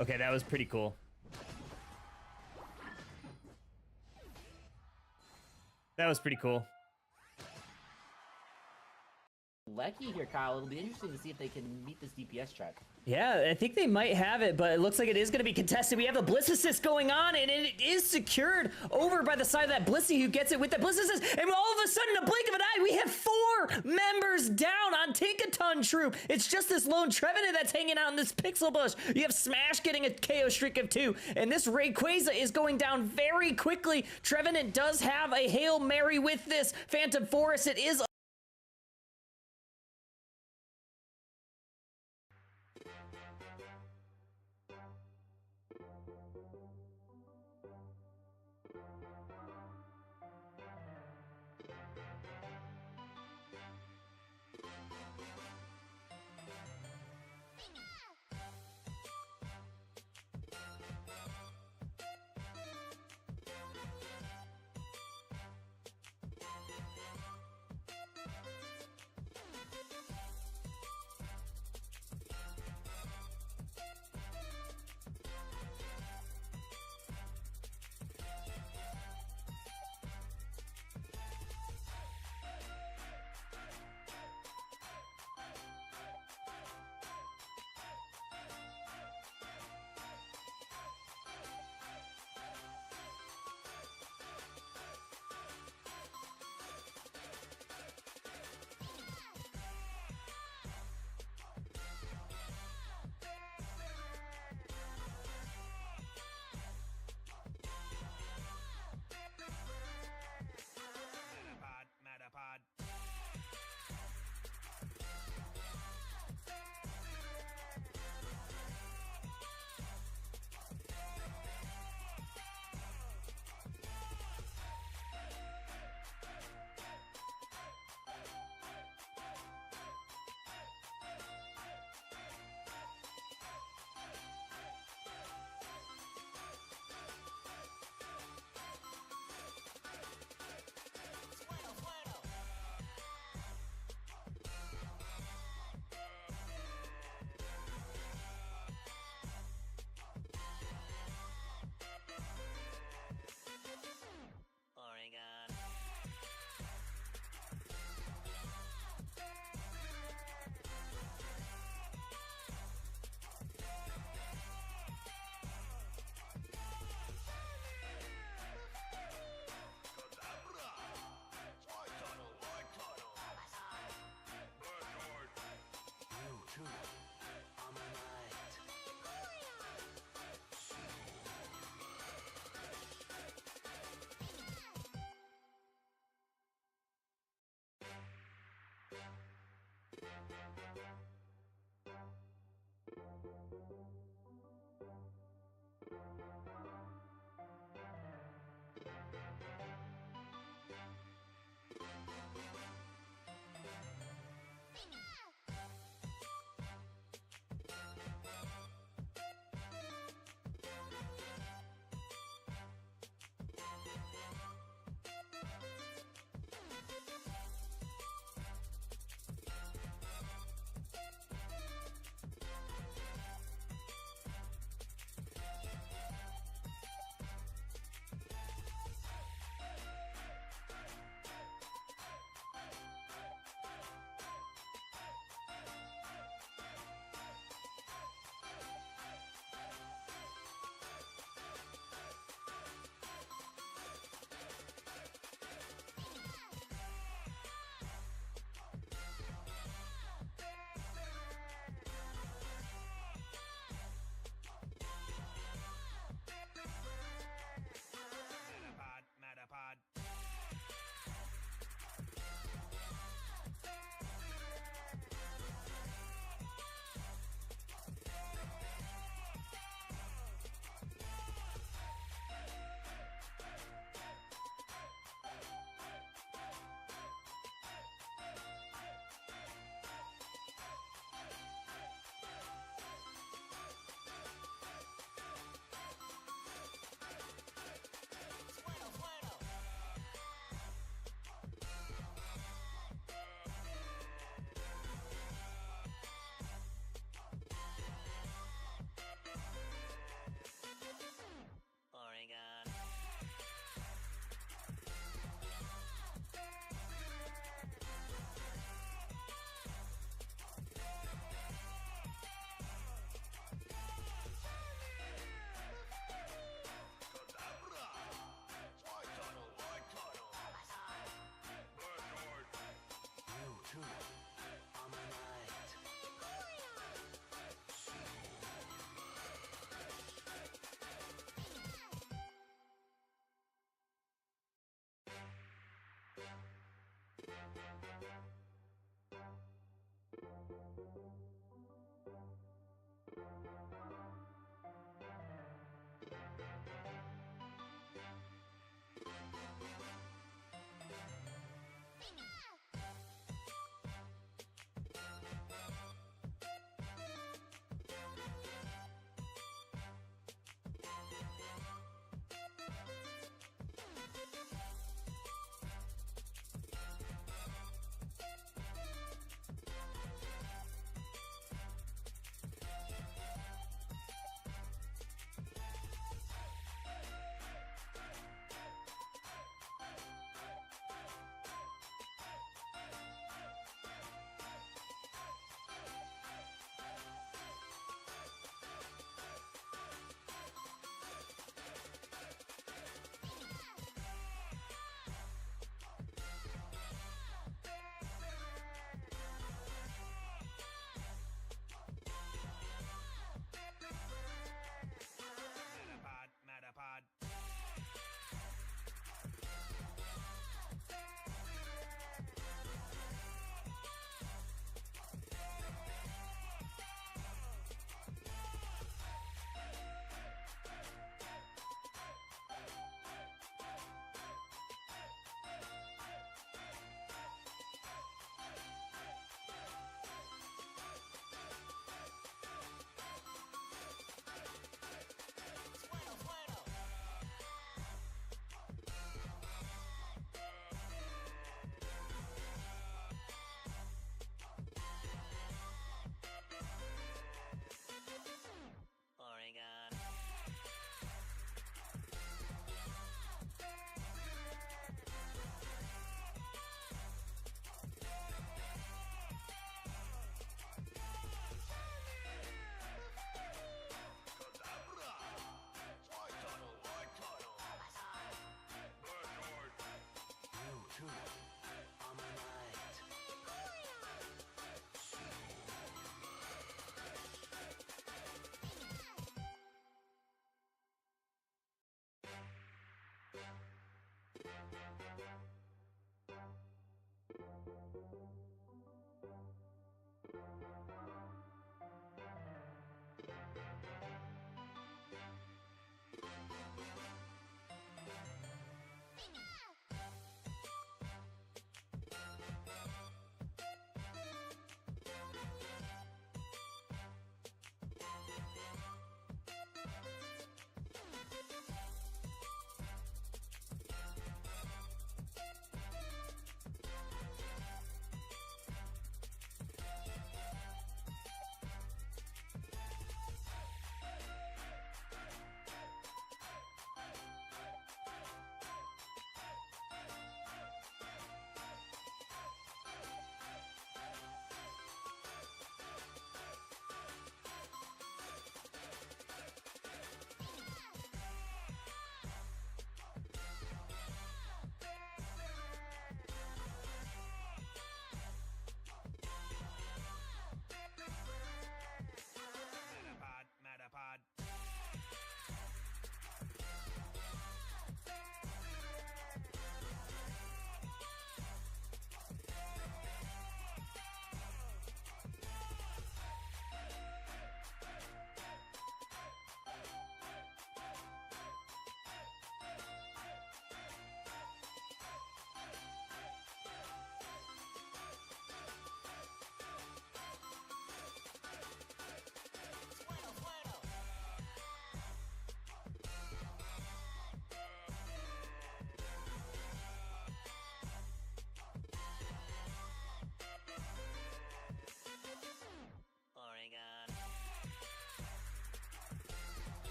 Okay, that was pretty cool. That was pretty cool. Lecky here, Kyle. It'll be interesting to see if they can meet this DPS check. Yeah, I think they might have it, but it looks like it is going to be contested. We have the Bliss Assist going on, and it is secured over by the side of that Blissey, who gets it with the Bliss Assist, and all of a sudden, in a blink of an eye, we have 4 members down on Tinkaton Troop. It's just this lone Trevenant that's hanging out in this pixel bush. You have Smash getting a KO streak of 2, and this Rayquaza is going down very quickly. Trevenant does have a Hail Mary with this Phantom Forest. It is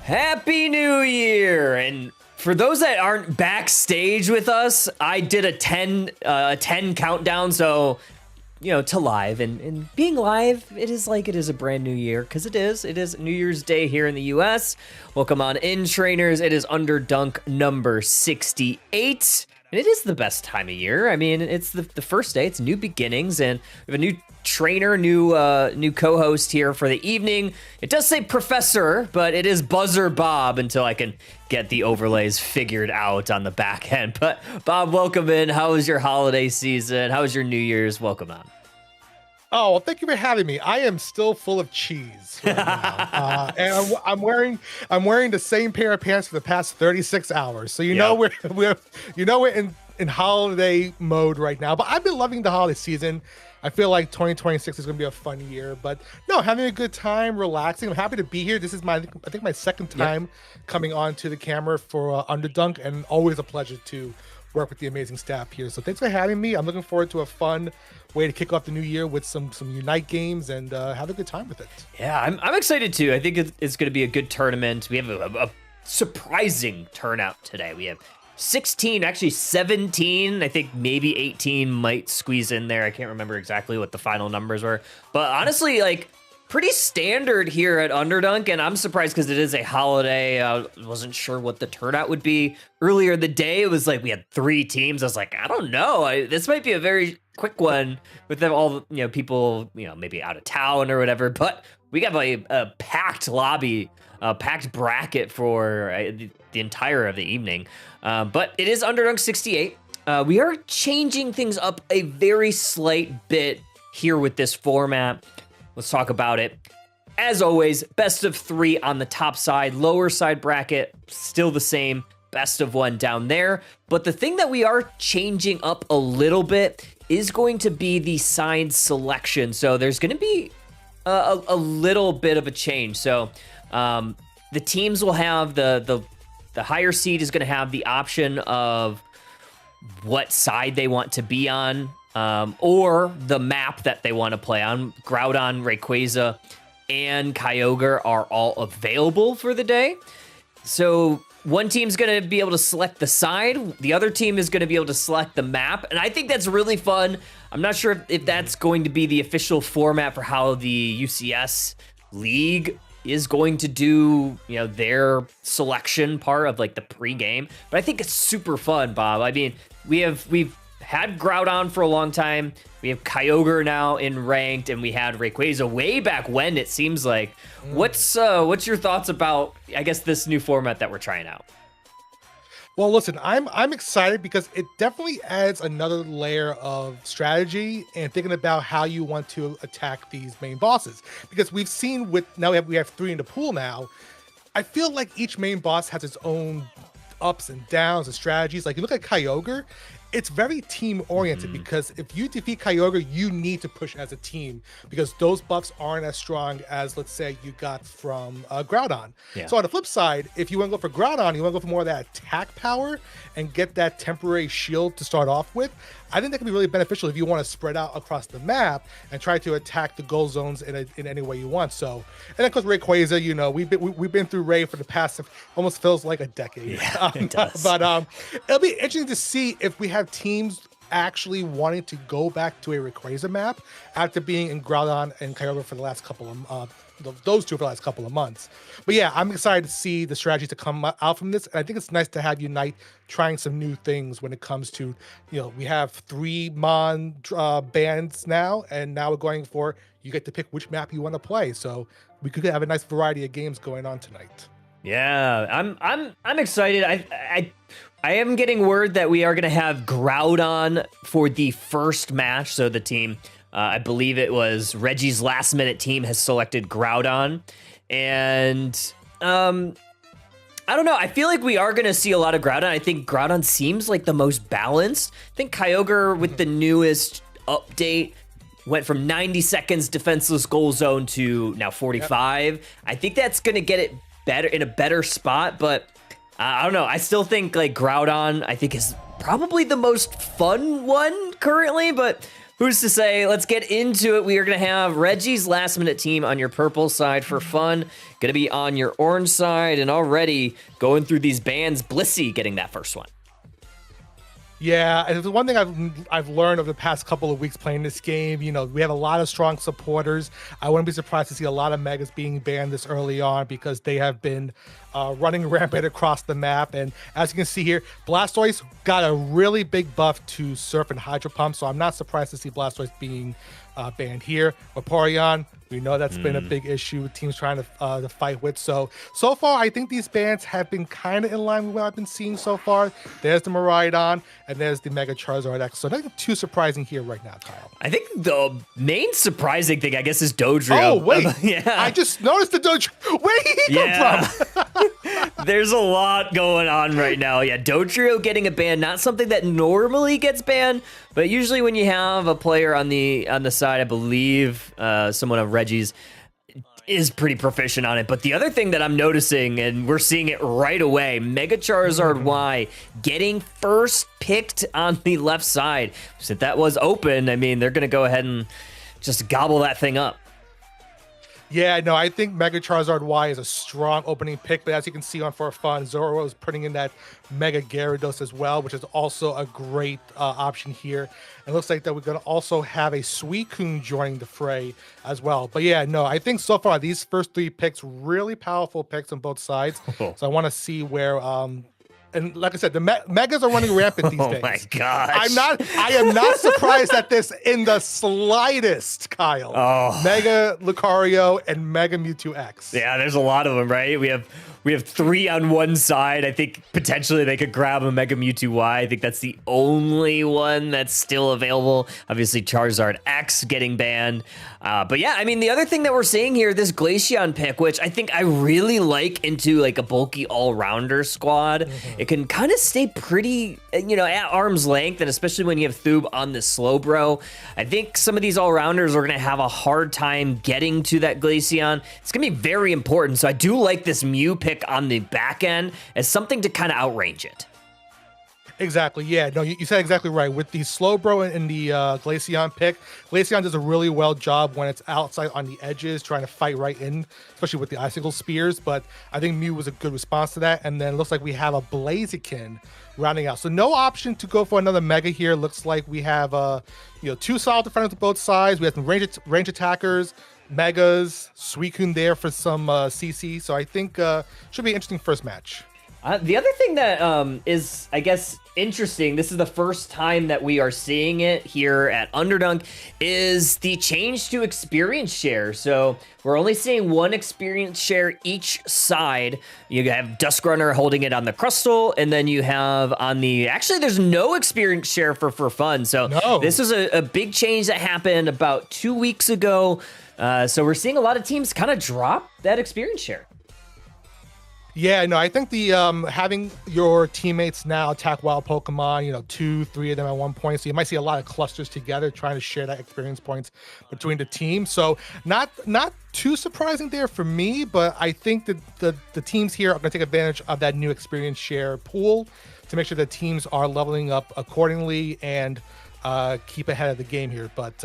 Happy New Year! And for those that aren't backstage with us, I did a 10 countdown, so to live, and being live, it is like it is a brand new year, because it is New Year's Day here in the US. Welcome on in, trainers. It is Underdunk number 68, and it is the best time of year. I mean, it's the first day, it's new beginnings, and we have a new trainer, new co-host here for the evening. It does say Professor, but it is Buzzer Bob until I can get the overlays figured out on the back end. But Bob, welcome in. How was your holiday season? How was your New Year's? Welcome on. Oh, well, thank you for having me. I am still full of cheese right now, and I'm wearing the same pair of pants for the past 36 hours. So know we're in holiday mode right now. But I've been loving the holiday season. I feel like 2026 is going to be a fun year, but no, having a good time, relaxing. I'm happy to be here. This is I think my second time coming onto the camera for Underdunk, and always a pleasure to work with the amazing staff here. So thanks for having me. I'm looking forward to a fun way to kick off the new year with some Unite games and have a good time with it. Yeah, I'm excited too. I think it's going to be a good tournament. We have a surprising turnout today. We have 16, actually 17, I think maybe 18 might squeeze in there. I can't remember exactly what the final numbers were, but honestly, like, pretty standard here at Underdunk, and I'm surprised because it is a holiday. I wasn't sure what the turnout would be. Earlier in the day, it was like we had 3 teams. I was like, I don't know. This might be a very quick one with them all, people, maybe out of town or whatever, but we got a packed lobby, a packed bracket for the entire of the evening. But it is Underdunk 68. We are changing things up a very slight bit here with this format. Let's talk about it. As always, best of 3 on the top side, lower side bracket, still the same, best of 1 down there. But the thing that we are changing up a little bit is going to be the side selection. So there's going to be a little bit of a change. So the teams will have the higher seed is going to have the option of what side they want to be on, or the map that they want to play on. Groudon, Rayquaza, and Kyogre are all available for the day. So one team's going to be able to select the side, the other team is going to be able to select the map, and I think that's really fun. I'm not sure if that's going to be the official format for how the UCS League is going to do, their selection part of like the pregame, but I think it's super fun, Bob. I mean, we've had Groudon for a long time. We have Kyogre now in ranked, and we had Rayquaza way back when, it seems like. What's your thoughts about, I guess, this new format that we're trying out? Well, listen, I'm excited because it definitely adds another layer of strategy and thinking about how you want to attack these main bosses. Because we've seen we have 3 in the pool now. I feel like each main boss has its own ups and downs and strategies. Like, you look at Kyogre, it's very team oriented because if you defeat Kyogre, you need to push as a team because those buffs aren't as strong as, let's say, you got from Groudon. Yeah. So on the flip side, if you want to go for Groudon, you want to go for more of that attack power and get that temporary shield to start off with. I think that can be really beneficial if you want to spread out across the map and try to attack the goal zones in any way you want. So, and then of course Rayquaza, we've been through Ray for the past, almost feels like a decade. Yeah, it does. But it'll be interesting to see if we have teams actually wanting to go back to a Rayquaza map after being in Groudon and Kyogre for the last couple of those 2 for the last couple of months. But yeah, I'm excited to see the strategy to come out from this. And I think it's nice to have Unite trying some new things when it comes to, we have 3 Mon bands now, and now we're going for, you get to pick which map you want to play. So we could have a nice variety of games going on tonight. Yeah, I'm excited. I am getting word that we are going to have Groudon for the first match. So the team, I believe it was Reggie's last minute team, has selected Groudon. And I don't know. I feel like we are going to see a lot of Groudon. I think Groudon seems like the most balanced. I think Kyogre with the newest update went from 90 seconds defenseless goal zone to now 45. Yep. I think that's going to get it better in a better spot, but I don't know. I still think like Groudon, I think, is probably the most fun one currently, but who's to say? Let's get into it. We are going to have Reggie's last minute team on your purple side for fun. Going to be on your orange side, and already going through these bans, Blissey getting that first one. Yeah, and the one thing I've learned over the past couple of weeks playing this game, you know, we have a lot of strong supporters. I wouldn't be surprised to see a lot of Megas being banned this early on because they have been running rampant across the map. And as you can see here, Blastoise got a really big buff to Surf and Hydro Pump, so I'm not surprised to see Blastoise being banned here. Vaporeon, we know that's been a big issue with teams trying to fight with. So far, I think these bans have been kind of in line with what I've been seeing so far. There's the Miraidon, and there's the Mega Charizard X. So nothing too surprising here right now, Kyle. I think the main surprising thing, I guess, is Dodrio. Oh, wait. Yeah. I just noticed the Dodrio. Where did he come from? There's a lot going on right now. Yeah, Dodrio getting a ban, not something that normally gets banned, but usually when you have a player on the side, I believe someone of Reggie's is pretty proficient on it. But the other thing that I'm noticing, and we're seeing it right away, Mega Charizard Y getting first picked on the left side. So if that was open, I mean, they're going to go ahead and just gobble that thing up. Yeah, no, I think Mega Charizard Y is a strong opening pick, but as you can see on For Fun, Zoro is putting in that Mega Gyarados as well, which is also a great option here. And it looks like that we're going to also have a Suicune joining the fray as well. But yeah, no, I think so far these first three picks, really powerful picks on both sides. So I want to see where... and like I said, the Megas are running rampant these days. Oh my gosh. I am not surprised at this in the slightest, Kyle. Oh. Mega Lucario and Mega Mewtwo X. Yeah, there's a lot of them, right? We have three on one side. I think potentially they could grab a Mega Mewtwo Y. I think that's the only one that's still available. Obviously, Charizard X getting banned. But yeah, I mean, the other thing that we're seeing here, this Glaceon pick, which I think I really like into like a bulky all-rounder squad. It can kind of stay pretty, you know, at arm's length, and especially when you have Thoob on the Slowbro. I think some of these all-rounders are going to have a hard time getting to that Glaceon. It's going to be very important, so I do like this Mew pick on the back end as something to kind of outrange it. Exactly. Yeah. No, you said exactly right. With the Slowbro and the Glaceon pick, Glaceon does a really well job when it's outside on the edges, trying to fight right in, especially with the Icicle Spears. But I think Mew was a good response to that. And then it looks like we have a Blaziken rounding out. So no option to go for another Mega here. Looks like we have two solid defenders on both sides. We have some range attackers, Megas, Suicune there for some CC. So I think should be an interesting first match. The other thing that is, I guess, interesting, this is the first time that we are seeing it here at Underdunk, is the change to experience share. So we're only seeing one experience share each side. You have Duskrunner holding it on the Crustal, and then you have on the... Actually, there's no experience share for fun. So This was a big change that happened about 2 weeks ago. So we're seeing a lot of teams kind of drop that experience share. Yeah, no, I think the having your teammates now attack wild Pokemon, 2, 3 of them at one point, so you might see a lot of clusters together trying to share that experience points between the teams. So not too surprising there for me, but I think that the teams here are going to take advantage of that new experience share pool to make sure that teams are leveling up accordingly and keep ahead of the game here. But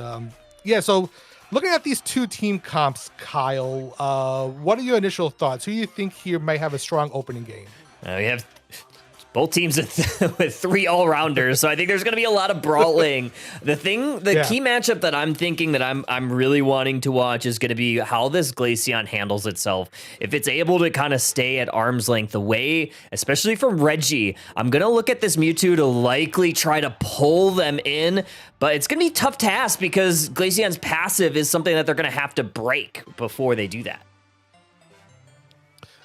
yeah, so looking at these two team comps, Kyle, what are your initial thoughts? Who do you think here might have a strong opening game? We have both teams with three all-rounders, so I think there's going to be a lot of brawling. The key matchup that I'm thinking that I'm really wanting to watch is going to be how this Glaceon handles itself. If it's able to kind of stay at arm's length away, especially from Reggie, I'm going to look at this Mewtwo to likely try to pull them in, but it's going to be a tough task because Glaceon's passive is something that they're going to have to break before they do that.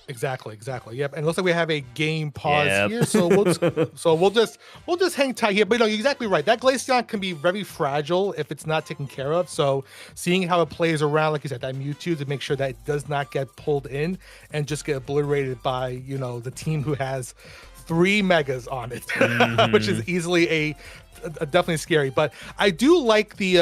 Exactly. Yep. And it looks like we have a game pause here, so we'll just hang tight here. But you're exactly right. That Glaceon can be very fragile if it's not taken care of. So seeing how it plays around, like you said, that Mewtwo to make sure that it does not get pulled in and just get obliterated by the team who has 3 Megas on it, which is easily definitely scary. But I do like the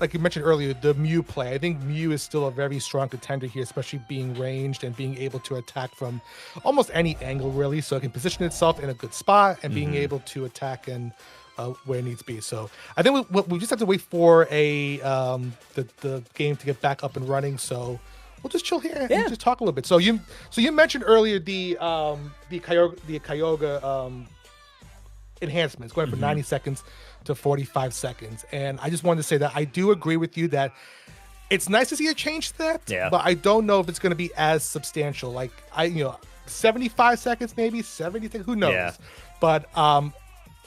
like you mentioned earlier, the Mew play. I think Mew is still a very strong contender here, especially being ranged and being able to attack from almost any angle, really. So it can position itself in a good spot and being able to attack and where it needs to be. So I think we just have to wait for the game to get back up and running. So we'll just chill here and just talk a little bit. So you mentioned earlier the Kyogre enhancements going from 90 seconds to 45 seconds, and I just wanted to say that I do agree with you that it's nice to see a change to that, but I don't know if it's going to be as substantial. Like 75 seconds, maybe 70 seconds, who knows? Yeah. But I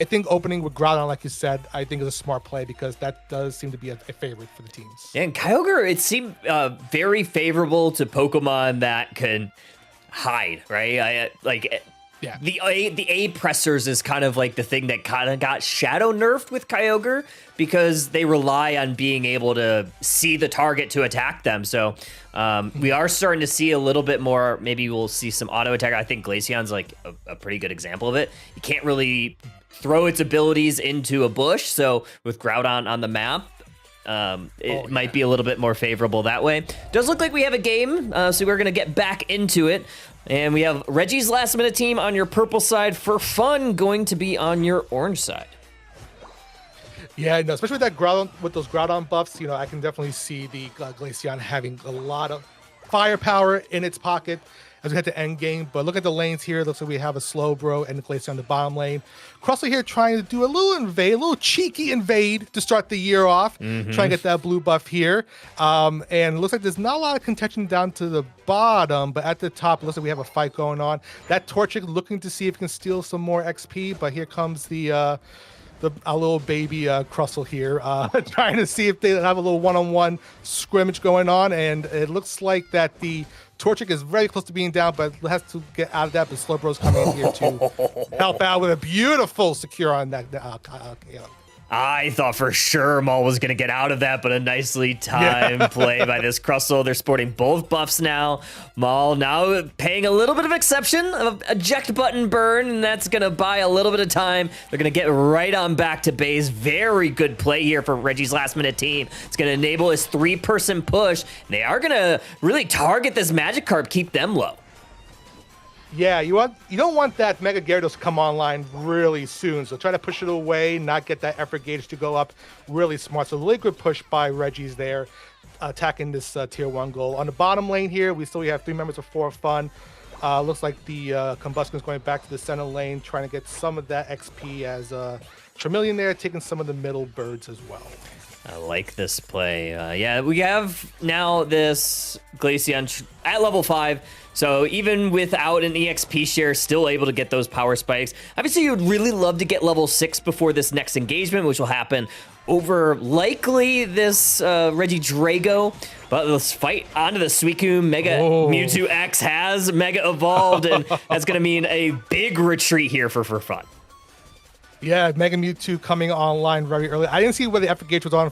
think opening with Groudon, like you said, I think is a smart play because that does seem to be a favorite for the teams. Yeah, and Kyogre, it seemed very favorable to Pokemon that can hide, right? The A pressers is kind of like the thing that kind of got shadow nerfed with Kyogre because they rely on being able to see the target to attack them. So we are starting to see a little bit more. Maybe we'll see some auto attack. I think Glaceon's like a pretty good example of it. You can't really throw its abilities into a bush. So with Groudon on the map, it might be a little bit more favorable that way. Does look like we have a game, so we're going to get back into it. And we have Reggie's last minute team on your purple side, For Fun going to be on your orange side. Yeah, no, especially with that Groudon, with those Groudon buffs, I can definitely see the Glaceon having a lot of firepower in its pocket as we head to end game. But look at the lanes here. Looks like we have a Slowbro and a Glaceon on the bottom lane. Crustle here trying to do a little cheeky invade to start the year off. Trying to get that blue buff here. And it looks like there's not a lot of contention down to the bottom, but at the top, it looks like we have a fight going on. That Torchic looking to see if it can steal some more XP, but here comes our little baby Crustle here, trying to see if they have a little one-on-one scrimmage going on, and it looks like that the Torchic is very close to being down, but has to get out of that. But Slowbro's coming in here to help out with a beautiful secure on that. I thought for sure Maul was going to get out of that, but a nicely timed play by this Crustle. They're sporting both buffs now. Maul now paying a little bit of exception of eject button burn, and that's going to buy a little bit of time. They're going to get right on back to base. Very good play here for Reggie's last minute team. It's going to enable his 3-person push. They are going to really target this Magikarp, keep them low. Yeah, you don't want that Mega Gyarados to come online really soon, so try to push it away, not get that effort gauge to go up really smart. So really good push by Reggie's there, attacking this tier 1 goal. On the bottom lane here, we have 3 members of For Fun. Looks like the Combustion is going back to the center lane, trying to get some of that XP as Charmeleon there, taking some of the middle birds as well. I like this play. Yeah, we have now this Glaceon at level 5. So even without an EXP share, still able to get those power spikes. Obviously, you would really love to get level 6 before this next engagement, which will happen over likely this Regidrago. But let's fight onto the Suicune. Mega Mewtwo X has Mega Evolved, and that's going to mean a big retreat here for Fun. Yeah, Mega Mewtwo coming online very early. I didn't see where the effort gauge was on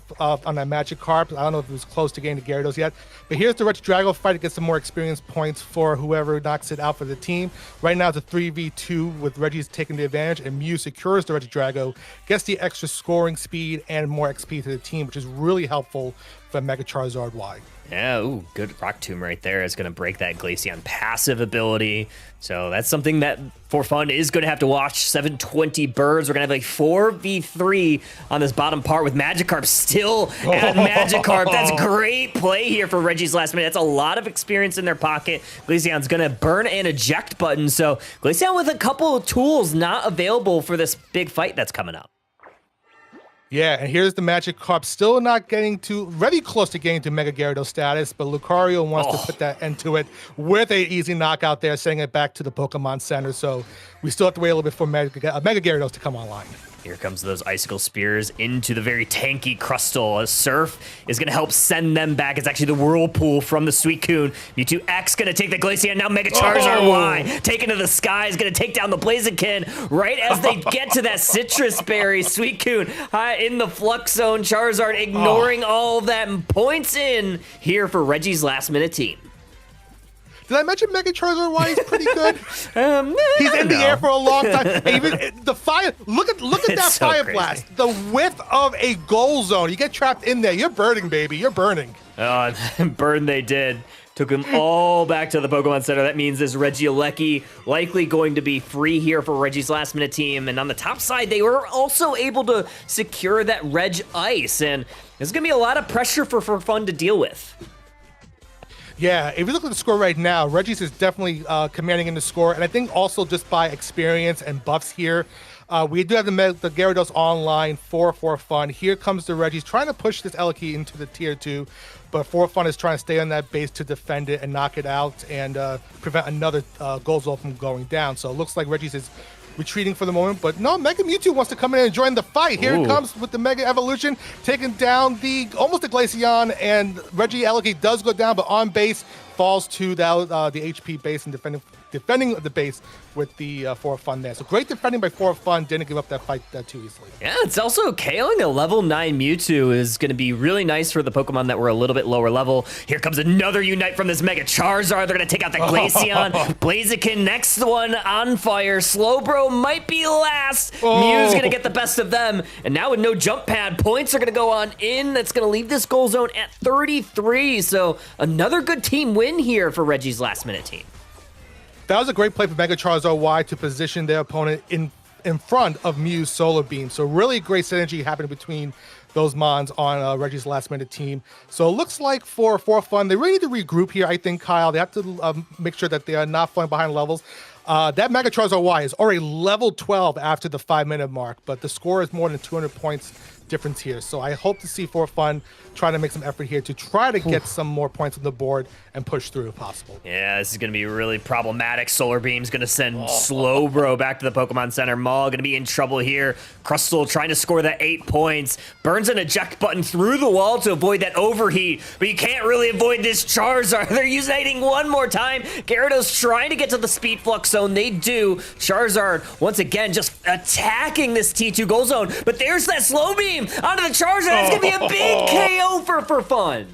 that Magikarp. I don't know if it was close to getting to Gyarados yet. But here's the Regidrago fight to get some more experience points for whoever knocks it out for the team. Right now it's a 3v2 with Reggie's taking the advantage, and Mew secures the Regidrago, gets the extra scoring speed and more XP to the team, which is really helpful for Mega Charizard Y. Yeah, ooh, good Rock Tomb right there is going to break that Glaceon passive ability. So that's something that For Fun is going to have to watch. 720 birds. We're going to have like 4v3 on this bottom part with Magikarp still at Magikarp. That's great play here for Reggie's last minute. That's a lot of experience in their pocket. Glaceon's going to burn an eject button. So Glaceon with a couple of tools not available for this big fight that's coming up. Yeah, and here's the Magikarp still not getting very close to getting to Mega Gyarados status, but Lucario wants to put that end to it with a easy knockout there, sending it back to the Pokemon Center. So we still have to wait a little bit for Mega Gyarados to come online. Here comes those Icicle Spears into the very tanky Crustle. A Surf is going to help send them back. It's actually the Whirlpool from the Suicune. Mewtwo X going to take the Glaceon. Now Mega Charizard Y taken to the sky is going to take down the Blaziken right as they get to that Citrus Berry. Suicune in the Flux Zone. Charizard ignoring all of that and points in here for Reggie's last minute team. Did I mention Mega Charizard Y is pretty good? He's in the air for a long time. Even the fire. Look at that so fire blast. The width of a goal zone. You get trapped in there. You're burning, baby. You're burning. Burn they did. took him all back to the Pokemon Center. That means this Regieleki likely going to be free here for Reggie's last minute team. And on the top side, they were also able to secure that Reg Ice. And there's going to be a lot of pressure for Fun to deal with. Yeah, if you look at the score right now, Reggie's is definitely commanding in the score. And I think also just by experience and buffs here, we do have the Gyarados online for Fun. Here comes the Reggie's trying to push this Eleki into the tier 2, but Fun is trying to stay on that base to defend it and knock it out and prevent another Golzol from going down. So it looks like Reggie's is retreating for the moment, but no, Mega Mewtwo wants to come in and join the fight. Here it comes with the Mega Evolution, taking down almost the Glaceon, and Regieleki does go down, but on base falls to the HP base and defending the base with the Fun there. So great defending by Fun, didn't give up that fight too easily. Yeah, it's also KOing a level 9 Mewtwo is going to be really nice for the Pokemon that were a little bit lower level. Here comes another Unite from this Mega Charizard. They're going to take out the Glaceon. Blaziken, next one on fire. Slowbro might be last. Mew's going to get the best of them. And now with no jump pad, points are going to go on in. That's going to leave this goal zone at 33. So another good team win here for Reggie's last minute team. That was a great play for Mega Charizard Y to position their opponent in front of Mew's Solar Beam. So really great synergy happening between those Mons on Reggie's last minute team. So it looks like for Fun, they really need to regroup here, I think, Kyle. They have to make sure that they are not falling behind levels. That Mega Charizard Y is already level 12 after the 5-minute mark, but the score is more than 200 points difference here. So I hope to see Fun trying to make some effort here to try to get some more points on the board and push through if possible. Yeah, this is going to be really problematic. Solar Beam's going to send Slowbro back to the Pokemon Center. Maul going to be in trouble here. Crustle trying to score that 8 points. Burns an eject button through the wall to avoid that overheat, but you can't really avoid this Charizard. They're using one more time. Gyarados trying to get to the Speed Flux Zone. They do. Charizard, once again, just attacking this T2 goal zone, but there's that Slow Beam onto the Charizard. That's going to be a big KO for Fun.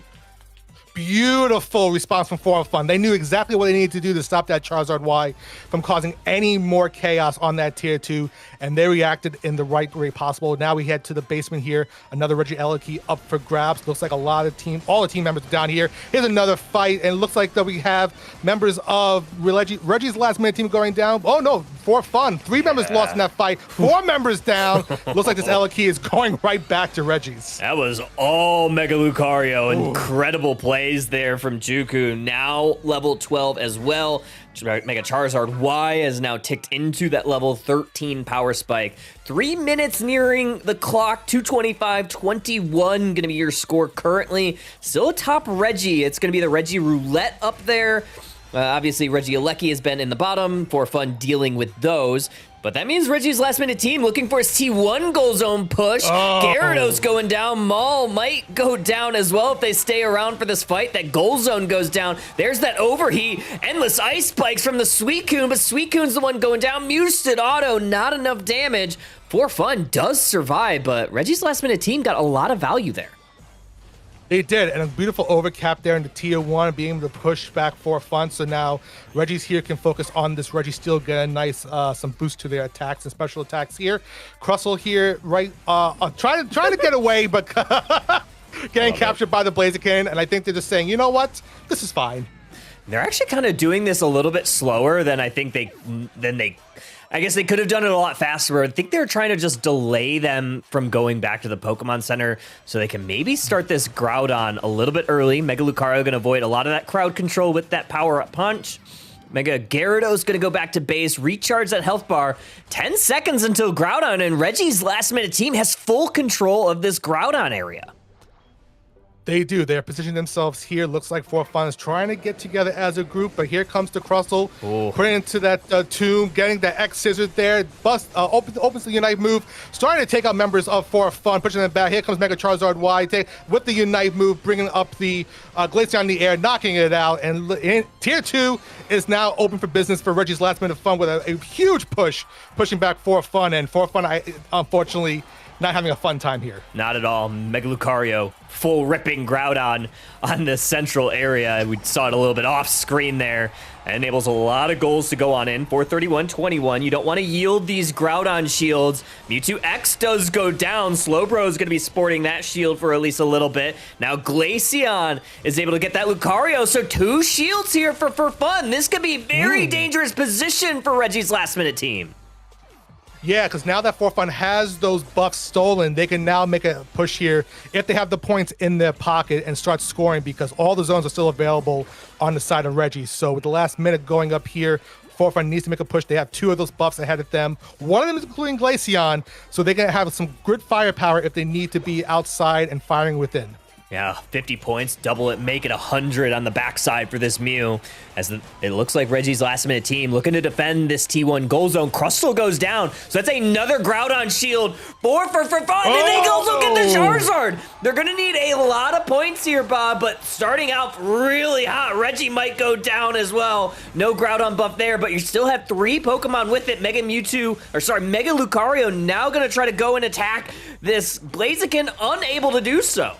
Beautiful response from Fun. They knew exactly what they needed to do to stop that Charizard Y from causing any more chaos on that tier 2, and they reacted in the right way possible. Now we head to the basement here. Another Regieleki up for grabs. Looks like all the team members are down here. Here's another fight, and it looks like that we have members of Reggie's last minute team going down. Oh no, Fun. 3 members lost in that fight. 4 members down. Looks like this Eleki is going right back to Reggie's. That was all Mega Lucario. Incredible plays there from Juku. Now level 12 as well. Mega Charizard Y has now ticked into that level 13 power spike. 3 minutes nearing the clock. 225-21 gonna be your score currently. Still atop Reggie. It's gonna be the Reggie Roulette up there. Obviously, Regieleki has been in the bottom. Fun dealing with those. But that means Reggie's last minute team looking for his T1 goal zone push. Gyarados going down. Maul might go down as well if they stay around for this fight. That goal zone goes down. There's that overheat. Endless ice spikes from the Suicune, but Suicune's the one going down. Muted auto, not enough damage. Fun does survive, but Reggie's last minute team got a lot of value there. They did, and a beautiful overcap there in the tier 1, being able to push back Fun. So now Reggie's here can focus on this Reggie Steel, get a nice some boost to their attacks and special attacks here. Crustle here, right, trying to get away, but getting captured by the Blaziken, and I think they're just saying, you know what, this is fine. They're actually kind of doing this a little bit slower than I think I guess they could have done it a lot faster. I think they're trying to just delay them from going back to the Pokemon Center so they can maybe start this Groudon a little bit early. Mega Lucario going to avoid a lot of that crowd control with that power-up punch. Mega Gyarados going to go back to base, recharge that health bar. 10 seconds until Groudon, and Reggie's last-minute team has full control of this Groudon area. They do. They're positioning themselves here. Looks like Fun is trying to get together as a group, but here comes the Crustle, putting into that tomb, getting that X scissors there, opens the Unite move, starting to take out members of Fun, pushing them back. Here comes Mega Charizard Y with the Unite move, bringing up the Glaceon in the air, knocking it out, and tier 2 is now open for business for Reggie's last minute Fun with a huge push, pushing back Fun, and Fun, unfortunately, not having a fun time here. Not at all. Mega Lucario, full ripping Groudon on the central area. We saw it a little bit off screen there. That enables a lot of goals to go on in. 431-21. You don't want to yield these Groudon shields. Mewtwo X does go down. Slowbro is going to be sporting that shield for at least a little bit. Now Glaceon is able to get that Lucario. So 2 shields here for fun. This could be very dangerous position for Reggie's last minute team. Yeah, because now that For Fun has those buffs stolen, they can now make a push here if they have the points in their pocket and start scoring, because all the zones are still available on the side of Reggie. So with the last minute going up here, For Fun needs to make a push. They have 2 of those buffs ahead of them. One of them is including Glaceon, so they can have some good firepower if they need to be outside and firing within. Yeah, 50 points, double it, make it 100 on the backside for this Mew. It looks like Reggie's last minute team looking to defend this T1 goal zone. Crustle goes down, so that's another Groudon shield for fun, and they also get the Charizard. They're gonna need a lot of points here, Bob, but starting out really hot. Reggie might go down as well. No Groudon buff there, but you still have 3 Pokemon with it. Mega Lucario now gonna try to go and attack this Blaziken, unable to do so.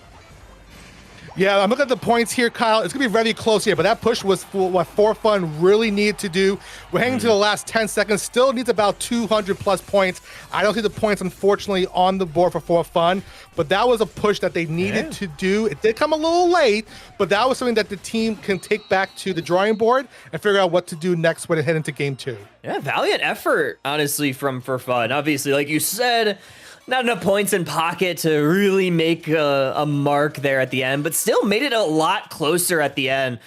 Yeah, I'm looking at the points here, Kyle. It's going to be very close here, but that push was for what For Fun really needed to do. We're hanging to the last 10 seconds. Still needs about 200-plus points. I don't see the points, unfortunately, on the board for Fun, but that was a push that they needed to do. It did come a little late, but that was something that the team can take back to the drawing board and figure out what to do next when they head into Game 2. Yeah, valiant effort, honestly, from For Fun. Obviously, like you said, not enough points in pocket to really make a mark there at the end, but still made it a lot closer at the end.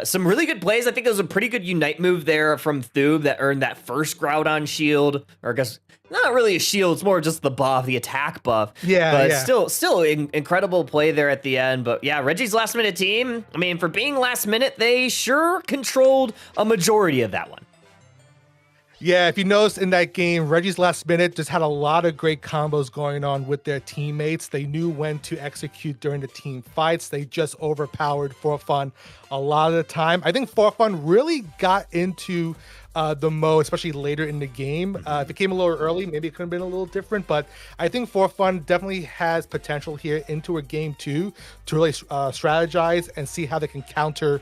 Some really good plays. I think it was a pretty good Unite move there from Thube that earned that first Groudon shield, or I guess not really a shield, it's more just the buff, the attack buff. But still incredible play there at the end. But yeah, Reggie's last minute team, I mean, for being last minute, they sure controlled a majority of that one. Yeah, if you noticed in that game, Reggie's last minute just had a lot of great combos going on with their teammates. They knew when to execute during the team fights. They just overpowered For Fun a lot of the time. I think For Fun really got into the mode, especially later in the game. If it came a little early, maybe it could have been a little different, but I think For Fun definitely has potential here into a Game 2 to really strategize and see how they can counter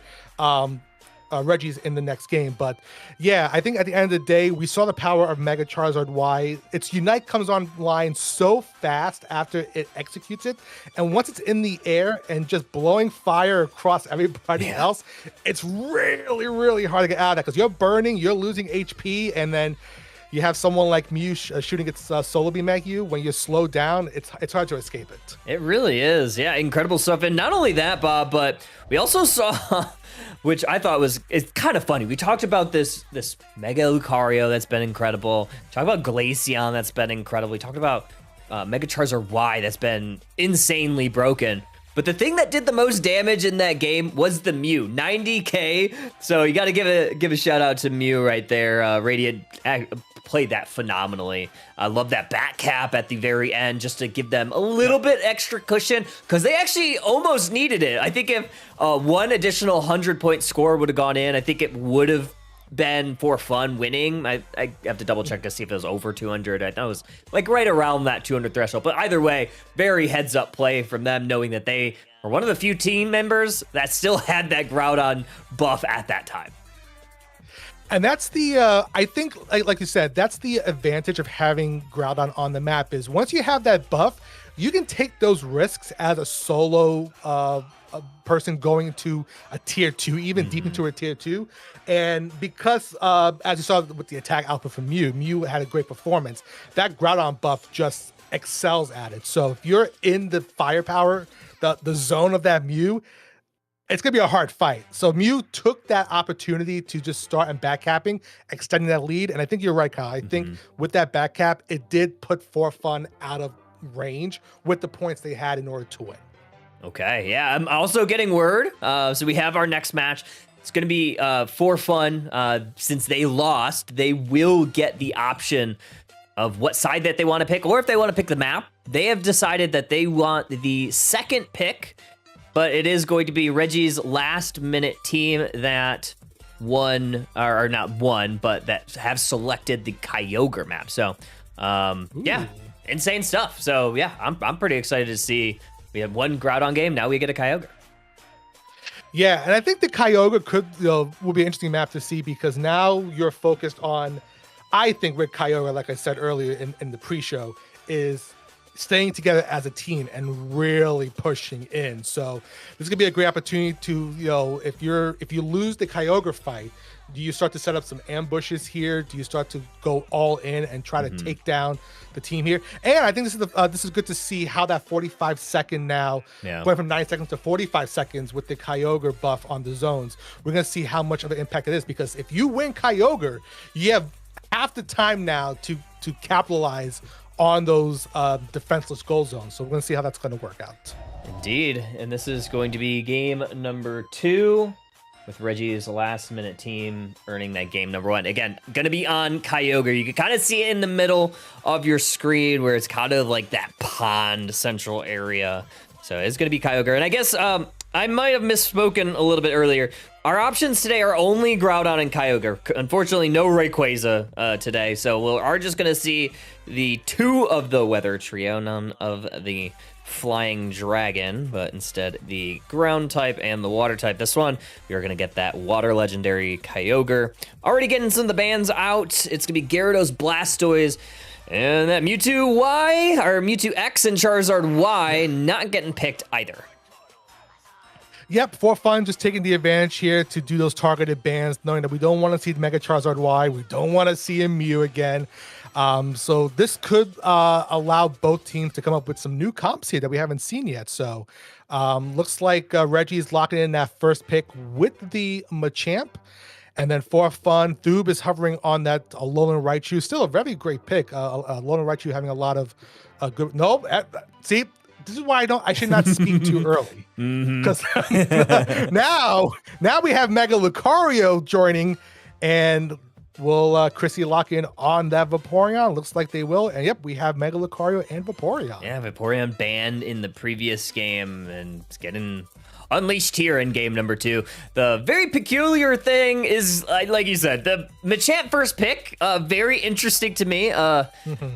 Reggie's in the next game. But yeah, I think at the end of the day, we saw the power of Mega Charizard Y. Its Unite comes online so fast after it executes it, and once it's in the air and just blowing fire across everybody else, it's really, really hard to get out of that, because you're burning, you're losing HP, and then you have someone like Mew shooting its Solar Beam at you. When you're slowed down, it's hard to escape it. It really is. Yeah, incredible stuff. And not only that, Bob, but we also saw, which I thought it's kind of funny. We talked about this Mega Lucario that's been incredible. Talked about Glaceon that's been incredible. We talked about Mega Charizard Y that's been insanely broken. But the thing that did the most damage in that game was the Mew, 90K. So you got to give a shout out to Mew right there. Radiant played that phenomenally. I love that bat cap at the very end just to give them a little bit extra cushion, because they actually almost needed it. I think if one additional 100-point score would have gone in, I think it would have been For Fun winning. I have to double check to see if it was over 200. I thought it was like right around that 200 threshold. But either way, very heads up play from them, knowing that they were one of the few team members that still had that Groudon buff at that time. And that's the, I think, like you said, that's the advantage of having Groudon on the map, is once you have that buff, you can take those risks as a solo a person going to a tier 2, even deep into a tier 2. And because, as you saw with the attack output from Mew had a great performance. That Groudon buff just excels at it. So if you're in the firepower, the zone of that Mew, it's going to be a hard fight. So Mew took that opportunity to just start and backcapping, extending that lead. And I think you're right, Kyle. I think with that backcap, it did put For Fun out of range with the points they had in order to win. Okay, yeah, I'm also getting word. So we have our next match. It's going to be For Fun. Since they lost, they will get the option of what side that they want to pick, or if they want to pick the map. They have decided that they want the second pick, but it is going to be Reggie's last minute team that won, or not won, but that have selected the Kyogre map. So, yeah, insane stuff. So yeah, I'm pretty excited to see. We had one Groudon game, now we get a Kyogre. Yeah, and I think the Kyogre will be an interesting map to see because now you're focused on, I think with Kyogre, like I said earlier in the pre-show, is staying together as a team and really pushing in. So this is gonna be a great opportunity to, if you lose the Kyogre fight, do you start to set up some ambushes here? Do you start to go all in and try to take down the team here? And I think this is good to see how that 45-second now went from 9 seconds to 45 seconds with the Kyogre buff on the zones. We're gonna see how much of an impact it is, because if you win Kyogre, you have half the time now to capitalize on those defenseless goal zones. So we're gonna see how that's gonna work out. Indeed, and this is going to be game number 2. With Reggie's last minute team earning that game number 1. Again, going to be on Kyogre. You can kind of see it in the middle of your screen where it's kind of like that pond central area. So it's going to be Kyogre. And I guess I might have misspoken a little bit earlier. Our options today are only Groudon and Kyogre. Unfortunately, no Rayquaza today. So we are just going to see the 2 of the weather trio, none of the flying dragon, but instead the ground type and the water type. This one, we are going to get that water legendary Kyogre. Already getting some of the bands out. It's going to be Gyarados, Blastoise, and that Mewtwo Y, or Mewtwo X and Charizard Y, not getting picked either. Yep, for fun, just taking the advantage here to do those targeted bans, knowing that we don't want to see the Mega Charizard Y, we don't want to see a Mew again. So this could allow both teams to come up with some new comps here that we haven't seen yet. So looks like Reggie's locking in that first pick with the Machamp. And then for fun, Thoob is hovering on that Alolan Raichu. Still a very great pick. Alolan Raichu having a lot of good... No, see... This is why I should not speak too early, because now we have Mega Lucario joining, and will Chrissy lock in on that Vaporeon? Looks like they will, and yep, we have Mega Lucario and Vaporeon. Yeah, Vaporeon banned in the previous game, and it's getting unleashed here in game number 2. The very peculiar thing is, like you said, the Machamp first pick, very interesting to me. I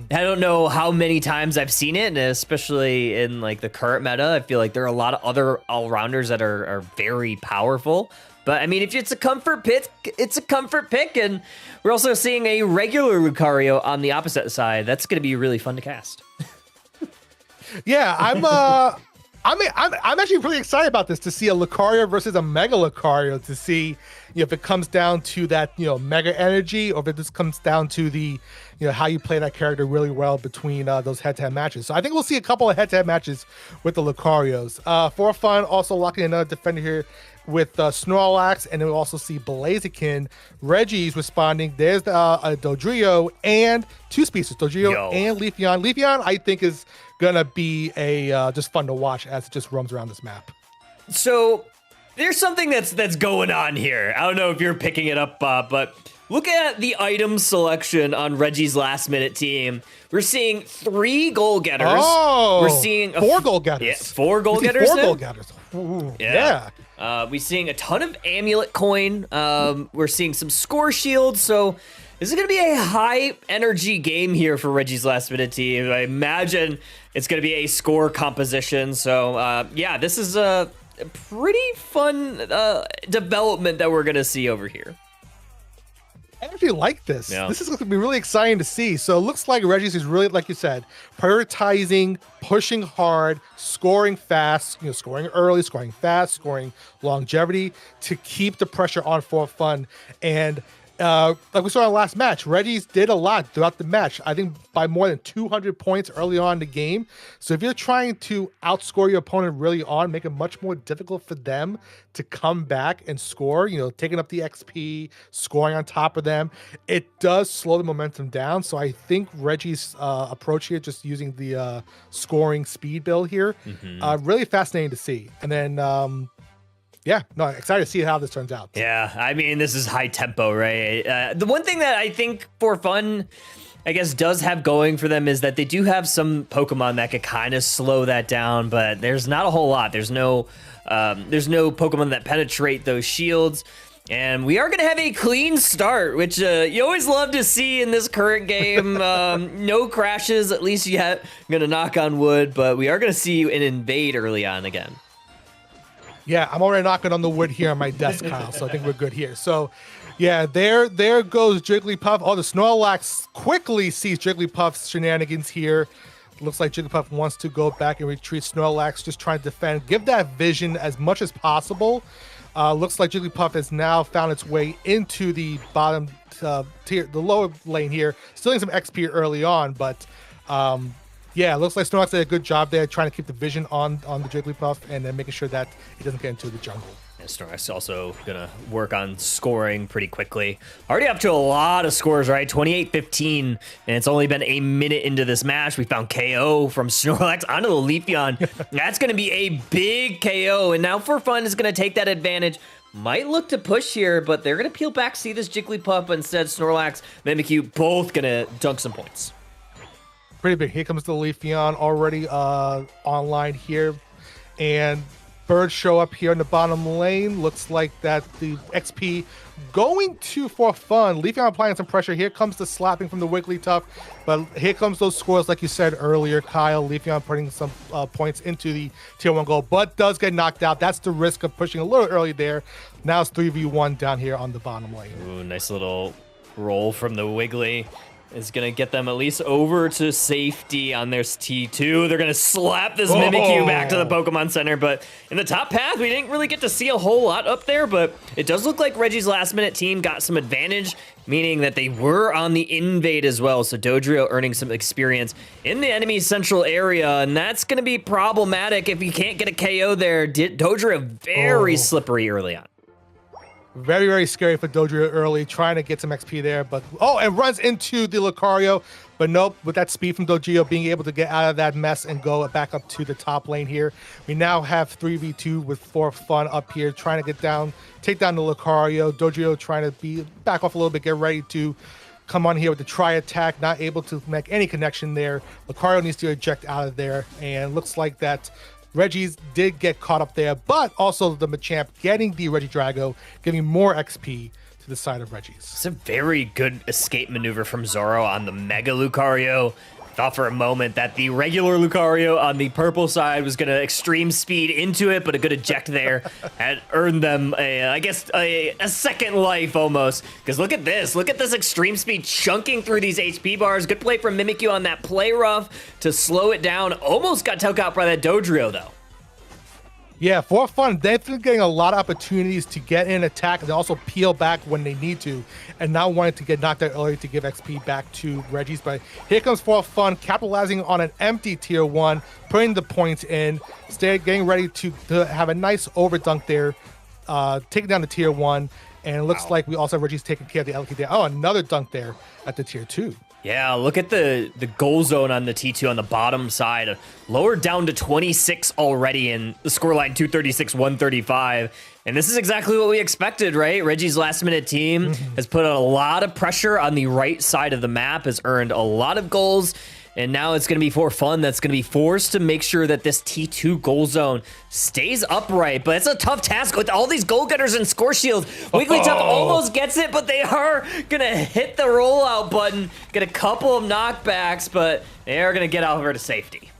don't know how many times I've seen it, and especially in like the current meta, I feel like there are a lot of other all-rounders that are very powerful. But I mean, if it's a comfort pick, it's a comfort pick, and we're also seeing a regular Lucario on the opposite side. That's going to be really fun to cast. Yeah, I'm actually pretty excited about this, to see a Lucario versus a Mega Lucario, to see if it comes down to that Mega energy, or if it just comes down to the how you play that character really well between those head-to-head matches. So I think we'll see a couple of head-to-head matches with the Lucarios. For fun, also locking another defender here with Snorlax, and then we'll also see Blaziken. Reggie's responding. There's a Dodrio and 2 species, Dodrio and Leafeon. Leafeon, I think, is gonna be just fun to watch as it just roams around this map. So there's something that's going on here. I don't know if you're picking it up, Bob, but look at the item selection on Reggie's last minute team. We're seeing 3 goal getters. Oh, we're seeing 4 goal getters. Yeah, 4 goal getters. 4 goal getters. Ooh, yeah. We're seeing a ton of amulet coin. We're seeing some score shields. So this is going to be a high energy game here for Reggie's last minute team. I imagine it's going to be a score composition. So yeah, this is a pretty fun development that we're going to see over here. I actually like this. Yeah. This is going to be really exciting to see. So it looks like Reggie's is really, like you said, prioritizing, pushing hard, scoring fast, scoring early, scoring fast, scoring longevity to keep the pressure on for fun. And like we saw in the last match, Reggie's did a lot throughout the match. I think by more than 200 points early on in the game. So if you're trying to outscore your opponent really on, make it much more difficult for them to come back and score, taking up the XP, scoring on top of them, it does slow the momentum down. So I think Reggie's approach here, just using the scoring speed build here, really fascinating to see. And then yeah, no, excited to see how this turns out. Yeah, I mean, this is high tempo, right? The one thing that I think for fun, I guess, does have going for them is that they do have some Pokemon that could kind of slow that down, but there's not a whole lot. There's no Pokemon that penetrate those shields. And we are going to have a clean start, which you always love to see in this current game. No crashes, at least yet. I'm going to knock on wood, but we are going to see an invade early on again. Yeah, I'm already knocking on the wood here on my desk, Kyle, so I think we're good here. So, yeah, there goes Jigglypuff. Oh, the Snorlax quickly sees Jigglypuff's shenanigans here. Looks like Jigglypuff wants to go back and retreat. Snorlax just trying to defend. Give that vision as much as possible. Looks like Jigglypuff has now found its way into the bottom tier, the lower lane here. Stealing some XP early on, but yeah, it looks like Snorlax did a good job there trying to keep the vision on the Jigglypuff and then making sure that he doesn't get into the jungle. And Snorlax also gonna work on scoring pretty quickly. Already up to a lot of scores, right? 28-15, and it's only been a minute into this match. We found KO from Snorlax onto the Leafeon. That's gonna be a big KO, and now For Fun is gonna take that advantage. Might look to push here, but they're gonna peel back, see this Jigglypuff, but instead Snorlax, Mimikyu, both gonna dunk some points. Pretty big. Here comes the Leafeon already online here, and birds show up here in the bottom lane. Looks like that the XP going to For Fun. Leafeon applying some pressure. Here comes the slapping from the Wigglytuff, but here comes those scores like you said earlier, Kyle. Leafeon putting some points into the tier 1 goal, but does get knocked out. That's the risk of pushing a little early there. Now it's 3v1 down here on the bottom lane. Ooh, nice little roll from the Wiggly. Is going to get them at least over to safety on their T2. They're going to slap this Mimikyu back to the Pokemon Center, but in the top path, we didn't really get to see a whole lot up there, but it does look like Reggie's last-minute team got some advantage, meaning that they were on the invade as well, so Dodrio earning some experience in the enemy central area, and that's going to be problematic if you can't get a KO there. Dodrio very slippery early on. Very, very scary for Dodrio early, trying to get some XP there, but and runs into the Lucario, but nope, with that speed from Dodrio being able to get out of that mess and go back up to the top lane here. We now have 3v2 with For Fun up here, trying to take down the Lucario. Dodrio trying to back off a little bit, get ready to come on here with the try attack, not able to make any connection there. Lucario needs to eject out of there, and looks like that Reggie's did get caught up there, but also the Machamp getting the Regidrago, giving more XP to the side of Reggie's. It's a very good escape maneuver from Zoro on the Mega Lucario. Thought for a moment that the regular Lucario on the purple side was going to extreme speed into it, but a good eject there had earned them, I guess, a second life almost. Because look at this. Look at this extreme speed chunking through these HP bars. Good play from Mimikyu on that play rough to slow it down. Almost got took out by that Dodrio, though. Yeah, For Fun, definitely getting a lot of opportunities to get in attack and also peel back when they need to, and now wanting to get knocked out early to give XP back to Reggie's. But here comes For Fun, capitalizing on an empty tier 1, putting the points in, getting ready to have a nice overdunk there, taking down the tier 1, and it looks like we also have Reggie's taking care of the Elky there. Oh, another dunk there at the tier 2. Yeah, look at the goal zone on the T2 on the bottom side. Lowered down to 26 already, and the scoreline 236-135. And this is exactly what we expected, right? Reggie's last-minute team has put a lot of pressure on the right side of the map, has earned a lot of goals, and now it's going to be For Fun that's going to be forced to make sure that this T2 goal zone stays upright. But it's a tough task with all these goal getters and score shields. Wigglytuff almost gets it, but they are going to hit the rollout button, get a couple of knockbacks, but they are going to get out over to safety.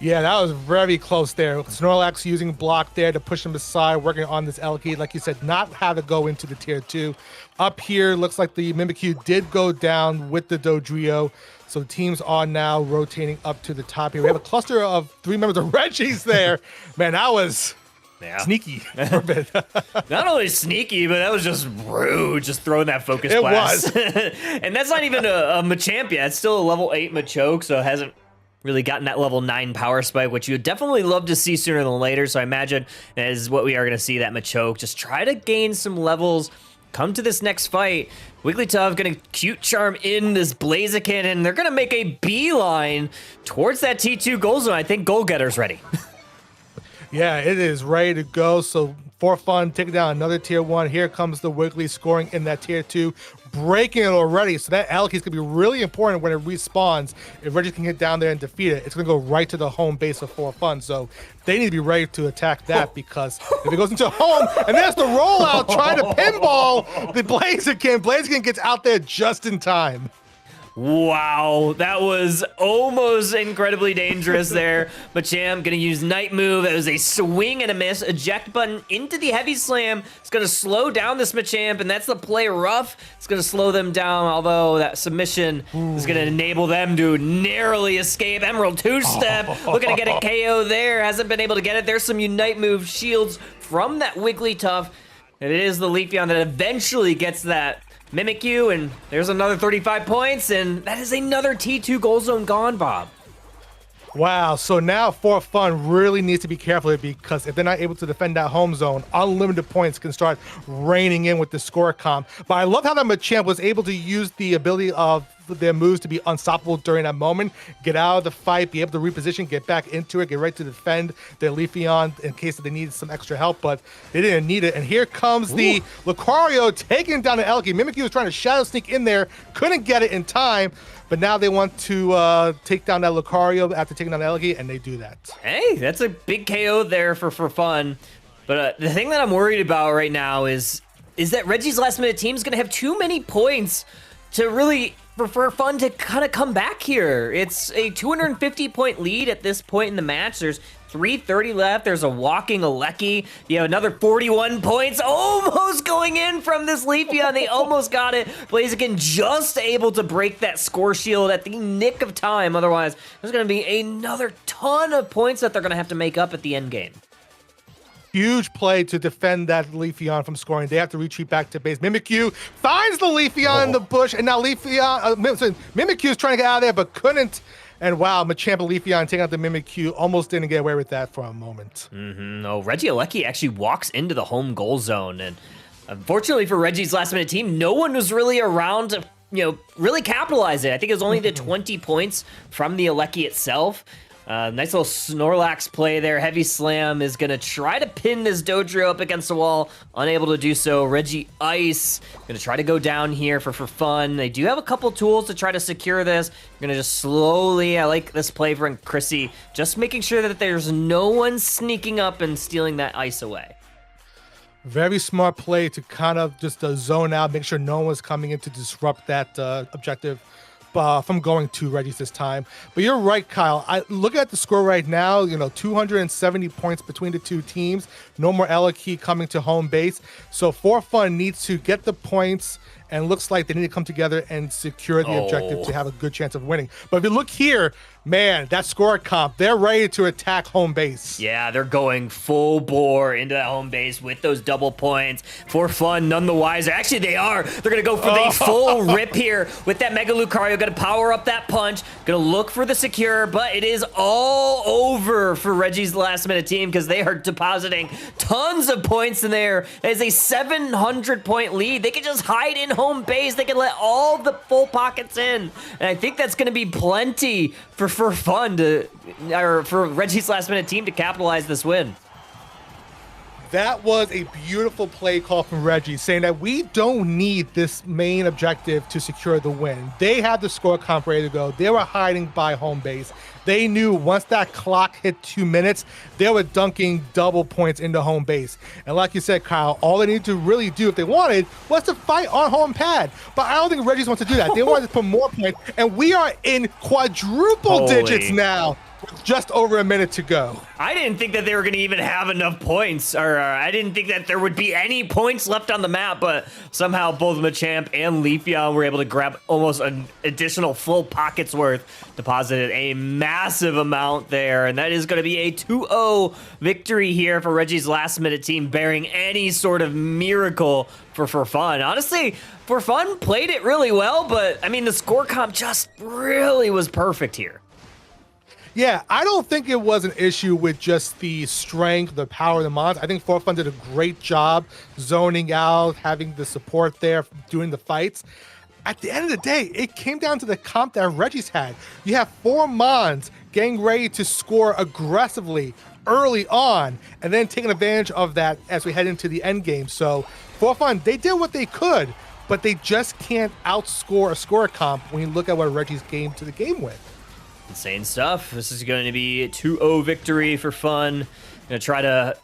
Yeah, that was very close there. Snorlax using block there to push him aside, working on this Elky. Like you said, not have to go into the tier 2. Up here, looks like the Mimikyu did go down with the Dodrio. So teams are now rotating up to the top here. We have a cluster of 3 members of Reggie's there. Man, that was sneaky for a bit. Not only sneaky, but that was just rude, just throwing that focus blast. It was. And that's not even a Machamp yet. It's still a level 8 Machoke, so it hasn't really gotten that level 9 power spike, which you would definitely love to see sooner than later. So I imagine that is what we are going to see, that Machoke. Just try to gain some levels, come to this next fight. Wigglytuff gonna cute charm in this Blaziken, and they're gonna make a beeline towards that T2 goal zone. I think Goal Getter's ready. Yeah, it is ready to go. So For Fun taking down another tier 1. Here comes the Wiggly scoring in that tier 2. breaking it already. So that Alec is going to be really important when it respawns. If Reggie can get down there and defeat it, it's going to go right to the home base of For Fun. So they need to be ready to attack that because if it goes into home and there's the rollout trying to pinball the Blaziken, Blaziken gets out there just in time. Wow, that was almost incredibly dangerous there. Machamp gonna use Night Move. It was a swing and a miss. Eject button into the Heavy Slam. It's gonna slow down this Machamp, and that's the play rough. It's gonna slow them down, although that submission is gonna enable them to narrowly escape. Emerald two-step, looking to get a KO there. Hasn't been able to get it. There's some Unite Move shields from that Wigglytuff. And it is the Leafeon that eventually gets that Mimikyu, and there's another 35 points, and that is another T2 goal zone gone, Bob. Wow, so now For Fun really needs to be careful because if they're not able to defend that home zone, unlimited points can start raining in with the score comp. But I love how that Machamp was able to use the ability of their moves to be unstoppable during that moment, get out of the fight, be able to reposition, get back into it, get ready to defend their Leafeon in case they needed some extra help, but they didn't need it. And here comes the Lucario taking down the Elky. Mimikyu was trying to Shadow Sneak in there, couldn't get it in time, but now they want to take down that Lucario after taking down the Elky, and they do that. Hey, that's a big KO there for Fun. But the thing that I'm worried about right now is that Reggie's last minute team is going to have too many points to really for Fun to kind of come back here. It's a 250 point lead at this point in the match. There's 3:30 left. There's a walking Alecki. You have another 41 points almost going in from this Leafeon. They almost got it. Blaziken just able to break that score shield at the nick of time. Otherwise, there's going to be another ton of points that they're going to have to make up at the end game. Huge play to defend that Leafeon from scoring. They have to retreat back to base. Mimikyu finds the Leafeon in the bush, and now Mimikyu is trying to get out of there, but couldn't. And wow, Machamp and Leafeon taking out the Mimikyu. Almost didn't get away with that for a moment. No, Reggie Alecki actually walks into the home goal zone, and unfortunately for Reggie's last minute team, no one was really around to really capitalize it. I think it was only the 20 points from the Alecki itself. Nice little Snorlax play there. Heavy Slam is going to try to pin this Dodrio up against the wall. Unable to do so. Reggie Ice going to try to go down here for Fun. They do have a couple tools to try to secure this. You're going to just slowly, I like this play from Chrissy, just making sure that there's no one sneaking up and stealing that ice away. Very smart play to kind of just zone out, make sure no one's coming in to disrupt that objective from going to Reggie's this time. But you're right, Kyle. I look at the score right now, 270 points between the two teams. No more Eleki coming to home base. So For Fun needs to get the points, and looks like they need to come together and secure the objective to have a good chance of winning. But if you look here, man, that score comp, they're ready to attack home base. Yeah, they're going full bore into that home base with those double points. For Fun, none the wiser. Actually, they are. They're going to go for the full rip here with that Mega Lucario. Going to power up that punch. Going to look for the secure, but it is all over for Reggie's last minute team because they are depositing tons of points in there. It is a 700 point lead. They can just hide in home base. They can let all the full pockets in. And I think that's going to be plenty for Fun to, or for Reggie's last minute team to capitalize this win. That was a beautiful play call from Reggie, saying that we don't need this main objective to secure the win. They had the score comp ready to go. They were hiding by home base. They knew once that clock hit 2 minutes, they were dunking double points into home base. And like you said, Kyle, all they needed to really do if they wanted was to fight on home pad. But I don't think Reggie's wants to do that. They wanted to put more points, and we are in quadruple digits now. Just over a minute to go. I didn't think that they were going to even have enough points, or I didn't think that there would be any points left on the map, but somehow both Machamp and Leafeon were able to grab almost an additional full pocket's worth, deposited a massive amount there, and that is going to be a 2-0 victory here for Reggie's last minute team, bearing any sort of miracle for Fun. Honestly, For Fun played it really well, but I mean, the score comp just really was perfect here. Yeah, I don't think it was an issue with just the strength, the power of the mods. I think For Fun did a great job zoning out, having the support there, doing the fights. At the end of the day, it came down to the comp that Reggie's had. You have 4 mons getting ready to score aggressively early on, and then taking advantage of that as we head into the end game. So For Fun, they did what they could, but they just can't outscore a score comp when you look at what Reggie's game to the game with. Insane stuff. This is going to be a 2-0 victory for fun. Gonna try to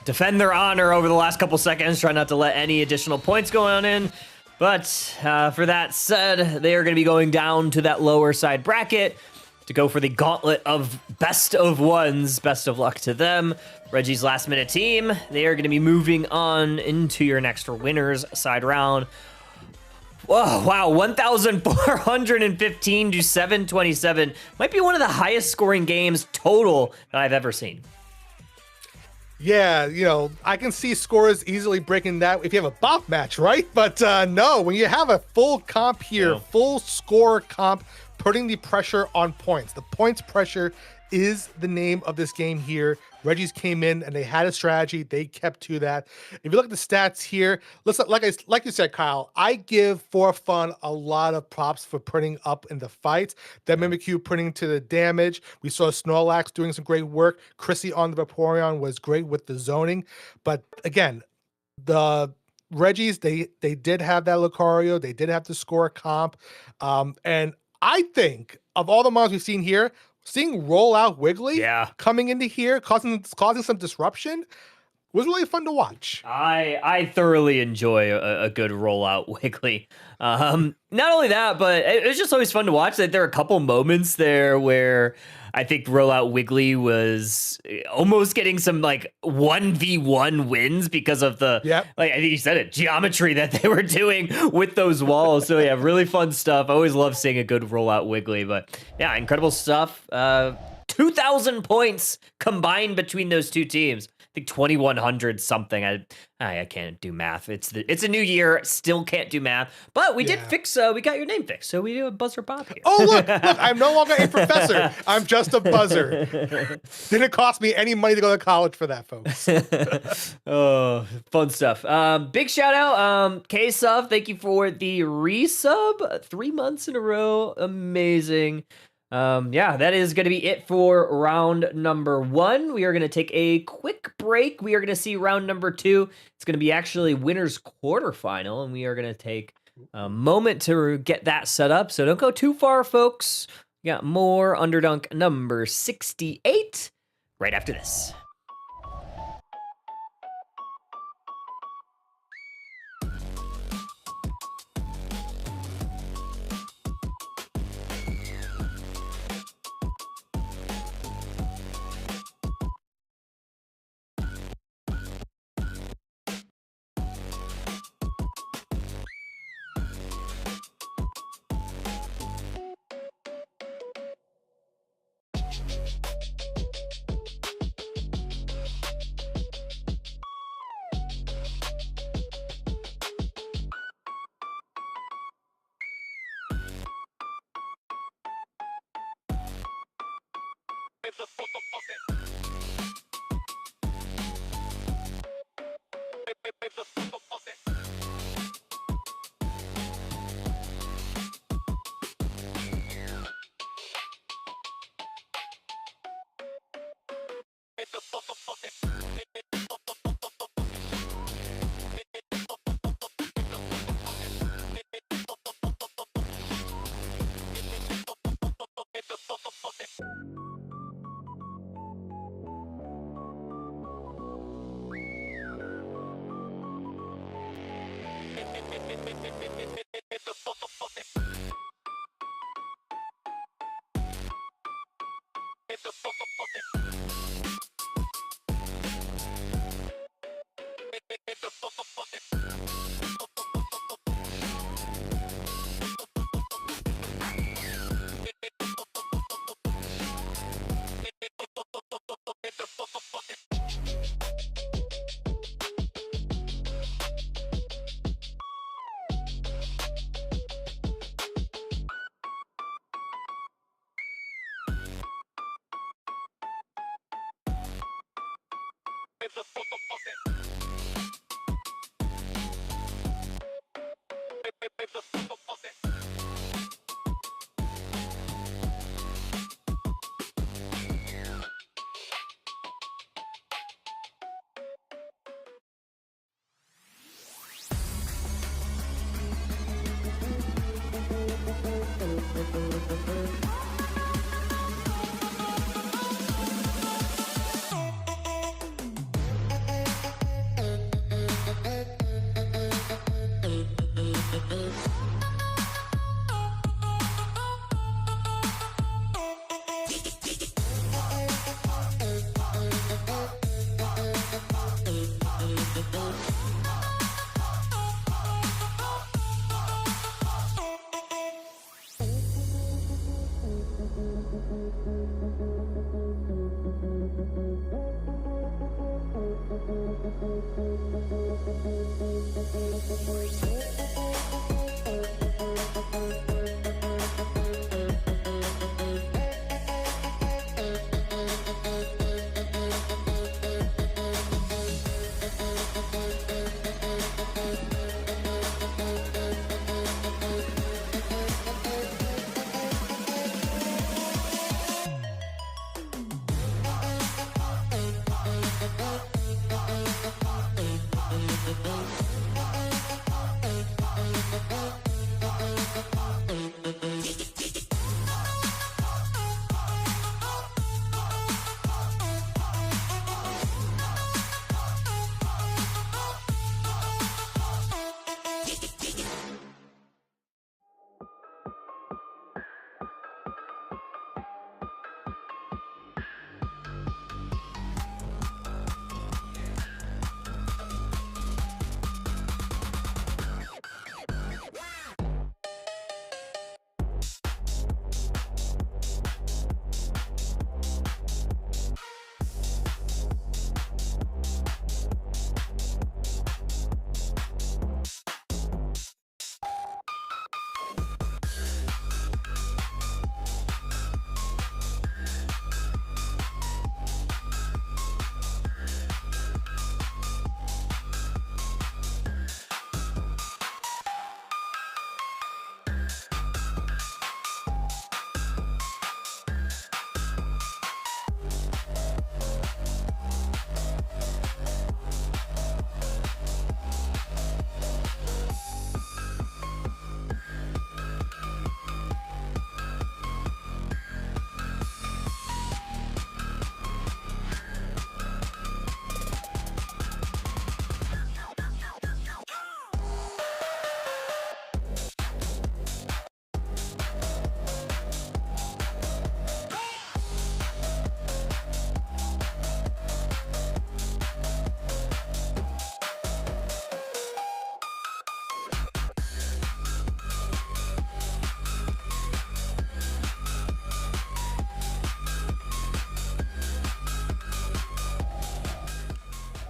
defend their honor over the last couple seconds, try not to let any additional points go on in. But for that said, they are going to be going down to that lower side bracket to go for the gauntlet of best of ones. Best of luck to them. Reggie's last minute team, they are going to be moving on into your next winners side round. Whoa, wow, 1,415 to 727. Might be one of the highest scoring games total that I've ever seen. Yeah, you know, I can see scores easily breaking that if you have a bop match, right? But no, when you have a full comp here, full score comp, putting the pressure on points. The points pressure is the name of this game here. Reggie's came in and they had a strategy. They kept to that. If you look at the stats here, listen, like you said, Kyle, I give For Fun a lot of props for putting up in the fights. That Mimikyu putting to the damage. We saw Snorlax doing some great work. Chrissy on the Vaporeon was great with the zoning. But again, the Reggie's, they did have that Lucario. They did have to score comp. And I think of all the models we've seen here, seeing Rollout Wiggly coming into here, causing some disruption, was really fun to watch. I thoroughly enjoy a good Rollout Wiggly. Not only that, but it was just always fun to watch. That there are a couple moments there where I think Rollout Wiggly was almost getting some like 1v1 wins because of the, like I think you said it, geometry that they were doing with those walls. So yeah, really fun stuff. I always love seeing a good Rollout Wiggly, but yeah, incredible stuff. 2,000 points combined between those two teams. I think 2,100 something. I can't do math. It's a new year. Still can't do math. But we did fix. We got your name fixed. So we do a buzzer pop here. Oh look! I'm no longer a professor. I'm just a buzzer. Didn't cost me any money to go to college for that, folks. Oh, fun stuff. Big shout out, K-Sub. Thank you for the resub. 3 months in a row. Amazing. Yeah, that is going to be it for round number 1. We are going to take a quick break. We are going to see round number 2. It's going to be actually winner's quarterfinal, and we are going to take a moment to get that set up. So don't go too far, folks. We got more Underdunk number 68 right after this.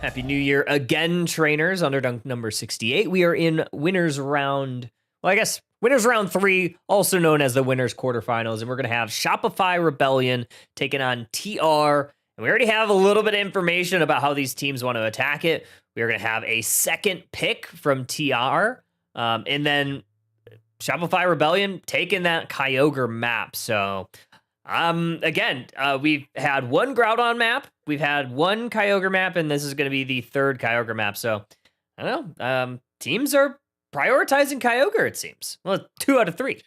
Happy New Year again, trainers. Underdunk number 68. We are in winners round, well, I guess winners round 3, also known as the winners quarterfinals. And we're going to have Shopify Rebellion taking on TR. And we already have a little bit of information about how these teams want to attack it. We are going to have a second pick from TR. And then Shopify Rebellion taking that Kyogre map. So again, we've had one Groudon map, we've had one Kyogre map, and this is going to be the third Kyogre map. So I don't know. Teams are prioritizing Kyogre, it seems. Well, 2 out of 3.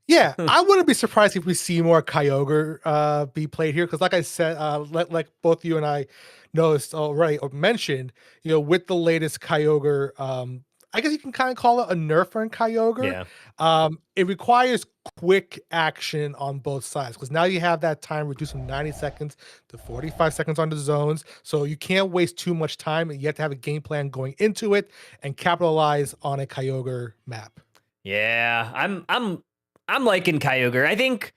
Yeah, I wouldn't be surprised if we see more Kyogre be played here, because like I said, like both you and I noticed already or mentioned, with the latest Kyogre, I guess you can kind of call it a nerf on Kyogre. Yeah. It requires quick action on both sides, because now you have that time reduced from 90 seconds to 45 seconds on the zones. So you can't waste too much time, and you have to have a game plan going into it and capitalize on a Kyogre map. Yeah, I'm liking Kyogre. I think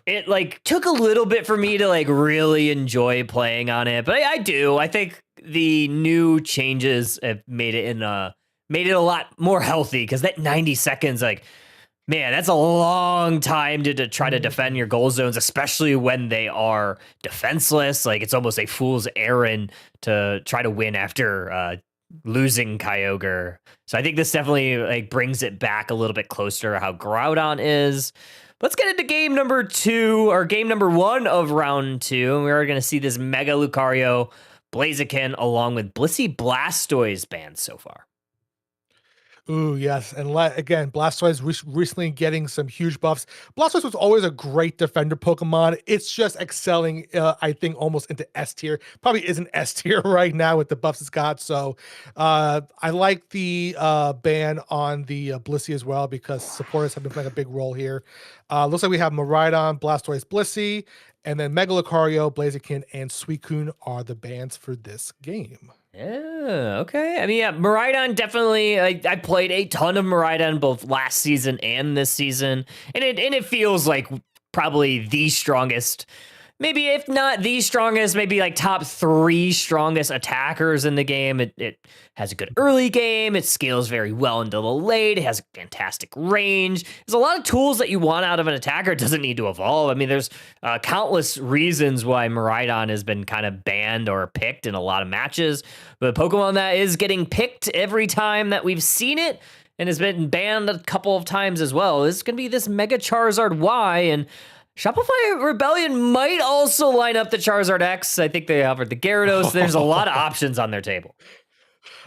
it took a little bit for me to really enjoy playing on it, but I do. I think the new changes have made it a lot more healthy, because that 90 seconds, man, that's a long time to try to defend your goal zones, especially when they are defenseless. It's almost a fool's errand to try to win after losing Kyogre. So I think this definitely brings it back a little bit closer to how Groudon is. Let's get into game number 2, or game number 1 of round 2. And we are going to see this Mega Lucario, Blaziken, along with Blissey Blastoise banned so far. Ooh, yes. And again, Blastoise recently getting some huge buffs. Blastoise was always a great defender Pokemon. It's just excelling, I think, almost into S tier. Probably isn't S tier right now with the buffs it's got. So I like the ban on the Blissey as well, because supporters have been playing a big role here. Looks like we have Miraidon, Blastoise, Blissey, and then Mega Lucario, Blaziken, and Suicune are the bans for this game. Yeah, okay. I mean, yeah, Miraidon definitely. I played a ton of Miraidon both last season and this season, and it feels like probably the strongest, maybe if not the strongest, maybe top 3 strongest attackers in the game. It has a good early game. It scales very well into the late. It has fantastic range. There's a lot of tools that you want out of an attacker. It doesn't need to evolve. I mean, there's countless reasons why Miraidon has been kind of banned or picked in a lot of matches. But Pokemon that is getting picked every time that we've seen it, and has been banned a couple of times as well, is going to be this Mega Charizard Y, and Shopify Rebellion might also line up the Charizard X. I think they offered the Gyarados. There's a lot of options on their table.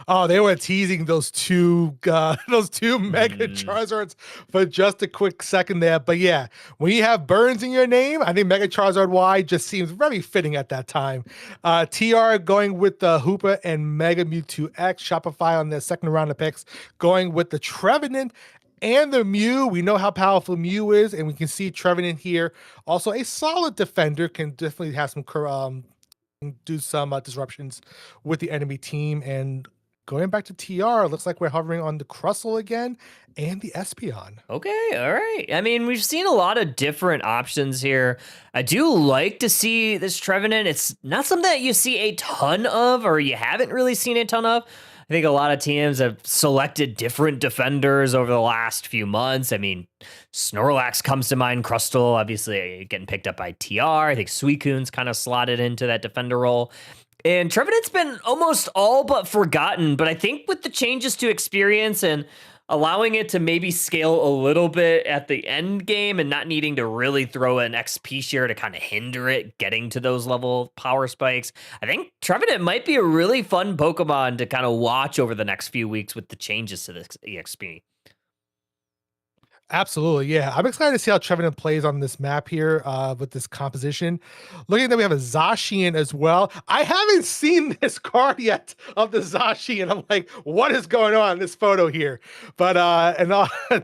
Oh, they were teasing those two Mega Charizards for just a quick second there. But yeah, when you have Burns in your name, I think Mega Charizard Y just seems very fitting at that time. TR going with the Hoopa and Mega Mewtwo X. Shopify on their second round of picks going with the Trevenant and the Mew. We know how powerful Mew is, and we can see Trevenant here. Also a solid defender, can definitely have some do some disruptions with the enemy team. And going back to TR, looks like we're hovering on the Crustle again and the Espeon. Okay, all right. I mean, we've seen a lot of different options here. I do like to see this Trevenant. It's not something that you see a ton of, or you haven't really seen a ton of. I think a lot of teams have selected different defenders over the last few months. I mean, Snorlax comes to mind, Crustle, obviously getting picked up by TR. I think Suicune's kind of slotted into that defender role. And Trevenant's been almost all but forgotten, but I think with the changes to experience and allowing it to maybe scale a little bit at the end game and not needing to really throw an XP share to kind of hinder it getting to those level power spikes, I think Trevenant might be a really fun Pokemon to kind of watch over the next few weeks with the changes to the EXP. Absolutely, yeah. I'm excited to see how Trevenant plays on this map here with this composition. Looking that we have a Zacian as well. I haven't seen this card yet of the Zacian. I'm like, what is going on in this photo here? But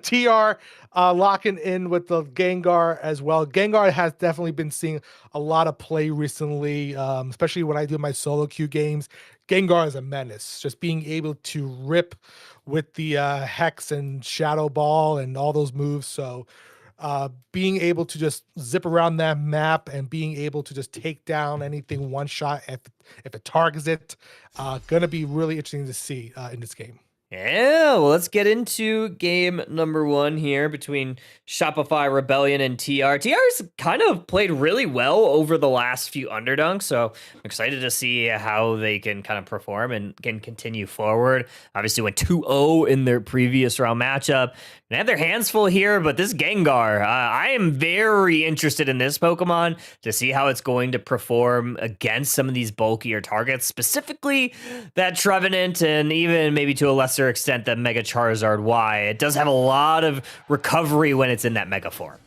TR locking in with the Gengar as well. Gengar has definitely been seeing a lot of play recently, especially when I do my solo queue games. Gengar is a menace, just being able to rip with the Hex and Shadow Ball and all those moves. So being able to just zip around that map and being able to just take down anything one shot if it targets it, gonna be really interesting to see in this game. Yeah, well, let's get into game number 1 here between Shopify Rebellion and TR. TR's kind of played really well over the last few Underdunks, so I'm excited to see how they can kind of perform and can continue forward. Obviously went 2-0 in their previous round matchup. They have their hands full here, but this Gengar, I am very interested in this Pokemon to see how it's going to perform against some of these bulkier targets, specifically that Trevenant and even maybe to a lesser extent that Mega Charizard Y. It does have a lot of recovery when it's in that Mega form.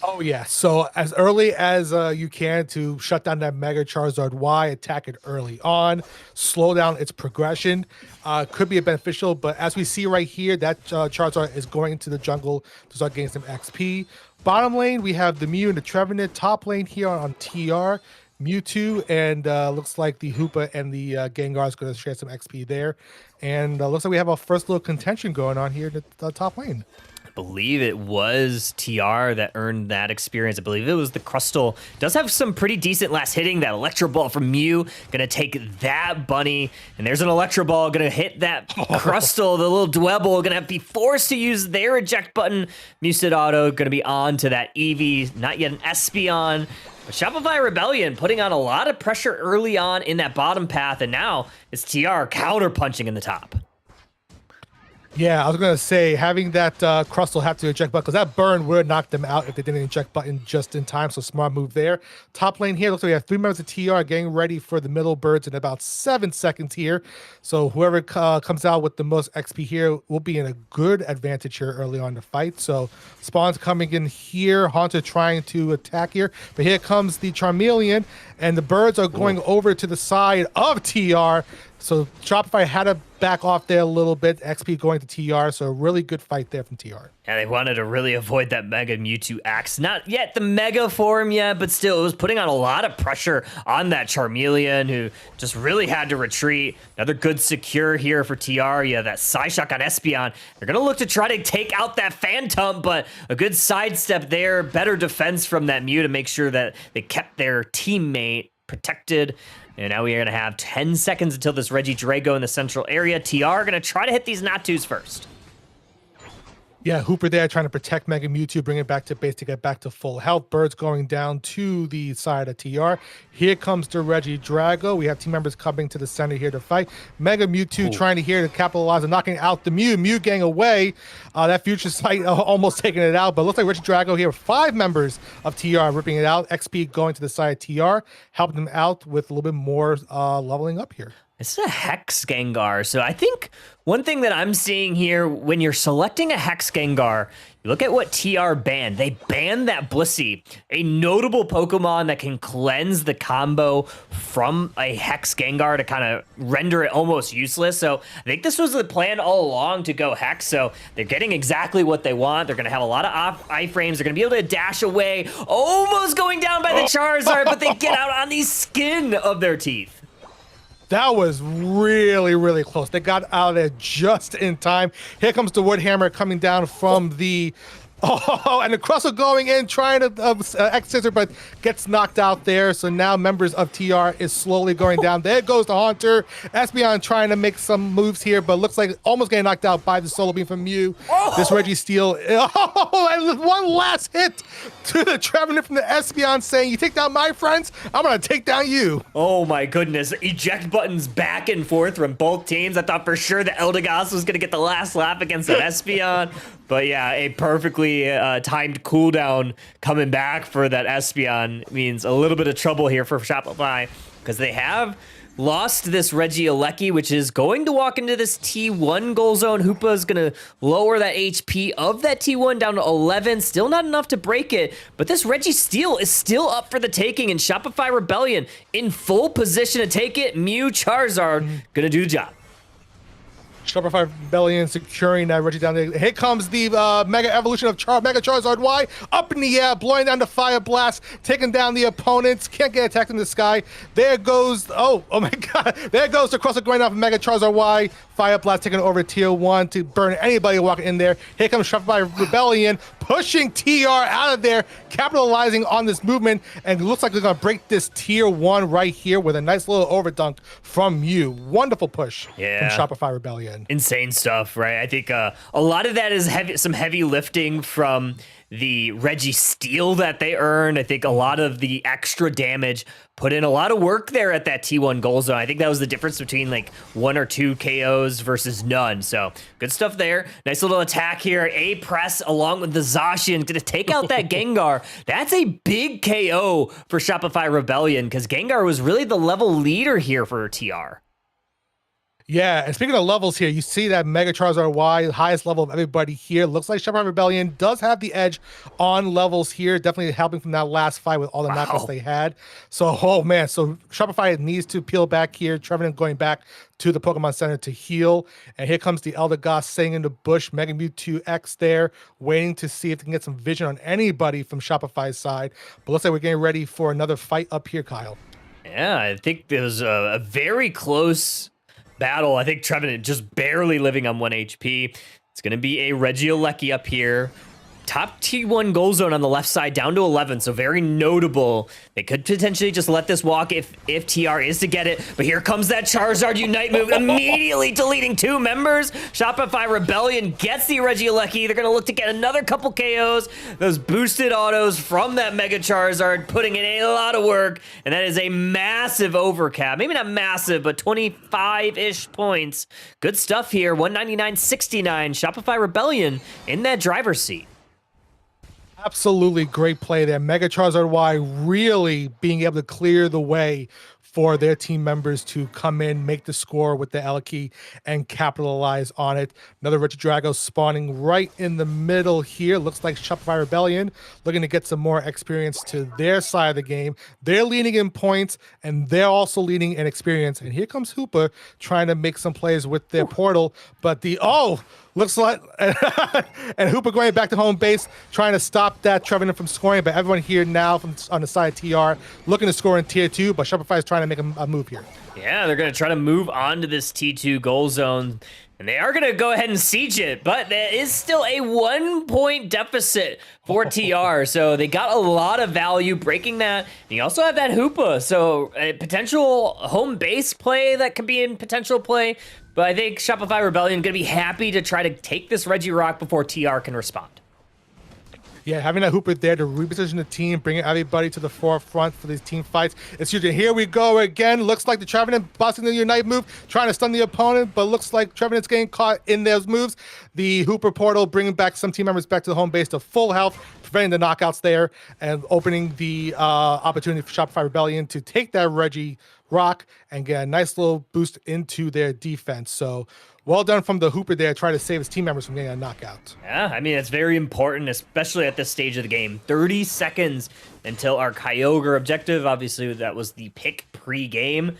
Oh yeah, so as early as you can to shut down that Mega Charizard Y, attack it early on, slow down its progression, could be beneficial. But as we see right here, that Charizard is going into the jungle to start getting some XP. Bottom lane, we have the Mew and the Trevenant. Top lane here on TR, Mewtwo, and looks like the Hoopa and the Gengar is going to share some XP there. And looks like we have a first little contention going on here at the top lane. I believe it was TR that earned that experience. I believe it was the Crustle. Does have some pretty decent last hitting. That Electro Ball from Mew gonna take that bunny, and there's an Electro Ball gonna hit that Crustle. The little Dwebble gonna be forced to use their eject button. Mewsid Auto gonna be on to that Eevee. Not yet an Espeon. But Shopify Rebellion putting on a lot of pressure early on in that bottom path, and now it's TR counter punching in the top. Yeah, I was going to say, having that Crustle have to eject button, because that burn would knock them out if they didn't eject button just in time, so smart move there. Top lane here, looks like we have 3 members of TR getting ready for the middle birds in about 7 seconds here. So whoever comes out with the most XP here will be in a good advantage here early on in the fight. So Spawn's coming in here, Haunter trying to attack here, but here comes the Charmeleon, and the birds are going over to the side of TR. So Shopify had to back off there a little bit. XP going to TR, so a really good fight there from TR. Yeah, they wanted to really avoid that Mega Mewtwo Axe. Not yet the Mega form yet, but still, it was putting on a lot of pressure on that Charmeleon, who just really had to retreat. Another good secure here for TR. Yeah, that Psyshock on Espeon. They're going to look to try to take out that Phantom, but a good sidestep there. Better defense from that Mew to make sure that they kept their teammate protected. And now we are going to have 10 seconds until this Regidrago in the central area. TR are going to try to hit these Natus first. Yeah, Hooper there trying to protect Mega Mewtwo, bring it back to base to get back to full health. Birds going down to the side of TR. Here comes the Regidrago. We have team members coming to the center here to fight. Mega Mewtwo trying to here to capitalize and knocking out the Mew. Mew getting away. That Future Sight almost taking it out, but looks like Regidrago here. 5 members of TR ripping it out. XP going to the side of TR, helping them out with a little bit more leveling up here. It's a Hex Gengar. So I think one thing that I'm seeing here, when you're selecting a Hex Gengar, you look at what TR banned. They banned that Blissey, a notable Pokemon that can cleanse the combo from a Hex Gengar to kind of render it almost useless. So I think this was the plan all along to go Hex. So they're getting exactly what they want. They're going to have a lot of iframes. They're going to be able to dash away, almost going down by the Charizard, but they get out on the skin of their teeth. That was really, really close. They got out of there just in time. Here comes the Woodhammer coming down from the... Oh, and the Crustle going in, trying to X-Scissor, but gets knocked out there. So now members of TR is slowly going down. There goes the Haunter. Espeon trying to make some moves here, but looks like almost getting knocked out by the Solar Beam from Mew. This Registeel. Oh, and one last hit to the Trevenant from the Espeon saying, you take down my friends, I'm going to take down you. Oh my goodness. Eject buttons back and forth from both teams. I thought for sure that Eldegoss was going to get the last lap against an Espeon. But yeah, a perfectly timed cooldown coming back for that Espeon means a little bit of trouble here for Shopify, because they have lost this Regieleki, which is going to walk into this T1 goal zone. Hoopa is going to lower that HP of that T1 down to 11. Still not enough to break it, but this Registeel is still up for the taking, and Shopify Rebellion in full position to take it. Mew Charizard going to do the job. Shopify Rebellion securing that Reggie down there. Here comes the Mega Evolution of Mega Charizard Y. Up in the air, blowing down the Fire Blast, taking down the opponents. Can't get attacked in the sky. There goes, oh my God. There goes the Crustle going off of Mega Charizard Y. Fire Blast taking over tier 1 to burn anybody walking in there. Here comes Shopify Rebellion, pushing TR out of there, capitalizing on this movement, and it looks like they're going to break this tier 1 right here with a nice little overdunk from you. Wonderful push from Shopify Rebellion. Insane stuff, right? I think a lot of that is some heavy lifting from the Reggie steal that they earned. I think a lot of the extra damage put in a lot of work there at that T1 goal zone. I think that was the difference between like 1 or 2 KOs versus none. So good stuff there. Nice little attack here. A press along with the Zacian to take out that Gengar. That's a big KO for Shopify Rebellion because Gengar was really the level leader here for TR. Yeah, and speaking of levels here, you see that Mega Charizard Y, highest level of everybody here. Looks like Shopify Rebellion does have the edge on levels here, definitely helping from that last fight with all the knockouts they had. So, oh man, so Shopify needs to peel back here. Trevenant going back to the Pokemon Center to heal. And here comes the Elder Goss staying in the bush, Mega Mewtwo X there, waiting to see if they can get some vision on anybody from Shopify's side. But looks like we're getting ready for another fight up here, Kyle. Yeah, I think there was a very close battle. I think Trevenant just barely living on 1 HP. It's going to be a Regieleki up here. Top T1 goal zone on the left side down to 11, so very notable. They could potentially just let this walk if TR is to get it, but here comes that Charizard Unite move, immediately deleting 2 members. Shopify Rebellion gets the Regieleki. They're going to look to get another couple KOs. Those boosted autos from that Mega Charizard, putting in a lot of work, and that is a massive overcap. Maybe not massive, but 25-ish points. Good stuff here, 199.69. Shopify Rebellion in that driver's seat. Absolutely great play there. Mega Charizard Y really being able to clear the way for their team members to come in, make the score with the Eleki, and capitalize on it. Another Regidrago spawning right in the middle here. Looks like Shopify Rebellion looking to get some more experience to their side of the game. They're leading in points, and they're also leading in experience. And here comes Hooper trying to make some plays with their portal, but looks like, and Hooper going back to home base, trying to stop that Trevenant from scoring. But everyone here now from on the side of TR looking to score in tier 2, but Shopify is trying to make a move here. Yeah, they're going to try to move on to this T2 goal zone, and they are going to go ahead and siege it, but there is still a 1-point deficit for TR, so they got a lot of value breaking that. And you also have that Hoopa, so a potential home base play that could be in potential play, but I think Shopify Rebellion going to be happy to try to take this Regirock before TR can respond. Yeah, having that Hooper there to reposition the team, bringing everybody to the forefront for these team fights. It's huge. Here we go again. Looks like the Trevenant busting the Unite move, trying to stun the opponent, but looks like Trevenant's getting caught in those moves. The Hooper portal bringing back some team members back to the home base to full health, preventing the knockouts there, and opening the opportunity for Shopify Rebellion to take that Regirock and get a nice little boost into their defense. So well done from the Hooper there, trying to save his team members from getting a knockout. Yeah, I mean, it's very important, especially at this stage of the game. 30 seconds until our Kyogre objective. Obviously, that was the pick pre-game.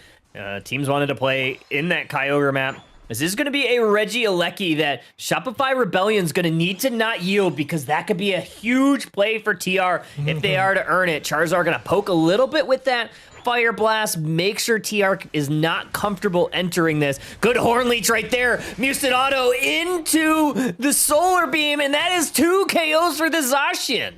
Teams wanted to play in that Kyogre map. This is going to be a Regieleki that Shopify Rebellion's going to need to not yield, because that could be a huge play for TR if they are to earn it. Charizard going to poke a little bit with that Fire Blast, make sure TR is not comfortable entering this. Good Horn Leech right there. Musted Auto into the Solar Beam, and that is 2 KOs for the Zacian.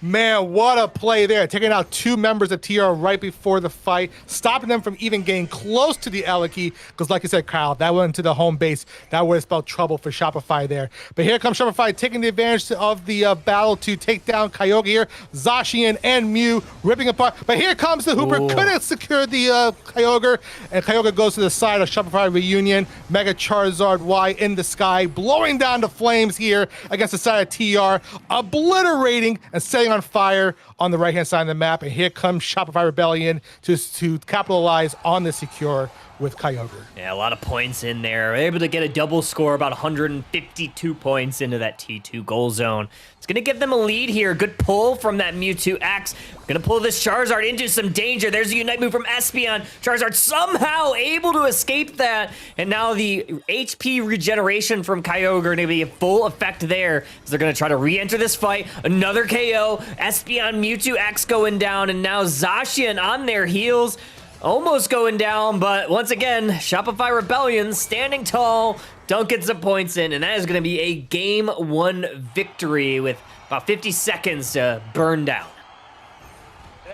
Man, what a play there. Taking out 2 members of TR right before the fight, stopping them from even getting close to the Eleki, because like you said, Kyle, that went to the home base. That would have spelled trouble for Shopify there. But here comes Shopify taking the advantage of the battle to take down Kyogre here. Zacian and Mew ripping apart. But here comes the Hooper. Couldn't secure the Kyogre, and Kyogre goes to the side of Shopify Reunion. Mega Charizard Y in the sky, blowing down the flames here against the side of TR, obliterating and setting on fire on the right-hand side of the map. And here comes Shopify Rebellion to capitalize on the secure with Kyogre. Yeah, a lot of points in there. They're able to get a double score, about 152 points into that T2 goal zone. It's going to give them a lead here. Good pull from that Mewtwo X. Going to pull this Charizard into some danger. There's a Unite move from Espeon. Charizard somehow able to escape that. And now the HP regeneration from Kyogre going to be in full effect there, as they're going to try to re-enter this fight. Another KO. Espeon, Mewtwo X going down, and now Zacian on their heels. Almost going down, but once again, Shopify Rebellion standing tall. Dunk gets some points in, and that is going to be a game 1 victory with about 50 seconds to burn down.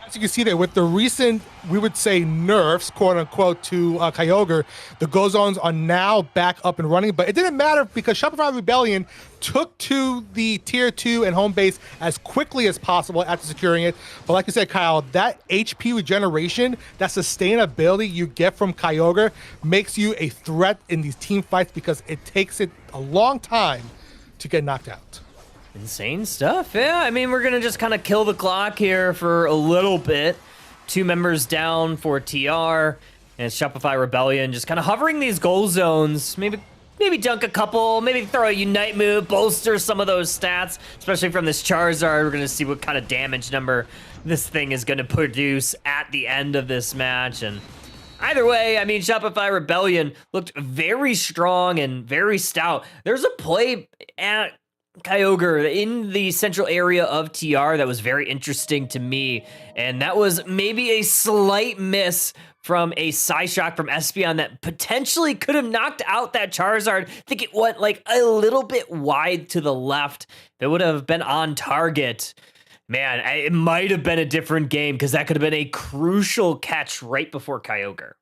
As you can see there, with the recent, we would say, nerfs, quote unquote, to Kyogre, the Go Zones are now back up and running. But it didn't matter because Shopify Rebellion took to the tier 2 and home base as quickly as possible after securing it. But like you said, Kyle, that HP regeneration, that sustainability you get from Kyogre makes you a threat in these team fights because it takes it a long time to get knocked out. Insane stuff. Yeah, I mean, we're going to just kind of kill the clock here for a little bit. 2 members down for TR, and Shopify Rebellion just kind of hovering these goal zones. Maybe dunk a couple, maybe throw a Unite move, bolster some of those stats, especially from this Charizard. We're going to see what kind of damage number this thing is going to produce at the end of this match. And either way, I mean, Shopify Rebellion looked very strong and very stout. There's a play at Kyogre in the central area of TR that was very interesting to me, and that was maybe a slight miss from a Psyshock from Espeon that potentially could have knocked out that Charizard. I think it went like a little bit wide to the left. That would have been on target. Man, it might have been a different game because that could have been a crucial catch right before Kyogre.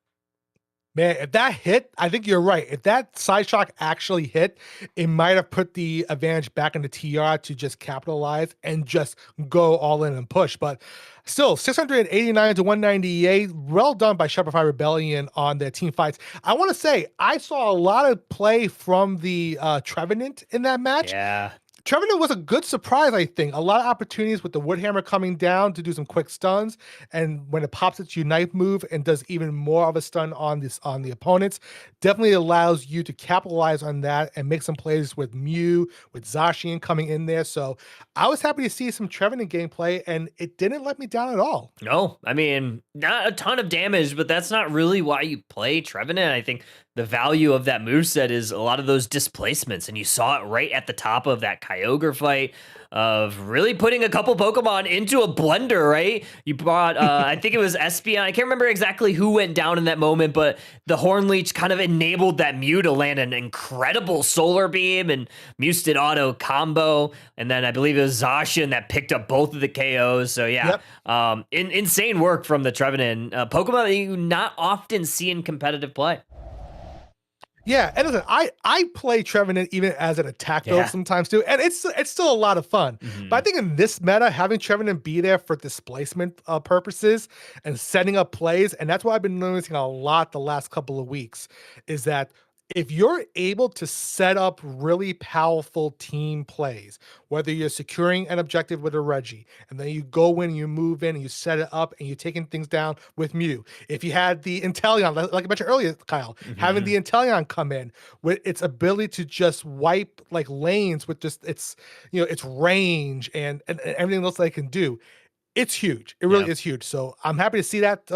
Man, if that hit, I think you're right. If that side shock actually hit, it might have put the advantage back into TR to just capitalize and just go all in and push. But still, 689 to 198. Well done by Shopify Rebellion on their team fights. I want to say, I saw a lot of play from the Trevenant in that match. Yeah. Trevenant was a good surprise, I think. A lot of opportunities with the Woodhammer coming down to do some quick stuns, and when it pops its Unite move and does even more of a stun on the opponents, definitely allows you to capitalize on that and make some plays with Mew, with Zacian coming in there. So I was happy to see some Trevenant gameplay, and it didn't let me down at all. No, I mean, not a ton of damage, but that's not really why you play Trevenant. I think the value of that moveset is a lot of those displacements, and you saw it right at the top of that Kyogre fight of really putting a couple Pokemon into a blender, right? You brought, I think it was Espeon. I can't remember exactly who went down in that moment, but the Hornleech kind of enabled that Mew to land an incredible Solar Beam and Mewsted Auto combo. And then I believe it was Zacian that picked up both of the KOs. So yeah, insane work from the Trevenant. Pokemon that you not often see in competitive play. Yeah, and listen, I play Trevenant even as an attack build sometimes too, and it's still a lot of fun. But I think in this meta, having Trevenant be there for displacement purposes and setting up plays, and that's what I've been noticing a lot the last couple of weeks, is that if you're able to set up really powerful team plays, whether you're securing an objective with a Reggie, and then you go in, you move in, and you set it up, and you're taking things down with Mew. If you had the Inteleon, like I mentioned earlier, Kyle, having the Inteleon come in with its ability to just wipe like lanes with just its range and everything else that it can do, it's huge. It really is huge. So I'm happy to see that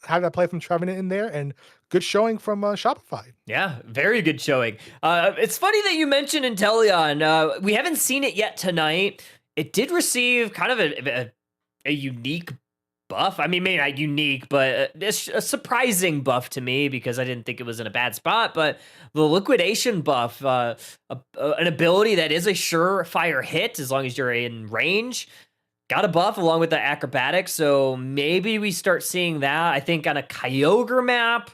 have that play from Trevenant in there, and good showing from Shopify. Yeah, very good showing. It's funny that you mentioned Inteleon. We haven't seen it yet tonight. It did receive kind of a unique buff. I mean, maybe not unique, but a surprising buff to me because I didn't think it was in a bad spot. But the liquidation buff, an ability that is a surefire hit as long as you're in range, got a buff along with the acrobatics, so maybe we start seeing that. I think on a Kyogre map,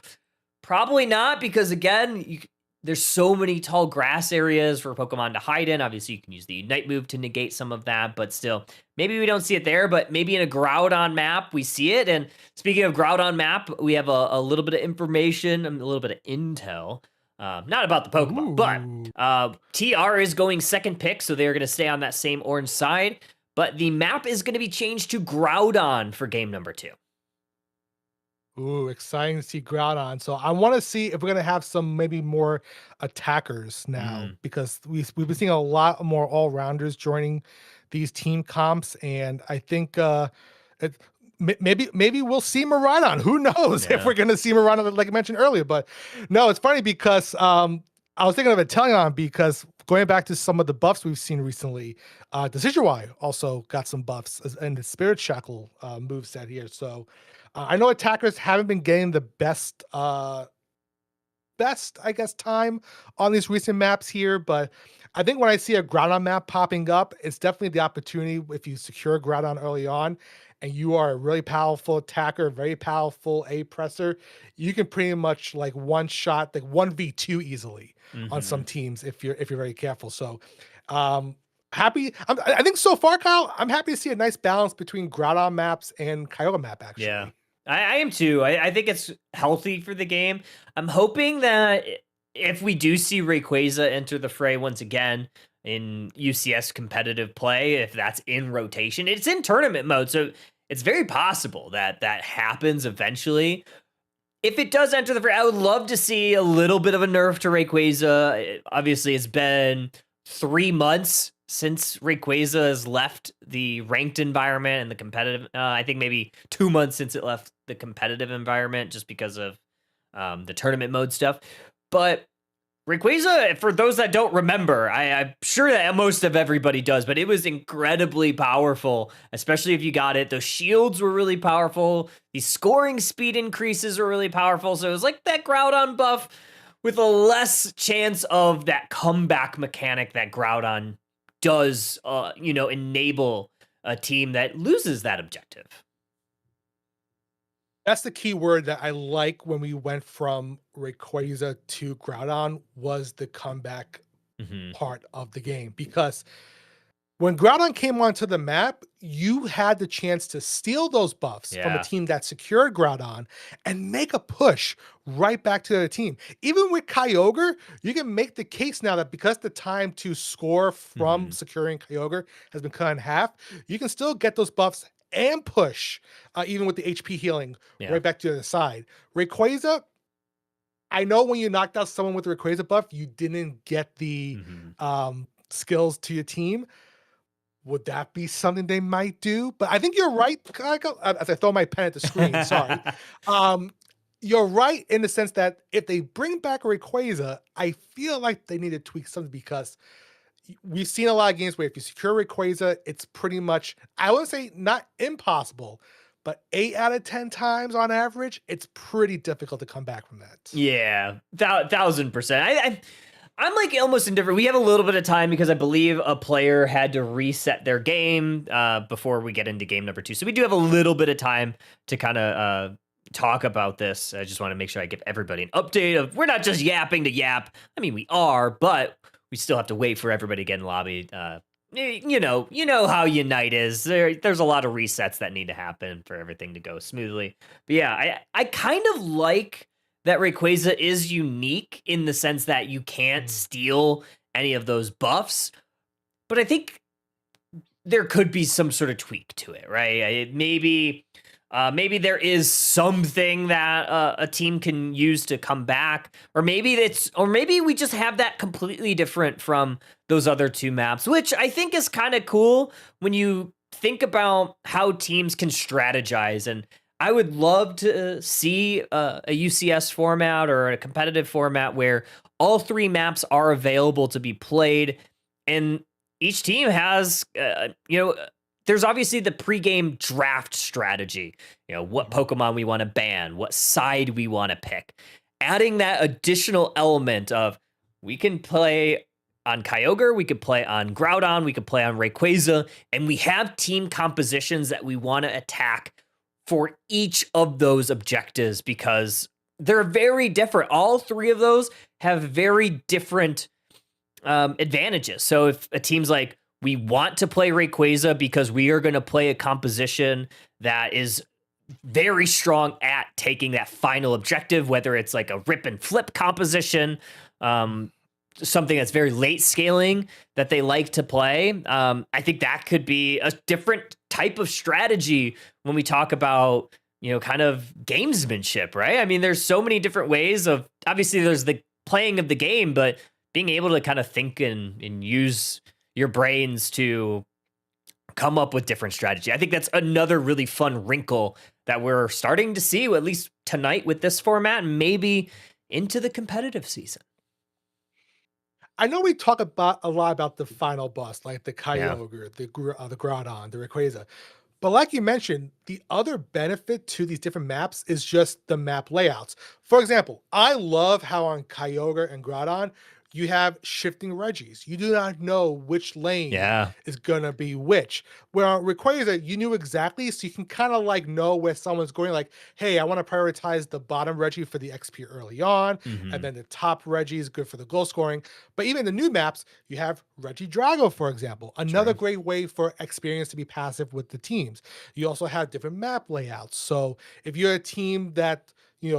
probably not, because again, there's so many tall grass areas for Pokemon to hide in. Obviously, you can use the Unite move to negate some of that, but still, maybe we don't see it there, but maybe in a Groudon map, we see it. And speaking of Groudon map, we have a little bit of information, a little bit of intel. Not about the Pokemon, but TR is going second pick, so they're going to stay on that same orange side. But the map is going to be changed to Groudon for game number 2. Ooh, exciting to see Groudon. So I want to see if we're going to have some maybe more attackers now, because we've been seeing a lot more all-rounders joining these team comps, and I think maybe we'll see Miraidon. Who knows if we're going to see Miraidon, like I mentioned earlier. But no, it's funny because I was thinking of Italian because going back to some of the buffs we've seen recently, Decidueye also got some buffs in the Spirit Shackle moveset here. So I know attackers haven't been getting the best, I guess, time on these recent maps here, but I think when I see a Groudon map popping up, it's definitely the opportunity if you secure Groudon early on and you are a really powerful attacker, very powerful A presser, you can pretty much like one shot, like 1v2 easily on some teams if you're very careful. So happy. I think so far, Kyle, I'm happy to see a nice balance between Groudon maps and Kyogre map actually. Yeah. I am too. I think it's healthy for the game. I'm hoping that if we do see Rayquaza enter the fray once again in UCS competitive play, if that's in rotation, it's in tournament mode, so it's very possible that that happens eventually. If it does enter the fray, I would love to see a little bit of a nerf to Rayquaza. Obviously, it's been 3 months since Rayquaza has left the ranked environment and the competitive. I think maybe 2 months since it left the competitive environment just because of the tournament mode stuff. But Rayquaza, for those that don't remember, I'm sure that most of everybody does, but it was incredibly powerful, especially if you got it. Those shields were really powerful. The scoring speed increases were really powerful. So it was like that Groudon buff with a less chance of that comeback mechanic that Groudon does, enable a team that loses that objective. That's the key word that I like when we went from Rayquaza to Groudon was the comeback part of the game. Because when Groudon came onto the map, you had the chance to steal those buffs from a team that secured Groudon and make a push right back to the team. Even with Kyogre, you can make the case now that because the time to score from securing Kyogre has been cut in half, you can still get those buffs and push, even with the HP healing, right back to the other side. Rayquaza, I know when you knocked out someone with the Rayquaza buff, you didn't get the skills to your team. Would that be something they might do? But I think you're right. As I throw my pen at the screen, sorry. You're right in the sense that if they bring back Rayquaza, I feel like they need to tweak something because we've seen a lot of games where if you secure Rayquaza, it's pretty much, I would say not impossible, but 8 out of 10 times on average, it's pretty difficult to come back from that. Yeah, 1000%. I'm like almost indifferent. We have a little bit of time because I believe a player had to reset their game before we get into game number 2. So we do have a little bit of time to kind of talk about this. I just want to make sure I give everybody an update of we're not just yapping to yap. I mean, we are, but we still have to wait for everybody to get in lobby. You know how Unite is. There's a lot of resets that need to happen for everything to go smoothly. But yeah, I kind of like that Rayquaza is unique in the sense that you can't steal any of those buffs. But I think there could be some sort of tweak to it, right? Maybe there is something that a team can use to come back, or maybe we just have that completely different from those other 2 maps, which I think is kind of cool when you think about how teams can strategize. And I would love to see a UCS format or a competitive format where all 3 maps are available to be played, and each team has, there's obviously the pregame draft strategy, what Pokemon we want to ban, what side we want to pick. Adding that additional element of we can play on Kyogre, we could play on Groudon, we could play on Rayquaza, and we have team compositions that we want to attack for each of those objectives because they're very different. All 3 of those have very different advantages. So if a team's like, we want to play Rayquaza because we are going to play a composition that is very strong at taking that final objective, whether it's like a rip and flip composition, something that's very late scaling that they like to play. I think that could be a different type of strategy when we talk about, kind of gamesmanship, right? I mean, there's so many different ways of, obviously there's the playing of the game, but being able to kind of think and use your brains to come up with different strategy. I think that's another really fun wrinkle that we're starting to see, at least tonight with this format, and maybe into the competitive season. I know we talk about a lot about the final boss, like the Kyogre, the Groudon, the Rayquaza. But like you mentioned, the other benefit to these different maps is just the map layouts. For example, I love how on Kyogre and Groudon, you have shifting Reggies. You do not know which lane is gonna be which. Where on Rayquaza, you knew exactly, so you can kind of like know where someone's going. Like, hey, I want to prioritize the bottom Reggie for the XP early on, and then the top Reggie is good for the goal scoring. But even the new maps, you have Reggie Drago, for example, another great way for experience to be passive with the teams. You also have different map layouts. So if you're a team that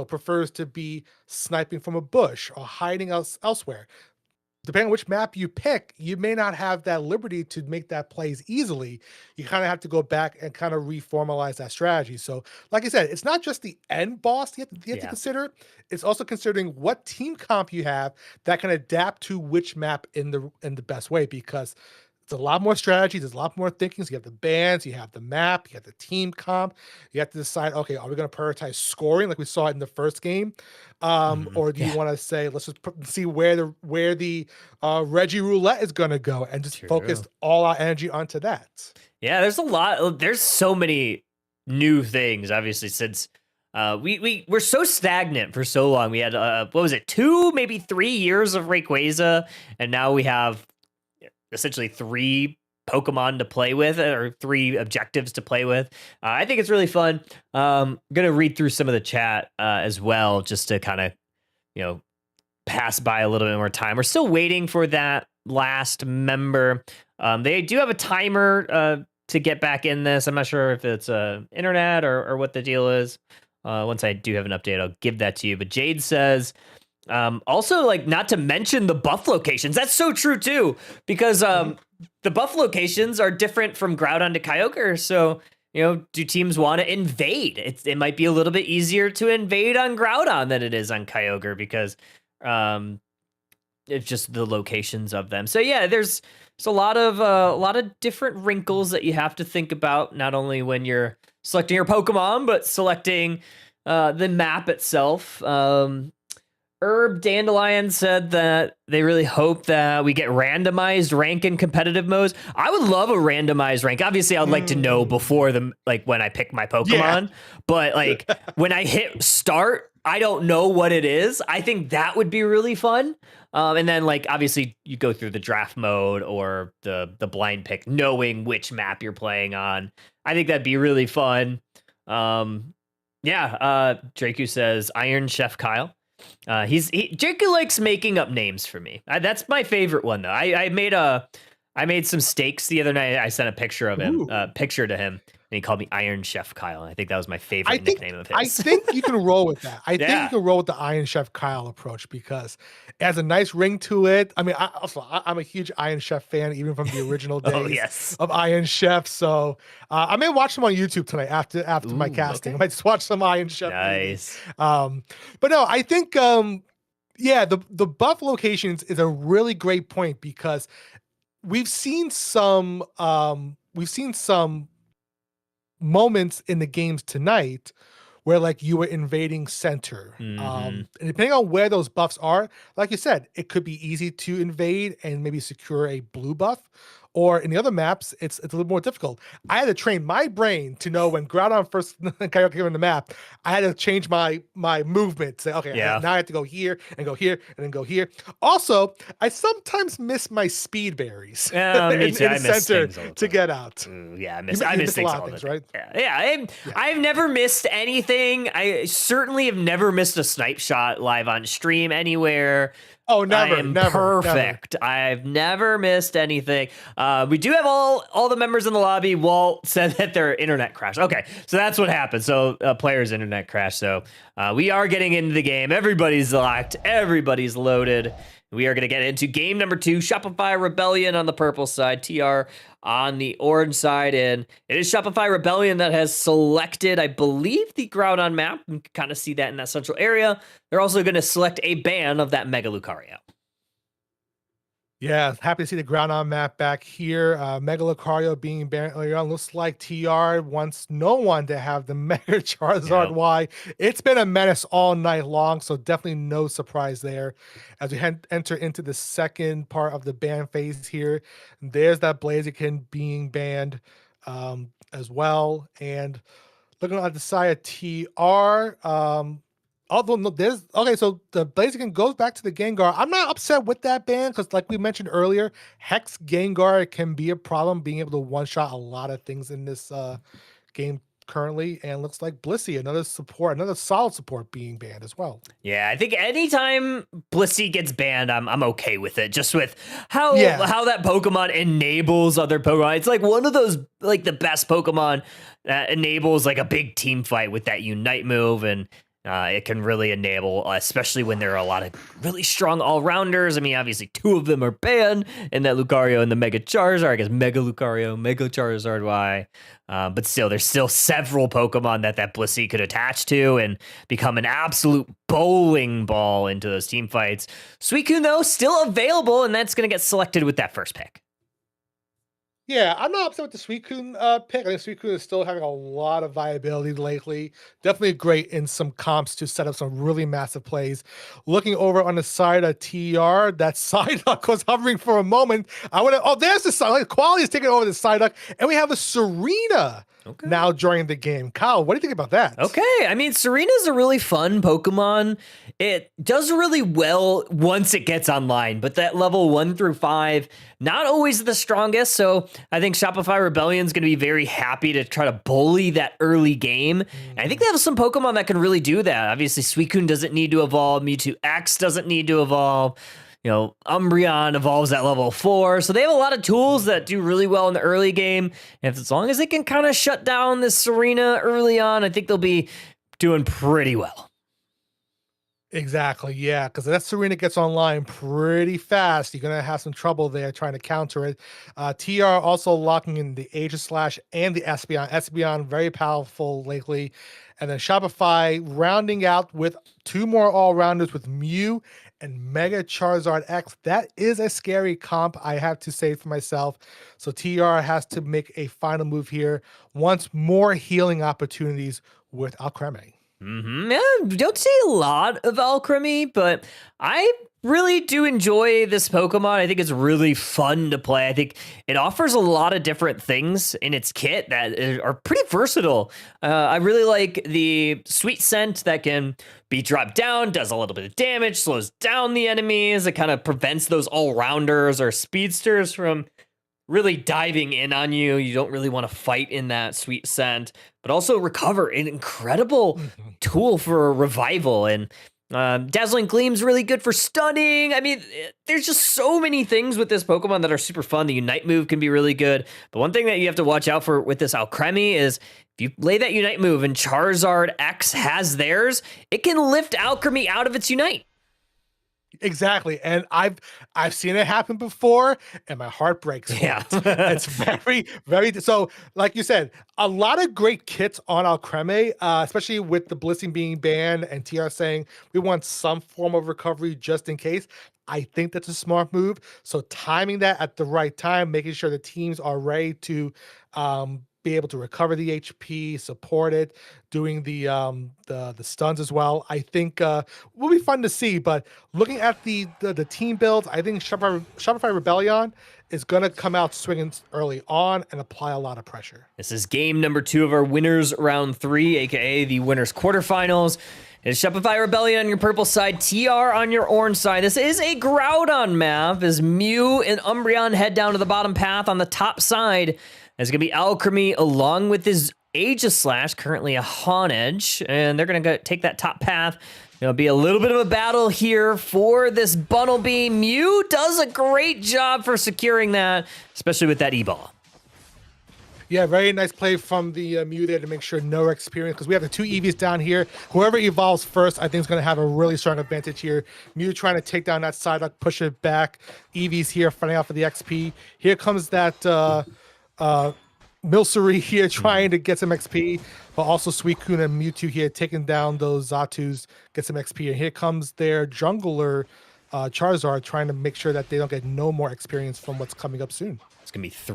prefers to be sniping from a bush or hiding elsewhere, depending on which map you pick, you may not have that liberty to make that plays easily. You kind of have to go back and kind of reformalize that strategy. So, like I said, it's not just the end boss you have to consider. It's also considering what team comp you have that can adapt to which map in the best way, because it's a lot more strategy. There's a lot more thinking. So you have the bands, you have the map, you have the team comp. You have to decide, okay, are we going to prioritize scoring like we saw it in the first game? Or do you want to say, let's just see where the Reggie Roulette is going to go and just focus all our energy onto that? Yeah, there's so many new things, obviously, since we're so stagnant for so long. We had, 2, maybe 3 years of Rayquaza, and now we have essentially 3 Pokemon to play with, or 3 objectives to play with. I think it's really fun. I'm gonna read through some of the chat as well, just to kind of pass by a little bit more time. We're still waiting for that last member. They do have a timer to get back in this. I'm not sure if it's internet or what the deal is. Once I do have an update, I'll give that to you. But Jade says, also, like, not to mention the buff locations. That's so true too, because the buff locations are different from Groudon to Kyogre. So, do teams want to invade? It might be a little bit easier to invade on Groudon than it is on Kyogre, because it's just the locations of them. So yeah, there's a lot of different wrinkles that you have to think about, not only when you're selecting your Pokemon, but selecting the map itself. Herb Dandelion said that they really hope that we get randomized rank in competitive modes. I would love a randomized rank. Obviously, I'd like to know before when I pick my Pokemon, but like when I hit start, I don't know what it is. I think that would be really fun. And then, like, obviously you go through the draft mode or the blind pick, knowing which map you're playing on. I think that'd be really fun. Draku says Iron Chef Kyle. Draku likes making up names for me. That's my favorite one, though. I made some steaks the other night. I sent a picture of him, picture to him, and he called me Iron Chef Kyle. And I think that was my favorite nickname of his. I think you can roll with that. I think you can roll with the Iron Chef Kyle approach, because it has a nice ring to it. I mean, I'm a huge Iron Chef fan, even from the original days of Iron Chef. So I may watch them on YouTube tonight after my casting. I might just watch some Iron Chef. Nice. But no, I think the buff locations is a really great point, because we've seen some moments in the games tonight where, like, you were invading center. And depending on where those buffs are, like you said, it could be easy to invade and maybe secure a blue buff. Or in the other maps, it's a little more difficult. I had to train my brain to know when Groudon first Kyogre came on the map. I had to change my movement. Say, okay, now I have to go here and go here and then go here. Also, I sometimes miss my speed berries me too. in the center to get out. I miss things a lot of things, right? I've never missed anything. I certainly have never missed a snipe shot live on stream anywhere. Oh, never. I am perfect. Never. I've never missed anything. We do have all the members in the lobby. Walt said that their internet crashed. Okay, so that's what happened. So player's internet crashed. So we are getting into the game. Everybody's locked. Everybody's loaded. We are going to get into game number 2, Shopify Rebellion on the purple side, TR on the orange side. And it is Shopify Rebellion that has selected, I believe, the Groudon map. You can kind of see that in that central area. They're also going to select a ban of that Mega Lucario. Yeah, happy to see the ground on map back here. Mega Lucario being banned earlier on. Looks like TR wants no one to have the Mega Charizard Yep. Y. It's been a menace all night long, so definitely no surprise there. As we enter into the second part of the ban phase here, there's that Blaziken being banned as well. And looking at the side of TR, although no, there's okay, so the Blaziken goes back to the Gengar. I'm not upset with that ban because, like we mentioned earlier, Hex Gengar can be a problem being able to one-shot a lot of things in this game currently. And looks like Blissey, another support, another solid support being banned as well. Yeah, I think anytime Blissey gets banned, I'm okay with it. Just with how that Pokemon enables other Pokemon. It's like one of those, like the best Pokemon that enables like a big team fight with that Unite move, and it can really enable, especially when there are a lot of really strong all-rounders. I mean, obviously 2 of them are banned, and that Lucario and the Mega Charizard, I guess Mega Lucario, Mega Charizard Y. But still, there's still several Pokemon that Blissey could attach to and become an absolute bowling ball into those team fights. Suicune, though, still available, and that's going to get selected with that first pick. Yeah, I'm not upset with the Suicune pick. I think Suicune is still having a lot of viability lately. Definitely great in some comps to set up some really massive plays. Looking over on the side of TR, that Psyduck was hovering for a moment. There's the Psyduck. Quality is taking over the Psyduck, and we have a Serena now joining the game. Kyle, what do you think about that? Okay, I mean, Serena's a really fun Pokemon. It does really well once it gets online, but that level 1 through 5, not always the strongest. So I think Shopify Rebellion's going to be very happy to try to bully that early game. And I think they have some Pokemon that can really do that. Obviously, Suicune doesn't need to evolve. Mewtwo X doesn't need to evolve. You know, Umbreon evolves at level 4. So they have a lot of tools that do really well in the early game. And as long as they can kind of shut down this Serena early on, I think they'll be doing pretty well. Exactly, yeah, because that Serena gets online pretty fast. You're going to have some trouble there trying to counter it. TR also locking in the Aegislash and the Espeon. Espeon, very powerful lately. And then Shopify rounding out with 2 more all-rounders with Mew and Mega Charizard X. That is a scary comp, I have to say for myself. So TR has to make a final move here. Wants more healing opportunities with Alcremie. Yeah, don't see a lot of Alcremie, but I really do enjoy this Pokemon. I think it's really fun to play. I think it offers a lot of different things in its kit that are pretty versatile. I really like the Sweet Scent that can be dropped down, does a little bit of damage, slows down the enemies. It kind of prevents those all-rounders or speedsters from really diving in on you. You don't really want to fight in that Sweet Scent, but also Recover, an incredible tool for revival. And Dazzling Gleam's really good for stunning. I mean, there's just so many things with this Pokemon that are super fun. The Unite move can be really good. But one thing that you have to watch out for with this Alcremie is if you lay that Unite move and Charizard X has theirs, it can lift Alcremie out of its Unite. Exactly, and I've seen it happen before, and my heart breaks. Yeah, it's very, very. So, like you said, a lot of great kits on Alcremie, especially with the Blissing being banned and TR saying we want some form of recovery just in case. I think that's a smart move. So timing that at the right time, making sure the teams are ready to be able to recover the HP, support it, doing the stuns as well. I think will be fun to see. But looking at the team builds, I think Shopify Rebellion is going to come out swinging early on and apply a lot of pressure. This is game number 2 of our winners round 3, aka the winners quarterfinals. It's Shopify Rebellion on your purple side, TR on your orange side. This is a Groudon map as Mew and Umbreon head down to the bottom path. On the top side, it's going to be Alcremie along with his Aegislash, currently a Honedge, and they're going to take that top path. It'll be a little bit of a battle here for this Bunnelby. Mew does a great job for securing that, especially with that E-Ball. Yeah, very nice play from the Mew there to make sure no experience, because we have the 2 EVs down here. Whoever evolves first, I think is going to have a really strong advantage here. Mew trying to take down that Psyduck, push it back. EVs here, fighting out for the XP. Here comes that Milcery here trying to get some XP, but also Suicune and Mewtwo here taking down those Zatus, get some XP. And here comes their jungler Charizard, trying to make sure that they don't get no more experience from what's coming up soon. It's going to be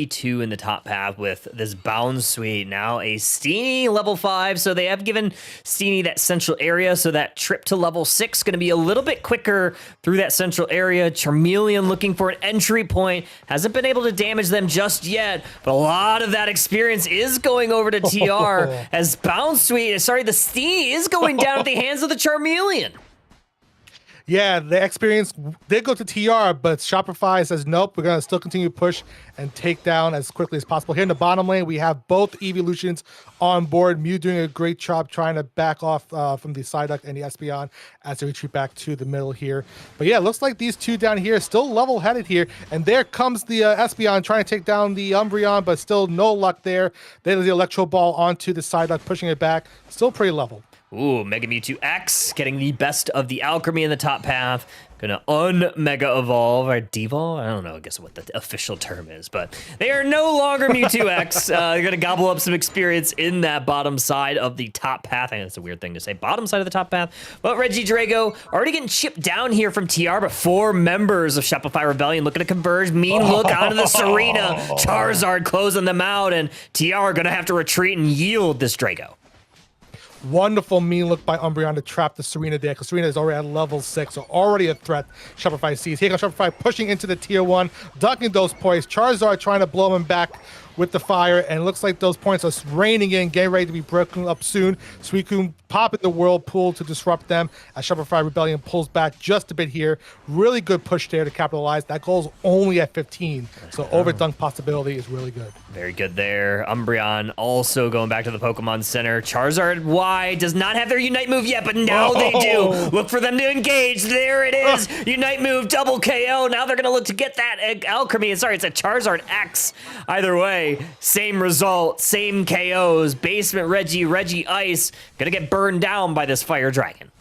3v2 in the top path with this Bound Suite. Now a Steenie level 5, so they have given Steenie that central area, so that trip to level 6 going to be a little bit quicker through that central area. Charmeleon looking for an entry point. Hasn't been able to damage them just yet, but a lot of that experience is going over to TR as Bound Suite, sorry, the Steenie is going down at the hands of the Charmeleon. Yeah, the experience did go to TR, but Shopify says, nope, we're going to still continue to push and take down as quickly as possible. Here in the bottom lane, we have both evolutions on board. Mew doing a great job trying to back off from the Psyduck and the Espeon as they retreat back to the middle here. But yeah, it looks like these two down here still level-headed here. And there comes the Espeon trying to take down the Umbreon, but still no luck there. There's the Electro Ball onto the Psyduck, pushing it back. Still pretty level. Ooh, Mega Mewtwo X getting the best of the Alchemy in the top path. Gonna un-Mega Evolve, or Devolve? I don't know, I guess what the official term is, but they are no longer Mewtwo X. They're gonna gobble up some experience in that bottom side of the top path. I think that's a weird thing to say, bottom side of the top path. But Regidrago already getting chipped down here from TR, but 4 members of Shopify Rebellion looking to converge. Mean look onto the Serena. Charizard closing them out, and TR gonna have to retreat and yield this Drago. Wonderful mean look by Umbreon to trap the Serena there, because Serena is already at level 6, so already a threat Shopify sees. Here comes Shopify pushing into the tier 1, dunking those points. Charizard trying to blow him back with the fire, and it looks like those points are raining in, getting ready to be broken up soon. Suicune popping the Whirlpool to disrupt them as Shopify Rebellion pulls back just a bit here. Really good push there to capitalize. That goal's only at 15, so overdunk possibility is really good. Very good there. Umbreon also going back to the Pokemon Center. Charizard Y does not have their Unite move yet, but now they do. Look for them to engage. There it is. Unite move, double KO. Now they're going to look to get that Alchemy. Sorry, it's a Charizard X. Either way, same result, same KOs. Basement Reggie Ice going to get burned down by this Fire Dragon.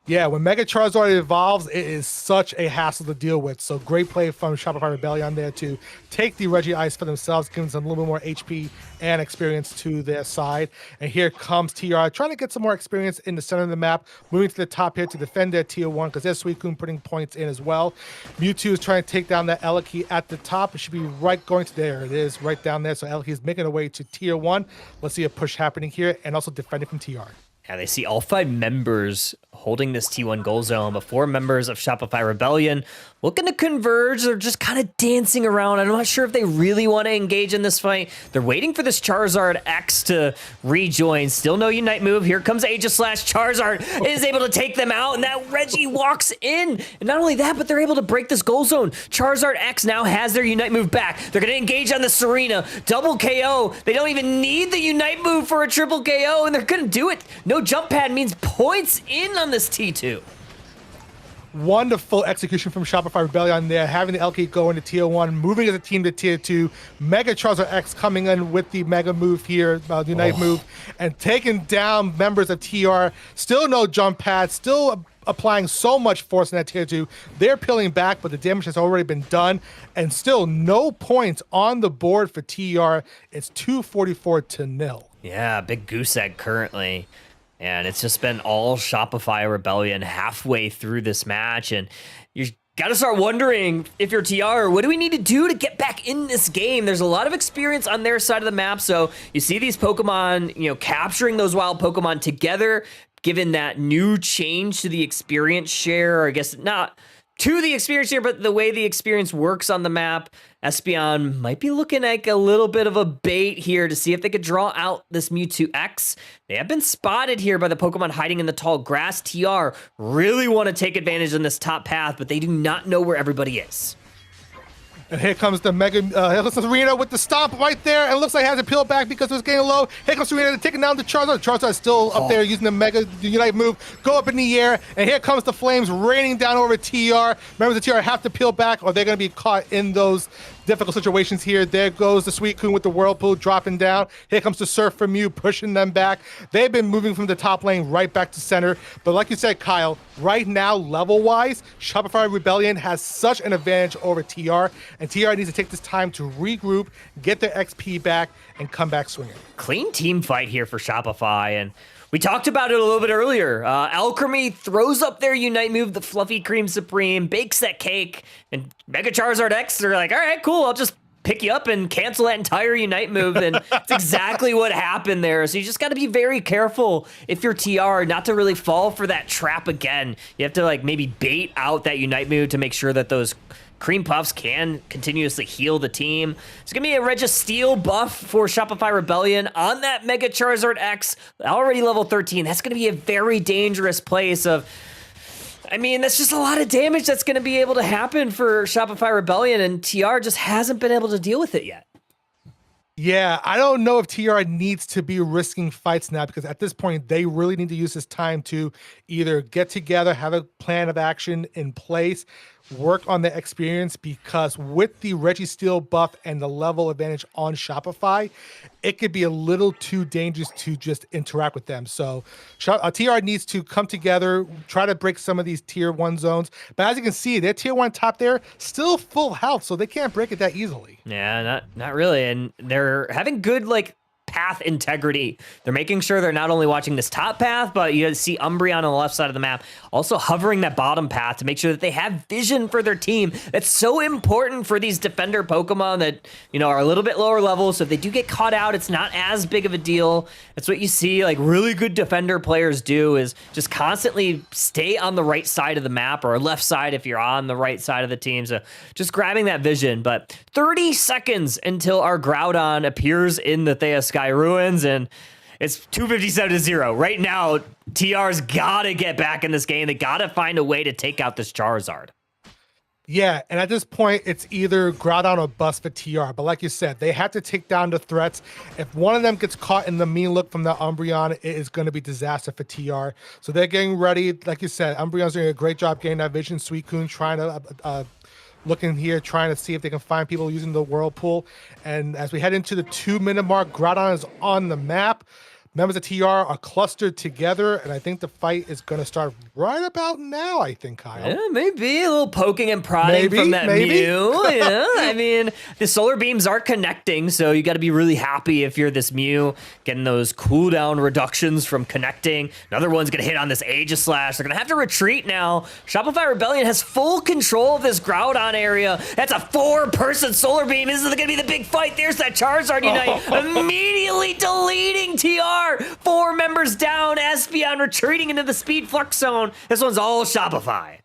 Yeah, when Mega Charizard evolves, it is such a hassle to deal with. So great play from Shopify Rebellion there to take the Reggie Ice for themselves, giving them a little bit more HP and experience to their side. And here comes TR, trying to get some more experience in the center of the map, moving to the top here to defend their tier 1, because there's Suicune putting points in as well. Mewtwo is trying to take down that Eliki at the top. It should be right going to there. It is right down there. So Eliki is making a way to tier 1. Let's see a push happening here, and also defending from TR. Yeah, they see all 5 members holding this T1 goal zone, but 4 members of Shopify Rebellion looking to converge. They're just kind of dancing around. I'm not sure if they really want to engage in this fight. They're waiting for this Charizard X to rejoin. Still no Unite move. Here comes Aegislash. Charizard is able to take them out, and that Reggie walks in. And not only that, but they're able to break this goal zone. Charizard X now has their Unite move back. They're going to engage on the Serena. Double KO. They don't even need the Unite move for a triple KO, and they're going to do it. No jump pad means points in on this T2. Wonderful execution from Shopify Rebellion there, having the Elki go into tier 1, moving as a team to tier 2. Mega Charizard X coming in with the Mega move here, the Unite move, and taking down members of TR. Still no jump pad, still applying so much force in that tier 2. They're peeling back, but the damage has already been done, and still no points on the board for TR. It's 244-0. Yeah, big goose egg currently. And it's just been all Shopify Rebellion halfway through this match. And you got to start wondering, if you're TR, what do we need to do to get back in this game? There's a lot of experience on their side of the map. So you see these Pokemon, capturing those wild Pokemon together, given that new change to the experience share, or I guess not to the experience share, but the way the experience works on the map. Espeon might be looking like a little bit of a bait here to see if they could draw out this Mewtwo X. They have been spotted here by the Pokemon hiding in the tall grass. TR really want to take advantage in this top path, but they do not know where everybody is. And here comes the Mega, here comes Serena with the stomp right there, and it looks like it has it peeled back because it was getting low. Here comes Serena taking down the Charizard. Charizard is still up there using the Mega Unite move. Go up in the air, and here comes the flames raining down over TR. Members of TR have to peel back, or they're going to be caught in those difficult situations here. There goes the Suicune with the Whirlpool dropping down. Here comes the Surf from Mew pushing them back. They've been moving from the top lane right back to center. But like you said, Kyle, right now, level-wise, Shopify Rebellion has such an advantage over TR, and TR needs to take this time to regroup, get their XP back, and come back swinging. Clean team fight here for Shopify, and We talked about it a little bit earlier. Alchemy throws up their Unite move, the Fluffy Cream Supreme, bakes that cake, and Mega Charizard X, they're like, all right, cool, I'll just pick you up and cancel that entire Unite move, and it's exactly what happened there. So you just got to be very careful if you're TR not to really fall for that trap again. You have to like maybe bait out that Unite move to make sure that those Cream Puffs can continuously heal the team. It's going to be a Registeel buff for Shopify Rebellion on that Mega Charizard X, already level 13. That's going to be a very dangerous place of, I mean, that's just a lot of damage that's going to be able to happen for Shopify Rebellion, and TR just hasn't been able to deal with it yet. Yeah, I don't know if TR needs to be risking fights now, because at this point, they really need to use this time to either get together, have a plan of action in place, work on the experience, because with the Registeel buff and the level advantage on Shopify, it could be a little too dangerous to just interact with them. So TR needs to come together, try to break some of these tier 1 zones. But as you can see, their tier 1 top there, still full health, so they can't break it that easily. Yeah, not really. And they're having good, like, path integrity. They're making sure they're not only watching this top path, but you see Umbreon on the left side of the map, also hovering that bottom path to make sure that they have vision for their team. That's so important for these defender Pokemon that, you know, are a little bit lower level. So if they do get caught out, it's not as big of a deal. That's what you see like really good defender players do, is just constantly stay on the right side of the map, or left side if you're on the right side of the team. So just grabbing that vision. But 30 seconds until our Groudon appears in the Thea Sky Ruins, and it's 257-0. Right now, TR's gotta get back in this game. They gotta find a way to take out this Charizard. Yeah, and at this point, it's either Groudon or bust for TR. But like you said, they have to take down the threats. If one of them gets caught in the mean look from the Umbreon, it is going to be disaster for TR. So they're getting ready. Like you said, Umbreon's doing a great job getting that vision. Suicune trying to looking here, trying to see if they can find people using the Whirlpool. And as we head into the 2-minute mark, Groudon is on the map. Members of TR are clustered together, and I think the fight is going to start right about now, I think, Kyle. Yeah, maybe. A little poking and prodding from that Mew. Yeah, I mean, the solar beams are connecting, so you got to be really happy if you're this Mew, getting those cooldown reductions from connecting. Another one's going to hit on this Aegislash. They're going to have to retreat now. Shopify Rebellion has full control of this Groudon area. That's a 4-person solar beam. This is going to be the big fight. There's that Charizard Unite. Immediately deleting TR. 4 members down. Espeon retreating into the speed flux zone. This one's all Shopify.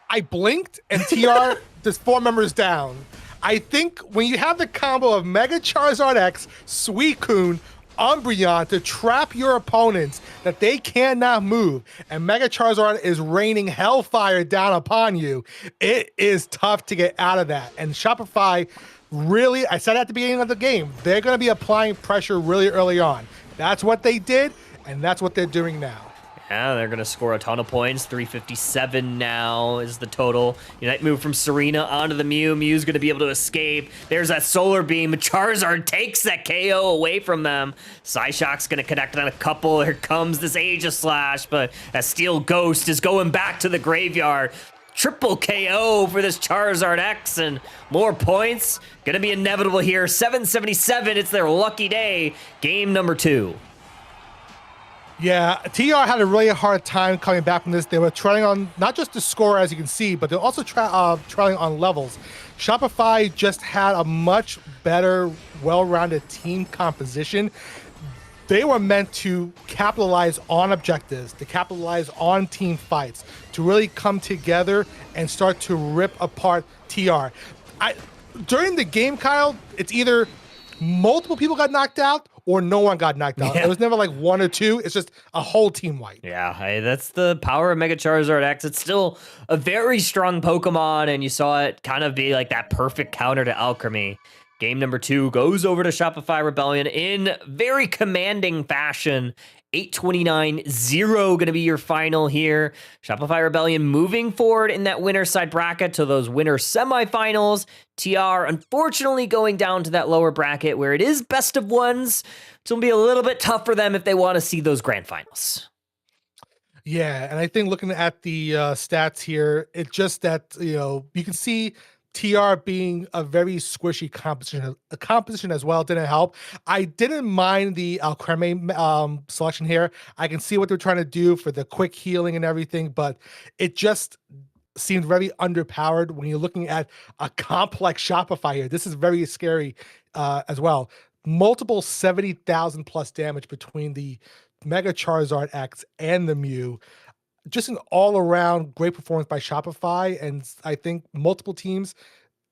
I blinked and TR, there's 4 members down. I think when you have the combo of Mega Charizard X, Suicune, Umbreon to trap your opponents that they cannot move, and Mega Charizard is raining hellfire down upon you, it is tough to get out of that. And Shopify, really, I said at the beginning of the game, they're going to be applying pressure really early on. That's what they did, and that's what they're doing now. Yeah, they're going to score a ton of points. 357 now is the total. Unite move from Serena onto the Mew. Mew's going to be able to escape. There's that Solar Beam. Charizard takes that KO away from them. Psyshock's going to connect on a couple. Here comes this Aegislash, but that Steel Ghost is going back to the graveyard. Triple KO for this Charizard X, and more points. Gonna be inevitable here. 777, it's their lucky day. Game number 2. Yeah, TR had a really hard time coming back from this. They were trailing on not just the score, as you can see, but they're also trailing on levels. Shopify just had a much better, well-rounded team composition. They were meant to capitalize on objectives, to capitalize on team fights, to really come together and start to rip apart TR. During the game, Kyle, it's either multiple people got knocked out or no one got knocked out. Yeah. It was never like 1 or 2. It's just a whole team wipe. Yeah, hey, that's the power of Mega Charizard X. It's still a very strong Pokemon, and you saw it kind of be like that perfect counter to Alchemy. Game number 2 goes over to Shopify Rebellion in very commanding fashion. 829-0 going to be your final here. Shopify Rebellion moving forward in that winner side bracket to those winner semifinals. TR unfortunately going down to that lower bracket where it is best of ones. It's going to be a little bit tough for them if they want to see those grand finals. Yeah, and I think looking at the stats here, it's just that, you know, you can see TR being a very squishy composition as well didn't help. I didn't mind the Alcreme selection here. I can see what they're trying to do for the quick healing and everything, but it just seemed very underpowered when you're looking at a complex Shopify here. This is very scary as well. Multiple 70,000 plus damage between the Mega Charizard X and the Mew. Just an all-around great performance by Shopify, and I think multiple teams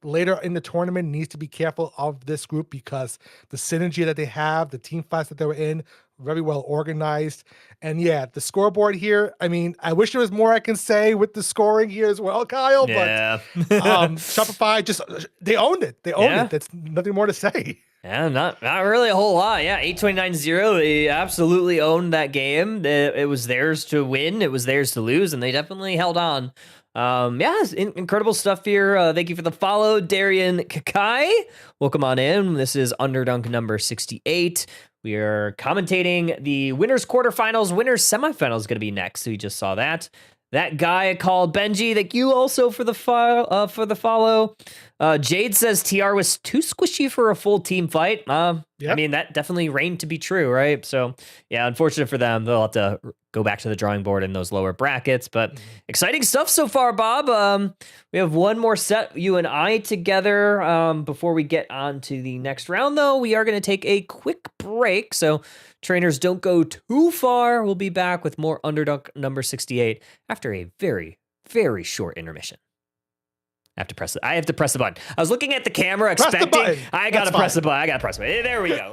later in the tournament needs to be careful of this group because the synergy that they have, the team fights that they were in, very well organized. And yeah, the scoreboard here, I mean, I wish there was more I can say with the scoring here as well, Kyle, Yeah. but Shopify just, they owned it. They owned it. That's nothing more to say. Yeah, not really a whole lot. Yeah, 829-0, they absolutely owned that game. It was theirs to win. It was theirs to lose, and they definitely held on. Yeah, incredible stuff here. Thank you for the follow, Darian Kakai. Welcome on in. This is Underdunk number 68. We are commentating the winners quarterfinals. Winners semifinals is going to be next. So you just saw that. That guy called Benji. Thank you also for the follow. Jade says TR was too squishy for a full team fight. Yep. I mean, that definitely reigned to be true, right? So yeah, unfortunate for them. They'll have to go back to the drawing board in those lower brackets. But exciting stuff so far, Bob. We have one more set, you and I together. Before we get on to the next round, though, we are going to take a quick break. So trainers, don't go too far. We'll be back with more Underdunk number 68 after a very, very short intermission. I have to press the button. I was looking at the camera expecting. I gotta press the button. There we go.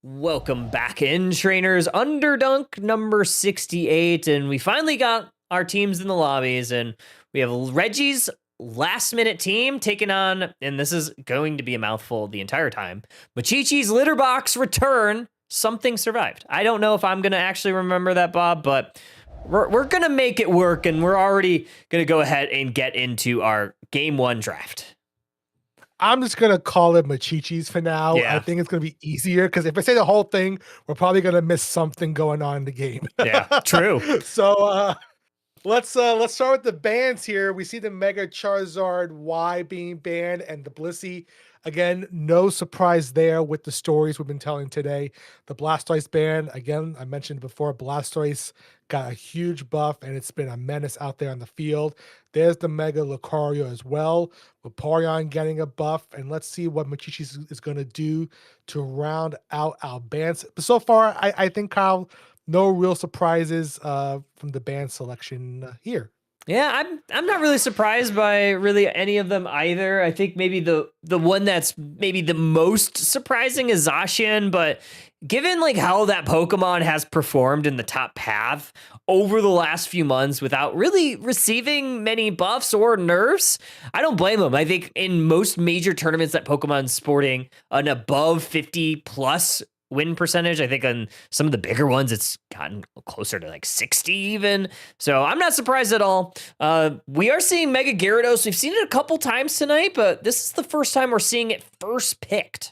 Welcome back in, trainers. Underdunk number 68, and we finally got our teams in the lobbies, and we have Reggie's last-minute team taking on, and this is going to be a mouthful the entire time, Machichi's litter box return. Something survived. I don't know if I'm going to actually remember that, Bob, but we're going to make it work, and we're already going to go ahead and get into our Game 1 draft. I'm just going to call it Machichi's for now. Yeah. I think it's going to be easier because if I say the whole thing, we're probably going to miss something going on in the game. Yeah, true. So let's start with the bans here. We see the Mega Charizard Y being banned and the Blissey. Again, no surprise there with the stories we've been telling today. The Blastoise ban, again, I mentioned before, Blastoise got a huge buff and it's been a menace out there on the field. There's the Mega Lucario as well, with Vaporeon getting a buff. And let's see what Machichi is going to do to round out our bans. But so far, I think, Kyle, no real surprises from the band selection here. Yeah, I'm not really surprised by really any of them either. I think maybe the one that's maybe the most surprising is Zacian, but given like how that Pokemon has performed in the top path over the last few months without really receiving many buffs or nerfs, I don't blame him. I think in most major tournaments that Pokemon's sporting an above 50 plus win percentage. I think on some of the bigger ones, it's gotten closer to like 60 even. So I'm not surprised at all. We are seeing Mega Gyarados. We've seen it a couple times tonight, but this is the first time we're seeing it first picked.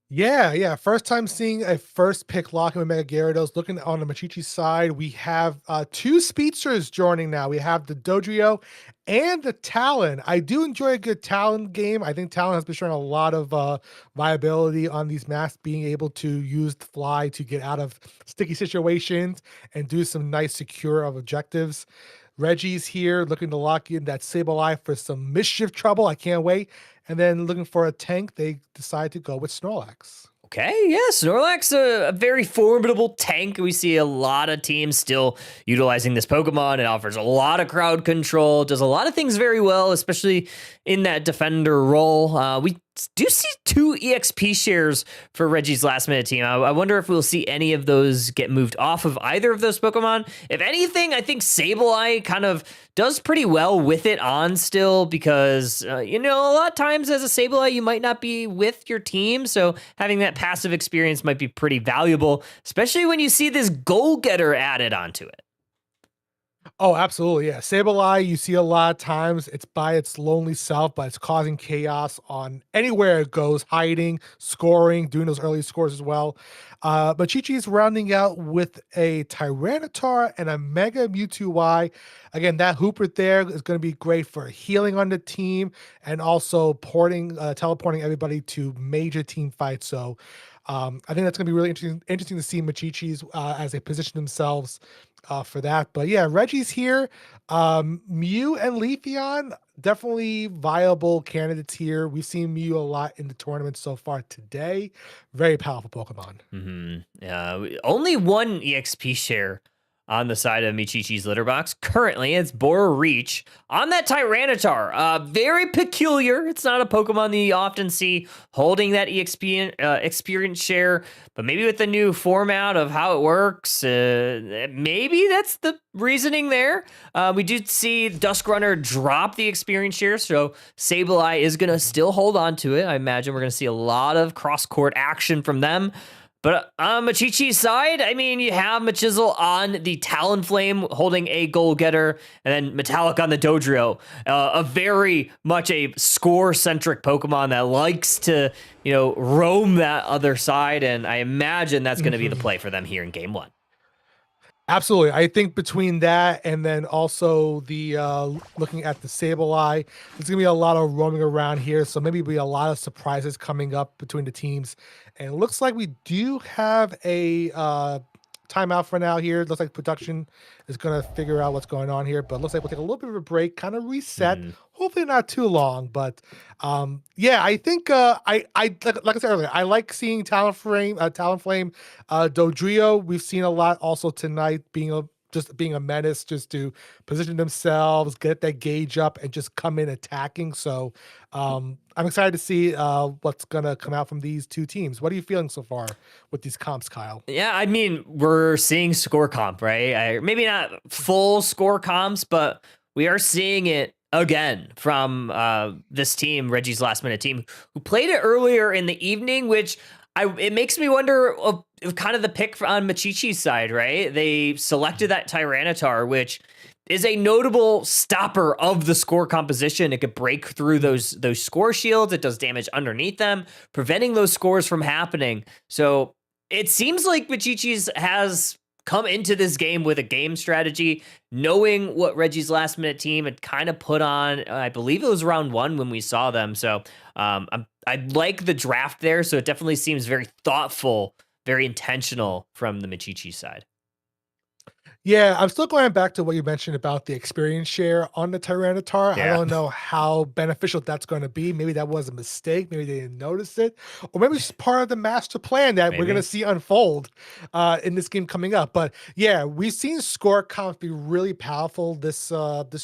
Yeah. First time seeing a first pick locking with Mega Gyarados. Looking on the Machichi side, we have two speedsters joining now. We have the Dodrio and the Talon. I do enjoy a good Talon game. I think Talon has been showing a lot of viability on these maps, being able to use the fly to get out of sticky situations and do some nice secure of objectives. Reggie's here looking to lock in that Sableye for some mischief trouble. I can't wait. And then looking for a tank, they decide to go with Snorlax. Okay, yeah, Snorlax, a very formidable tank. We see a lot of teams still utilizing this Pokemon. It offers a lot of crowd control, does a lot of things very well, especially in that defender role. We do see 2 EXP shares for Reggie's last minute team. I wonder if we'll see any of those get moved off of either of those Pokemon. If anything, I think Sableye kind of does pretty well with it on still because, a lot of times as a Sableye, you might not be with your team. So having that passive experience might be pretty valuable, especially when you see this goal getter added onto it. Oh, absolutely. Yeah. Sableye, you see a lot of times it's by its lonely self, but it's causing chaos on anywhere it goes, hiding, scoring, doing those early scores as well. But Chi-Chi's rounding out with a Tyranitar and a Mega Mewtwo Y. Again, that Hooper there is going to be great for healing on the team and also teleporting everybody to major team fights. So I think that's going to be really interesting to see Machichi's as they position themselves for that. But yeah, Reggie's here. Mew and Leafeon, definitely viable candidates here. We've seen Mew a lot in the tournament so far today. Very powerful Pokemon. Only one EXP share on the side of Michichi's litter box. Currently, it's Bora Reach on that Tyranitar. Very peculiar. It's not a Pokemon that you often see holding that EXP experience share, but maybe with the new format of how it works, maybe that's the reasoning there. We do see Duskrunner drop the experience share, so Sableye is going to still hold on to it. I imagine we're going to see a lot of cross-court action from them. But on Machichi's side, I mean, you have Machizzle on the Talonflame holding a goal getter, and then Metallic on the Dodrio. A very much a score-centric Pokemon that likes to, roam that other side, and I imagine that's going to be the play for them here in Game 1. Absolutely. I think between that and then also the looking at the Sableye, there's going to be a lot of roaming around here. So maybe be a lot of surprises coming up between the teams. And it looks like we do have a timeout for now here. It looks like production is going to figure out what's going on here. But it looks like we'll take a little bit of a break, kind of reset. Hopefully not too long. But yeah, I think like I said earlier, I like seeing Talonflame, Dodrio. We've seen a lot also tonight being just being a menace, just to position themselves, get that gauge up, and just come in attacking. So I'm excited to see what's gonna come out from these two teams. What are you feeling so far with these comps, Kyle? Yeah, I mean, we're seeing score comp, right? Maybe not full score comps, but we are seeing it again from this team, Reggie's last minute team, who played it earlier in the evening, which it makes me wonder of kind of the pick on Machichi's side, right? They selected that Tyranitar, which is a notable stopper of the score composition. It could break through those score shields. It does damage underneath them, preventing those scores from happening. So it seems like Machichi's has come into this game with a game strategy, knowing what Reggie's last minute team had kind of put on. I believe it was round 1 when we saw them. So I like the draft there. So it definitely seems very thoughtful, very intentional from the Machichi side. Yeah, I'm still going back to what you mentioned about the experience share on the Tyranitar. I Yeah. don't know how beneficial that's going to be. Maybe that was a mistake. Maybe they didn't notice it. Or maybe it's part of the master plan that we're going to see unfold in this game coming up. But yeah, we've seen score counts be really powerful this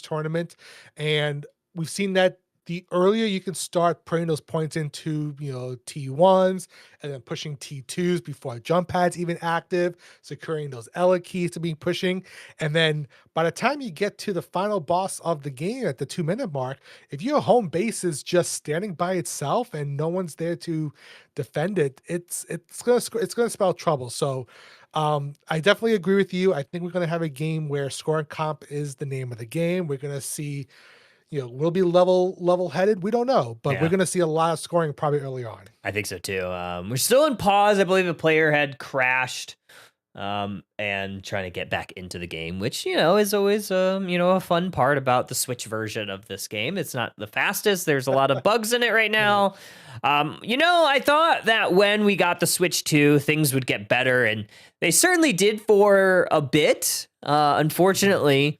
tournament. And we've seen that the earlier you can start putting those points into, T1s and then pushing T2s before jump pads even active, securing those Ella keys to be pushing. And then by the time you get to the final boss of the game at the 2-minute mark, if your home base is just standing by itself and no one's there to defend it, it's gonna spell trouble. So I definitely agree with you. I think we're gonna have a game where scoring comp is the name of the game. We're gonna see, we'll be level headed. We don't know, but we're going to see a lot of scoring probably early on. I think so too. We're still in pause. I believe a player had crashed and trying to get back into the game, which, is always, a fun part about the Switch version of this game. It's not the fastest. There's a lot of bugs in it right now. I thought that when we got the Switch 2, things would get better, and they certainly did for a bit. Unfortunately,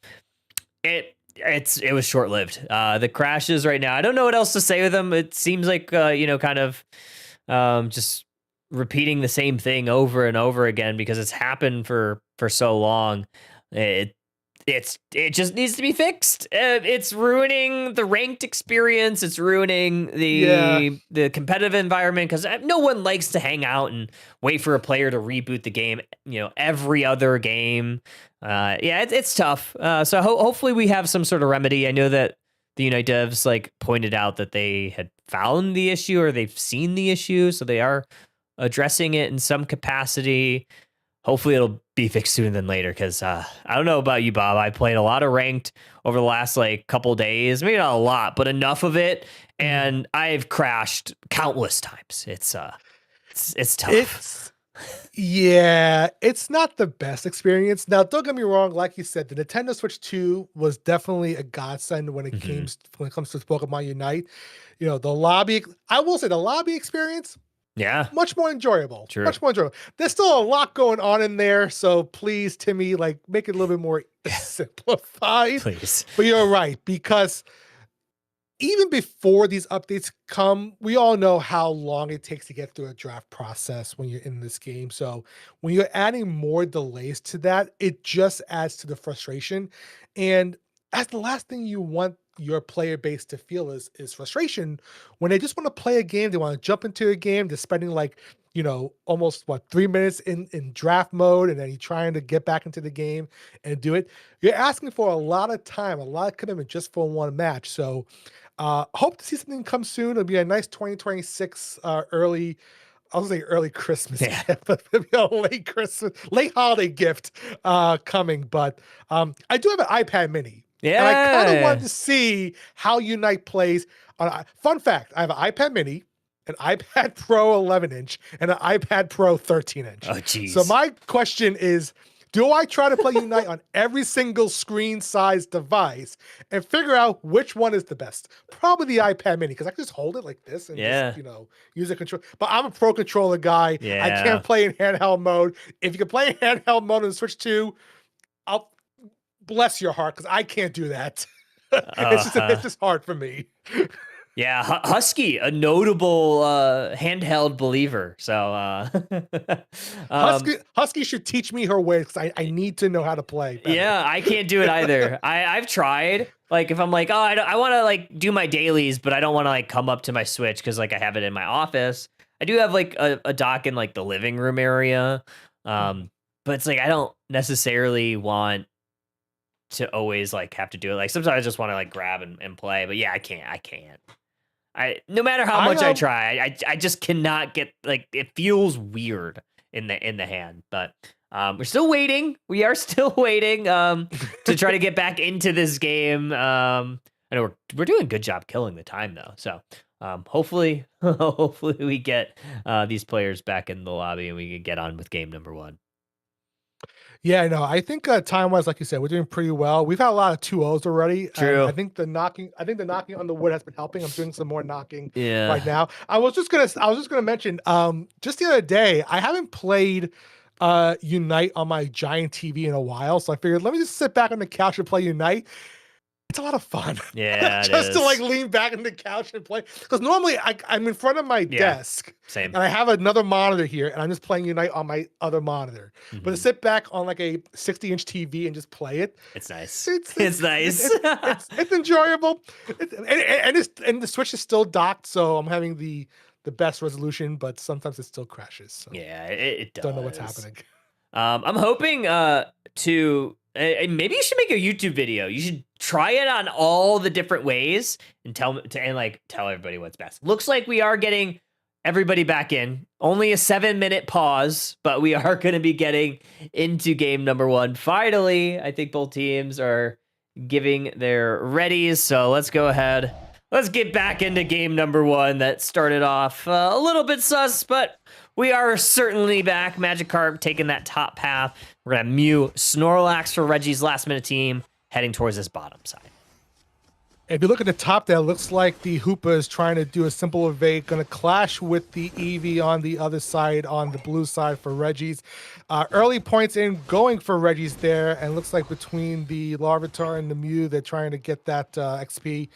it was short-lived. The crashes right now, I don't know what else to say with them. It seems like, kind of just repeating the same thing over and over again because it's happened for so long. It just needs to be fixed. It's ruining the ranked experience. It's ruining the competitive environment because no one likes to hang out and wait for a player to reboot the game, every other game. It's tough. So hopefully we have some sort of remedy. I know that the Unite devs pointed out that they had found the issue or they've seen the issue, so they are addressing it in some capacity. Hopefully it'll be fixed sooner than later because I don't know about you, Bob. I played a lot of ranked over the last couple days, maybe not a lot, but enough of it, and I've crashed countless times. It's tough. It's not the best experience. Now, don't get me wrong. Like you said, the Nintendo Switch 2 was definitely a godsend when it comes to Pokemon Unite. The lobby. I will say the lobby experience. Yeah. Much more enjoyable. True. Much more enjoyable. There's still a lot going on in there. So please, Timmy, make it a little bit more simplified. Please. But you're right, because even before these updates come, we all know how long it takes to get through a draft process when you're in this game. So when you're adding more delays to that, it just adds to the frustration. And that's the last thing you want your player base to feel is frustration when they just want to play a game. They want to jump into a game. They're spending almost 3 minutes in draft mode, and then you're trying to get back into the game and do it. You're asking for a lot of time, a lot of commitment just for one match. So hope to see something come soon. It'll be a nice 2026 early Christmas gift, but it'll be a late holiday gift coming. But I do have an iPad mini. Yeah. And I kind of wanted to see how Unite plays. Fun fact, I have an iPad mini, an iPad Pro 11-inch, and an iPad Pro 13-inch. Oh, geez. So my question is, do I try to play Unite on every single screen size device and figure out which one is the best? Probably the iPad mini, because I can just hold it like this and just, use a control. But I'm a pro controller guy. Yeah. I can't play in handheld mode. If you can play in handheld mode and Switch 2, I'll bless your heart, because I can't do that. It's just hard for me. Yeah, Husky, a notable handheld believer. So Husky should teach me her ways because I need to know how to play better. Yeah, I can't do it either. I've tried. Like if I'm like, oh, I want to like do my dailies, but I don't want to like come up to my Switch because like I have it in my office. I do have like a dock in like the living room area, but it's like I don't necessarily want to always like have to do it. Like sometimes I just want to like grab and play. But yeah, I can't. No matter how much I try, I just cannot get like it feels weird in the hand. But we're still waiting. We are still waiting to try to get back into this game. I know we're doing a good job killing the time though. So hopefully we get these players back in the lobby and we can get on with game number 1. Yeah, no, I think time-wise, like you said, we're doing pretty well. We've had a lot of 2-0s already. True. I think the knocking on the wood has been helping. I'm doing some more knocking Yeah. right now. I was just gonna mention, just the other day, I haven't played Unite on my giant TV in a while, so I figured let me just sit back on the couch and play Unite. It's a lot of fun. Yeah, just to like lean back on the couch and play. Because normally I'm in front of my desk. Same. And I have another monitor here, and I'm just playing Unite on my other monitor. But to sit back on like a 60-inch TV and just play it, it's nice. It's nice. It's enjoyable. And the Switch is still docked, so I'm having the best resolution, but sometimes it still crashes. So yeah, it does. Don't know what's happening. I'm hoping to maybe you should make a YouTube video. You should try it on all the different ways and tell everybody what's best. Looks like we are getting everybody back in. Only a 7-minute pause, but we are going to be getting into game number 1. Finally, I think both teams are giving their readies. So let's go ahead. Let's get back into game number 1 that started off a little bit sus, but we are certainly back. Magikarp taking that top path. We're going to have Mew, Snorlax for Reggie's last-minute team, heading towards this bottom side. If you look at the top there, it looks like the Hoopa is trying to do a simple evade, going to clash with the Eevee on the other side, on the blue side for Reggie's. Early points in, going for Reggie's there, and looks like between the Larvitar and the Mew, they're trying to get that XP.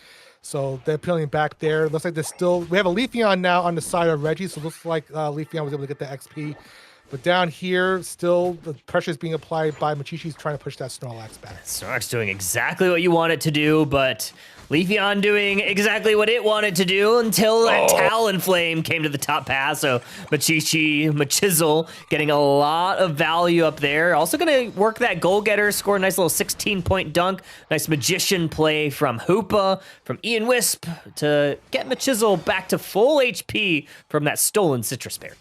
So they're peeling back there. Looks like we have a Leafeon now on the side of Reggie, so it looks like Leafeon was able to get the XP. But down here, still the pressure is being applied by Machichi's trying to push that Snorlax back. Snorlax doing exactly what you want it to do, but Leafeon doing exactly what it wanted to do until that Talonflame came to the top pass. So Machizel getting a lot of value up there. Also going to work that goal getter, score a nice little 16-point dunk. Nice Magician play from Hoopa, from Ian Wisp to get Machizel back to full HP from that stolen Citrus Berry.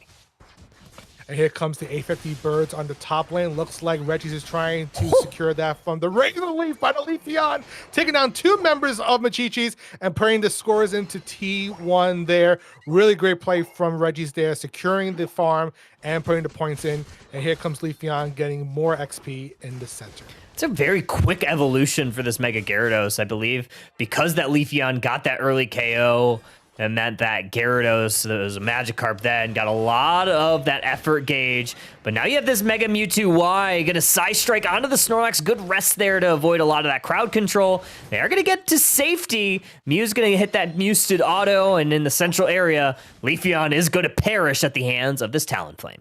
And here comes the 850 Birds on the top lane. Looks like Reggie's is trying to secure that from the regular leaf by the Leafeon, taking down 2 members of Machichi's and putting the scores into T1 there. Really great play from Reggie's there, securing the farm and putting the points in. And here comes Leafeon getting more XP in the center. It's a very quick evolution for this Mega Gyarados, I believe, because that Leafeon got that early KO. And meant that Gyarados, that was a Magikarp then, got a lot of that effort gauge. But now you have this Mega Mewtwo Y going to Side Strike onto the Snorlax. Good rest there to avoid a lot of that crowd control. They are going to get to safety. Mew's going to hit that Mewsted auto, and in the central area, Leafeon is going to perish at the hands of this Talonflame.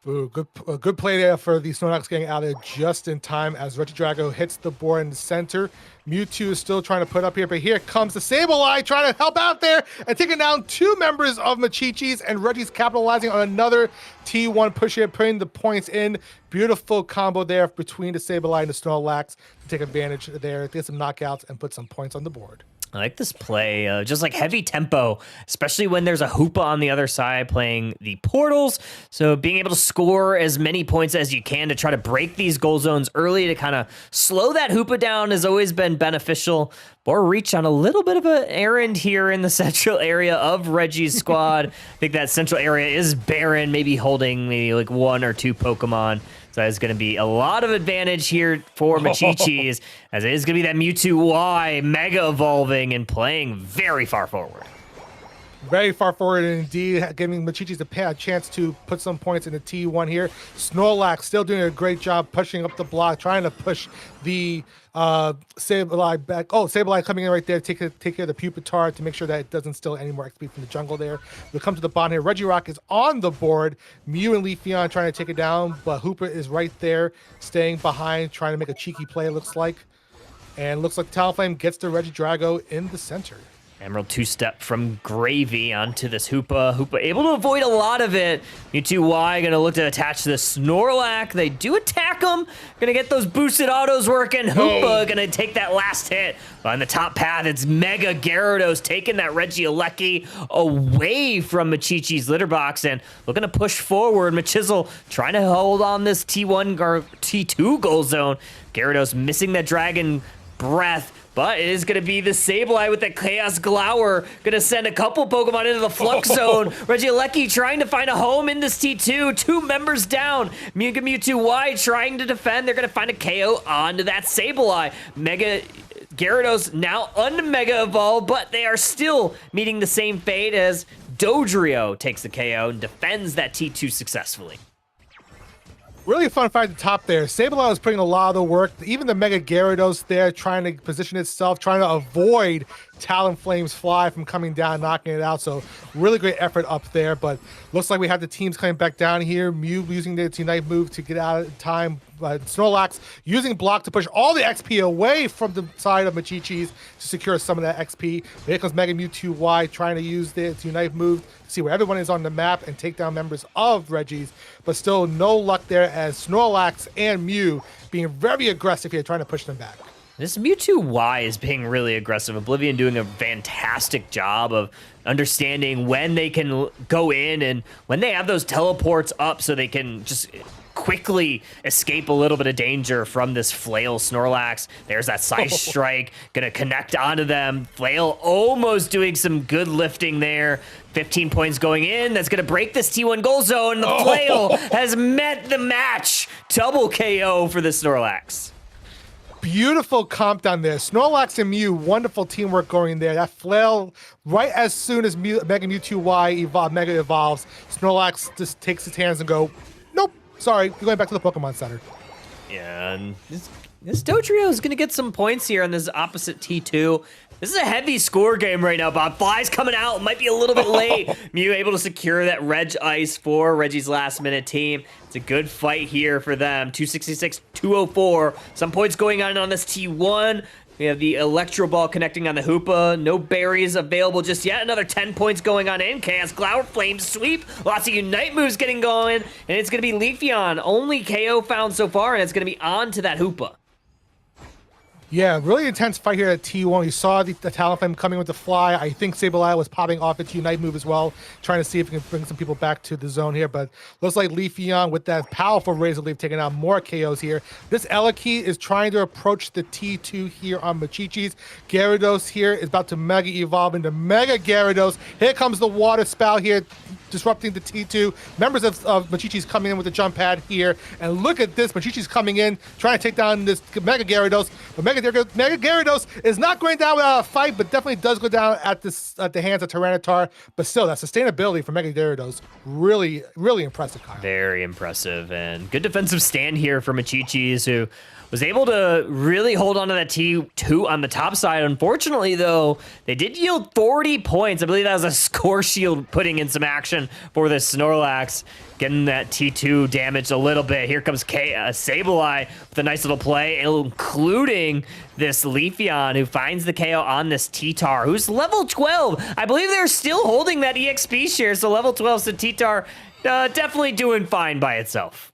Ooh, good play there for the Snorlax getting out of just in time as Regidrago hits the board in the center. Mewtwo is still trying to put up here, but here comes the Sableye trying to help out there and taking down 2 members of Machichi's, and Reggie's capitalizing on another T1 push here, putting the points in. Beautiful combo there between the Sableye and the Snorlax to take advantage there, get some knockouts, and put some points on the board. I like this play, just like heavy tempo, especially when there's a Hoopa on the other side playing the portals. So being able to score as many points as you can to try to break these goal zones early to kind of slow that Hoopa down has always been beneficial. Or reach on a little bit of an errand here in the central area of Reggie's squad. I think that central area is barren, maybe holding maybe like 1 or 2 Pokemon. So that's going to be a lot of advantage here for Machichi's, as it is going to be that Mewtwo Y Mega evolving and playing very far forward. Very far forward indeed, giving Machichis a chance to put some points in the T1 here. Snorlax still doing a great job pushing up the block, trying to push the Sableye back. Oh, Sableye coming in right there, take care of the Pupitar to make sure that it doesn't steal any more XP from the jungle there. We'll come to the bottom here. Regirock is on the board. Mew and Leafeon trying to take it down, but Hooper is right there, staying behind, trying to make a cheeky play, it looks like. And looks like Talonflame gets the Regidrago in the center. Emerald two-step from Gravy onto this Hoopa. Hoopa able to avoid a lot of it. Mewtwo gonna look to attach to the Snorlax. They do attack him. Gonna get those boosted autos working. Hoopa gonna take that last hit. On the top path, it's Mega Gyarados taking that Regieleki away from Machichi's litter box and looking to push forward. Machizel trying to hold on this T1 or T2 goal zone. Gyarados missing that Dragon Breath. But it is going to be the Sableye with the Chaos Glower. Going to send a couple Pokemon into the Flux Zone. Regieleki trying to find a home in this T2. 2 members down. Mewtwo Y trying to defend. They're going to find a KO onto that Sableye. Mega Gyarados now un-Mega Evolved, but they are still meeting the same fate as Dodrio takes the KO and defends that T2 successfully. Really fun fight at the top there. Sableye was putting a lot of the work. Even the Mega Gyarados there trying to position itself, trying to avoid Talonflame's fly from coming down, knocking it out. So really great effort up there. But looks like we have the teams coming back down here. Mew using its Unite move to get out of time. Snorlax using block to push all the XP away from the side of Machichis to secure some of that XP. Here comes Mega Mewtwo Y trying to use its Unite move to see where everyone is on the map and take down members of Reggie's. But still no luck there as Snorlax and Mew being very aggressive here, trying to push them back. This Mewtwo Y is being really aggressive. Oblivion doing a fantastic job of understanding when they can go in and when they have those teleports up so they can just quickly escape a little bit of danger from this Flail Snorlax. There's that Side Strike, gonna connect onto them. Flail almost doing some good lifting there. 15 points going in. That's gonna break this T1 goal zone. The Flail has met the match. Double KO for the Snorlax. Beautiful comp down there. Snorlax and Mew, wonderful teamwork going there. That Flail, right as soon as Mega Mewtwo Y Mega evolves, Snorlax just takes its hands and go, nope, sorry, you're going back to the Pokemon Center. Yeah, and this Dodrio is going to get some points here on this opposite T2. This is a heavy score game right now, Bob. Fly's coming out. Might be a little bit late. Mew able to secure that Reg Ice for Reggie's last-minute team. It's a good fight here for them. 266, 204. Some points going on this T1. We have the Electro Ball connecting on the Hoopa. No berries available just yet. Another 10 points going on in. Chaos Glower, Flame Sweep. Lots of Unite moves getting going. And it's going to be Leafeon. Only KO found so far, and it's going to be on to that Hoopa. Yeah, really intense fight here at T1. You saw the Talonflame coming with the fly. I think Sableye was popping off its Unite move as well, trying to see if it can bring some people back to the zone here. But looks like Leafeon with that powerful Razor Leaf taking out more KOs here. This Eleki is trying to approach the T2 here on Machichis. Gyarados here is about to Mega Evolve into Mega Gyarados. Here comes the Water Spout here, disrupting the T2. Members of Machichis coming in with the jump pad here. And look at this, Machichis coming in, trying to take down this Mega Gyarados. But Mega Gyarados is not going down without a fight, but definitely does go down at the hands of Tyranitar. But still, that sustainability for Mega Gyarados, really, really impressive, Kyle. Very impressive, and good defensive stand here for Machichis, who was able to really hold on to that T2 on the top side. Unfortunately, though, they did yield 40 points. I believe that was a score shield putting in some action for this Snorlax, getting that T2 damaged a little bit. Here comes Sableye with a nice little play, including this Leafeon, who finds the KO on this T-Tar, who's level 12. I believe they're still holding that EXP share, so level 12, so T-Tar definitely doing fine by itself.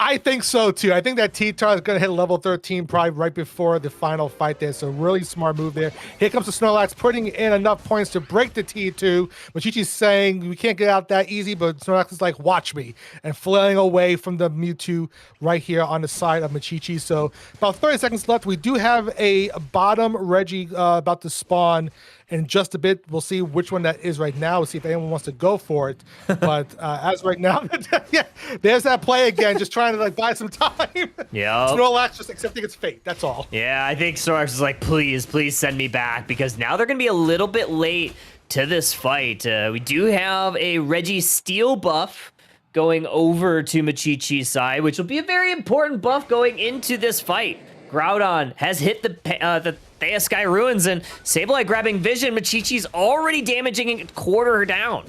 I think so too. I think that T-Tar is going to hit level 13 probably right before the final fight there. So really smart move there. Here comes the Snorlax putting in enough points to break the T2. Machichi's saying we can't get out that easy, but Snorlax is like, watch me, and flailing away from the Mewtwo right here on the side of Machichi. So about 30 seconds left. We do have a bottom Reggie about to spawn in just a bit. We'll see which one that is right now. We'll see if anyone wants to go for it. But as right now, yeah, there's that play again, just trying to like buy some time. Yeah. Snorlax just accepting its fate. That's all. Yeah, I think Snorlax is like, please send me back, because now they're going to be a little bit late to this fight. We do have a Reggie Steel buff going over to Machichi's side, which will be a very important buff going into this fight. Groudon has hit the Thea Sky Ruins, and Sableye grabbing Vision. Machichi's already damaging and quarter her down.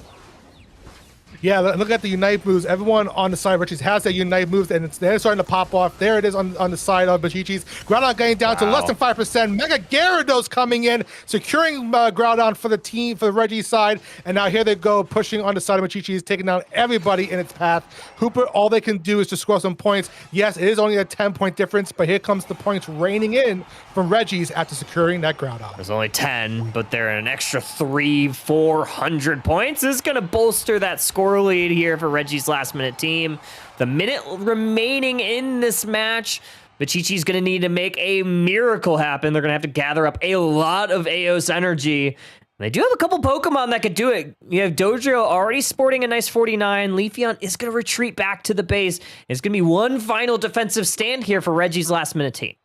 Yeah, look at the Unite moves. Everyone on the side of Reggie's has that Unite moves, and they're starting to pop off. There it is on the side of Machichi's. Groudon getting down to less than 5%. Mega Gyarados coming in, securing Groudon for the team, for the Reggie side. And now here they go, pushing on the side of Machichi's, taking down everybody in its path. Hooper, all they can do is just score some points. Yes, it is only a 10-point difference, but here comes the points raining in from Reggie's after securing that Groudon. There's only 10, but they're an extra 300-400 points. This is going to bolster that score lead here for Reggie's last-minute team. The minute remaining in this match, Machichi's going to need to make a miracle happen. They're going to have to gather up a lot of Eos energy. They do have a couple Pokemon that could do it. You have Dodrio already sporting a nice 49. Leafeon is going to retreat back to the base. It's going to be one final defensive stand here for Reggie's last-minute team.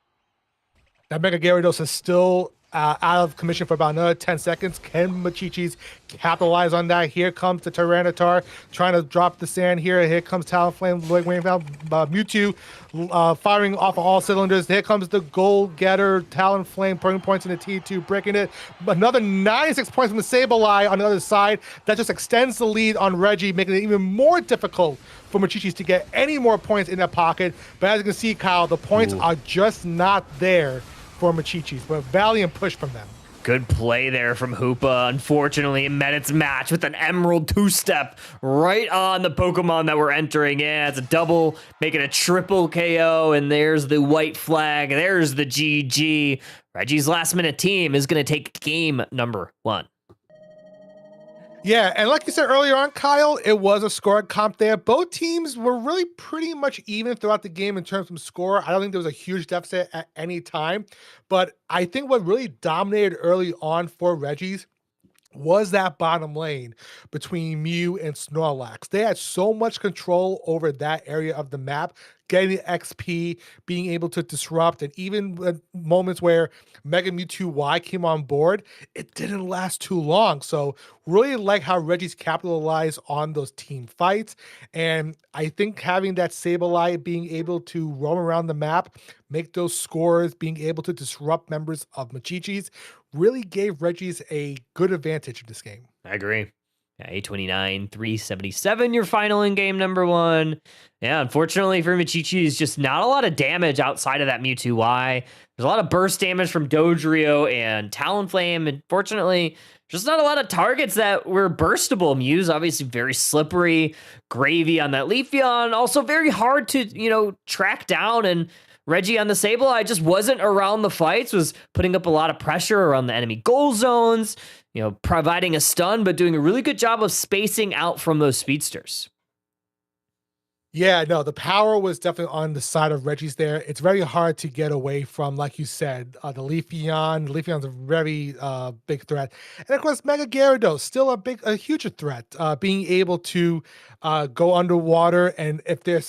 That Mega Gyarados is still out of commission for about another 10 seconds. Can Machichi's capitalize on that? Here comes the Tyranitar trying to drop the sand here. Here comes Talonflame, Mewtwo firing off of all cylinders. Here comes the goal getter, Talonflame, putting points in the T2, breaking it. Another 96 points from the Sableye on the other side. That just extends the lead on Reggie, making it even more difficult for Machichi's to get any more points in their pocket. But as you can see, Kyle, the points are just not there for Machichi's, but a valiant push from them. Good play there from Hoopa. Unfortunately, it met its match with an Emerald two-step right on the Pokemon that we're entering. Yeah, it's a double, making a triple KO, and there's the white flag. There's the GG. Reggie's last-minute team is going to take game number 1. Yeah, and like you said earlier on, Kyle, it was a score comp there. Both teams were really pretty much even throughout the game in terms of score. I don't think there was a huge deficit at any time, but I think what really dominated early on for Reggie's was that bottom lane between Mew and Snorlax. They had so much control over that area of the map, getting the XP, being able to disrupt, and even moments where Mega Mewtwo Y came on board, it didn't last too long. So really like how Reggie's capitalized on those team fights. And I think having that Sableye being able to roam around the map, make those scores, being able to disrupt members of Machichi's really gave Reggie's a good advantage in this game. I agree. Yeah, 829, 377, your final in game number 1. Yeah, unfortunately for Machichi's, just not a lot of damage outside of that Mewtwo Y. There's a lot of burst damage from Dodrio and Talonflame. Unfortunately, just not a lot of targets that were burstable. Mew's obviously very slippery. Gravy on that Leafeon, also very hard to, track down. And Reggie on the Sableye just wasn't around the fights, was putting up a lot of pressure around the enemy goal zones, providing a stun, but doing a really good job of spacing out from those speedsters. Yeah, no, the power was definitely on the side of Reggie's there. It's very hard to get away from, like you said, the Leafeon. Leafeon's a very big threat. And of course, Mega Gyarados, still a huge threat. Being able to go underwater, and if they're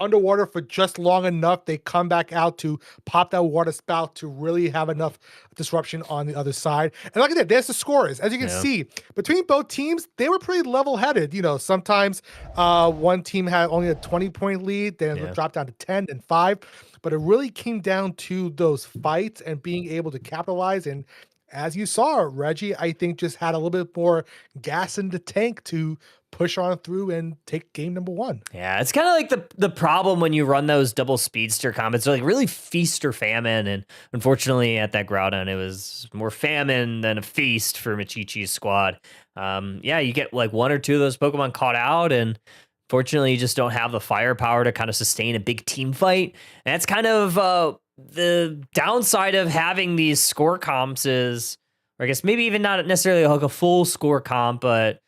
underwater for just long enough, they come back out to pop that water spout to really have enough disruption on the other side. And like I said, there's the scores. As you can see, between both teams, they were pretty level-headed. Sometimes one team had only a 20-point lead, then it dropped down to 10 and 5. But it really came down to those fights and being able to capitalize. And as you saw, Reggie, I think, just had a little bit more gas in the tank to push on through and take game number 1. Yeah, it's kind of like the problem when you run those double speedster combos. They're like really feast or famine, and unfortunately at that Groudon, it was more famine than a feast for Machichi's squad. You get like 1 or 2 of those Pokemon caught out, and fortunately you just don't have the firepower to kind of sustain a big team fight. And that's kind of the downside of having these score comps is, or I guess maybe even not necessarily like a full score comp, but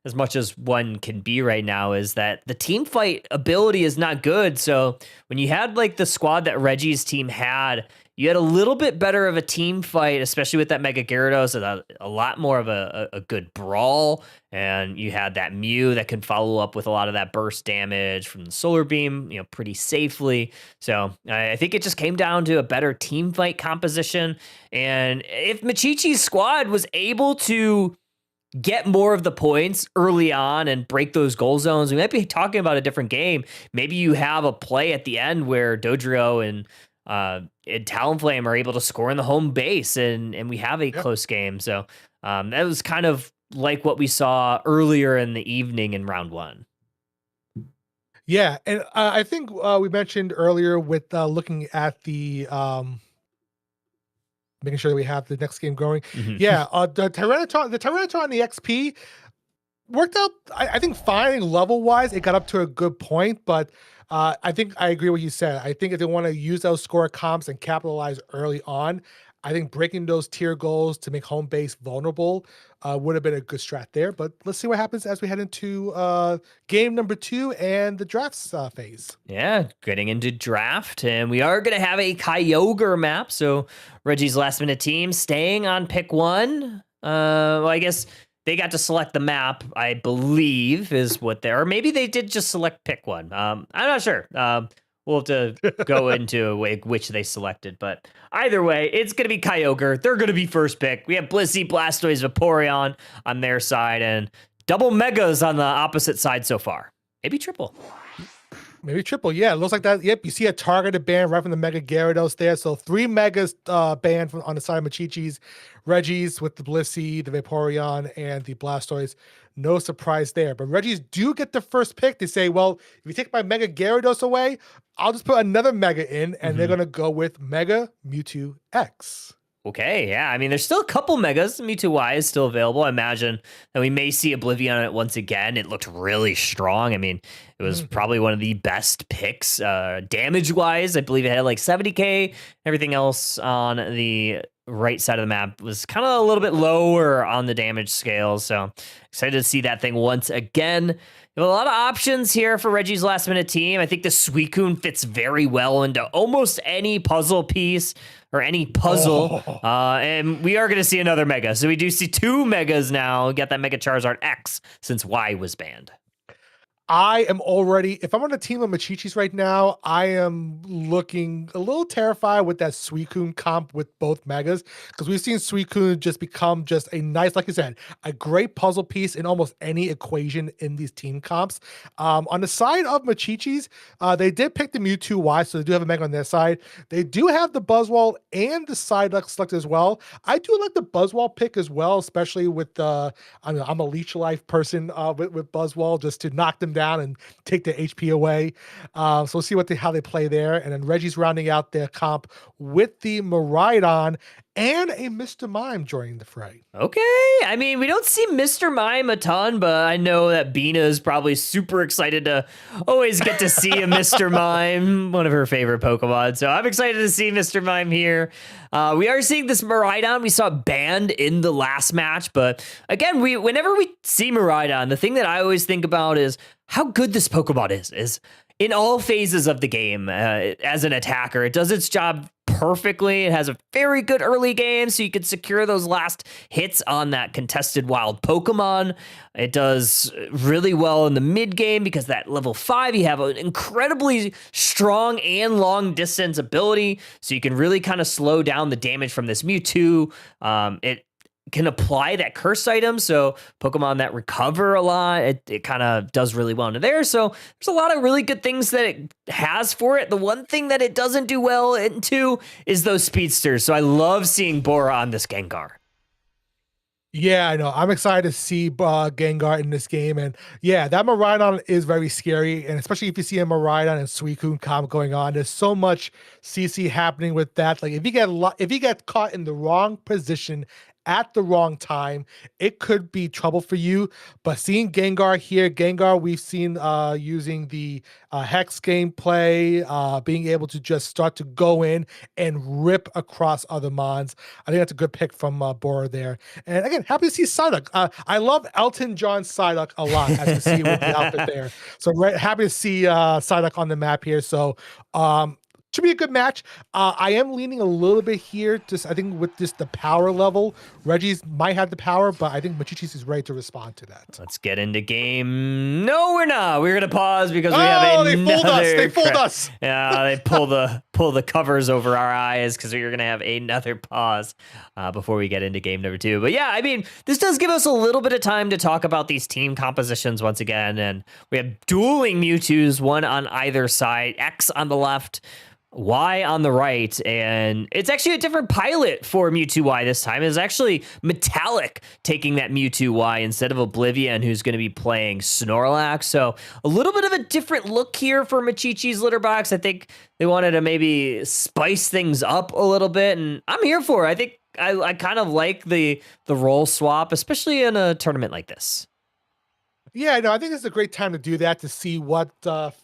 as much as one can be right now, is that the team fight ability is not good. So when you had like the squad that Reggie's team had, you had a little bit better of a team fight, especially with that Mega Gyarados, a lot more of a good brawl. And you had that Mew that can follow up with a lot of that burst damage from the Solar Beam, pretty safely. So I think it just came down to a better team fight composition. And if Machichi's squad was able to get more of the points early on and break those goal zones, we might be talking about a different game. Maybe you have a play at the end where Dodrio and Talonflame are able to score in the home base, and we have a close game. So that was kind of like what we saw earlier in the evening in round 1. Yeah, and I think we mentioned earlier with looking at the making sure that we have the next game going. Yeah, the Tyranitar and the XP worked out, I think, fine level-wise. It got up to a good point, but I think I agree with what you said. I think if they want to use those score comps and capitalize early on, I think breaking those tier goals to make home base vulnerable would have been a good strat there. But let's see what happens as we head into game number 2 and the drafts phase. Yeah, getting into draft, and we are going to have a Kyogre map. So Reggie's last minute team staying on pick 1. Well, I guess they got to select the map, I believe, is what they are. Or maybe they did just select pick 1. I'm not sure. We'll have to go into which they selected, but either way, it's going to be Kyogre. They're going to be first pick. We have Blissey, Blastoise, Vaporeon on their side, and double Megas on the opposite side so far. Maybe triple. Maybe triple, yeah. It looks like that. Yep, you see a targeted ban right from the Mega Gyarados there. So 3 Megas banned on the side of Machichi's. Reggie's with the Blissey, the Vaporeon, and the Blastoise. No surprise there. But Reggie's do get the first pick. They say, well, if you take my Mega Gyarados away, I'll just put another Mega in, and they're going to go with Mega Mewtwo X. Okay, yeah. I mean, there's still a couple Megas. Mewtwo Y is still available. I imagine that we may see Oblivion on it once again. It looked really strong. I mean, it was probably one of the best picks damage-wise. I believe it had like 70k. Everything else on the right side of the map was kind of a little bit lower on the damage scale. So excited to see that thing once again. We have a lot of options here for Reggie's last minute team. I think the Suicune fits very well into almost any puzzle piece or any puzzle. And we are going to see another Mega. So we do see 2 Megas now. We got that Mega Charizard X since Y was banned. I am already, if I'm on a team of Machichis right now, I am looking a little terrified with that Suicune comp with both Megas, because we've seen Suicune just become just a nice, like you said, a great puzzle piece in almost any equation in these team comps. On the side of Machichis, they did pick the Mewtwo Y, so they do have a Mega on their side. They do have the Buzzwole and the Psyduck selected as well. I do like the Buzzwole pick as well, especially with I'm a Leech Life person with Buzzwole, just to knock them down and take the HP away. So we'll see how they play there. And then Reggie's rounding out their comp with the Miraidon and a Mr. Mime joining the fray. Okay. I mean, we don't see Mr. Mime a ton, but I know that Bina is probably super excited to always get to see a Mr. Mime, one of her favorite Pokemon. So I'm excited to see Mr. Mime here. We are seeing this Miraidon. We saw banned in the last match, but again, whenever we see Miraidon, the thing that I always think about is how good this Pokemon is in all phases of the game. As an attacker, it does its job perfectly. It has a very good early game, so you can secure those last hits on that contested wild Pokemon. It does really well in the mid game because that level 5, you have an incredibly strong and long distance ability, so you can really kind of slow down the damage from this Mewtwo. It can apply that curse item, so Pokemon that recover a lot, it kind of does really well into there. So there's a lot of really good things that it has for it. The one thing that it doesn't do well into is those speedsters. So I love seeing Bora on this Gengar. Yeah, I know. I'm excited to see Gengar in this game. And yeah, that Miraidon is very scary. And especially if you see a Miraidon and Suicune comp going on, there's so much CC happening with that. Like if you get caught in the wrong position at the wrong time, it could be trouble for you. But seeing Gengar here, we've seen using the Hex gameplay, being able to just start to go in and rip across other mons. I think that's a good pick from Bora there. And again, happy to see Psyduck. I love Elton John Psyduck a lot, as you see with the outfit there. So happy to see Psyduck on the map here. So should be a good match. I am leaning a little bit here, I think with just the power level. Reggie's might have the power, but I think Machichis is ready to respond to that. Let's get into game. No, we're not. We're going to pause because we have another... they fooled us. Yeah, they pull pull the covers over our eyes because we're going to have another pause before we get into game number 2. But yeah, I mean, this does give us a little bit of time to talk about these team compositions once again. And we have dueling Mewtwo's, one on either side, X on the left, Y on the right, and it's actually a different pilot for Mewtwo Y this time. It's actually Metallic taking that Mewtwo Y instead of Oblivion, who's going to be playing Snorlax. So a little bit of a different look here for Machichi's litter box. I think they wanted to maybe spice things up a little bit, and I'm here for it. I think I kind of like the role swap, especially in a tournament like this. Yeah, no, I think it's a great time to do that, to see what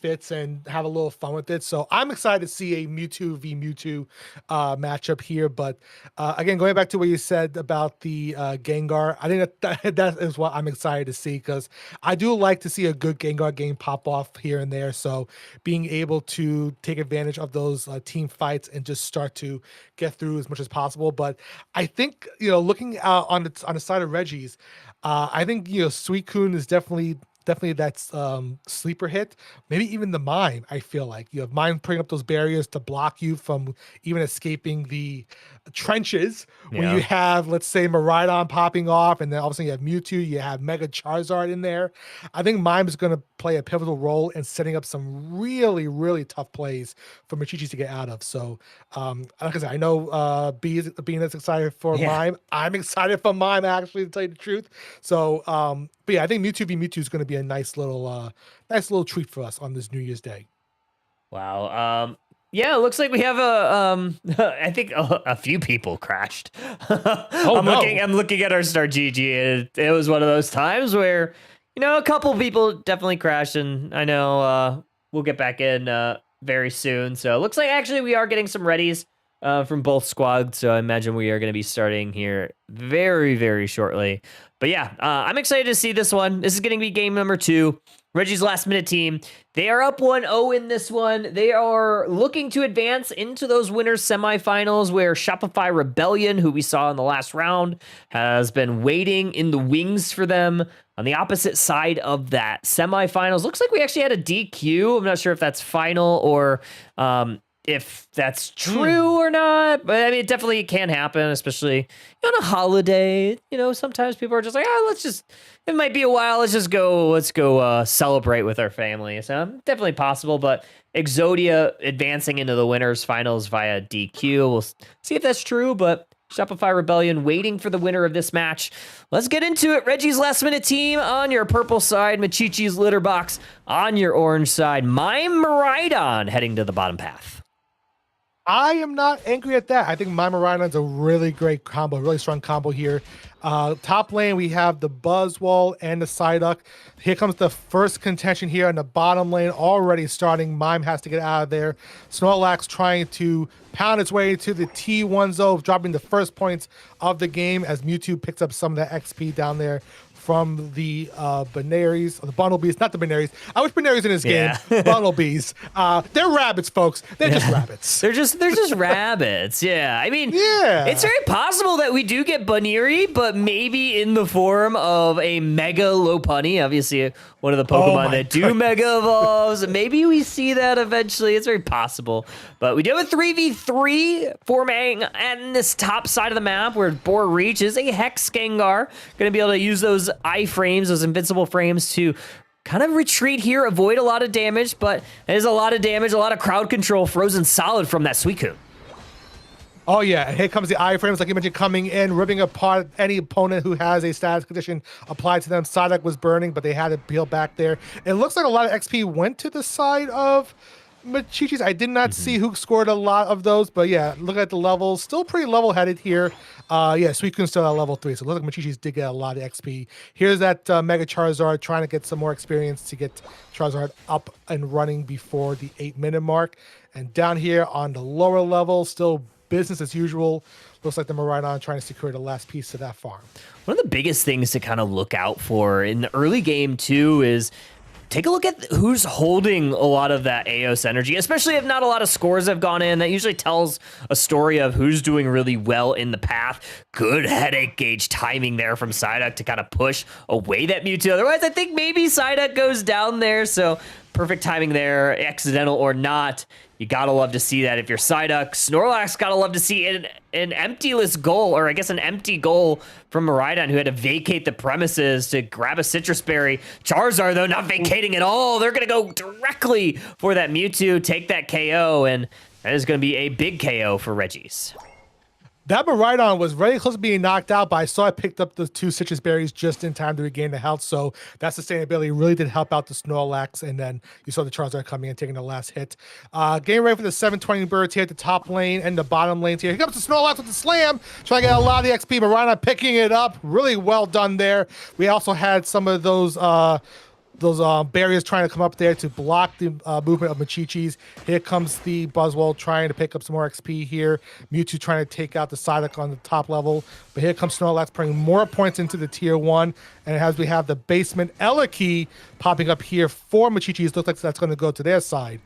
fits and have a little fun with it. So I'm excited to see a Mewtwo v Mewtwo matchup here. But again, going back to what you said about the Gengar, I think that is what I'm excited to see, because I do like to see a good Gengar game pop off here and there. So being able to take advantage of those team fights and just start to get through as much as possible. But I think, looking on the side of Reggie's, I think Suicune is definitely that sleeper hit. Maybe even the Mime. I feel like you have Mime putting up those barriers to block you from even escaping the trenches. When you have, let's say, Miraidon popping off, and then all of a sudden you have Mewtwo, you have Mega Charizard in there. I think Mime is going to play a pivotal role in setting up some really, really tough plays for Machichi to get out of. So, like I said, I know being as excited for Mime. I'm excited for Mime, actually, to tell you the truth. So, but yeah, I think Mewtwo v Mewtwo is going to be a nice little treat for us on this New Year's Day. Wow. Yeah, it looks like we have I think a few people crashed. I'm looking at our start GG. It was one of those times where, a couple people definitely crashed, and I know we'll get back in very soon. So it looks like actually we are getting some readies from both squads. So I imagine we are going to be starting here very, very shortly. But yeah, I'm excited to see this one. This is going to be game number 2. Reggie's last minute team. They are up 1-0 in this one. They are looking to advance into those winners semifinals, where Shopify Rebellion, who we saw in the last round, has been waiting in the wings for them on the opposite side of that semifinals. Looks like we actually had a DQ. I'm not sure if that's final or if that's true or not, but I mean, it definitely can happen, especially on a holiday. Sometimes people are just like, it might be a while. Let's go celebrate with our family. So definitely possible, but Exodia advancing into the winners finals via DQ. We'll see if that's true, but Shopify Rebellion waiting for the winner of this match. Let's get into it. Reggie's last minute team on your purple side, Machichi's litter box on your orange side. Mime Miraidon heading to the bottom path. I am not angry at that. I think Mime Miraidon's a really great combo, really strong combo here. Top lane, we have the Buzzwole and the Psyduck. Here comes the first contention here in the bottom lane, already starting. Mime has to get out of there. Snorlax trying to pound its way to the T1 zone, dropping the first points of the game as Mewtwo picks up some of that XP down there from the Benaries, or the Bumblebees, not the Benaries. I wish Benaries in this game. Bumblebees. They're rabbits, folks. They're just rabbits. They're just rabbits. Yeah. I mean, it's very possible that we do get Bunnery, but maybe in the form of a Mega Lopunny. Obviously, one of the Pokemon that do Mega Evolves. Maybe we see that eventually. It's very possible. But we do have a 3v3 forming on this top side of the map where Boar Reach is a Hex Gengar. Going to be able to use those iframes, those invincible frames, to kind of retreat here, avoid a lot of damage, but it is a lot of damage, a lot of crowd control, frozen solid from that Suicune. Oh yeah, and here comes the iframes, like you mentioned, coming in, ripping apart any opponent who has a status condition applied to them. Psyduck was burning, but they had to peel back there. It looks like a lot of XP went to the side of Machichi's. I did not see who scored a lot of those, but yeah, look at the levels. Still pretty level-headed here. Suicune's still at level 3, so it looks like Machichi's did get a lot of XP. Here's that Mega Charizard trying to get some more experience to get Charizard up and running before the 8-minute mark. And down here on the lower level, still business as usual. Looks like the Miraidon trying to secure the last piece to that farm. One of the biggest things to kind of look out for in the early game, too, is take a look at who's holding a lot of that AOS energy, especially if not a lot of scores have gone in. That usually tells a story of who's doing really well in the path. Good headache gauge timing there from Psyduck to kind of push away that Mewtwo. Otherwise, I think maybe Psyduck goes down there. So perfect timing there, accidental or not. You gotta love to see that if you're Psyduck. Snorlax gotta love to see an emptyless goal, or I guess an empty goal from Miraidon, who had to vacate the premises to grab a Citrus Berry. Charizard, though, not vacating at all. They're gonna go directly for that Mewtwo, take that KO, and that is gonna be a big KO for Regis. That Miraidon was very close to being knocked out, but I saw it picked up the 2 Citrus Berries just in time to regain the health, so that sustainability really did help out the Snorlax, and then you saw the Charizard coming in, taking the last hit. Getting ready for the 720 birds here at the top lane and the bottom lanes here. Here comes the Snorlax with the slam, trying to get a lot of the XP. Miraidon picking it up, really well done there. We also had some of those barriers trying to come up there to block the movement of Machichis. Here comes the Buzzwole trying to pick up some more XP here. Mewtwo trying to take out the Psyduck on the top level. But here comes Snorlax putting more points into the tier 1. And as we have the basement Elekey popping up here for Machichis, looks like that's going to go to their side.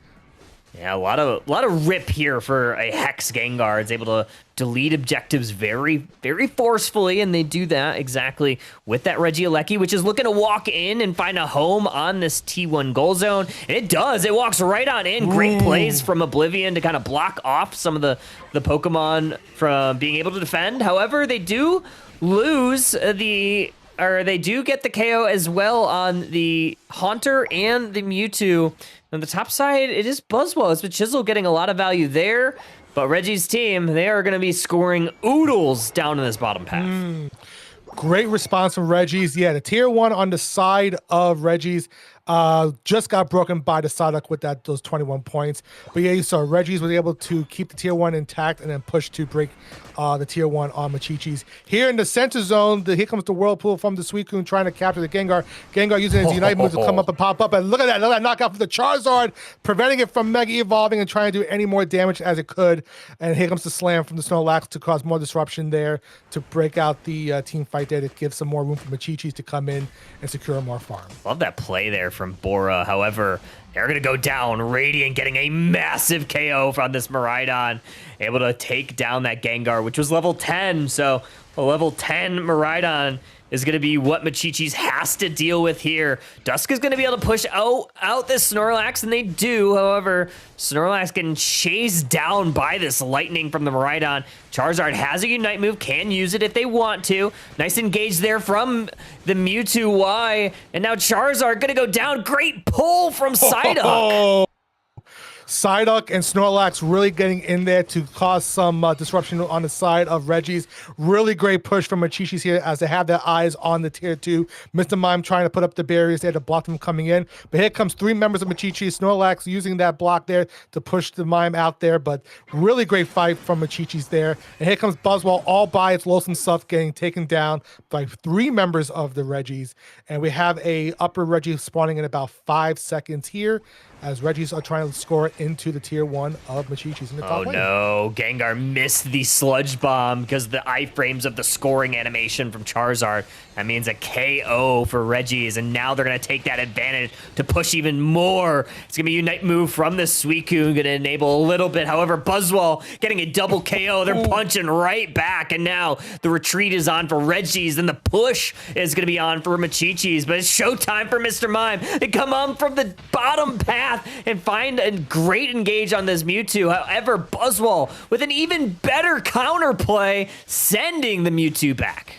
Yeah, a lot of rip here for a Hex Gengar. It's able to delete objectives very, very forcefully, and they do that exactly with that Regieleki, which is looking to walk in and find a home on this T1 goal zone. And it does. It walks right on in. Great plays from Oblivion to kind of block off some of the Pokemon from being able to defend. However, they do lose they do get the KO as well on the Haunter and the Mewtwo. On the top side, it is Buzzwole. It's been Chisel getting a lot of value there. But Reggie's team, they are going to be scoring oodles down in this bottom path. Great response from Reggie's. Yeah, the tier 1 on the side of Reggie's just got broken by the Psyduck with those 21 points. But yeah, you saw Reggie's was able to keep the tier 1 intact and then push to break the tier 1 on Machichis. Here in the center zone, here comes the Whirlpool from the Suicune trying to capture the Gengar. Gengar using his Unite move to come up and pop up. And look at that knockout from the Charizard, preventing it from Mega Evolving and trying to do any more damage as it could. And here comes the Slam from the Snorlax to cause more disruption there, to break out the team fight there, to give some more room for Machichis to come in and secure more farm. Love that play there from Bora. However, they're going to go down. Radiant getting a massive KO from this Miraidon. Able to take down that Gengar, which was level 10. So a level 10 Miraidon is going to be what Machichis has to deal with here. Dusk is going to be able to push out this Snorlax, and they do. However, Snorlax getting chased down by this lightning from the Miraidon. Charizard has a Unite move, can use it if they want to. Nice engage there from the Mewtwo Y, and now Charizard going to go down. Great pull from Psyduck. Psyduck and Snorlax really getting in there to cause some disruption on the side of Reggie's. Really great push from Machichis here as they have their eyes on the tier 2. Mr. Mime trying to put up the barriers there to block them coming in. But here comes 3 members of Machichis. Snorlax using that block there to push the Mime out there. But really great fight from Machichis there. And here comes Buzzwole all by its lonesome self, getting taken down by 3 members of the Reggies. And we have a upper Reggie spawning in about 5 seconds here, as Reggies are trying to score into the tier 1 of Machichis in the top lane. No, Gengar missed the Sludge Bomb because of the iframes of the scoring animation from Charizard. That means a KO for Reggies, and now they're going to take that advantage to push even more. It's going to be a Unite move from the Suicune, going to enable a little bit. However, Buzzwole getting a double KO. They're punching right back, and now the retreat is on for Reggies, and the push is going to be on for Machichis. But it's showtime for Mr. Mime. They come on from the bottom path and find a great engage on this Mewtwo. However, Buzzwole with an even better counterplay, sending the Mewtwo back.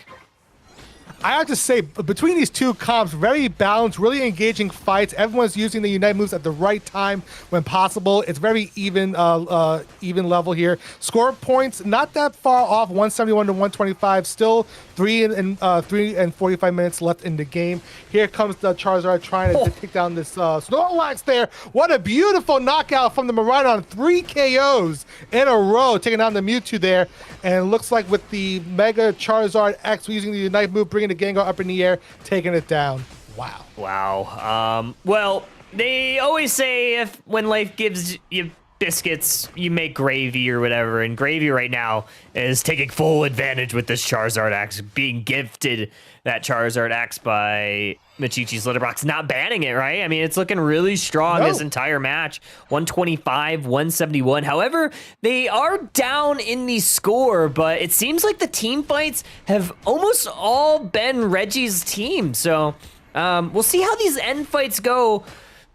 I have to say, between these two comps, very balanced, really engaging fights. Everyone's using the Unite moves at the right time when possible. It's very even level here. Score points not that far off, 171 to 125. Still 3 and 45 minutes left in the game. Here comes the Charizard trying to take down this Snorlax there. What a beautiful knockout from the Miraidon. 3 KOs in a row, taking down the Mewtwo there. And it looks like with the Mega Charizard X using the Unite move, bringing the Gengar up in the air, taking it down. Wow. Wow. Well, they always say when life gives you biscuits, you make gravy or whatever, and gravy right now is taking full advantage with this Charizard X, being gifted that Charizard X by Machichi's Litterbox, not banning it, right? I mean, it's looking really strong this entire match. 125, 171. However, they are down in the score, but it seems like the team fights have almost all been Reggie's team. So we'll see how these end fights go.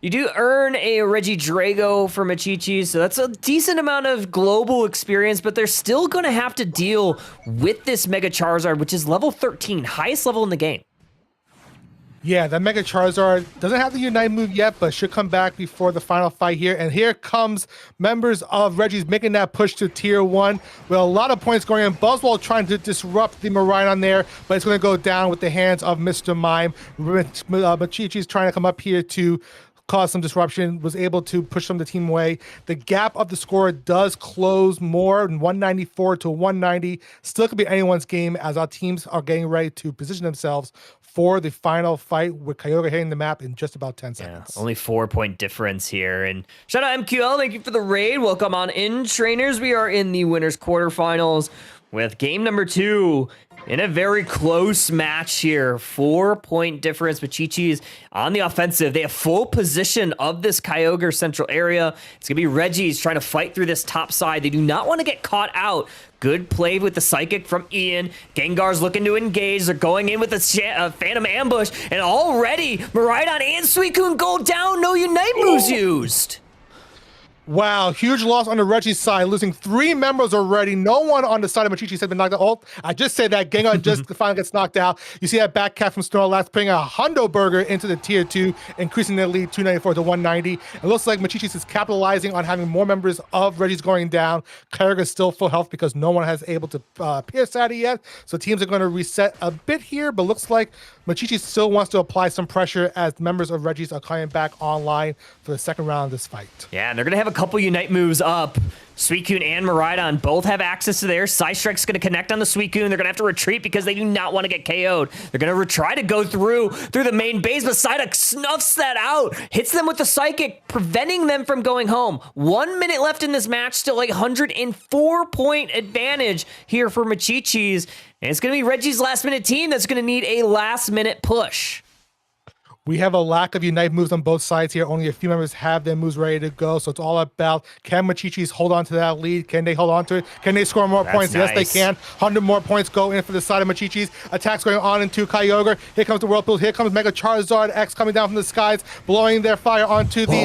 You do earn a Regidrago for Machichi, so that's a decent amount of global experience, but they're still going to have to deal with this Mega Charizard, which is level 13, highest level in the game. Yeah, that Mega Charizard doesn't have the Unite move yet, but should come back before the final fight here. And here comes members of Reggie's making that push to Tier 1 with a lot of points going in. Buzzwole trying to disrupt the Miraidon there, but it's going to go down with the hands of Mr. Mime. Machichi's trying to come up here to cause some disruption, was able to push some of the team away. The gap of the score does close more, 194 to 190. Still could be anyone's game as our teams are getting ready to position themselves for the final fight with Kyogre hitting the map in just about 10 seconds. Only 4-point difference here. And shout out MQL, thank you for the raid. Welcome on in, trainers. We are in the winners quarterfinals with game number 2 in a very close match here. 4-point difference. Machichi is on the offensive. They have full position of this Kyogre central area. It's going to be Reggie's trying to fight through this top side. They do not want to get caught out. Good play with the Psychic from Ian. Gengar's looking to engage. They're going in with a Phantom Ambush. And already, Miraidon and Suicune go down. No Unite moves used. Wow, huge loss on the Reggie side, losing 3 members already. No one on the side of Machichi has been knocked out. Oh, I just said that Gengar just finally gets knocked out. You see that back cat from Snorlax putting a Hundo Burger into the Tier 2, increasing their lead 294 to 190. It looks like Machichi is capitalizing on having more members of Reggie's going down. Kyogre is still full health because no one has able to pierce that yet. So teams are going to reset a bit here, but looks like Machichi still wants to apply some pressure as members of Reggie's are coming back online for the second round of this fight. Yeah, and they're going to have a couple Unite moves up. Suicune and Miraidon both have access to theirs. Psystrike's going to connect on the Suicune. They're going to have to retreat because they do not want to get KO'd. They're going to try to go through the main base, but Psyduck snuffs that out. Hits them with the Psychic, preventing them from going home. 1 minute left in this match, still like 104-point advantage here for Machichi's. And it's going to be Reggie's last-minute team that's going to need a last-minute push. We have a lack of Unite moves on both sides here. Only a few members have their moves ready to go. So it's all about, can Machichi's hold on to that lead? Can they hold on to it? Can they score more points? Nice. Yes, they can. 100 more points go in for the side of Machichi's. Attacks going on into Kyogre. Here comes the Whirlpool. Here comes Mega Charizard X coming down from the skies, blowing their fire onto the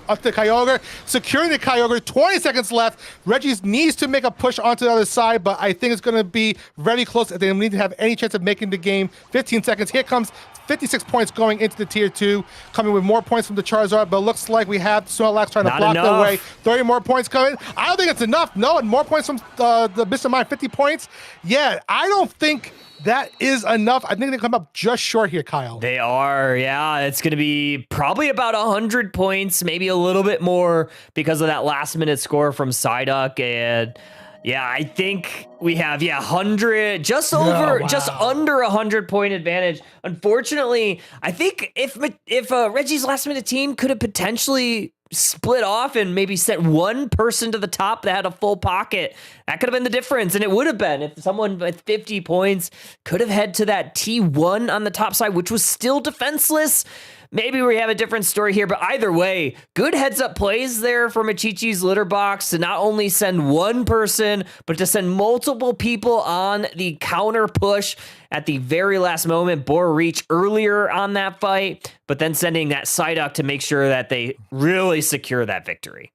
Kyogre. Securing the Kyogre. 20 seconds left. Reggie's needs to make a push onto the other side, but I think it's going to be very close if they need to have any chance of making the game. 15 seconds. Here comes 56 points going into the Tier 2, coming with more points from the Charizard, but looks like we have Snorlax trying to block their way. 30 more points coming. I don't think it's enough. No, and more points from the Mr. Mime, 50 points. Yeah, I don't think that is enough. I think they come up just short here, Kyle. They are, yeah. It's going to be probably about 100 points, maybe a little bit more because of that last-minute score from Psyduck. And yeah, I think we have 100, just under 100-point advantage. Unfortunately, I think if Reggie's last-minute team could have potentially split off and maybe sent one person to the top that had a full pocket, that could have been the difference. And it would have been if someone with 50 points could have head to that T1 on the top side, which was still defenseless. Maybe we have a different story here, but either way, good heads-up plays there for Machichi's litter box to not only send one person, but to send multiple people on the counter push at the very last moment. Bore reach earlier on that fight, but then sending that Psyduck to make sure that they really secure that victory.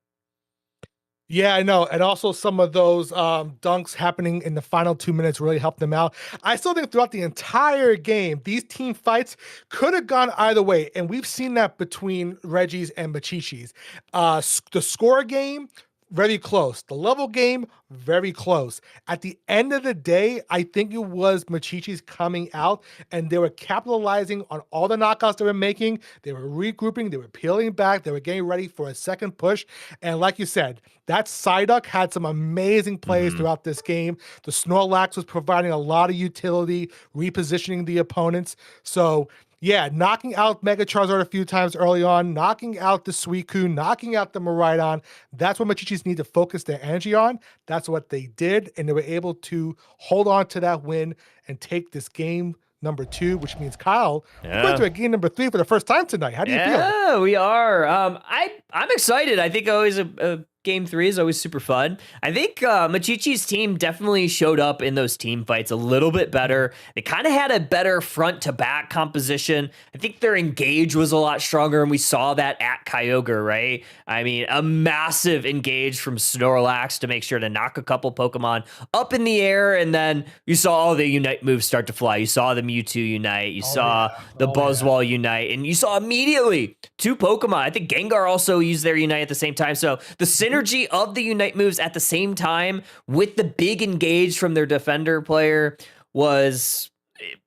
Yeah, I know. And also some of those dunks happening in the final 2 minutes really helped them out. I still think throughout the entire game, these team fights could have gone either way. And we've seen that between Reggie's and Machichi's. The score game, very close. The level game, very close. At the end of the day, I think it was Machichi's coming out and they were capitalizing on all the knockouts they were making. They were regrouping, they were peeling back, they were getting ready for a second push. And like you said, that Psyduck had some amazing plays throughout this game. The Snorlax was providing a lot of utility, repositioning the opponents. So yeah, knocking out Mega Charizard a few times early on, knocking out the Suicune, knocking out the Miraidon. That's what Machichi's need to focus their energy on. That's what they did, and they were able to hold on to that win and take this game number 2, which means Kyle, we're going to a game number 3 for the first time tonight. How do you feel? Yeah, we are. I'm excited. I think always a Game 3 is always super fun. I think Machichi's team definitely showed up in those team fights a little bit better. They kind of had a better front to back composition. I think their engage was a lot stronger, and we saw that at Kyogre, right? I mean, a massive engage from Snorlax to make sure to knock a couple Pokemon up in the air, and then you saw all the Unite moves start to fly. You saw the Mewtwo Unite, you saw the Buzzwole Unite, and you saw immediately 2 Pokemon. I think Gengar also used their Unite at the same time. So the synergy of the Unite moves at the same time with the big engage from their defender player was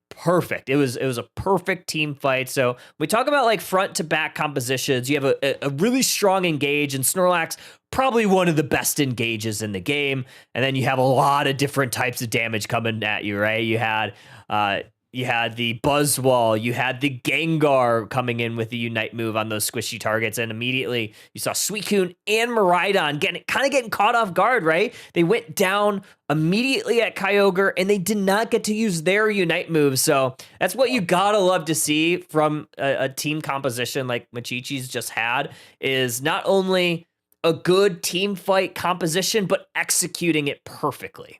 perfect. It was a perfect team fight. So we talk about like front to back compositions. You have a really strong engage, and Snorlax probably one of the best engages in the game. And then you have a lot of different types of damage coming at you, right? You had the Buzzwole, you had the Gengar coming in with the Unite move on those squishy targets, and immediately you saw Suicune and Miraidon getting caught off guard, right? They went down immediately at Kyogre, and they did not get to use their Unite move. So that's what you gotta love to see from a team composition like Machichi's just had, is not only a good team fight composition, but executing it perfectly.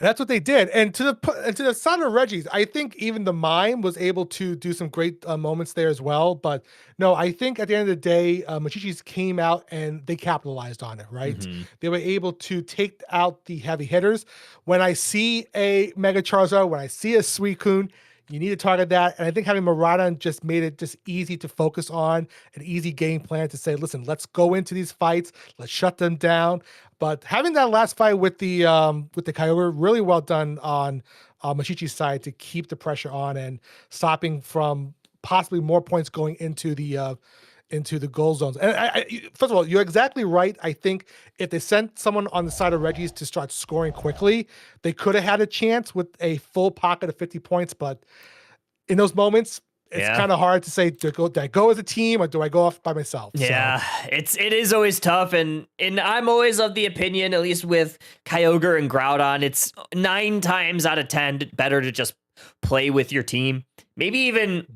And that's what they did. And to the side of Reggie's, I think even the Mime was able to do some great moments there as well. But no, I think at the end of the day, Machichi's came out and they capitalized on it, right? Mm-hmm. They were able to take out the heavy hitters. When I see a Mega Charizard, when I see a Suicune, you need to target that. And I think having Miraidon just made it just easy to focus on, an easy game plan to say, listen, let's go into these fights. Let's shut them down. But having that last fight with the Kyogre, really well done on Machichi's side to keep the pressure on and stopping from possibly more points going into the goal zones. And first of all, you're exactly right. I think if they sent someone on the side of Reggie's to start scoring quickly, they could have had a chance with a full pocket of 50 points. But in those moments, it's kind of hard to say, do I go as a team or do I go off by myself? Yeah, so it is always tough, and I'm always of the opinion, at least with Kyogre and Groudon, it's 9 times out of 10 better to just play with your team. Maybe even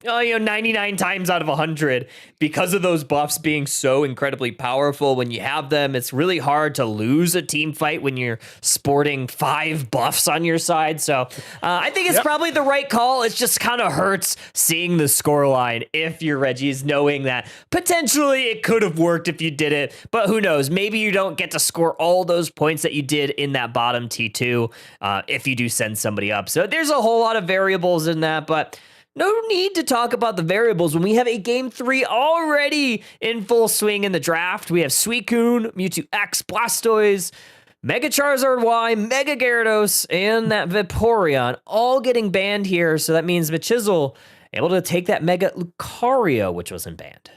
99 times out of 100, because of those buffs being so incredibly powerful. When you have them, it's really hard to lose a team fight when you're sporting 5 buffs on your side. So I think it's probably the right call. It just kind of hurts seeing the scoreline if you're Reggie's, knowing that potentially it could have worked if you did it, but who knows? Maybe you don't get to score all those points that you did in that bottom T2 if you do send somebody up. So there's a whole lot of variables in that, but no need to talk about the variables when we have a Game 3 already in full swing in the draft. We have Suicune, Mewtwo X, Blastoise, Mega Charizard Y, Mega Gyarados, and that Vaporeon all getting banned here. So that means Machizel able to take that Mega Lucario, which wasn't banned.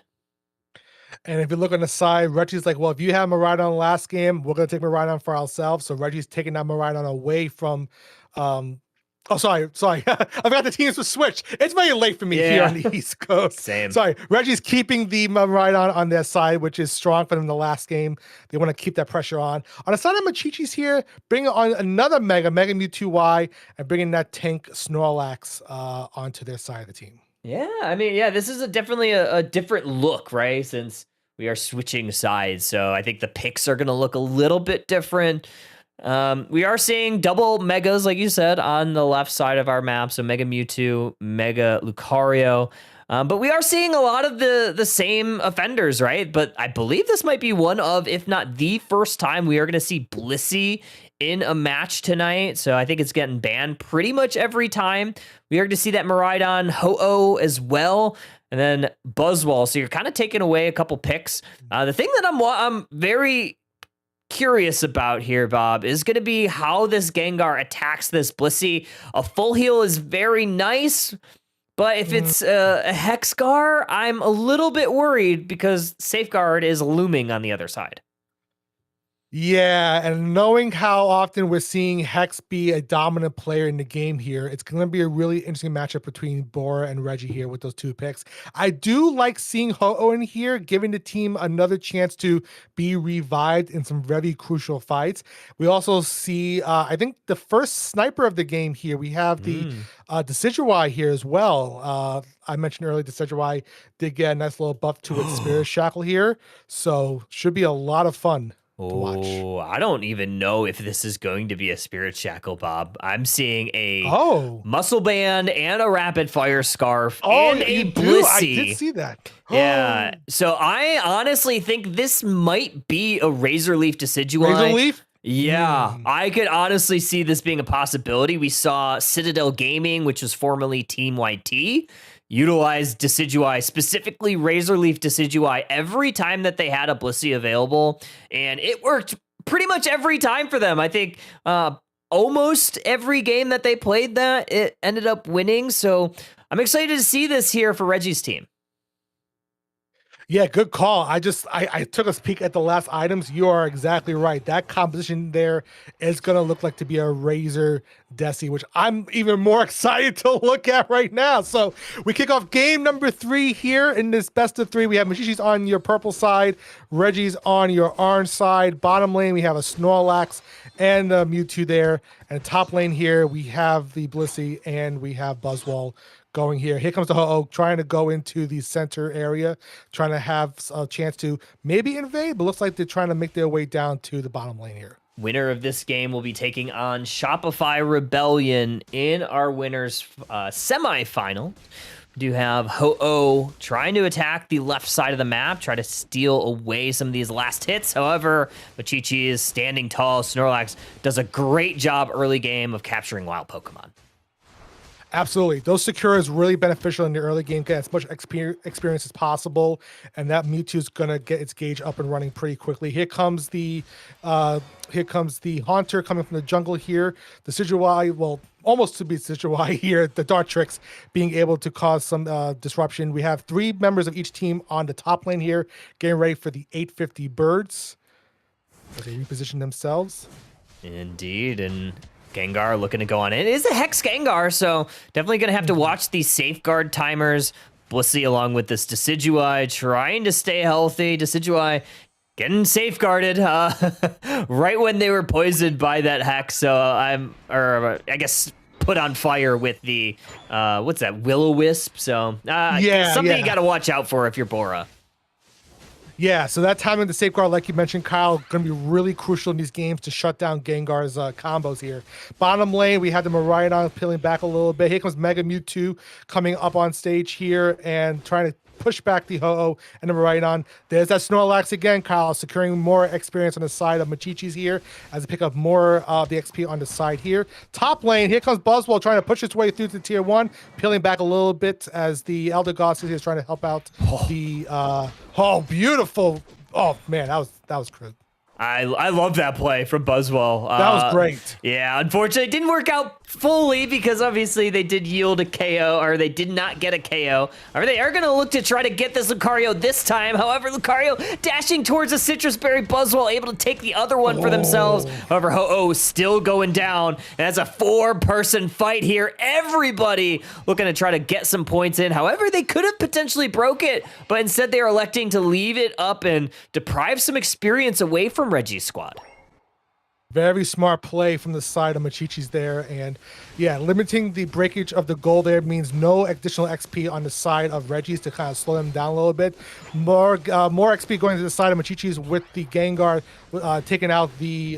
And if you look on the side, Reggie's like, well, if you have Miraidon last game, we're going to take Miraidon for ourselves. So Reggie's taking that Miraidon away from... Oh, sorry. I forgot the teams were switched. It's very late for me here on the East Coast. Same. Sorry. Reggie's keeping the Miraidon on their side, which is strong for them in the last game. They want to keep that pressure on. On the side of Machichi's here, bringing on another Mega Mewtwo Y, and bringing that tank Snorlax onto their side of the team. Yeah, I mean, this is definitely a different look, right? Since we are switching sides. So I think the picks are going to look a little bit different. We are seeing double megas, like you said, on the left side of our map. So Mega Mewtwo, Mega Lucario. But we are seeing a lot of the same offenders, right? But I believe this might be one of, if not the first time, we are going to see Blissey in a match tonight. So I think it's getting banned pretty much every time. We are going to see that Miraidon, Ho-Oh as well. And then Buzzwole. So you're kind of taking away a couple picks. The thing that I'm very curious about here, Bob, is going to be how this Gengar attacks this Blissey. A full heal is very nice, but if it's a Hexgar, I'm a little bit worried because Safeguard is looming on the other side. Yeah, and knowing how often we're seeing Hex be a dominant player in the game here, it's going to be a really interesting matchup between Bora and Reggie here with those two picks. I do like seeing Ho-Oh in here, giving the team another chance to be revived in some very crucial fights. We also see, I think, the first sniper of the game here. We have the Decidueye here as well. I mentioned earlier, Decidueye did get a nice little buff to its Spirit Shackle here, so should be a lot of fun. Oh, I don't even know if this is going to be a Spirit Shackle, Bob. I'm seeing a muscle band and a rapid fire scarf and a Blissey. I did see that. Yeah. So I honestly think this might be a Razor Leaf Decidueye. Razor Leaf? Yeah, I could honestly see this being a possibility. We saw Citadel Gaming, which was formerly Team YT, utilize Decidueye, specifically Razor Leaf Decidueye, every time that they had a Blissey available, and it worked pretty much every time for them. I think almost every game that they played that, it ended up winning, so I'm excited to see this here for Reggie's team. Yeah, good call. I took a peek at the last items. You are exactly right. That composition there is going to look like to be a Razor Desi, which I'm even more excited to look at right now. So we kick off game number 3 here in this best of 3. We have Machichi's on your purple side, Reggie's on your orange side. Bottom lane, we have a Snorlax and a Mewtwo there. And top lane here, we have the Blissey and we have Buzzwole going here. Here comes the Ho-Oh trying to go into the center area, trying to have a chance to maybe invade, but looks like they're trying to make their way down to the bottom lane here. Winner of this game will be taking on Shopify Rebellion in our winners semifinal. We do have Ho-Oh trying to attack the left side of the map, try to steal away some of these last hits. However, Machichi is standing tall. Snorlax does a great job early game of capturing wild Pokemon. Absolutely. Those Secure is really beneficial in the early game, get as much experience as possible, and that Mewtwo is going to get its gauge up and running pretty quickly. Here comes the Haunter coming from the jungle here. The Decidueye, well, almost to be Decidueye here, the Dartrix being able to cause some disruption. We have 3 members of each team on the top lane here, getting ready for the 850 birds as they reposition themselves. Indeed, and Gengar looking to go on in. It is a Hex Gengar, so definitely going to have to watch these safeguard timers. Blissey along with this Decidueye trying to stay healthy. Decidueye getting safeguarded right when they were poisoned by that Hex. So I guess put on fire with the, what's that, Will-O-Wisp. So something you got to watch out for if you're Bora. Yeah, so that timing the safeguard, like you mentioned, Kyle, going to be really crucial in these games to shut down Gengar's combos here. Bottom lane, we have the Miraidon peeling back a little bit. Here comes Mega Mewtwo coming up on stage here and trying to push back the Ho-Oh and the Miraidon. There's that Snorlax again, Kyle, securing more experience on the side of Machichi's here as they pick up more of the XP on the side here. Top lane, here comes Buzzwole trying to push its way through to tier 1, peeling back a little bit as the Elder Goss is trying to help out the beautiful. Oh man, that was crazy. I love that play from Buzzwole. That was great. Yeah, unfortunately, it didn't work out fully because obviously they did yield a KO, or they did not get a KO. Or they are going to look to try to get this Lucario this time. However, Lucario dashing towards a Citrus Berry. Buzzwole able to take the other one for themselves. However, Ho-Oh still going down. And it's a 4-person fight here. Everybody looking to try to get some points in. However, they could have potentially broke it, but instead they are electing to leave it up and deprive some experience away from Reggie's squad. Very smart play from the side of Machichi's there. And yeah, limiting the breakage of the goal there means no additional XP on the side of Reggie's to kind of slow them down a little bit. More XP going to the side of Machichi's with the Gengar taking out the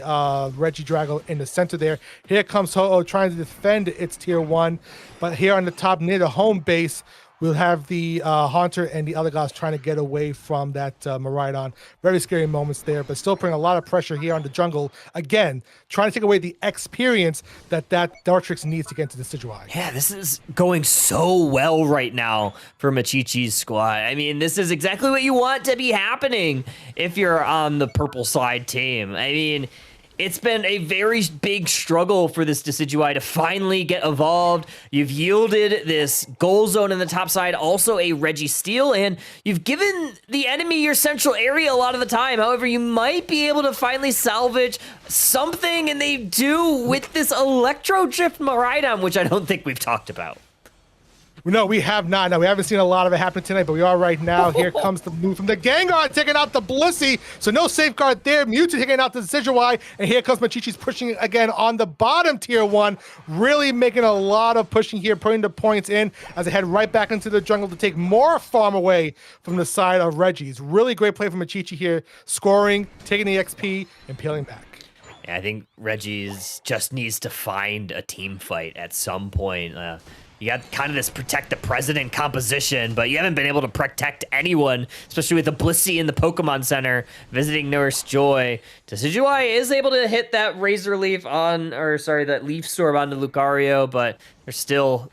Reggie Drago in the center there. Here comes Ho-Oh trying to defend its tier 1. But here on the top near the home base, we'll have the Haunter and the other guys trying to get away from that Miraidon. Very scary moments there, but still putting a lot of pressure here on the jungle. Again, trying to take away the experience that Dartrix needs to get into the Decidueye. Yeah, this is going so well right now for Machichi's squad. I mean, this is exactly what you want to be happening if you're on the purple side team. I mean, It's been a very big struggle for this Decidueye to finally get evolved. You've yielded this goal zone in the top side, also a Registeel, and you've given the enemy your central area a lot of the time. However, you might be able to finally salvage something, and they do with this Electro Drift Miraidon, which I don't think we've talked about. No, we have not. No, we haven't seen a lot of it happen tonight, but we are right now. Here comes the move from the Gengar, taking out the Blissey. So no safeguard there. Mewtwo taking out the Decidueye, and here comes Machichi's pushing again on the bottom tier 1. Really making a lot of pushing here, putting the points in as they head right back into the jungle to take more farm away from the side of Reggie's. Really great play from Machichi here, scoring, taking the XP, and peeling back. Yeah, I think Reggie's just needs to find a team fight at some point. You got kind of this protect the president composition, but you haven't been able to protect anyone, especially with the Blissey in the Pokemon Center visiting Nurse Joy. Decidueye is able to hit that Razor Leaf on, or sorry, that Leaf Storm onto Lucario, but they're still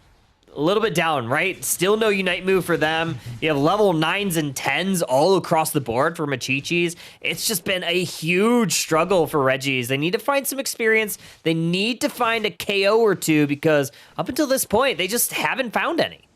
a little bit down, right? Still no Unite move for them. You have level 9s and 10s all across the board for Machichis. It's just been a huge struggle for Reggie's. They need to find some experience. They need to find a KO or two because up until this point, they just haven't found any.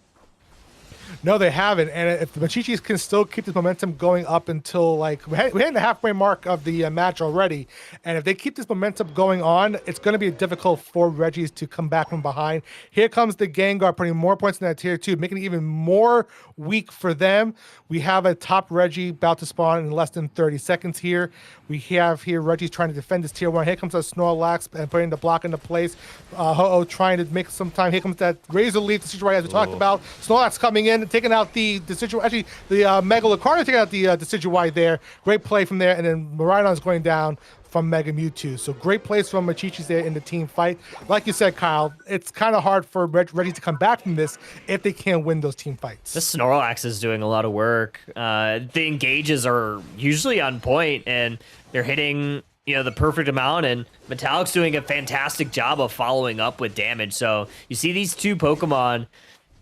No, they haven't. And if the Machichis can still keep this momentum going up until, like, we're hitting the halfway mark of the match already. And if they keep this momentum going on, it's going to be difficult for Reggie's to come back from behind. Here comes the Gengar, putting more points in that tier 2, making it even more weak for them. We have a top Reggie about to spawn in less than 30 seconds here. We have here Reggie's trying to defend his tier 1. Here comes a Snorlax and putting the block into place. Ho-Oh trying to make some time. Here comes that Razor Leaf, the situation as we talked about. Snorlax coming in, taking out the Decidueye. Actually, the Mega Lucario taking out the Decidueye there. Great play from there. And then Miraidon's going down from Mega Mewtwo. So great plays from Machichis there in the team fight. Like you said, Kyle, it's kind of hard for Reggie to come back from this if they can't win those team fights. The Snorlax is doing a lot of work. The engages are usually on point, and they're hitting the perfect amount, and Metallic's doing a fantastic job of following up with damage. So you see these two Pokemon,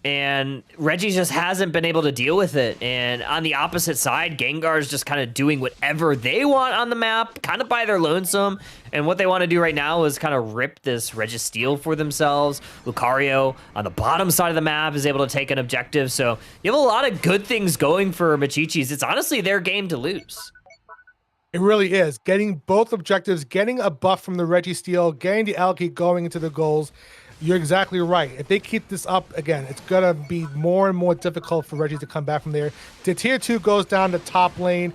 and Reggie just hasn't been able to deal with it. And on the opposite side, Gengar's just kind of doing whatever they want on the map, kind of by their lonesome. And what they want to do right now is kind of rip this Registeel for themselves. Lucario on the bottom side of the map is able to take an objective. So you have a lot of good things going for Machichis. It's honestly their game to lose. It really is. Getting both objectives, getting a buff from the Registeel, getting the Alki going into the goals. You're exactly right. If they keep this up, again, it's going to be more and more difficult for Reggie to come back from there. The tier 2 goes down the top lane.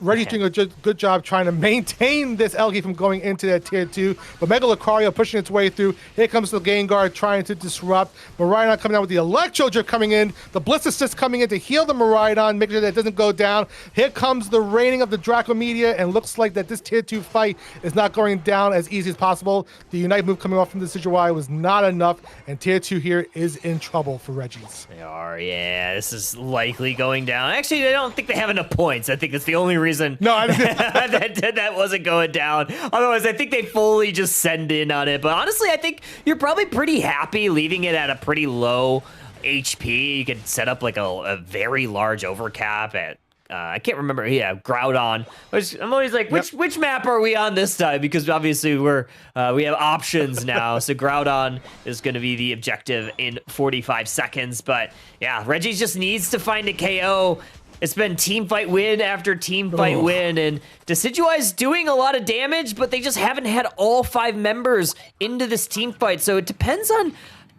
Reggie's doing a good job trying to maintain this Elgi from going into that tier 2. But Mega Lucario pushing its way through. Here comes the Gengar trying to disrupt. Miraidon coming out with the Electro Drip coming in. The Blitz Assist coming in to heal the Miraidon, make sure that it doesn't go down. Here comes the raining of the Draco Meteor, and looks like that this tier 2 fight is not going down as easy as possible. The Unite move coming off from the Decidueye was not enough, and tier 2 here is in trouble for Reggie's. They are, yeah. This is likely going down. Actually, I don't think they have enough points. I think that's the only reason that wasn't going down. Otherwise, I think they fully just send in on it. But honestly, I think you're probably pretty happy leaving it at a pretty low HP. You could set up like a very large overcap at I can't remember. Yeah, Groudon. I'm always like, which map are we on this time? Because obviously we have options now. So Groudon is going to be the objective in 45 seconds. But yeah, Reggie just needs to find a KO. It's been team fight win after team fight win, and Decidueye's doing a lot of damage, but they just haven't had all 5 members into this team fight. So it depends on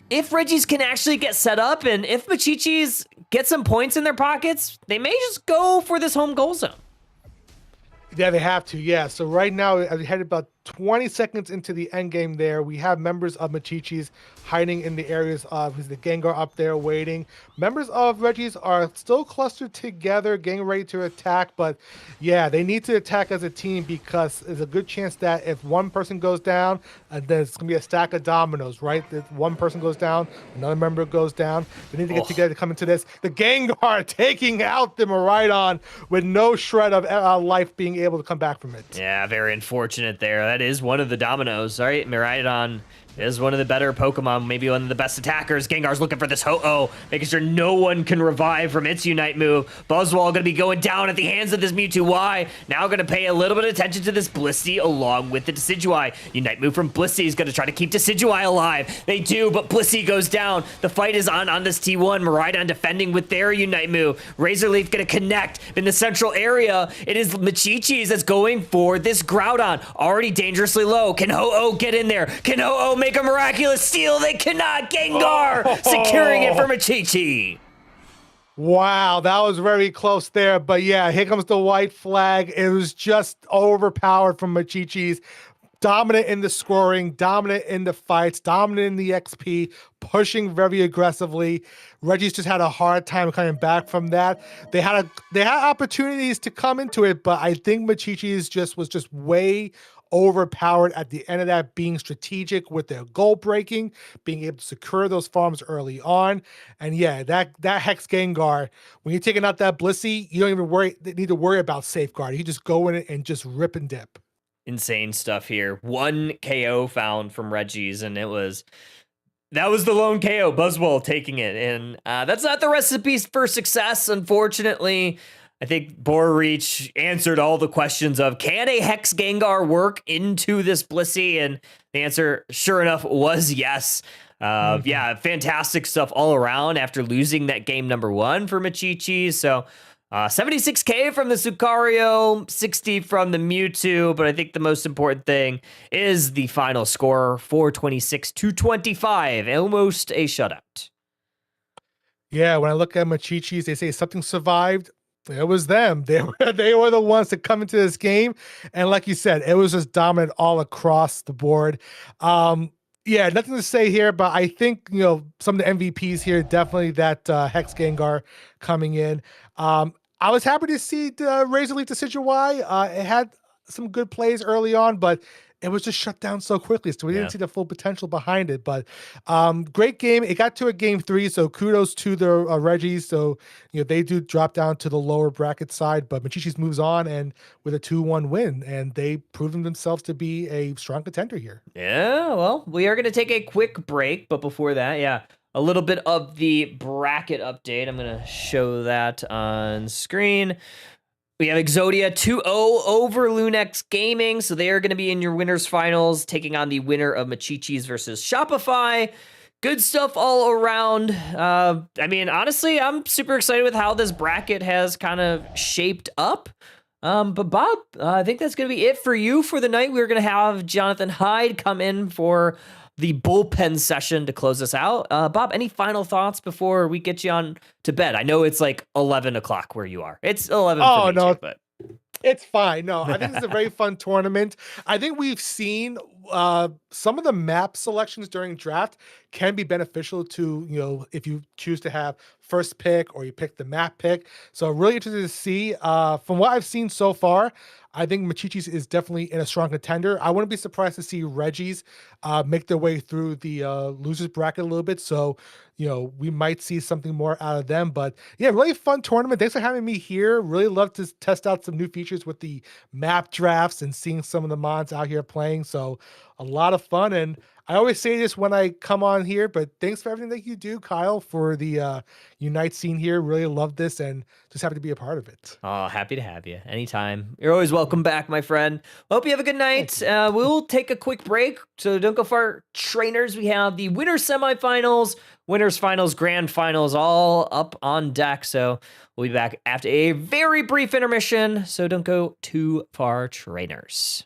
if Reggie's can actually get set up, and if Machichis get some points in their pockets, they may just go for this home goal zone. Yeah, they have to, yeah. So right now, as we head about 20 seconds into the end game there, we have members of Machichis hiding in the areas of the Gengar up there waiting. Members of Reggie's are still clustered together, getting ready to attack, but yeah, they need to attack as a team because there's a good chance that if one person goes down, then it's going to be a stack of dominoes, right? If one person goes down, another member goes down. They need to get together to come into this. The Gengar taking out the Miraidon with no shred of life being able to come back from it. Yeah, very unfortunate there. that is one of the dominoes, right? Miraidon is one of the better Pokemon, maybe one of the best attackers. Gengar's looking for this Ho-Oh, making sure no one can revive from its Unite move. Buzzwole gonna be going down at the hands of this Mewtwo Y. Now gonna pay a little bit of attention to this Blissey along with the Decidueye. Unite move from Blissey is gonna try to keep Decidueye alive. They do, but Blissey goes down. The fight is on this T1. Miraidon defending with their Unite move. Razor Leaf gonna connect in the central area. It is Machichis that's going for this Groudon. Already dangerously low. Can Ho-Oh get in there? Can Ho-Oh make a miraculous steal? They cannot. Gengar securing it for Machichi. Wow, that was very close there. But yeah, here comes the white flag. It was just overpowered from Machichis. Dominant in the scoring, dominant in the fights, dominant in the XP, pushing very aggressively. Reggie's just had a hard time coming back from that. They had opportunities to come into it, but I think Machichi's was just way overpowered at the end of that, being strategic with their goal breaking, being able to secure those farms early on. And yeah, that Hex Gengar, when you're taking out that Blissey, you don't even need to worry about safeguard. You just go in it and just rip and dip. Insane stuff here. 1 KO found from Reggie's, and that was the lone KO. Buzzwole taking it, and that's not the recipe for success, unfortunately. I think Borereach answered all the questions of, can a Hex Gengar work into this Blissey? And the answer, sure enough, was yes. Yeah, fantastic stuff all around after losing that game number 1 for Machichi. So 76k from the Lucario, 60 from the Mewtwo, but I think the most important thing is the final score, 426-225, almost a shutout. Yeah, when I look at Machichis, they say something survived. It was them. They were the ones that come into this game, and like you said, it was just dominant all across the board. Yeah, nothing to say here, but I think, some of the MVPs here, definitely that Hex Gengar coming in. I was happy to see the Razor Leaf Decidueye. It had some good plays early on, but it was just shut down so quickly, so we didn't see the full potential behind it. But great game. It got to a game 3, so kudos to the Reggies. So they do drop down to the lower bracket side, but Machichis moves on and with a 2-1 win, and they proven themselves to be a strong contender here. Yeah, well, we are going to take a quick break, but before that, a little bit of the bracket update. I'm going to show that on screen. We have Exodia 2-0 over Lunex Gaming, so they are going to be in your winners finals, taking on the winner of Machichis versus Shopify. Good stuff all around. I mean, honestly, I'm super excited with how this bracket has kind of shaped up. But Bob, I think that's going to be it for you for the night. We're going to have Jonathan Hyde come in for the bullpen session to close us out. Bob, any final thoughts before we get you on to bed? I know it's like 11 o'clock where you are. It's 11 for me too, but it's fine. No, I think it's a very fun tournament. I think we've seen some of the map selections during draft can be beneficial to, if you choose to have first pick or you pick the map pick. So really interested to see. From what I've seen so far, I think Machichis is definitely in a strong contender. I wouldn't be surprised to see Reggie's make their way through the losers bracket a little bit. So, we might see something more out of them. But yeah, really fun tournament. Thanks for having me here. Really love to test out some new features with the map drafts and seeing some of the mods out here playing. So a lot of fun. And I always say this when I come on here, but thanks for everything that you do, Kyle, for the Unite scene here. Really love this and just happy to be a part of it. Oh, happy to have you anytime. You're always welcome back, my friend. Hope you have a good night. We'll take a quick break, so don't go far. Trainers, we have the winners semifinals, winners finals, grand finals, all up on deck. So we'll be back after a very brief intermission. So don't go too far, trainers.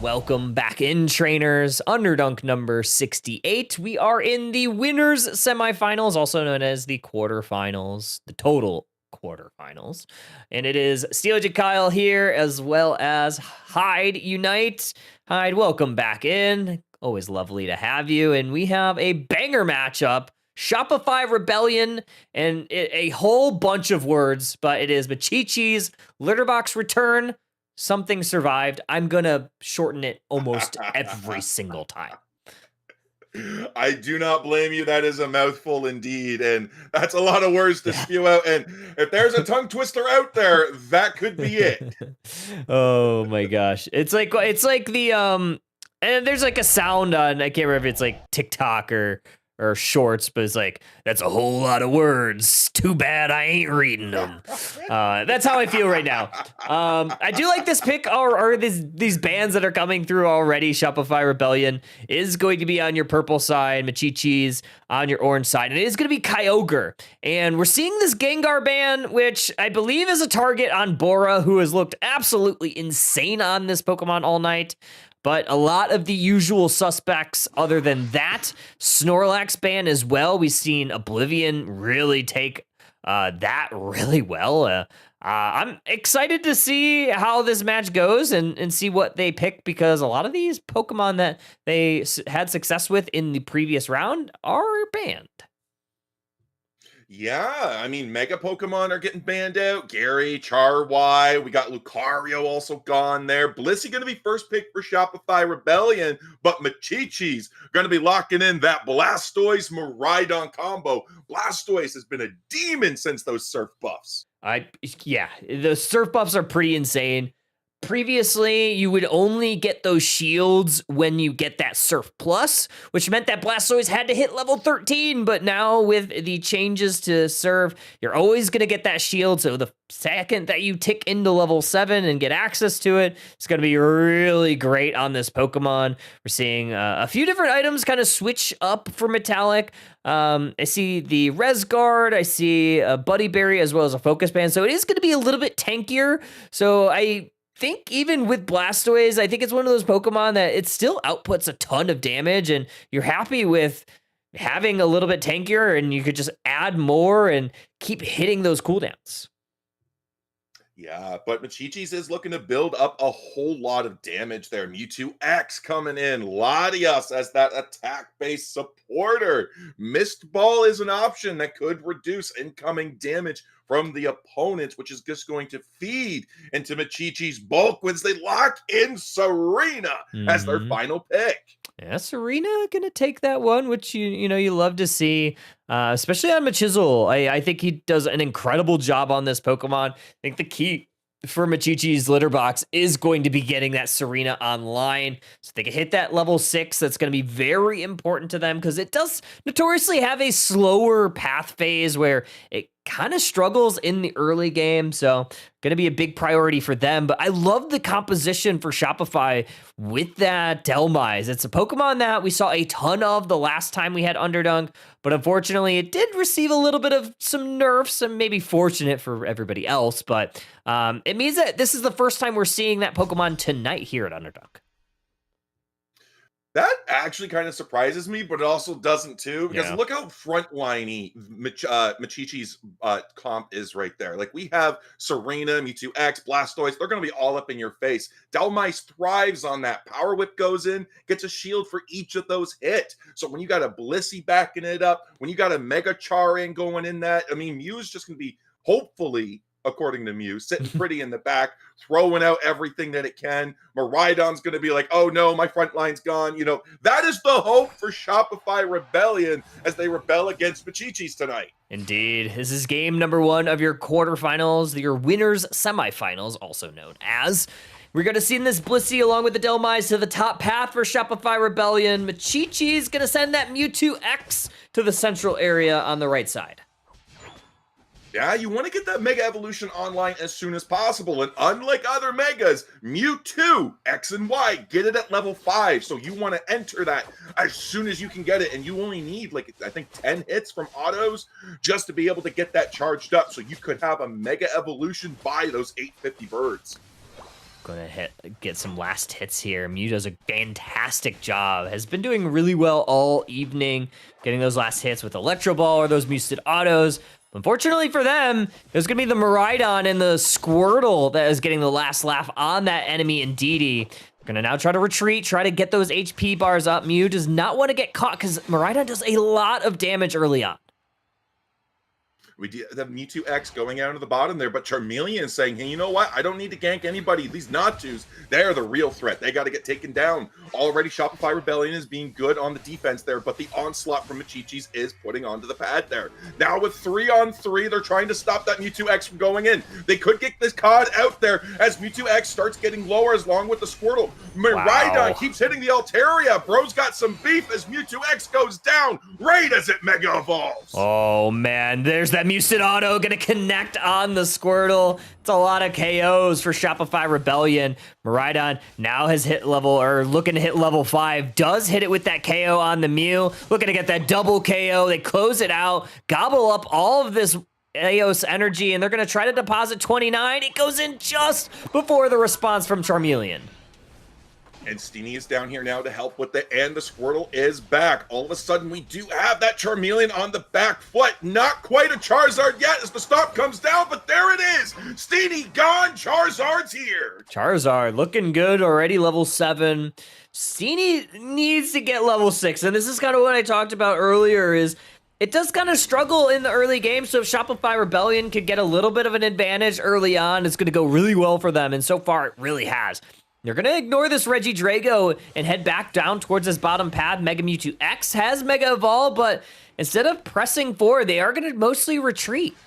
Welcome back in, trainers. Underdunk number 68. We are in the winners semifinals, also known as the quarterfinals, the total quarterfinals. And it is Steelage Kyle here, as well as Hyde Unite. Hyde, welcome back in. Always lovely to have you. And we have a banger matchup. Shopify Rebellion, and a whole bunch of words, but it is Machichi's Litterbox Return. Something survived. I'm gonna shorten it almost every single time. I do not blame you. That is a mouthful indeed. And that's a lot of words to spew out. And if there's a tongue twister out there, that could be it. Oh my gosh. It's like the and there's like a sound on, I can't remember if it's like TikTok or shorts, but it's like, that's a whole lot of words. Too bad I ain't reading them. That's how I feel right now. I do like this pick, or these bands that are coming through already. Shopify Rebellion is going to be on your purple side, Machichi's on your orange side, and it is going to be Kyogre. And we're seeing this Gengar ban, which I believe is a target on Bora, who has looked absolutely insane on this Pokemon all night. But a lot of the usual suspects other than that, Snorlax ban as well. We've seen Oblivion really take that really well. I'm excited to see how this match goes and see what they pick, because a lot of these Pokemon that they had success with in the previous round are banned. Yeah, I mean, Mega Pokemon are getting banned out. Gary, Charwai, we got Lucario also gone there. Blissey going to be first pick for Shopify Rebellion, but Machichi's going to be locking in that Blastoise Miraidon combo. Blastoise has been a demon since those Surf buffs. Yeah, the Surf buffs are pretty insane. Previously, you would only get those shields when you get that Surf Plus, which meant that Blastoise had to hit level 13, but now with the changes to Surf, you're always going to get that shield, so the second that you tick into level 7 and get access to it, it's going to be really great on this Pokemon. We're seeing a few different items kind of switch up for Metallic. I see the Res Guard, I see a Buddy Berry as well as a Focus Band, so it is going to be a little bit tankier, so I think even with Blastoise, I think it's one of those Pokemon that it still outputs a ton of damage, and you're happy with having a little bit tankier, and you could just add more and keep hitting those cooldowns. Yeah, but Machichi's is looking to build up a whole lot of damage there. Mewtwo X coming in. Latias as that attack-based supporter. Mist Ball is an option that could reduce incoming damage from the opponent, which is just going to feed into Machichi's bulk once they lock in Serena as their final pick. Yeah, Serena gonna take that one, which you love to see, especially on Machizel. I think he does an incredible job on this Pokemon. I think the key for Machichi's litter box is going to be getting that Serena online, so they can hit that level 6. That's going to be very important to them, because it does notoriously have a slower path phase where it kind of struggles in the early game, so going to be a big priority for them. But I love the composition for Shopify with that Delmise. It's a Pokemon that we saw a ton of the last time we had Underdunk, but unfortunately it did receive a little bit of some nerfs, and maybe fortunate for everybody else, but it means that this is the first time we're seeing that Pokemon tonight here at Underdunk. That actually kind of surprises me, but it also doesn't too, because look how frontline-y Machichi's comp is right there. Like, we have Serena, Mewtwo X, Blastoise. They're going to be all up in your face. Delmise thrives on that. Power Whip goes in, gets a shield for each of those hit. So when you got a Blissey backing it up, when you got a Mega Charin going in that, I mean, Mew's just going to be, hopefully, according to Mew, sitting pretty in the back, throwing out everything that it can. Miraidon's going to be like, oh no, my front line's gone. That is the hope for Shopify Rebellion as they rebel against Machichi's tonight. Indeed. This is game number 1 of your quarterfinals, your winners semifinals, also known as. We're going to see this Blissey along with the Delmise to the top path for Shopify Rebellion. Machichi's going to send that Mewtwo X to the central area on the right side. Yeah, you want to get that Mega Evolution online as soon as possible. And unlike other Megas, Mewtwo, X and Y, get it at level 5. So you want to enter that as soon as you can get it. And you only need, I think 10 hits from autos just to be able to get that charged up. So you could have a Mega Evolution by those 850 birds. Gonna get some last hits here. Mew does a fantastic job. Has been doing really well all evening, getting those last hits with Electro Ball or those Mewsted autos. Unfortunately for them, there's going to be the Miraidon and the Squirtle that is getting the last laugh on that enemy Indeedee. Going to now try to retreat, try to get those HP bars up. Mew does not want to get caught because Miraidon does a lot of damage early on. We do have Mewtwo X going out of the bottom there, but Charmeleon saying, hey, you know what? I don't need to gank anybody. These Natus, they're the real threat. They got to get taken down. Already Shopify Rebellion is being good on the defense there, but the onslaught from Machichis is putting onto the pad there. Now with 3-on-3, they're trying to stop that Mewtwo X from going in. They could get this COD out there as Mewtwo X starts getting lower along with the Squirtle. Miraidon keeps hitting the Altaria. Bro's got some beef as Mewtwo X goes down right as it Mega Evolves. Oh, man. There's that Mucin Auto going to connect on the Squirtle. It's a lot of KOs for Shopify Rebellion. Miraidon now has hit level, or looking to hit level 5. Does hit it with that KO on the Mew. Looking to get that double KO. They close it out. Gobble up all of this Eos energy, and they're going to try to deposit 29. It goes in just before the response from Charmeleon. And Steenie is down here now to help with and the Squirtle is back. All of a sudden, we do have that Charmeleon on the back foot. Not quite a Charizard yet as the stop comes down, but there it is. Steenie gone, Charizard's here. Charizard looking good already, level 7. Steenie needs to get level 6, and this is kind of what I talked about earlier is it does kind of struggle in the early game, so if Shopify Rebellion could get a little bit of an advantage early on, it's going to go really well for them, and so far it really has. They're going to ignore this Regidrago and head back down towards this bottom pad. Mega Mewtwo X has Mega Evolve, but instead of pressing forward, they are going to mostly retreat.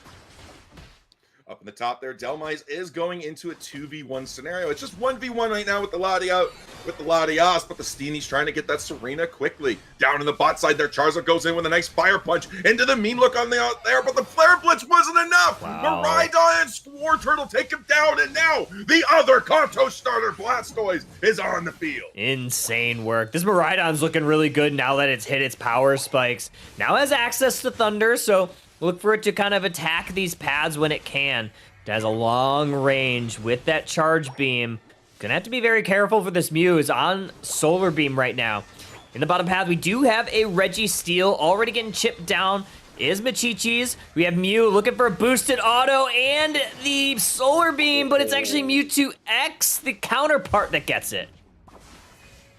Up in the top there, Delmise is going into a 2v1 scenario. It's just 1v1 right now with the Latias, but the Steenie's trying to get that Serena quickly. Down in the bot side there, Charizard goes in with a nice fire punch into the mean look on the out there, but the Flare Blitz wasn't enough. Wow. Miraidon and Squirtle take him down, and now the other Kanto starter, Blastoise, is on the field. Insane work. This Miraidon's looking really good now that it's hit its power spikes. Now has access to Thunder, so look for it to kind of attack these pads when it can. It has a long range with that Charge Beam. Gonna have to be very careful for this Mew. Is on Solar Beam right now. In the bottom path, we do have a Registeel already getting chipped down. Is Machichis. We have Mew looking for a boosted auto and the Solar Beam, but it's actually Mewtwo X, the counterpart, that gets it.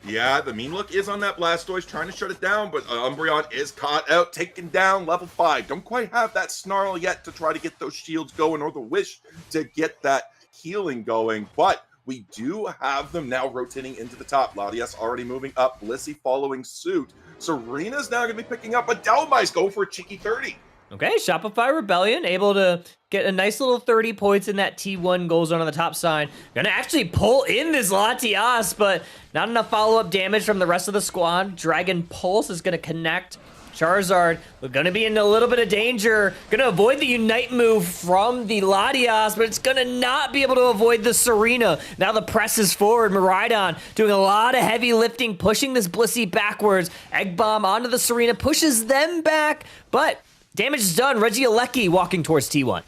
Yeah, the mean look is on that Blastoise, trying to shut it down, but Umbreon is caught out, taken down, level 5. Don't quite have that Snarl yet to try to get those shields going or the wish to get that healing going, but we do have them now rotating into the top. Latias already moving up, Blissey following suit. Serena's now going to be picking up, but Delmise go for a cheeky 30. Okay, Shopify Rebellion able to get a nice little 30 points in that T1 goal zone on the top side. Gonna actually pull in this Latias, but not enough follow-up damage from the rest of the squad. Dragon Pulse is gonna connect. Charizard, we're gonna be in a little bit of danger. Gonna avoid the Unite move from the Latias, but it's gonna not be able to avoid the Serena. Now the press is forward. Miraidon doing a lot of heavy lifting, pushing this Blissey backwards. Egg Bomb onto the Serena, pushes them back, but damage is done. Regieleki walking towards T1.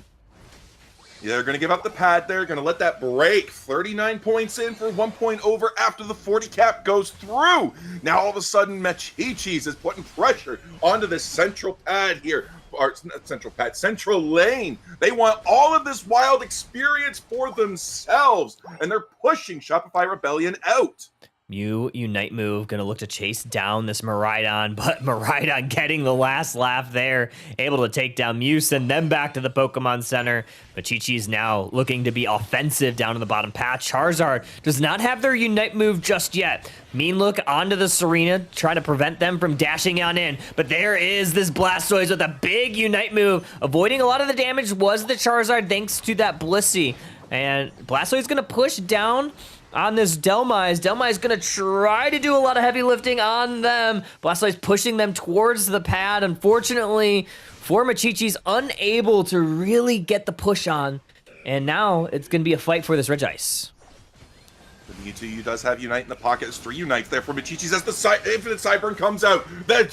Yeah, they're going to give up the pad there. Going to let that break. 39 points in for 1 point over after the 40 cap goes through. Now all of a sudden, Machichis is putting pressure onto this central pad here. Or not central pad, central lane. They want all of this wild experience for themselves. And they're pushing Shopify Rebellion out. Mew Unite move, gonna look to chase down this Miraidon, but Miraidon getting the last laugh there, able to take down Mew, send them back to the Pokemon Center. Machichi's now looking to be offensive down in the bottom path. Charizard does not have their Unite move just yet. Mean look onto the Serena, try to prevent them from dashing on in, but there is this Blastoise with a big Unite move. Avoiding a lot of the damage was the Charizard thanks to that Blissey. And Blastoise gonna push down on this Delmise. Delmise gonna try to do a lot of heavy lifting on them. Blastoise pushing them towards the pad. Unfortunately, for Machichi's unable to really get the push on. And now it's gonna be a fight for this Regice. The Mewtwo does have Unite in the pocket. There's 3 Unites there for Machichis as the Infinite Cyburn comes out. The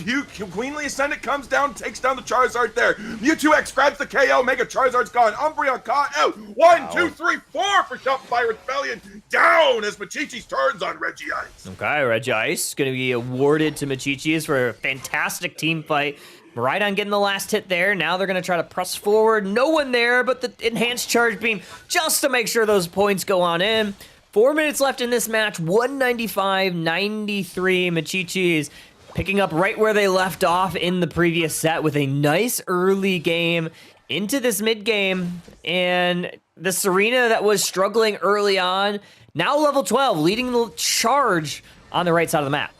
Queenly Ascendant comes down, takes down the Charizard there. Mewtwo X grabs the KO. Mega Charizard's gone. Umbreon caught out. 1, 2, 3, 4 for Shopify Rebellion. Down as Machichis turns on Regice. Okay, Regice gonna be awarded to Machichis for a fantastic team fight. Miraidon getting the last hit there. Now they're going to try to press forward. No one there, but the enhanced charge beam just to make sure those points go on in. 4 minutes left in this match. 195-93. Machichis picking up right where they left off in the previous set with a nice early game into this mid game, and the Serena that was struggling early on, now level 12, leading the charge on the right side of the map.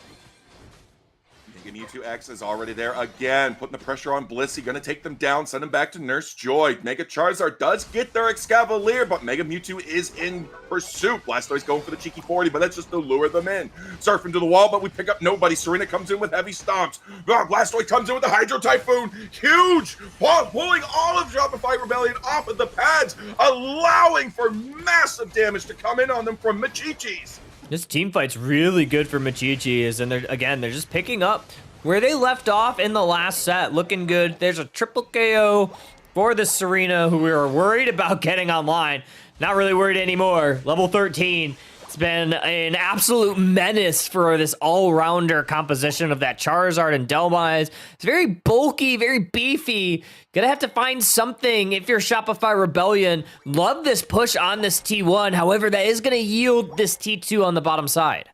Mega Mewtwo X is already there again, putting the pressure on Blissey, gonna take them down, send them back to Nurse Joy. Mega Charizard does get their Excavalier, but Mega Mewtwo is in pursuit. Blastoise going for the cheeky 40, but that's just to lure them in. Surfing to the wall, but we pick up nobody. Serena comes in with heavy stomps. Blastoise comes in with the Hydro Typhoon. Huge! Pulling all of Shopify Rebellion off of the pads, allowing for massive damage to come in on them from Machichis. This team fight's really good for Machichis, and they're just picking up where they left off in the last set. Looking good. There's a triple KO for the Serena, who we were worried about getting online. Not really worried anymore. Level 13. It's been an absolute menace for this all-rounder composition of that Charizard and Delmise. It's very bulky, very beefy. Gonna have to find something if you're Shopify Rebellion. Love this push on this T1. However, that is gonna yield this T2 on the bottom side.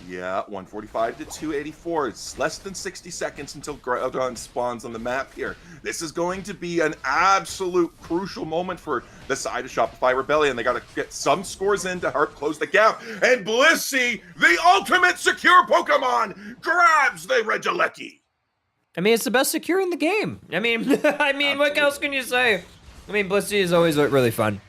Yeah, 145 to 284. It's less than 60 seconds until Groudon spawns on the map here. This is going to be an absolute crucial moment for the side of Shopify Rebellion. They got to get some scores in to help close the gap. And Blissey, the ultimate secure Pokemon, grabs the Regieleki. I mean, it's the best secure in the game. I mean, what else can you say? I mean, Blissey is always really fun.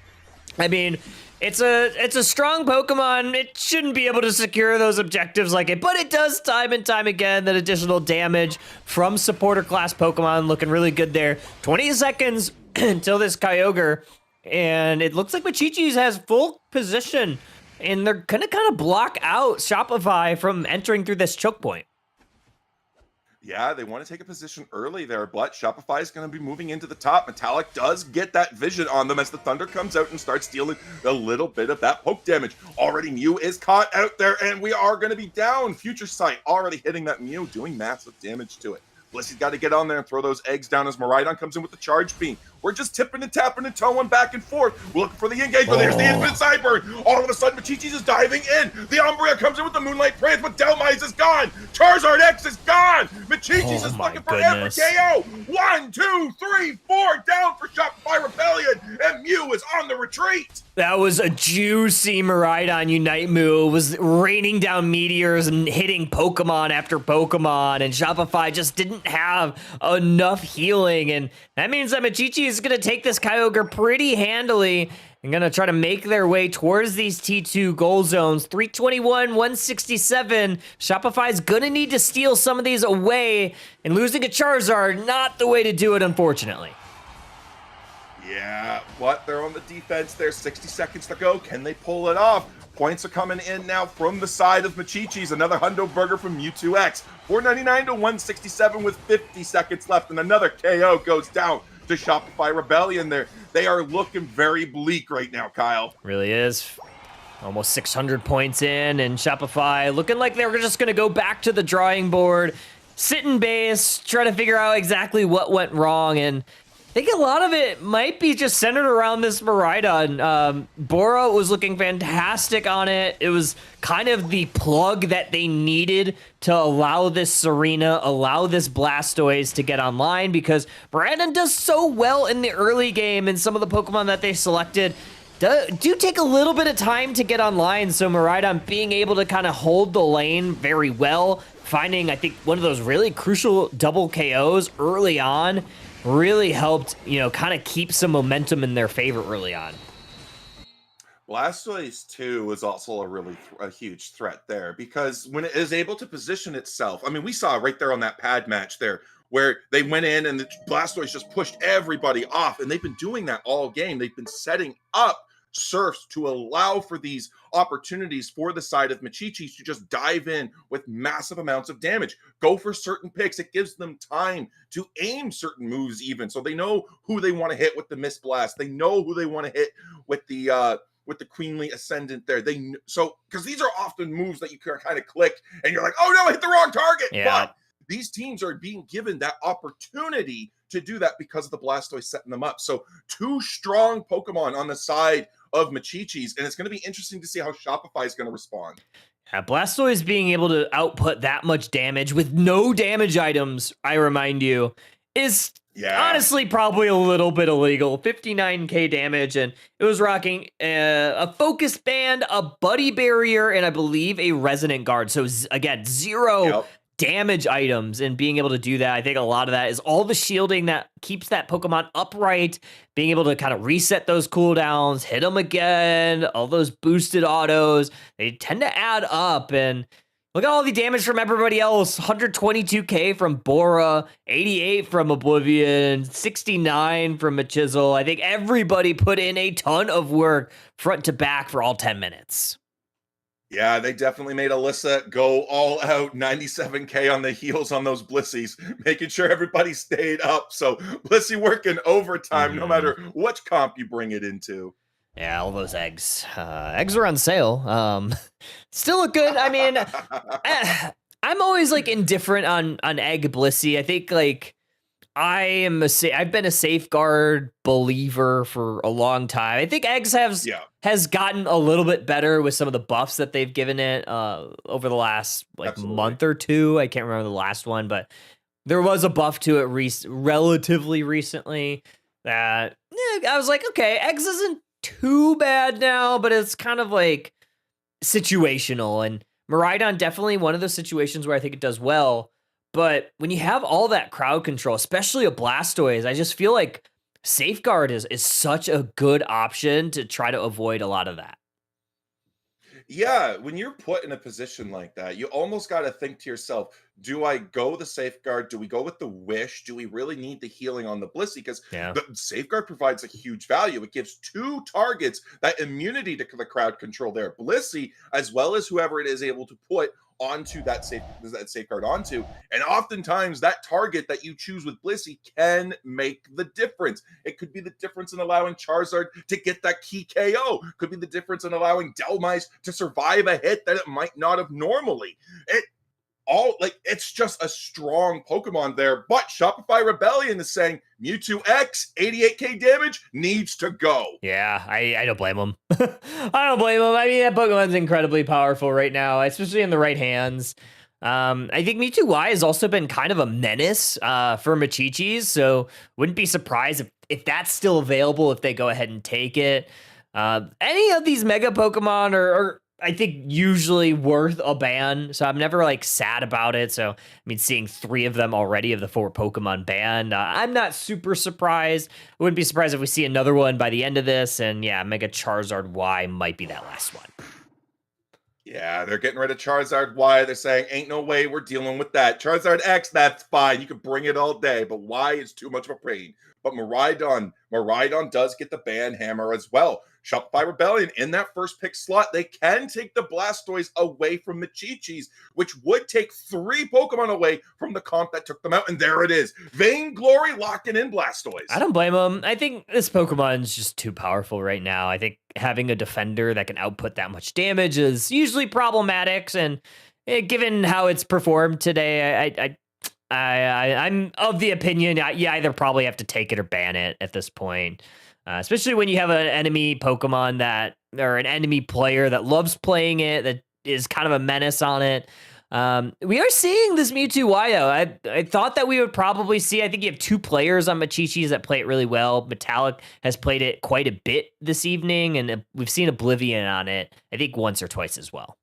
I mean, it's a strong Pokemon. It shouldn't be able to secure those objectives like it, but it does time and time again. That additional damage from supporter class Pokemon looking really good there. 20 seconds until this Kyogre, and it looks like Machichis has full position, and they're gonna kind of block out Shopify from entering through this choke point. Yeah, they want to take a position early there, but Shopify is going to be moving into the top. Metallic does get that vision on them as the Thunder comes out and starts dealing a little bit of that poke damage. Already Mew is caught out there, and we are going to be down. Future Sight already hitting that Mew, doing massive damage to it. Blissey's got to get on there and throw those eggs down as Miraidon comes in with the Charge Beam. We're just tipping and tapping and towing back and forth. We're looking for the engage, but there's the Infinite Sideburn. All of a sudden, Machichis is diving in. The Umbrea comes in with the Moonlight Prance, but Delmise is gone. Charizard X is gone. Machichis is looking for every KO. 1, 2, 3, 4 down for Shopify Rebellion, and Mew is on the retreat. That was a juicy Miraidon Unite move. It was raining down meteors and hitting Pokemon after Pokemon, and Shopify just didn't have enough healing, and that means that Machichi is going to take this Kyogre pretty handily and going to try to make their way towards these T2 goal zones. 321, 167. Shopify's going to need to steal some of these away, and losing a Charizard, not the way to do it, unfortunately. Yeah, but they're on the defense. There's 60 seconds to go. Can they pull it off? Points are coming in now from the side of Machichis. Another Hundo Burger from Mewtwo X. 499 to 167 with 50 seconds left, and another KO goes down to Shopify Rebellion there. They are looking very bleak right now, Kyle. Really is. Almost 600 points in, and Shopify looking like they're just going to go back to the drawing board, sit in base, try to figure out exactly what went wrong, and I think a lot of it might be just centered around this Miraidon. Bora was looking fantastic on it. It was kind of the plug that they needed to allow this Serena, allow this Blastoise to get online, because Miraidon does so well in the early game, and some of the Pokemon that they selected do take a little bit of time to get online. So Miraidon being able to kind of hold the lane very well, finding, I think, one of those really crucial double KOs early on, really helped, kind of keep some momentum in their favor early on. Blastoise 2 was also a huge threat there, because when it is able to position itself, I mean, we saw right there on that pad match there where they went in and the Blastoise just pushed everybody off, and they've been doing that all game. They've been setting up surfs to allow for these opportunities for the side of Machichis to just dive in with massive amounts of damage, go for certain picks. It gives them time to aim certain moves even, so they know who they want to hit with the Mist Blast. They know who they want to hit with the Queenly Ascendant there. Because these are often moves that you can kind of click and you're like, oh no, I hit the wrong target. Yeah. But these teams are being given that opportunity to do that because of the Blastoise setting them up. So 2 strong Pokemon on the side of Machichis, and it's going to be interesting to see how Shopify is going to respond. Yeah, Blastoise being able to output that much damage with no damage items, I remind you, is Yeah. Honestly, probably a little bit illegal. 59k damage, and it was rocking a focus band, a buddy barrier, and I believe a resonant guard. So again, 0 damage items, and being able to do that, I think a lot of that is all the shielding that keeps that Pokemon upright, being able to kind of reset those cooldowns, hit them again, all those boosted autos, they tend to add up, and look at all the damage from everybody else. 122k from Bora, 88 from Oblivion, 69 from Machisel. I think everybody put in a ton of work front to back for all 10 minutes. Yeah, they definitely made Alyssa go all out, 97k on the heels on those Blissies, making sure everybody stayed up. So Blissey working overtime, no matter what comp you bring it into. Yeah, all those eggs. Eggs are on sale. Still look good. I mean, I'm always like indifferent on egg Blissey. I think like I've been a safeguard believer for a long time. I think eggs has gotten a little bit better with some of the buffs that they've given it over the last month or two. I can't remember the last one, but there was a buff to it relatively recently that I was like, okay, eggs isn't too bad now, but it's kind of like situational. And Miraidon definitely one of those situations where I think it does well. But when you have all that crowd control, especially a Blastoise, I just feel like Safeguard is such a good option to try to avoid a lot of that. Yeah, when you're put in a position like that, you almost got to think to yourself, do I go the Safeguard? Do we go with the Wish? Do we really need the healing on the Blissey? Because the Safeguard provides a huge value. It gives 2 targets that immunity to the crowd control there. Blissey, as well as whoever it is able to put onto that Safeguard onto. And oftentimes that target that you choose with Blissey can make the difference. It could be the difference in allowing Charizard to get that key KO. Could be the difference in allowing Delmice to survive a hit that it might not have normally. It's just a strong Pokemon there. But Shopify Rebellion is saying Mewtwo X, 88k damage, needs to go. Yeah, I don't blame him. I don't blame him. I mean, that Pokemon's incredibly powerful right now, especially in the right hands. I think Mewtwo Y has also been kind of a menace for Machichis, so wouldn't be surprised if that's still available if they go ahead and take it. Any of these Mega Pokemon are I think usually worth a ban, so I'm never like sad about it. So I mean, seeing 3 of them already of the 4 Pokemon banned, I'm not super surprised. I wouldn't be surprised if we see another one by the end of this. And yeah, Mega Charizard Y might be that last one. Yeah, they're getting rid of Charizard Y. They're saying, ain't no way we're dealing with that. Charizard X, that's fine. You can bring it all day, but Y is too much of a pain. But Miraidon does get the ban hammer as well. Shopify Rebellion in that first pick slot, they can take the Blastoise away from Machichis, which would take 3 Pokemon away from the comp that took them out. And there it is. Vainglory locking in Blastoise. I don't blame him. I think this Pokemon is just too powerful right now. I think having a defender that can output that much damage is usually problematic. And given how it's performed today, I'm of the opinion you either probably have to take it or ban it at this point. Especially when you have an enemy Pokemon or an enemy player that loves playing it, that is kind of a menace on it. We are seeing this Mewtwo Y, though. I thought that we would probably see, I think you have 2 players on Machichis that play it really well. Metallic has played it quite a bit this evening, and we've seen Oblivion on it, I think once or twice as well.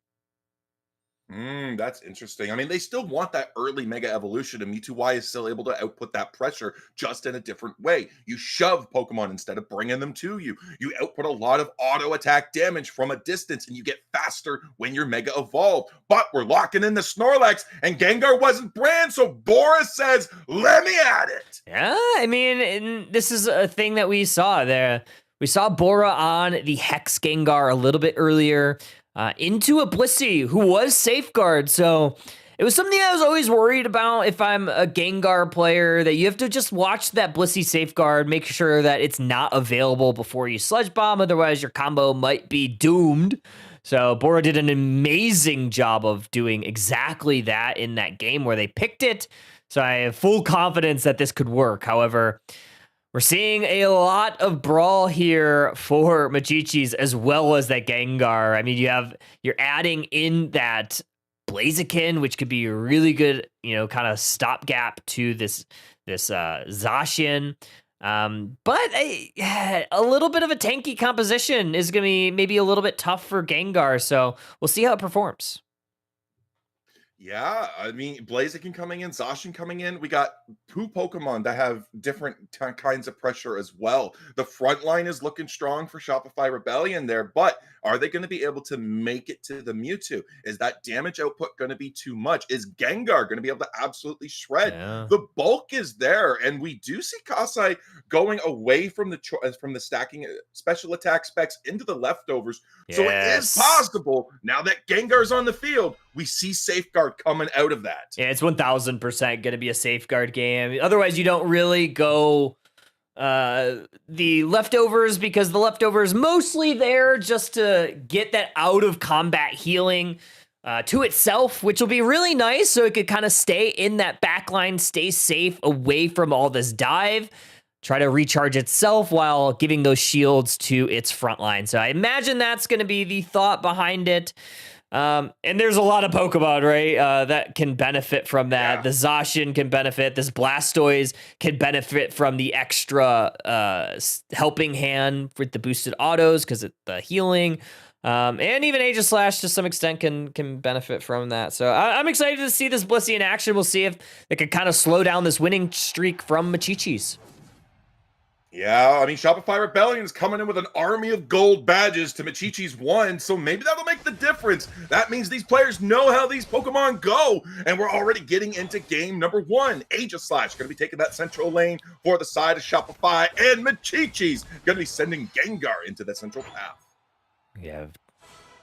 That's interesting. I mean, they still want that early Mega Evolution, and Mewtwo Y is still able to output that pressure just in a different way. You shove Pokemon instead of bringing them to you. You output a lot of auto attack damage from a distance, and you get faster when you're Mega Evolved. But we're locking in the Snorlax, and Gengar wasn't brand, so Boris says, let me at it. Yeah, I mean, this is a thing that we saw there. We saw Bora on the Hex Gengar a little bit earlier. Into a Blissey, who was Safeguard. So it was something I was always worried about if I'm a Gengar player, that you have to just watch that Blissey Safeguard, make sure that it's not available before you Sludge Bomb, otherwise your combo might be doomed. So Bora did an amazing job of doing exactly that in that game where they picked it. So I have full confidence that this could work. However, we're seeing a lot of brawl here for Machichis as well as that Gengar. I mean, you're adding in that Blaziken, which could be a really good, kind of stopgap to this Zacian. But a little bit of a tanky composition is going to be maybe a little bit tough for Gengar, so we'll see how it performs. Yeah, I mean, Blaziken coming in, Zacian coming in. We got two Pokemon that have different kinds of pressure as well. The front line is looking strong for Shopify Rebellion there, but are they going to be able to make it to the Mewtwo? Is that damage output going to be too much? Is Gengar going to be able to absolutely shred? Yeah. The bulk is there, and we do see Kasai going away from the stacking special attack specs into the leftovers. Yes. So it is possible now that Gengar's on the field, we see Safeguard coming out of that. Yeah, it's 1000% going to be a Safeguard game. Otherwise, you don't really go the leftovers, because the leftovers mostly there just to get that out of combat healing to itself, which will be really nice, so it could kind of stay in that backline, stay safe away from all this dive, try to recharge itself while giving those shields to its front line. So I imagine that's going to be the thought behind it. And there's a lot of Pokemon, right, that can benefit from that. Yeah. The Zacian can benefit. This Blastoise can benefit from the extra helping hand with the boosted autos because it's the healing. And even Aegislash to some extent can benefit from that. So I'm excited to see this Blissey in action. We'll see if it can kind of slow down this winning streak from Machichis. Yeah, I mean, Shopify Rebellion is coming in with an army of gold badges to Machichi's 1, so maybe that'll make the difference. That means these players know how these Pokemon go, and we're already getting into game number 1. Aegislash going to be taking that central lane for the side of Shopify, and Machichi's going to be sending Gengar into that central path. We have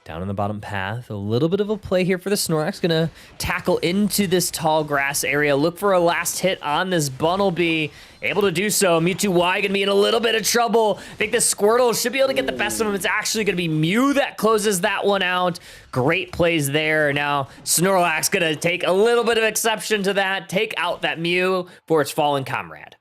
down on the bottom path, a little bit of a play here for the Snorlax. Gonna tackle into this tall grass area, look for a last hit on this Bunnelby. Able to do so. Mewtwo Y gonna be in a little bit of trouble. I think this Squirtle should be able to get the best of him. It's actually gonna be Mew that closes that one out. Great plays there. Now Snorlax gonna take a little bit of exception to that, take out that Mew for its fallen comrade.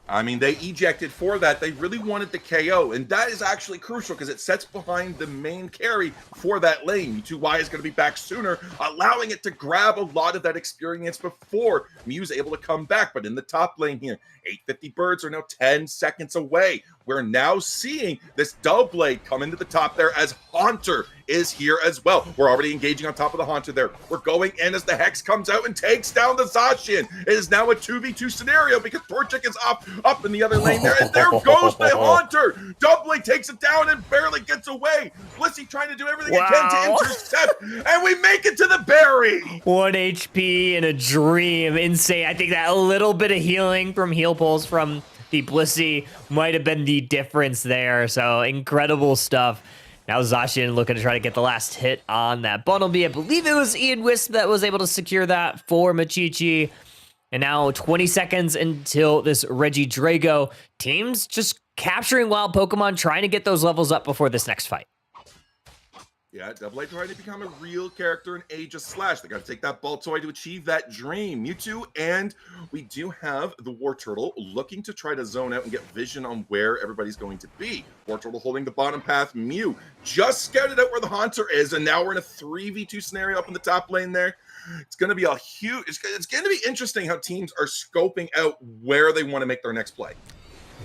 I mean, they ejected for that. They really wanted the KO, and that is actually crucial because it sets behind the main carry for that lane. Mewtwo is going to be back sooner, allowing it to grab a lot of that experience before Mew's able to come back. But in the top lane here, 850 birds are now 10 seconds away. We're now seeing this Doublade come into the top there as Haunter is here as well. We're already engaging on top of the Haunter there. We're going in as the Hex comes out and takes down the Zacian. It is now a 2v2 scenario because Torchic is up in the other lane there. And there goes the Haunter. Doublade takes it down and barely gets away. Blissey trying to do everything he can to intercept. And we make it to the berry. 1 HP in a dream. Insane. I think that a little bit of healing from heal pulls from the Blissey might have been the difference there. So incredible stuff. Now Zacian looking to try to get the last hit on that Bunnelby. I believe it was Ian Wisp that was able to secure that for Machichi. And now 20 seconds until this Regidrago. Teams just capturing wild Pokemon, trying to get those levels up before this next fight. Yeah, Doublade trying to become a real character in Aegislash. They got to take that Baltoy to achieve that dream. Mewtwo, and we do have the Wartortle looking to try to zone out and get vision on where everybody's going to be. Wartortle holding the bottom path. Mew just scouted out where the Haunter is, and now we're in a 3v2 scenario up in the top lane there. It's going to be a huge... It's going to be interesting how teams are scoping out where they want to make their next play.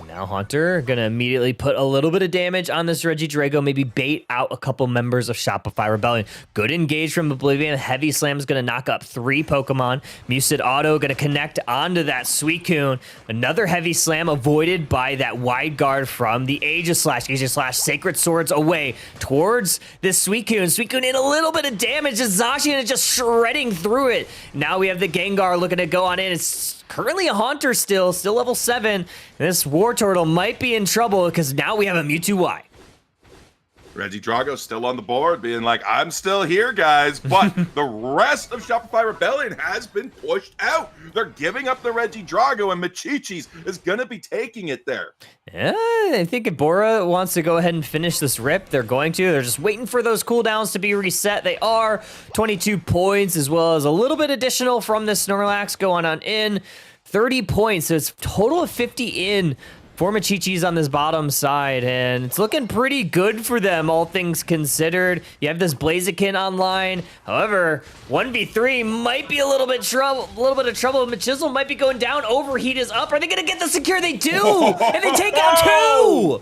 Now Haunter gonna immediately put a little bit of damage on this Regidrago, maybe bait out a couple members of Shopify Rebellion. Good engage from Oblivion. Heavy Slam is gonna knock up 3 Pokemon. Musid Auto gonna connect onto that Suicune. Another Heavy Slam avoided by that wide guard from the Aegislash. Aegislash Sacred Swords away towards this Suicune. Suicune in a little bit of damage. Zacian is just shredding through it. Now we have the Gengar looking to go on in. It's currently a Haunter still level 7. And this Wartortle might be in trouble because now we have a Mewtwo Y. Regidrago still on the board, being like, I'm still here, guys. But the rest of Shopify Rebellion has been pushed out. They're giving up the Regidrago, and Machichis is going to be taking it there. Yeah, I think if Bora wants to go ahead and finish this rip, they're going to. They're just waiting for those cooldowns to be reset. They are 22 points, as well as a little bit additional from this Snorlax going on in. 30 points, so it's a total of 50 in 4 Machichis on this bottom side, and it's looking pretty good for them, all things considered. You have this Blaziken online. However, 1v3 might be a little bit of trouble. Machisel might be going down. Overheat is up. Are they gonna get the secure? They do, and they take out 2.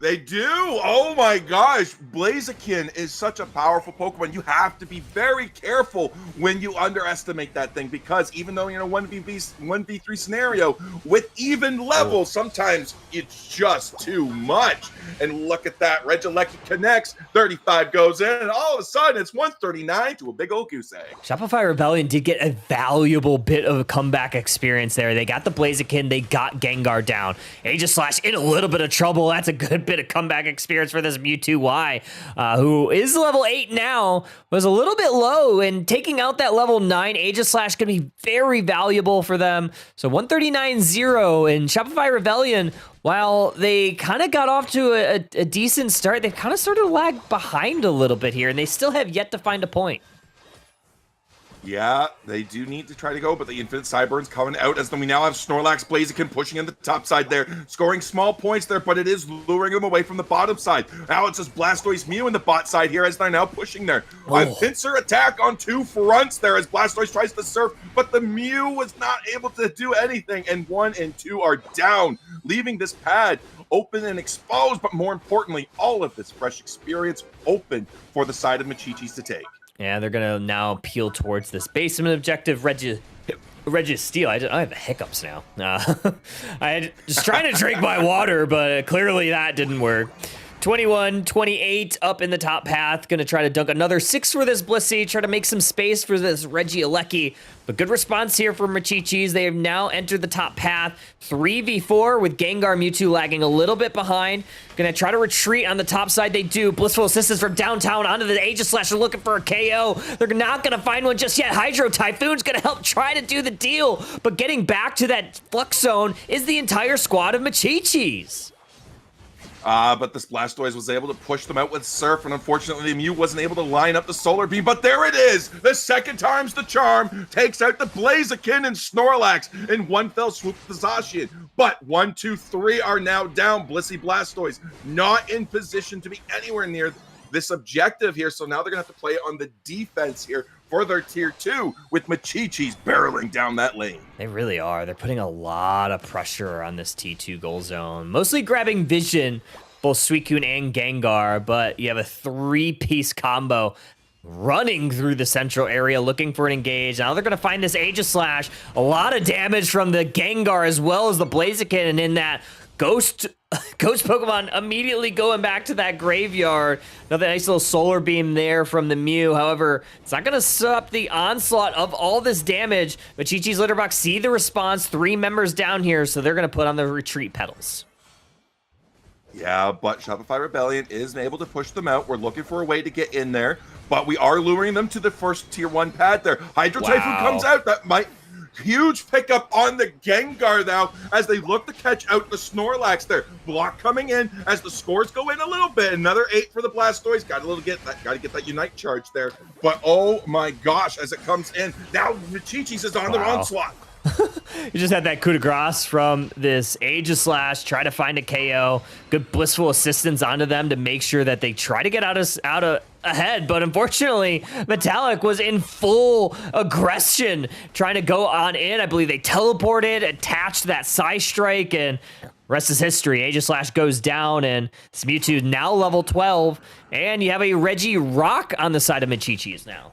They do. Oh my gosh. Blaziken is such a powerful Pokemon. You have to be very careful when you underestimate that thing, because even though you're in a 1v3 scenario with even levels, sometimes it's just too much. And look at that. Regieleki connects, 35 goes in, and all of a sudden it's 139 to a big old goose egg. Shopify Rebellion did get a valuable bit of a comeback experience there. They got the Blaziken, they got Gengar down. Aegislash in a little bit of trouble. That's a good bit of comeback experience for this Mewtwo Y, who is level 8 now, was a little bit low, and taking out that level 9 Aegislash can be very valuable for them. So 139-0 in Shopify Rebellion. While they kind of got off to a decent start, they've kind of started to lag behind a little bit here, and they still have yet to find a point. Yeah, they do need to try to go, but the Infinite Cyburn's coming out as we now have Snorlax, Blaziken pushing in the top side there, scoring small points there, but it is luring them away from the bottom side. Now it's just Blastoise, Mew in the bot side here as they're now pushing there. A pincer attack on 2 fronts there as Blastoise tries to surf, but the Mew was not able to do anything, and 1 and 2 are down, leaving this pad open and exposed, but more importantly, all of this fresh experience open for the side of Machichis to take. Yeah, they're gonna now peel towards this basement objective. Registeel. I have the hiccups now. I was trying to drink my water, but clearly that didn't work. 21-28 up in the top path. Gonna try to dunk another 6 for this Blissey. Try to make some space for this Regieleki. But good response here from Machichis. They have now entered the top path. 3v4 with Gengar, Mewtwo lagging a little bit behind. Gonna try to retreat on the top side. They do. Blissful Assistance from downtown onto the Aegislash. They're looking for a KO. They're not gonna find one just yet. Hydro Typhoon's gonna help try to do the deal. But getting back to that Flux Zone is the entire squad of Machichis. But this Blastoise was able to push them out with Surf, and unfortunately the Mew wasn't able to line up the Solar Beam, but there it is! The second time's the charm, takes out the Blaziken and Snorlax in one fell swoop with the Zacian. But 1, 2, 3 are now down. Blissey Blastoise not in position to be anywhere near this objective here, so now they're gonna have to play on the defense here for their tier 2 with Machichis barreling down that lane. They really are. They're putting a lot of pressure on this T2 goal zone. Mostly grabbing Vision, both Suicune and Gengar, but you have a 3-piece combo running through the central area looking for an engage. Now they're going to find this Aegislash. A lot of damage from the Gengar as well as the Blaziken, and in that Ghost Pokemon immediately going back to that graveyard. Another nice little Solar Beam there from the Mew. However, it's not going to stop the onslaught of all this damage. Machichi's Litter Box see the response. 3 members down here, so they're going to put on the retreat pedals. Yeah, but Shopify Rebellion is able to push them out. We're looking for a way to get in there, but we are luring them to the first tier 1 pad there. Hydro Typhoon comes out. That might... Huge pickup on the Gengar now as they look to catch out the Snorlax there. Block coming in as the scores go in a little bit. Another 8 for the Blastoise. Got to get that Unite charge there. But oh my gosh, as it comes in, now Machichis is on the onslaught. You just had that coup de grace from this Aegislash, try to find a KO. Good blissful assistance onto them to make sure that they try to get out of ahead, but unfortunately Metallic was in full aggression trying to go on in. I believe they teleported, attached that Psystrike, and rest is history. Aegislash goes down, and this Mewtwo now level 12, and you have a Regirock on the side of Machichis now.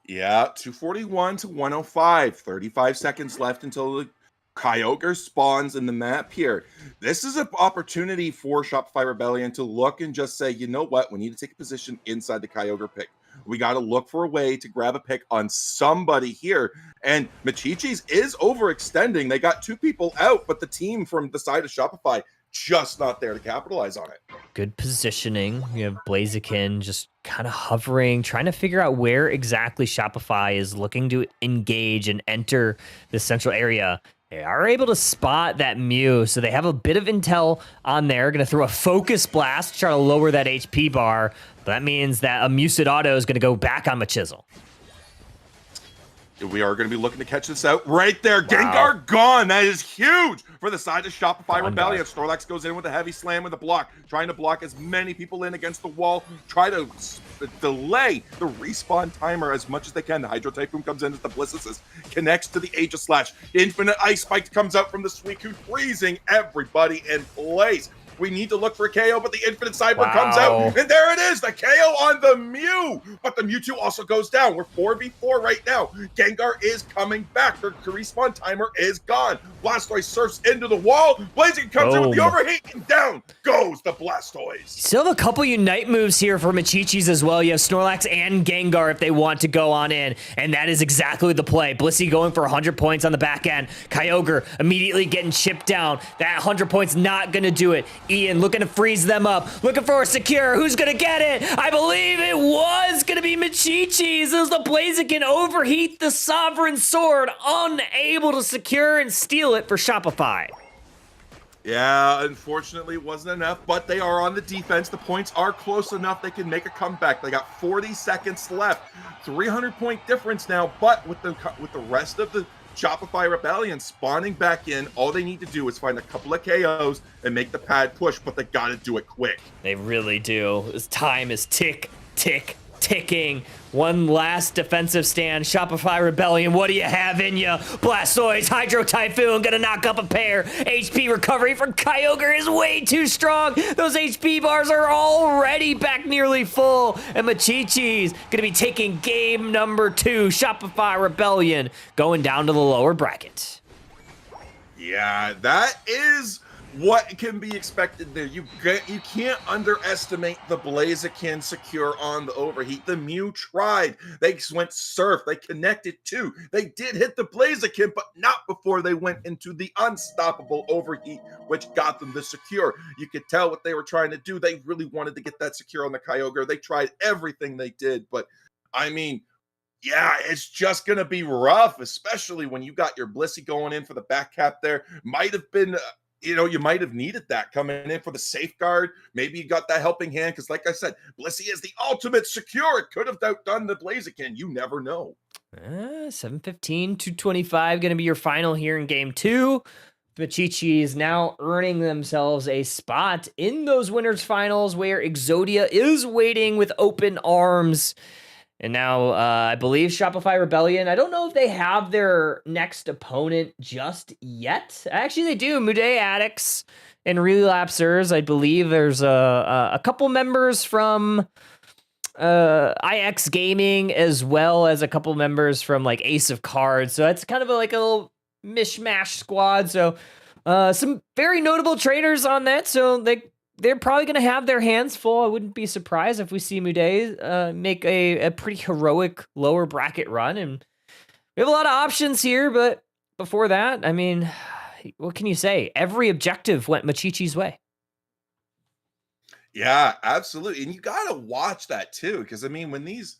Yeah, 241 to 105. 35 seconds left until the Kyogre spawns in the map here. This is an opportunity for Shopify Rebellion to look and just say, you know what? We need to take a position inside the Kyogre pick. We got to look for a way to grab a pick on somebody here. And Machichis is overextending. They got 2 people out, but the team from the side of Shopify just not there to capitalize on it. Good positioning. You have Blaziken just kind of hovering, trying to figure out where exactly Shopify is looking to engage and enter the central area. They are able to spot that Mew, so they have a bit of intel on there. Going to throw a Focus Blast to try to lower that HP bar. But that means that a Musid Auto is going to go back on Machisel. We are going to be looking to catch this out right there. Gengar gone. That is huge for the side of Shopify Rebellion. Snorlax goes in with a heavy slam with a block, trying to block as many people in against the wall, try to delay the respawn timer as much as they can. The Hydro Typhoon comes in as the Bliss Assist, connects to the Aegis Slash. Infinite Ice Spike comes out from the Suicune, freezing everybody in place. We need to look for a KO, but the Infinite Cyber comes out, and there it is, the KO on the Mew. But the Mewtwo also goes down. We're 4v4 right now. Gengar is coming back. Their respawn timer is gone. Blastoise surfs into the wall. Blaziken comes in with the overheat, and down goes the Blastoise. Still have a couple Unite moves here for Machichis as well. You have Snorlax and Gengar if they want to go on in, and that is exactly the play. Blissey going for 100 points on the back end. Kyogre immediately getting chipped down. That 100 points not going to do it. Ian looking to freeze them up, looking for a secure. Who's gonna get it? I believe it was gonna be Machichis as the Blaziken overheat the Sovereign Sword, unable to secure and steal it for Shopify. Yeah, unfortunately it wasn't enough, but they are on the defense. The points are close enough they can make a comeback. They got 40 seconds left. 300-point difference now, but with the rest of the Shopify Rebellion spawning back in, all they need to do is find a couple of KOs and make the pad push, but they gotta do it quick. They really do. This time is ticking. One last defensive stand. Shopify Rebellion, what do you have in you? Blastoise, Hydro Typhoon, gonna knock up a pair. HP recovery from Kyogre is way too strong. Those HP bars are already back nearly full. And Machichis gonna be taking game number 2. Shopify Rebellion going down to the lower bracket. Yeah, that is what can be expected there. You can't underestimate the Blaziken secure on the overheat. The Mew tried. They went surf. They connected too. They did hit the Blaziken, but not before they went into the unstoppable overheat, which got them the secure. You could tell what they were trying to do. They really wanted to get that secure on the Kyogre. They tried everything they did, but I mean, yeah, it's just going to be rough, especially when you got your Blissey going in for the back cap there. Might have been... you might have needed that coming in for the safeguard. Maybe you got that helping hand because, like I said, Blissey is the ultimate secure. It could have outdone the Blaziken. You never know. 7:15, 2:25 going to be your final here in game 2. Machichi is now earning themselves a spot in those winners finals where Exodia is waiting with open arms. And now, I believe Shopify Rebellion, I don't know if they have their next opponent just yet. Actually, they do. Mude Addicts and Relapsers. I believe there's a couple members from IX Gaming, as well as a couple members from, like, Ace of Cards. So that's kind of like a little mishmash squad. So some very notable trainers on that. So they're probably going to have their hands full. I wouldn't be surprised if we see Mude make a pretty heroic lower bracket run. And we have a lot of options here, but before that, I mean, what can you say? Every objective went Machichi's way. Yeah, absolutely. And you got to watch that too, because I mean, when these,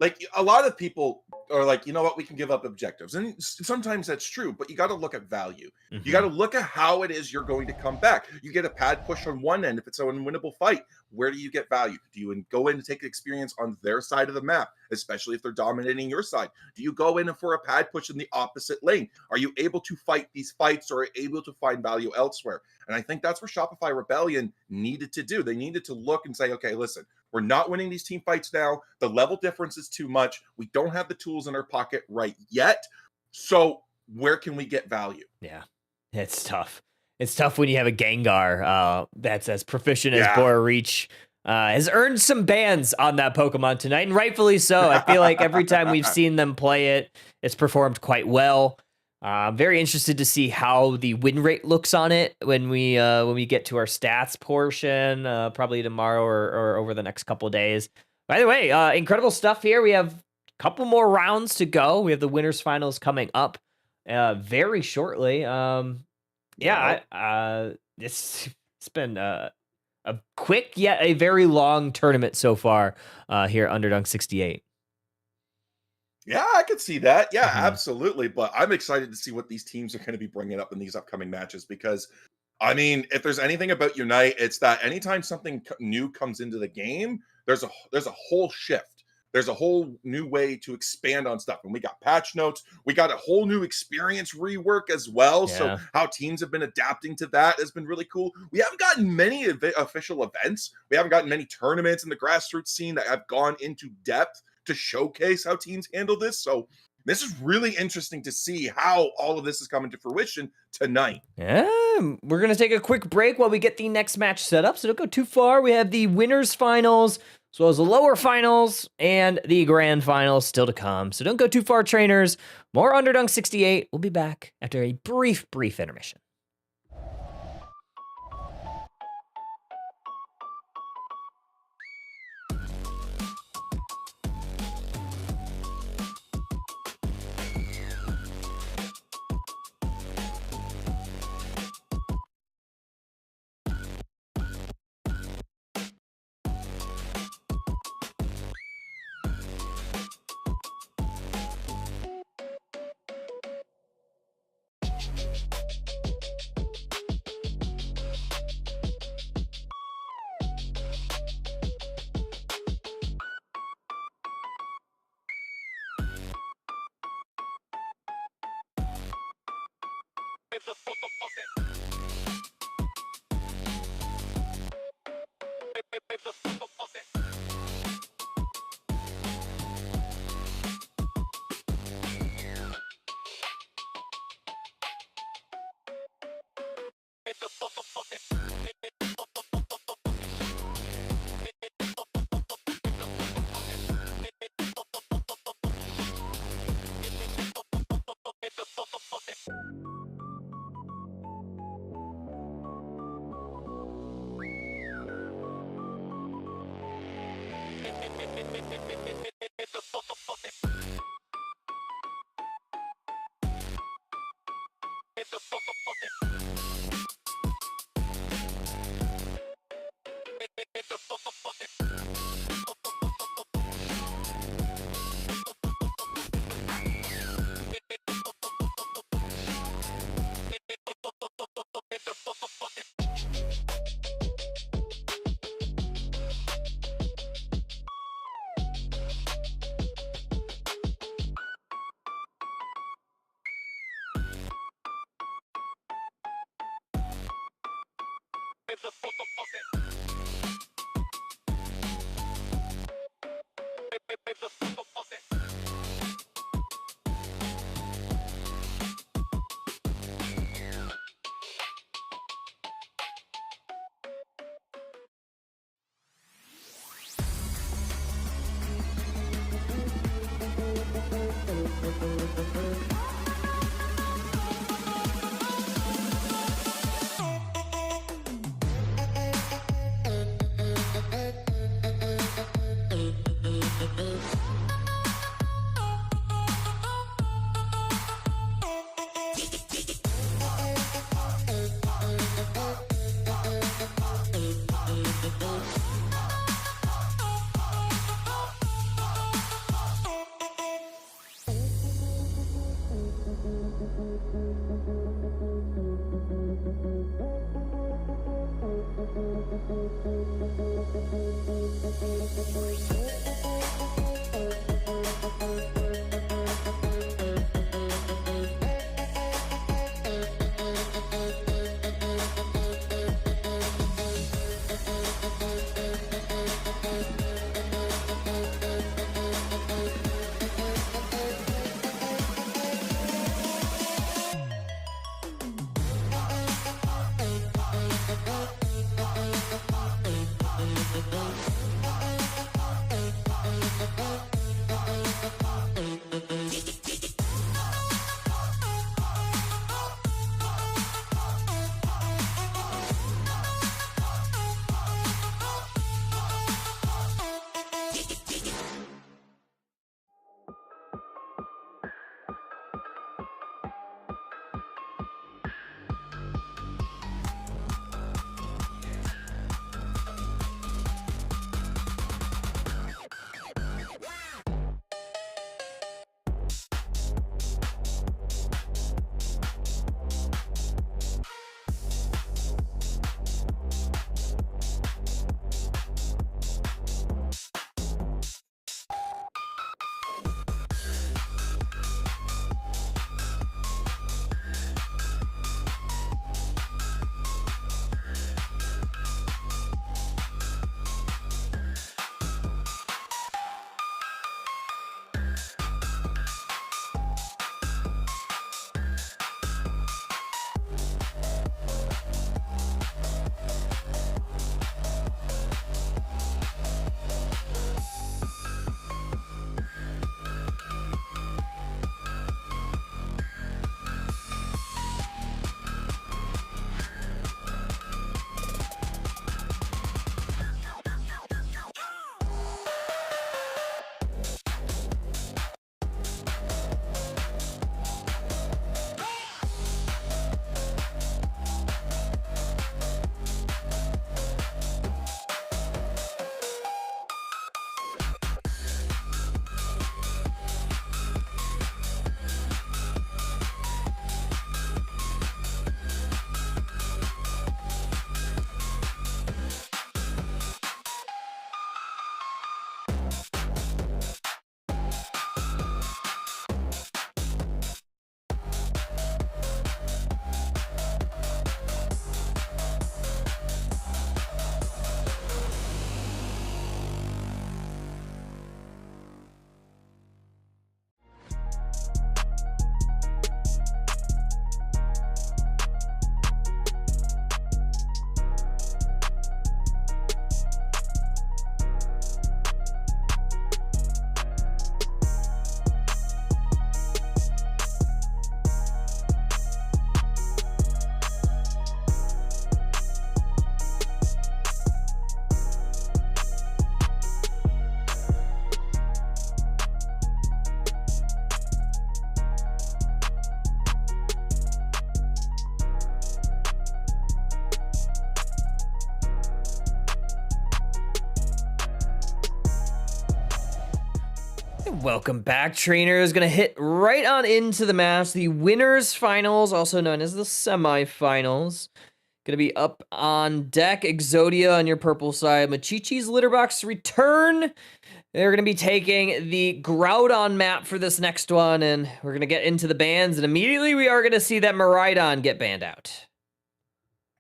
like, a lot of people are like, you know what, we can give up objectives. And sometimes that's true, but you got to look at value. You got to look at how it is you're going to come back. You get a pad push on one end. If it's an unwinnable fight, where do you get value? Do you go in and take experience on their side of the map, especially if they're dominating your side? Do you go in for a pad push in the opposite lane? Are you able to fight these fights or able to find value elsewhere? And I think that's where Shopify Rebellion needed to do. They needed to look and say, okay, listen, we're not winning these team fights now. The level difference is too much. We don't have the tools in our pocket right yet. So where can we get value? Yeah, it's tough. It's tough when you have a Gengar that's as proficient as Bora Reach. Has earned some bans on that Pokemon tonight, and rightfully so. I feel like every time we've seen them play it, it's performed quite well. I'm very interested to see how the win rate looks on it when we get to our stats portion, probably tomorrow or over the next couple of days. By the way, incredible stuff here. We have a couple more rounds to go. We have the winners finals coming up very shortly. It's been a quick yet a very long tournament so far here at Underdunk 68. Yeah, I could see that. Yeah, absolutely. But I'm excited to see what these teams are going to be bringing up in these upcoming matches because, I mean, if there's anything about Unite, it's that anytime something new comes into the game, there's a whole shift. there's a whole new way to expand on stuff. And we got patch notes. We got a whole new experience rework as well. Yeah. So how teams have been adapting to that has been really cool. We haven't gotten many official events. We haven't gotten many tournaments in the grassroots scene that have gone into depth to showcase how teams handle this. So this is really interesting to see how all of this is coming to fruition tonight. Yeah, we're going to take a quick break while we get the next match set up, so don't go too far. We have the winners finals, as well as the lower finals, and the grand finals still to come. So don't go too far, trainers. More Underdunk 68. We'll be back after a brief intermission. Welcome back, trainers. Gonna hit right on into the match. The winners finals, also known as the semifinals. Gonna be up on deck. Exodia on your purple side. Machichi's litter box return. They're gonna be taking the Groudon map for this next one, and we're gonna get into the bans, and immediately we are gonna see that Miraidon get banned out.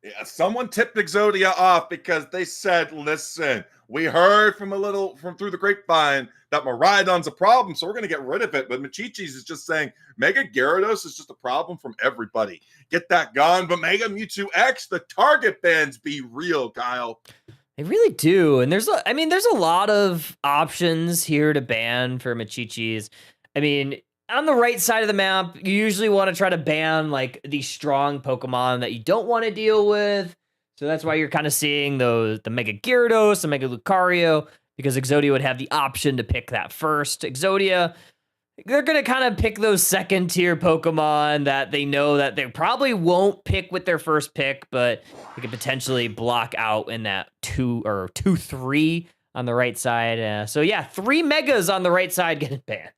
Yeah, someone tipped Exodia off because they said, listen, we heard from through the grapevine that Miraidon's a problem, so we're going to get rid of it. But Machichi's is just saying Mega Gyarados is just a problem from everybody. Get that gone. But Mega Mewtwo X, the target bans be real, Kyle. They really do. And there's a lot of options here to ban for Machichi's. I mean, on the right side of the map, you usually want to try to ban like the strong Pokemon that you don't want to deal with. So that's why you're kind of seeing the Mega Gyarados, the Mega Lucario, because Exodia would have the option to pick that first. Exodia, they're going to kind of pick those second tier Pokemon that they know that they probably won't pick with their first pick, but they could potentially block out in that 2-3 on the right side. So yeah, 3 Megas on the right side getting banned.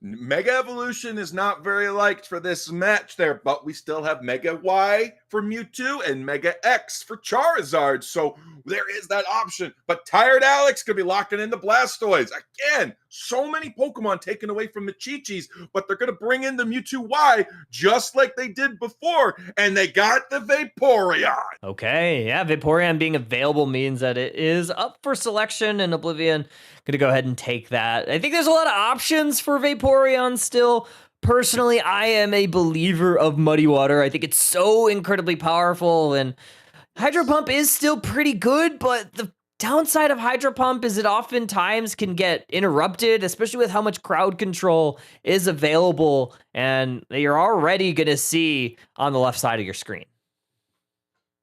Mega Evolution is not very liked for this match there, but we still have Mega Y for Mewtwo and Mega X for Charizard, so there is that option. But Tired Alex could be locking in the Blastoise. Again, so many Pokemon taken away from Machichis, but they're going to bring in the Mewtwo Y just like they did before, and they got the Vaporeon. Okay, yeah, Vaporeon being available means that it is up for selection, and Oblivion going to go ahead and take that. I think there's a lot of options for Vaporeon still. Personally, I am a believer of Muddy Water. I think it's so incredibly powerful, and Hydro Pump is still pretty good, but the downside of Hydro Pump is it oftentimes can get interrupted, especially with how much crowd control is available, and you're already going to see on the left side of your screen.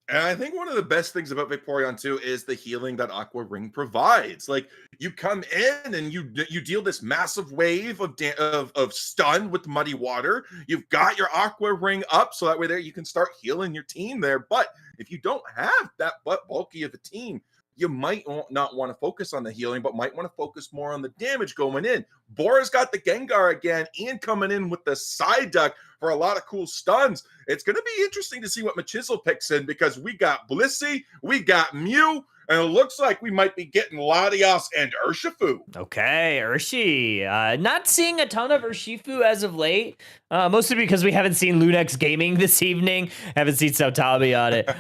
And I think one of the best things about Vaporeon too is the healing that Aqua Ring provides. Like, you come in and you deal this massive wave of stun with Muddy Water. You've got your Aqua Ring up, so that way there you can start healing your team there. But if you don't have that bulky of a team, you might not want to focus on the healing, but might want to focus more on the damage going in. Bora's got the Gengar again, and coming in with the Psyduck for a lot of cool stuns. It's going to be interesting to see what Machizel picks in, because we got Blissey, we got Mew, and it looks like we might be getting Latios and Urshifu. Okay, Urshi. Not seeing a ton of Urshifu as of late, mostly because we haven't seen Lunex Gaming this evening. Haven't seen Sautami on it.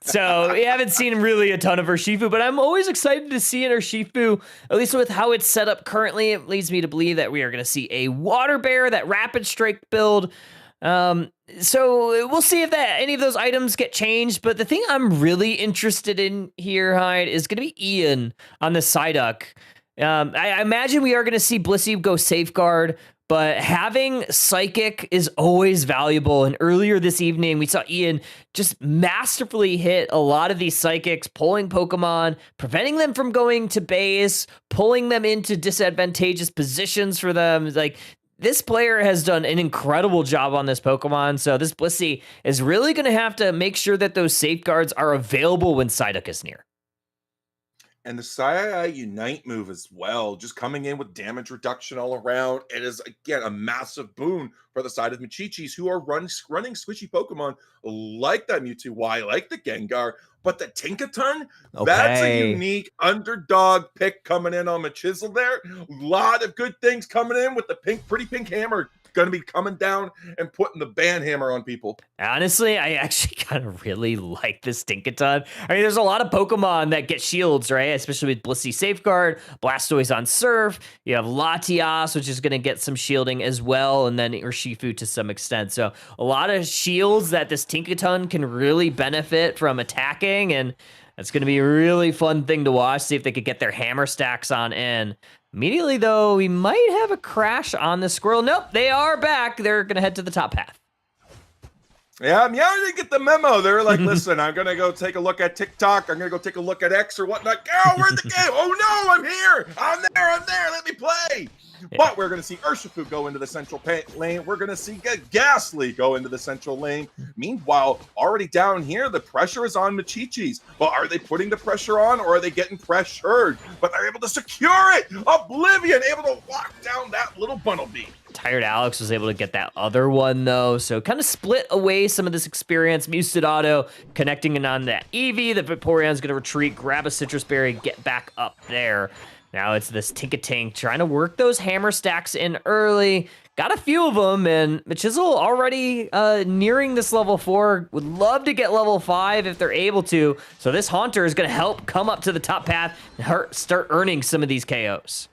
So we haven't seen really a ton of Urshifu, but I'm always excited to see an Urshifu, at least with how it's set up currently. It leads me to believe that we are going to see a Water Bear, that Rapid Strike build. So we'll see if any of those items get changed, but the thing I'm really interested in here, Hyde, is going to be Ian on the Psyduck. I imagine we are going to see Blissey go Safeguard, but having Psychic is always valuable, and earlier this evening, we saw Ian just masterfully hit a lot of these Psychics, pulling Pokemon, preventing them from going to base, pulling them into disadvantageous positions for them. Like, this player has done an incredible job on this Pokemon, so this Blissey is really going to have to make sure that those safeguards are available when Psyduck is near. And the Sai Unite move as well, just coming in with damage reduction all around. It is, again, a massive boon for the side of Machichis, who are running squishy Pokemon like that Mewtwo Y, like the Gengar. But the Tinkaton, that's a unique underdog pick coming in on Machizel there. A lot of good things coming in with the pretty pink hammer. Going to be coming down and putting the ban hammer on people. Honestly, I actually kind of really like this Tinkaton. I mean, there's a lot of Pokemon that get shields, right? Especially with Blissey Safeguard, Blastoise on Surf. You have Latias, which is going to get some shielding as well, and then Urshifu to some extent. So a lot of shields that this Tinkaton can really benefit from attacking, and it's going to be a really fun thing to watch, see if they could get their hammer stacks on in. Immediately, though, we might have a crash on the Squirrel. Nope, they are back. They're going to head to the top path. Yeah, Meow didn't get the memo. They're like, listen, I'm going to go take a look at TikTok. I'm going to go take a look at X or whatnot. Go, we're in the game. Oh, no, I'm here. I'm there. Let me play. But we're going to see Urshifu go into the central lane. We're going to see Ghastly go into the central lane. Meanwhile, already down here, the pressure is on Machichis. But are they putting the pressure on, or are they getting pressured? But they're able to secure it. Oblivion able to lock down that little Bunnelby. Tired Alex was able to get that other one, though, so kind of split away some of this experience. Auto connecting in on that Eevee. The Vaporeon's going to retreat, grab a Citrus Berry, get back up there. Now it's this Tinkatank trying to work those hammer stacks in early. Got a few of them, and Machizel already nearing this level 4. Would love to get level 5 if they're able to. So this Haunter is going to help come up to the top path and start earning some of these KOs.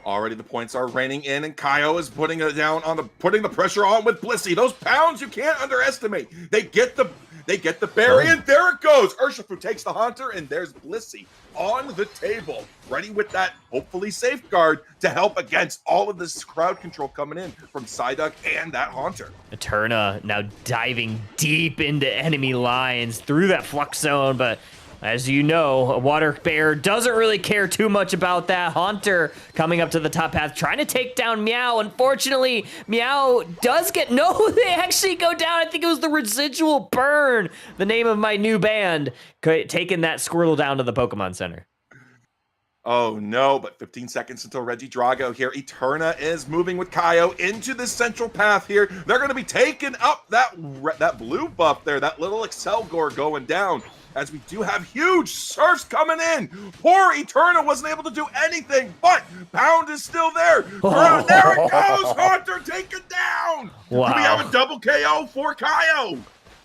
Already the points are raining in, and Kaio is putting it down on putting the pressure on with Blissey. Those pounds you can't underestimate. They get the berry, and there it goes. Urshifu takes the Haunter, and there's Blissey on the table, ready with that hopefully safeguard to help against all of this crowd control coming in from Psyduck and that Haunter. Eterna now diving deep into enemy lines through that flux zone, but as you know, a Water Bear doesn't really care too much about that. Haunter coming up to the top path, trying to take down Meow. Unfortunately, Meow does get... No, they actually go down. I think it was the Residual Burn, the name of my new band, taking that Squirtle down to the Pokemon Center. Oh no, but 15 seconds until Regidrago here. Eterna is moving with Kaio into the central path here. They're going to be taking up that blue buff there, that little Excelgor going down. As we do have huge surfs coming in. Poor Eterna wasn't able to do anything, but Pound is still there. Oh. There it goes. Haunter, take it down. Wow. Do we have a double KO for Kaio?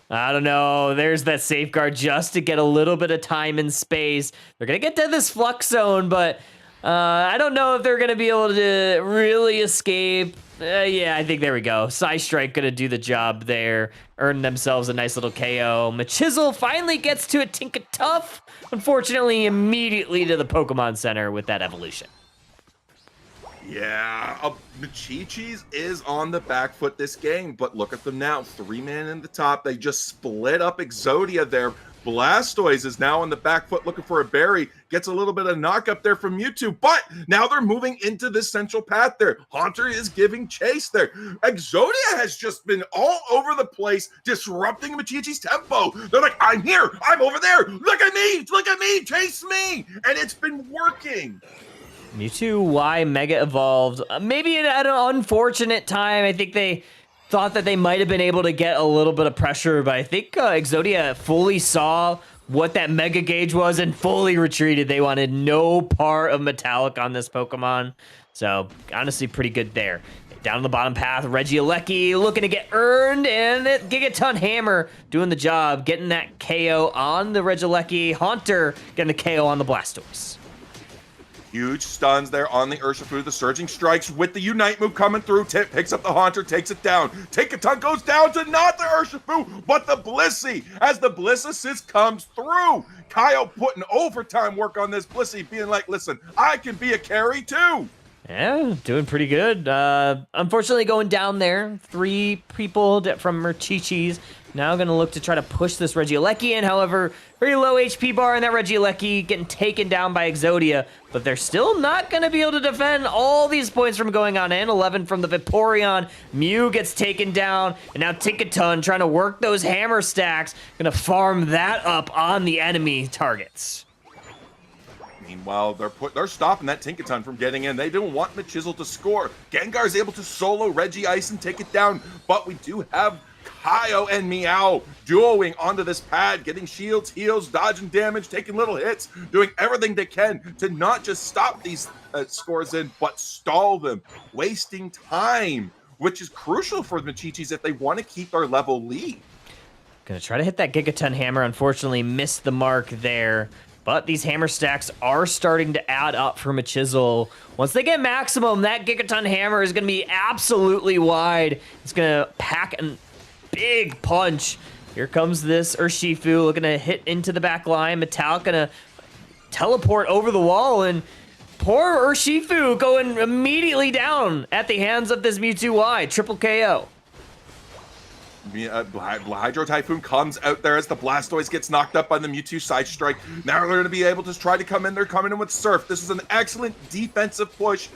I don't know. There's that safeguard just to get a little bit of time and space. They're going to get to this flux zone, but I don't know if they're going to be able to really escape. Yeah, I think there we go. Psystrike going to do the job there. Earn themselves a nice little KO. Machizel finally gets to a Tinkatuff. Unfortunately, immediately to the Pokemon Center with that evolution. Yeah, Machichis is on the back foot this game, but look at them now. 3-man in the top. They just split up Exodia there. Blastoise is now on the back foot looking for a berry. Gets a little bit of knock up there from Mewtwo, but now they're moving into this central path there. Haunter is giving chase there. Exodia has just been all over the place, disrupting Machichi's tempo. They're like, I'm here, I'm over there. Look at me, chase me. And it's been working. Mewtwo Y Mega Evolved. Maybe at an unfortunate time. I think they thought that they might have been able to get a little bit of pressure, but I think Exodia fully saw what that Mega Gauge was and fully retreated. They wanted no part of Metallic on this Pokemon. So, honestly, pretty good there. Down the bottom path, Regieleki looking to get earned, and Gigaton Hammer doing the job, getting that KO on the Regieleki. Haunter getting the KO on the Blastoise. Huge stuns there on the Urshifu. The Surging Strikes with the Unite move coming through. Tip picks up the Haunter, takes it down. Tinkaton goes down to not the Urshifu, but the Blissey. As the Bliss Assist comes through. Kyle putting overtime work on this Blissey, being like, listen, I can be a carry too. Yeah, doing pretty good. Unfortunately, going down there. 3 people from Machichis. Now going to look to try to push this Regieleki in. However, very low HP bar, and that Regieleki getting taken down by Exodia. But they're still not going to be able to defend all these points from going on in. 11 from the Vaporeon. Mew gets taken down. And now Tinkaton trying to work those hammer stacks. Going to farm that up on the enemy targets. Meanwhile, they're stopping that Tinkaton from getting in. They don't want Machizel to score. Gengar's able to solo Reggie Ice and take it down. But we do have Kaio and Meow duoing onto this pad, getting shields, heals, dodging damage, taking little hits, doing everything they can to not just stop these scores in, but stall them, wasting time, which is crucial for the Machichis if they want to keep their level lead. Gonna try to hit that Gigaton Hammer. Unfortunately, missed the mark there. But these hammer stacks are starting to add up for Machizel. Once they get maximum, that Gigaton Hammer is going to be absolutely wide. It's going to pack a big punch. Here comes this Urshifu looking to hit into the back line. Metallic going to teleport over the wall, and poor Urshifu going immediately down at the hands of this Mewtwo Y. Triple KO. Hydro Typhoon comes out there as the Blastoise gets knocked up by the Mewtwo Side Strike. Now they're going to be able to try to come in. They're coming in with Surf. This is an excellent defensive push,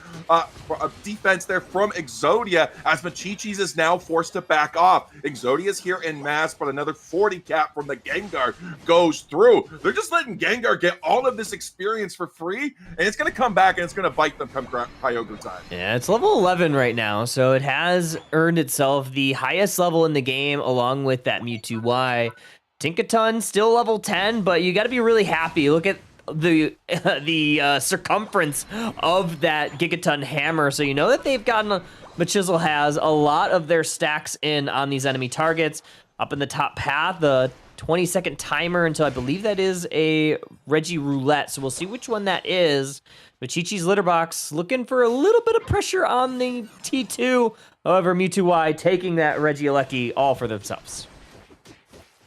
defense there from Exodia, as Machichis is now forced to back off. Exodia is here in mass, but another 40 cap from the Gengar goes through. They're just letting Gengar get all of this experience for free, and it's going to come back and it's going to bite them come Kyogre time. Yeah, it's level 11 right now, so it has earned itself the highest level in the game, along with that Mewtwo Y. Tinkaton still level 10, but you got to be really happy. Look at the circumference of that Gigaton hammer, so you know that they've gotten Machizel has a lot of their stacks in on these enemy targets. Up in the top path, the 20-second timer until I believe that is a Reggie Roulette, so we'll see which one that is. Machichi's litter box looking for a little bit of pressure on the T2. However, Mewtwo Y taking that Regieleki all for themselves.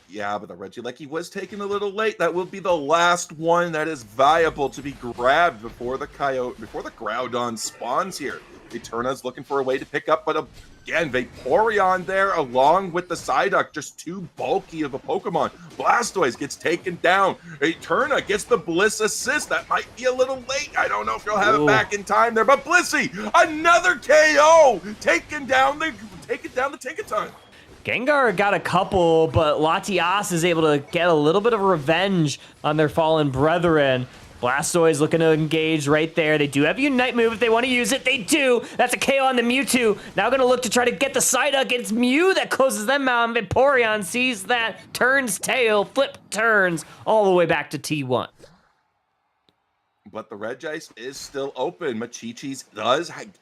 Yeah, but the Regieleki was taken a little late. That will be the last one that is viable to be grabbed before the Groudon spawns here. Eterna's looking for a way to pick up, but again, Vaporeon there along with the Psyduck, just too bulky of a Pokemon. Blastoise gets taken down. Eterna gets the Bliss assist. That might be a little late. I don't know if you'll have it back in time there, but Blissey, another KO, taking down the Tinkaton. Gengar got a couple, but Latias is able to get a little bit of revenge on their fallen brethren. Blastoise looking to engage right there. They do have a Unite move if they want to use it. They do. That's a KO on the Mewtwo. Now going to look to try to get the Psyduck. It's Mew that closes them out. Vaporeon sees that, turns tail, flip turns, all the way back to T1. But the Regice is still open. Machichis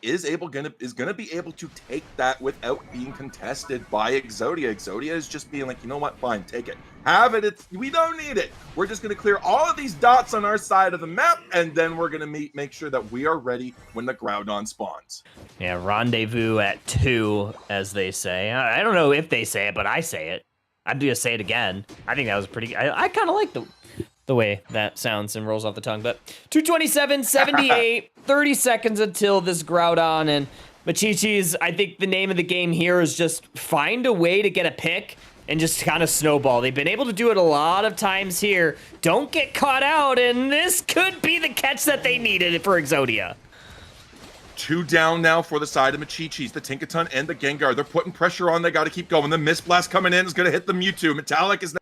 is gonna be able to take that without being contested by Exodia. Exodia is just being like, you know what, fine, take it. Have it. We don't need it. We're just gonna clear all of these dots on our side of the map, and then we're gonna make sure that we are ready when the Groudon spawns. Yeah, rendezvous at 2, as they say. I don't know if they say it, but I say it. I'm gonna say it again. I think that was pretty. I kind of like the way that sounds and rolls off the tongue. But 227, 78, 30 seconds until this Groudon, and Machichis, I think the name of the game here is just find a way to get a pick and just kind of snowball. They've been able to do it a lot of times here. Don't get caught out, and this could be the catch that they needed for Exodia. 2 down now for the side of Machichis, the Tinkaton and the Gengar. They're putting pressure on. They got to keep going. The Mist Blast coming in is going to hit the Mewtwo. Metallic is now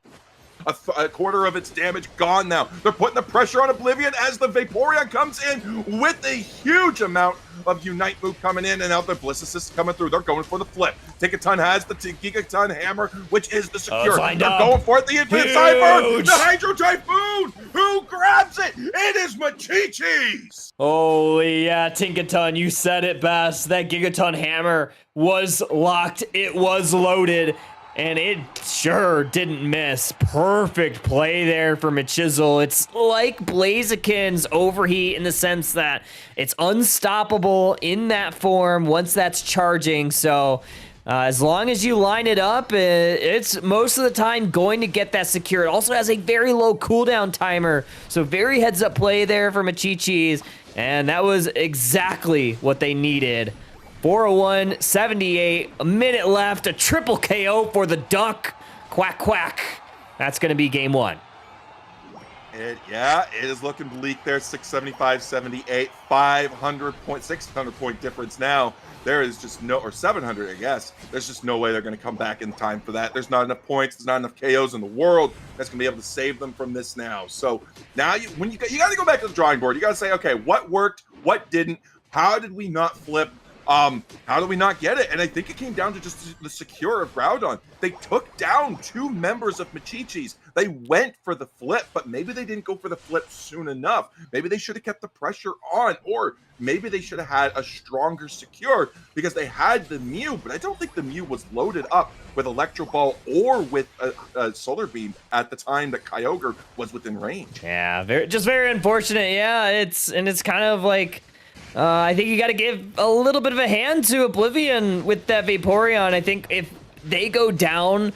a quarter of its damage gone now. They're putting the pressure on Oblivion as the Vaporeon comes in with a huge amount of Unite move coming in, and now the Bliss Assist coming through. They're going for the flip. Tinkaton has the Gigaton Hammer, which is the secure. They're going for it. The Infinite Cyber, the Hydro Typhoon. Who grabs it? It is Machichis. Holy yeah, Tinkaton, you said it best. That Gigaton Hammer was locked. It was loaded. And it sure didn't miss. Perfect play there for Machizel. It's like Blaziken's Overheat in the sense that it's unstoppable in that form once that's charging. So as long as you line it up, it's most of the time going to get that secure. It also has a very low cooldown timer. So very heads up play there for Machichis. And that was exactly what they needed. 401, 78, a minute left, a triple KO for the Duck. Quack, quack. That's going to be game 1. It is looking bleak there. 675, 78, 600 point difference now. There is just no, or 700, I guess. There's just no way they're going to come back in time for that. There's not enough points. There's not enough KOs in the world that's going to be able to save them from this now. So now you got to go back to the drawing board. You got to say, okay, what worked? What didn't? How did we not flip? How do we not get it? And I think it came down to just the secure of Groudon. They took down 2 members of Machichis. They went for the flip, but maybe they didn't go for the flip soon enough. Maybe they should have kept the pressure on, or maybe they should have had a stronger secure because they had the Mew, but I don't think the Mew was loaded up with Electro Ball or with a Solar Beam at the time that Kyogre was within range. Yeah, very unfortunate. Yeah, it's kind of like, I think you got to give a little bit of a hand to Oblivion with that Vaporeon. I think if they go down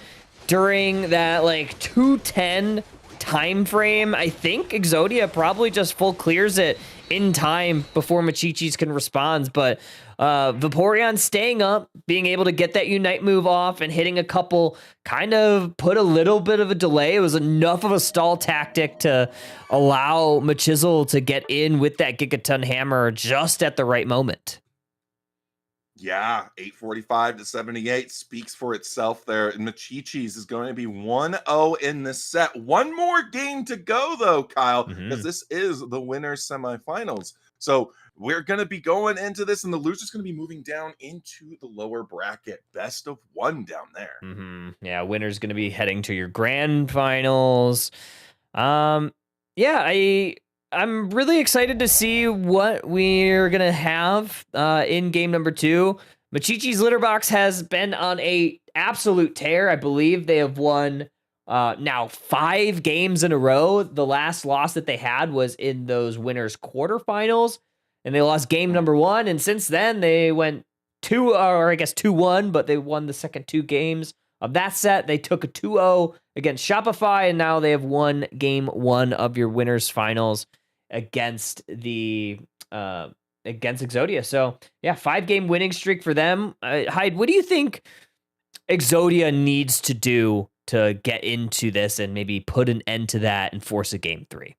during that like 210 time frame, I think Exodia probably just full clears it in time before Machichis can respond. But Vaporeon staying up, being able to get that Unite move off and hitting a couple kind of put a little bit of a delay. It was enough of a stall tactic to allow Machizel to get in with that Gigaton Hammer just at the right moment. Yeah, 845 to 78 speaks for itself there. And Machichis is going to be 1-0 in this set. One more game to go, though, Kyle, because this is the winner's semifinals. So we're going to be going into this, and the loser's going to be moving down into the lower bracket. Best of one down there. Yeah, winner's going to be heading to your grand finals. I'm really excited to see what we're going to have in game number 2. Machichi's litter box has been on a absolute tear. I believe they have won now 5 games in a row. The last loss that they had was in those winners quarterfinals, and they lost game number 1. And since then, they went 2-1, but they won the second 2 games of that set. They took a 2-0 against Shopify, and now they have won game 1 of your winners finals against Exodia. So yeah, 5-game winning streak for them. Hyde, what do you think Exodia needs to do to get into this and maybe put an end to that and force a game 3?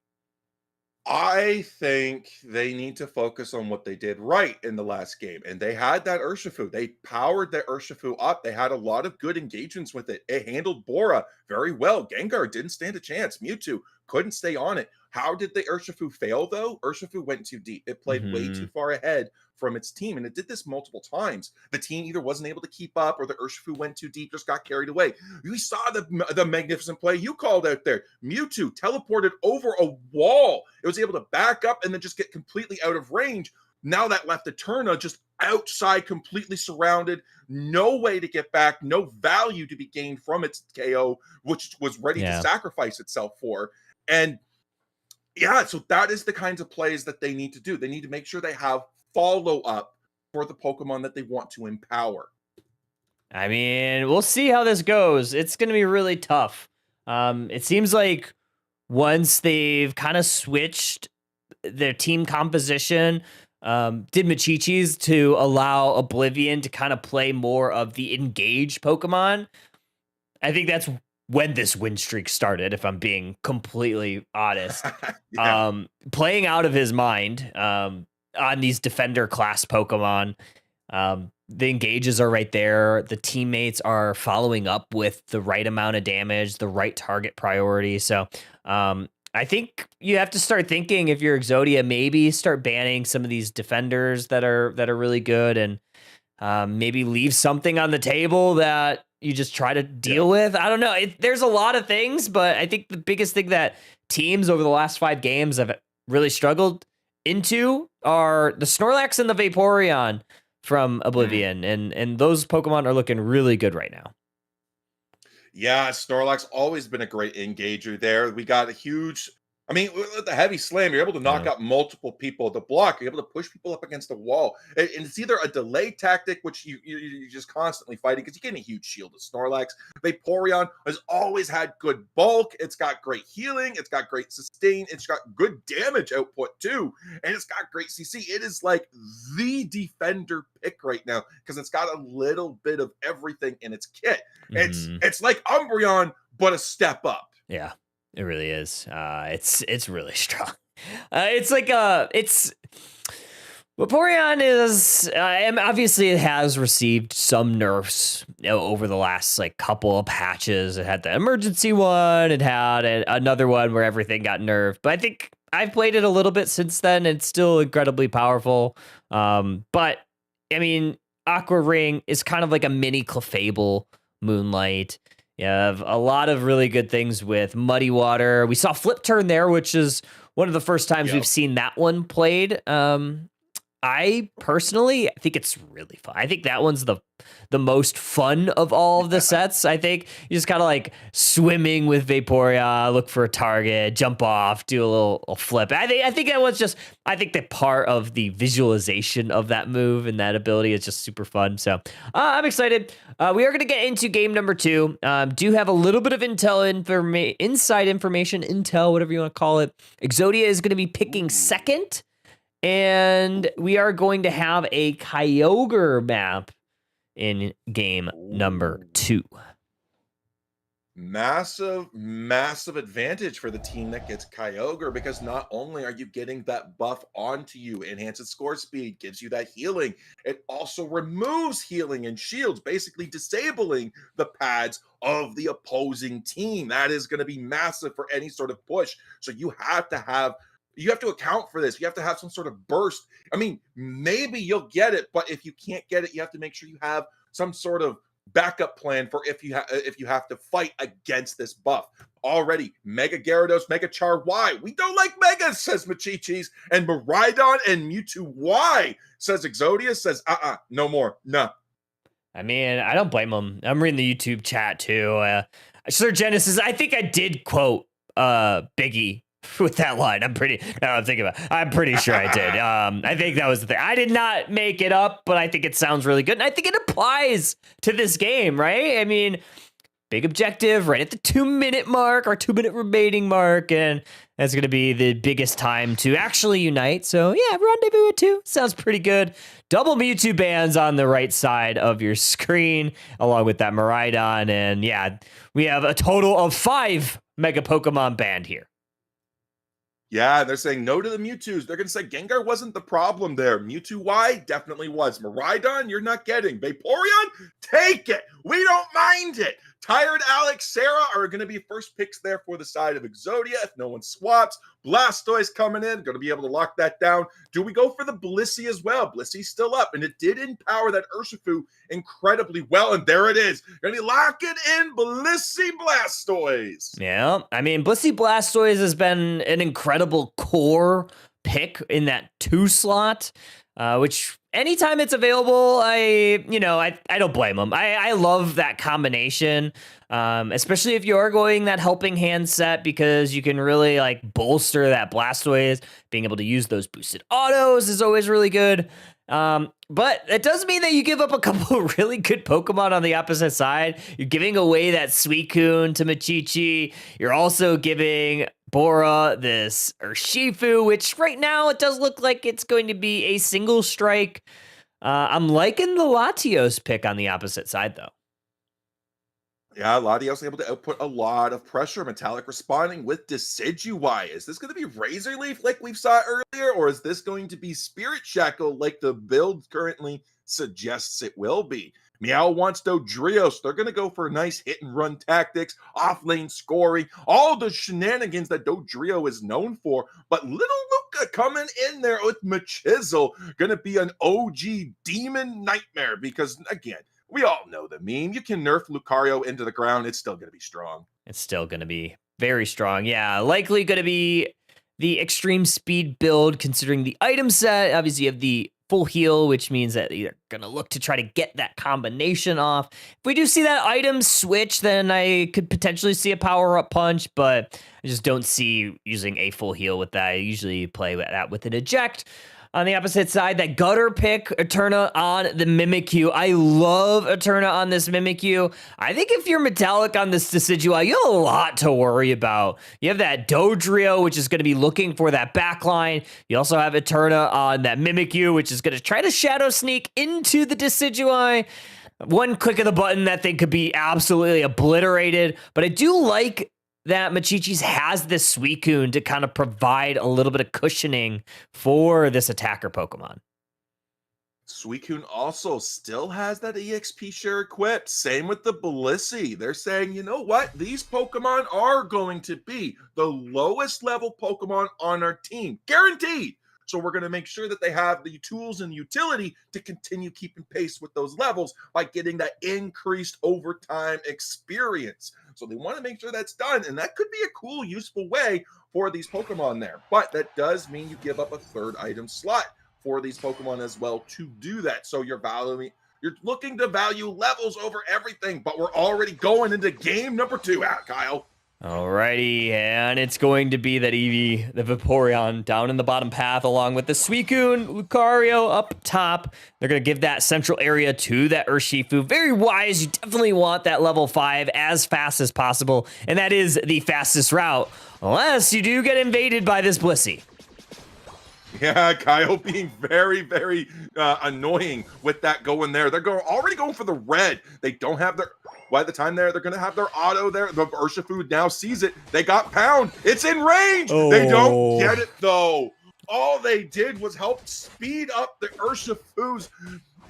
I think they need to focus on what they did right in the last game. And they had that Urshifu. They powered that Urshifu up. They had a lot of good engagements with it. It handled Bora very well. Gengar didn't stand a chance. Mewtwo couldn't stay on it. How did the Urshifu fail, though? Urshifu went too deep. It played way too far ahead from its team, and it did this multiple times. The team either wasn't able to keep up, or the Urshifu went too deep, just got carried away. We saw the magnificent play you called out there. Mewtwo teleported over a wall. It was able to back up and then just get completely out of range. Now that left Eterna just outside, completely surrounded, no way to get back, no value to be gained from its KO, which was ready to sacrifice itself for. And yeah, so that is the kinds of plays that they need to do. They need to make sure they have follow-up for the Pokemon that they want to empower. I mean, we'll see how this goes. It's going to be really tough. It seems like once they've kind of switched their team composition, did Machichis to allow Oblivion to kind of play more of the engaged Pokemon. I think that's when this win streak started, if I'm being completely honest. Playing out of his mind on these defender class Pokemon. The engages are right there. The teammates are following up with the right amount of damage, the right target priority. So I think you have to start thinking, if you're Exodia, maybe start banning some of these defenders that are really good, and maybe leave something on the table that you just try to deal with. I don't know. There's a lot of things, but I think the biggest thing that teams over the last 5 games have really struggled into are the Snorlax and the Vaporeon from Oblivion, and those Pokemon are looking really good right now. Yeah, Snorlax always been a great engager there. We got a huge, I mean, with the heavy slam, you're able to knock out multiple people at the block. You're able to push people up against the wall. And it's either a delay tactic, which you're just constantly fighting because you're getting a huge shield of Snorlax. Vaporeon has always had good bulk. It's got great healing. It's got great sustain. It's got good damage output too. And it's got great CC. It is like the defender pick right now because it's got a little bit of everything in its kit. It's like Umbreon, but a step up. Yeah. It really is. It's really strong. Vaporeon is, obviously it has received some nerfs over the last couple of patches. It had the emergency one. It had another one where everything got nerfed. But I think I've played it a little bit since then. It's still incredibly powerful. But I mean, Aqua Ring is kind of like a mini Clefable Moonlight. You have a lot of really good things with Muddy Water. We saw Flip Turn there, which is one of the first times we've seen that one played. I personally think it's really fun. I think that one's the most fun of all of the sets. I think you just kind of swimming with Vaporeon, look for a target, jump off, do a little flip. I think that was just, I think the part of the visualization of that move and that ability is just super fun. So I'm excited. We are going to get into game number 2. Do have a little bit of inside information, intel, whatever you want to call it. Exodia is going to be picking second, And we are going to have a Kyogre map in game number 2. Massive, massive advantage for the team that gets Kyogre, because not only are you getting that buff onto you, enhances score speed, gives you that healing, it also removes healing and shields, basically disabling the pads of the opposing team. That is going to be massive for any sort of push. So you have to account for this. You have to have some sort of burst. I mean, maybe you'll get it, but if you can't get it, you have to make sure you have some sort of backup plan for if you have to fight against this buff. Already, Mega Gyarados, Mega Char Y. We don't like Megas, says Machichis. And Miraidon and Mewtwo Y, says Exodia, says, no more. No. I mean, I don't blame him. I'm reading the YouTube chat too. Sir Genesis, I think I did quote Biggie with that line. I'm pretty sure I did. I think that was the thing. I did not make it up, but I think it sounds really good. And I think it applies to this game, right? I mean, big objective right at the 2-minute mark, or 2-minute remaining mark. And that's going to be the biggest time to actually unite. So yeah, rendezvous at 2 sounds pretty good. Double Mewtwo bands on the right side of your screen, along with that Miraidon. And yeah, we have a total of 5 Mega Pokemon banned here. Yeah, they're saying no to the Mewtwo's. They're going to say Gengar wasn't the problem there. Mewtwo Y definitely was. Miraidon, you're not getting. Vaporeon, take it. We don't mind it. Tired Alex, Sarah are going to be first picks there for the side of Exodia if no one swaps. Blastoise coming in, going to be able to lock that down. Do we go for the Blissey as well? Blissey's still up, and it did empower that Urshifu incredibly well, and there it is. Going to be locking in Blissey Blastoise. Yeah, I mean, Blissey Blastoise has been an incredible core pick in that 2 slot, which anytime it's available, I don't blame them. I love that combination, especially if you are going that helping hand set, because you can really like bolster that Blastoise. Being able to use those boosted autos is always really good. But it does mean that you give up a couple of really good Pokemon on the opposite side. You're giving away that Suicune to Machichi. You're also giving Bora this Urshifu, which right now it does look like it's going to be a single strike. I'm liking the Latios pick on the opposite side, though. Yeah, Latios able to output a lot of pressure. Metallic responding with Decidueye. Is this going to be Razor Leaf like we saw earlier, or is this going to be Spirit Shackle like the build currently suggests it will be? Meow wants Dodrios. They're going to go for nice hit-and-run tactics, off-lane scoring, all the shenanigans that Dodrio is known for. But little Luca coming in there with Machizel. Going to be an OG demon nightmare because, again, we all know the meme. You can nerf Lucario into the ground. It's still going to be strong. It's still going to be very strong. Yeah, likely going to be the extreme speed build considering the item set. Obviously, you have the full heal, which means that you're going to look to try to get that combination off. If we do see that item switch, then I could potentially see a power-up punch, but I just don't see using a full heal with that. I usually play that with an eject. On the opposite side, that gutter pick, Eterna on the Mimikyu. I love Eterna on this Mimikyu. I think if you're Metallic on this Decidueye, you have a lot to worry about. You have that Dodrio, which is going to be looking for that backline. You also have Eterna on that Mimikyu, which is going to try to Shadow Sneak into the Decidueye. One click of the button, that thing could be absolutely obliterated. But I do like that Machichis has this Suicune to kind of provide a little bit of cushioning for this attacker Pokemon. Suicune also still has that EXP share equipped. Same with the Blissey. They're saying, you know what? These Pokemon are going to be the lowest level Pokemon on our team. Guaranteed. So we're going to make sure that they have the tools and utility to continue keeping pace with those levels by getting that increased overtime experience. So they want to make sure that's done, and that could be a cool, useful way for these Pokemon there. But that does mean you give up a third item slot for these Pokemon as well to do that. So you're looking to value levels over everything, but we're already going into game number 2, Kyle. Alrighty, and it's going to be that Eevee, the Vaporeon, down in the bottom path, along with the Suicune, Lucario up top. They're going to give that central area to that Urshifu. Very wise. You definitely want that level 5 as fast as possible, and that is the fastest route, unless you do get invaded by this Blissey. Yeah, Kyle being very, very annoying with that going there. They're already going for the red. They don't have their... By the time they're going to have their auto there. The Urshifu now sees it. They got Pound. It's in range. Oh. They don't get it, though. All they did was help speed up the Urshifu's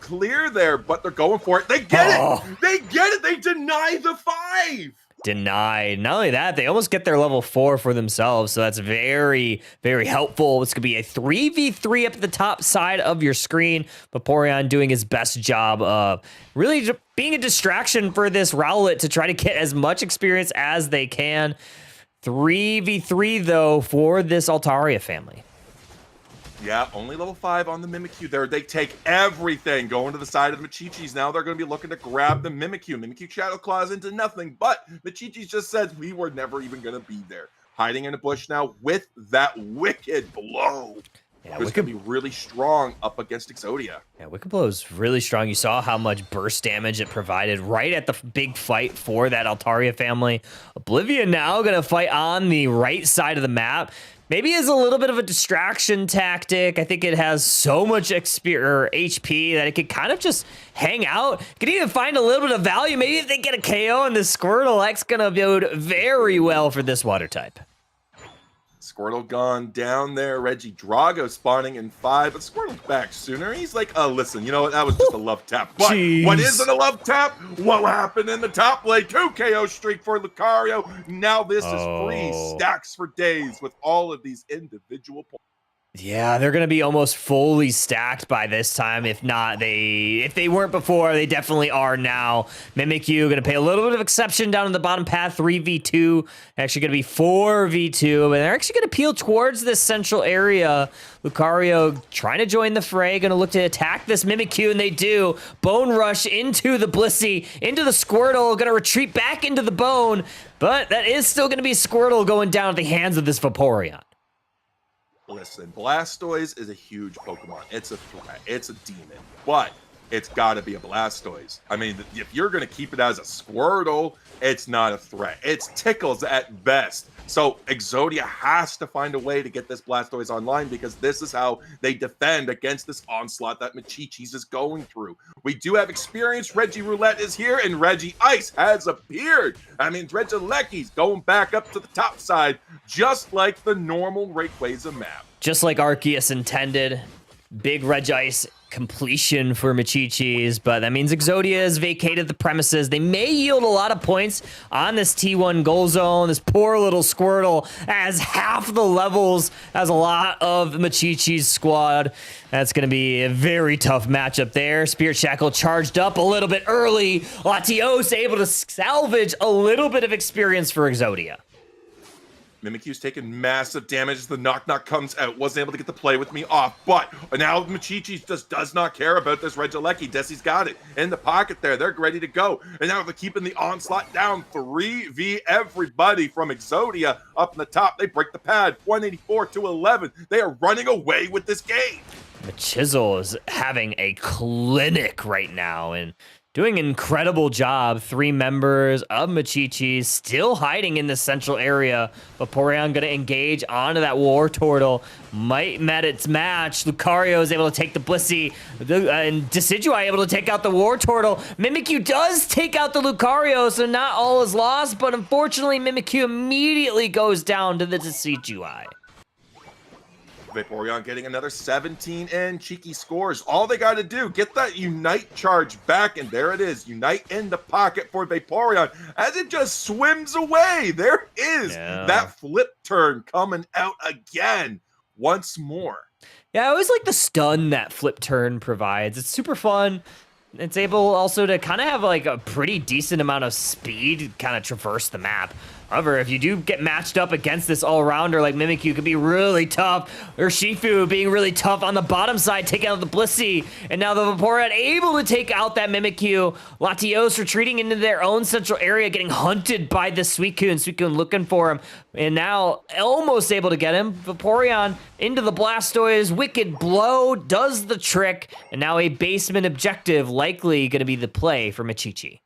clear there, but they're going for it. They get it. They get it. They deny the 5. Denied. Not only that, they almost get their level 4 for themselves, so that's very, very helpful. It's going to be a 3v3 up at the top side of your screen. Vaporeon doing his best job of really being a distraction for this Rowlet to try to get as much experience as they can. 3v3, though, for this Altaria family. Yeah, only level 5 on the Mimikyu there. They take everything going to the side of the Machichis. Now they're going to be looking to grab the Mimikyu. Mimikyu Shadow Claws into nothing, but Machichis just says we were never even going to be there. Hiding in a bush now with that Wicked Blow. Yeah, it's going to be really strong up against Exodia. Yeah, Wicked Blow is really strong. You saw how much burst damage it provided right at the big fight for that Altaria family. Oblivion now going to fight on the right side of the map. Maybe as a little bit of a distraction tactic. I think it has so much HP that it could kind of just hang out. Could even find a little bit of value. Maybe if they get a KO on this Squirtle, that's going to bode very well for this water type. Squirtle gone down there. Reggie Drago spawning in 5, but Squirtle's back sooner. He's like, oh, listen, you know what? That was just a love tap. But what isn't a love tap? What happened in the top lane? 2 KO streak for Lucario. Now this is free stacks for days with all of these individual points. Yeah, they're going to be almost fully stacked by this time. If not, if they weren't before, they definitely are now. Mimikyu going to pay a little bit of exception down in the bottom path, 3v2. Actually going to be 4v2, but they're actually going to peel towards this central area. Lucario trying to join the fray, going to look to attack this Mimikyu, and they do. Bone Rush into the Blissey, into the Squirtle, going to retreat back into the Bone, but that is still going to be Squirtle going down at the hands of this Vaporeon. Listen, Blastoise is a huge Pokemon. It's a threat. It's a demon. But it's got to be a Blastoise. I mean, if you're going to keep it as a Squirtle, it's not a threat. It's Tickles at best. So Exodia has to find a way to get this Blastoise online because this is how they defend against this onslaught that Machichis is going through. We do have experience. Reggie Roulette is here, and Reggie Ice has appeared. I mean, Regieleki's going back up to the top side, just like the normal Rayquaza map. Just like Arceus intended. Big Regice completion for Machichis, but that means Exodia has vacated the premises. They may yield a lot of points on this T1 goal zone. This poor little Squirtle has half the levels as a lot of Machichi's squad. That's going to be a very tough matchup there. Spirit Shackle charged up a little bit early. Latios able to salvage a little bit of experience for Exodia. Mimikyu's taking massive damage as the knock-knock comes out. Wasn't able to get the play with me off, but now Machichi just does not care about this Regieleki. Desi's got it in the pocket there. They're ready to go. And now they're keeping the onslaught down. 3v everybody from Exodia up in the top. They break the pad. 184 to 11. They are running away with this game. Chisel is having a clinic right now, and doing an incredible job. 3 members of Machichi still hiding in the central area. Vaporeon going to engage onto that War Turtle. Might met its match. Lucario is able to take the Blissey. And Decidueye able to take out the War Turtle. Mimikyu does take out the Lucario, so not all is lost. But unfortunately, Mimikyu immediately goes down to the Decidueye. Vaporeon getting another 17 in cheeky scores. All they got to do, get that Unite charge back, and there it is. Unite in the pocket for Vaporeon as it just swims away. There is that flip turn coming out again once more. Yeah, I always like the stun that flip turn provides. It's super fun. It's able also to kind of have like a pretty decent amount of speed, kind of traverse the map. However, if you do get matched up against this all-rounder like Mimikyu, could be really tough. Or Shifu being really tough on the bottom side, taking out the Blissey. And now the Vaporeon able to take out that Mimikyu. Latios retreating into their own central area, getting hunted by the Suicune. Suicune looking for him. And now almost able to get him. Vaporeon into the Blastoise. Wicked Blow does the trick. And now a basement objective likely going to be the play for Machichi.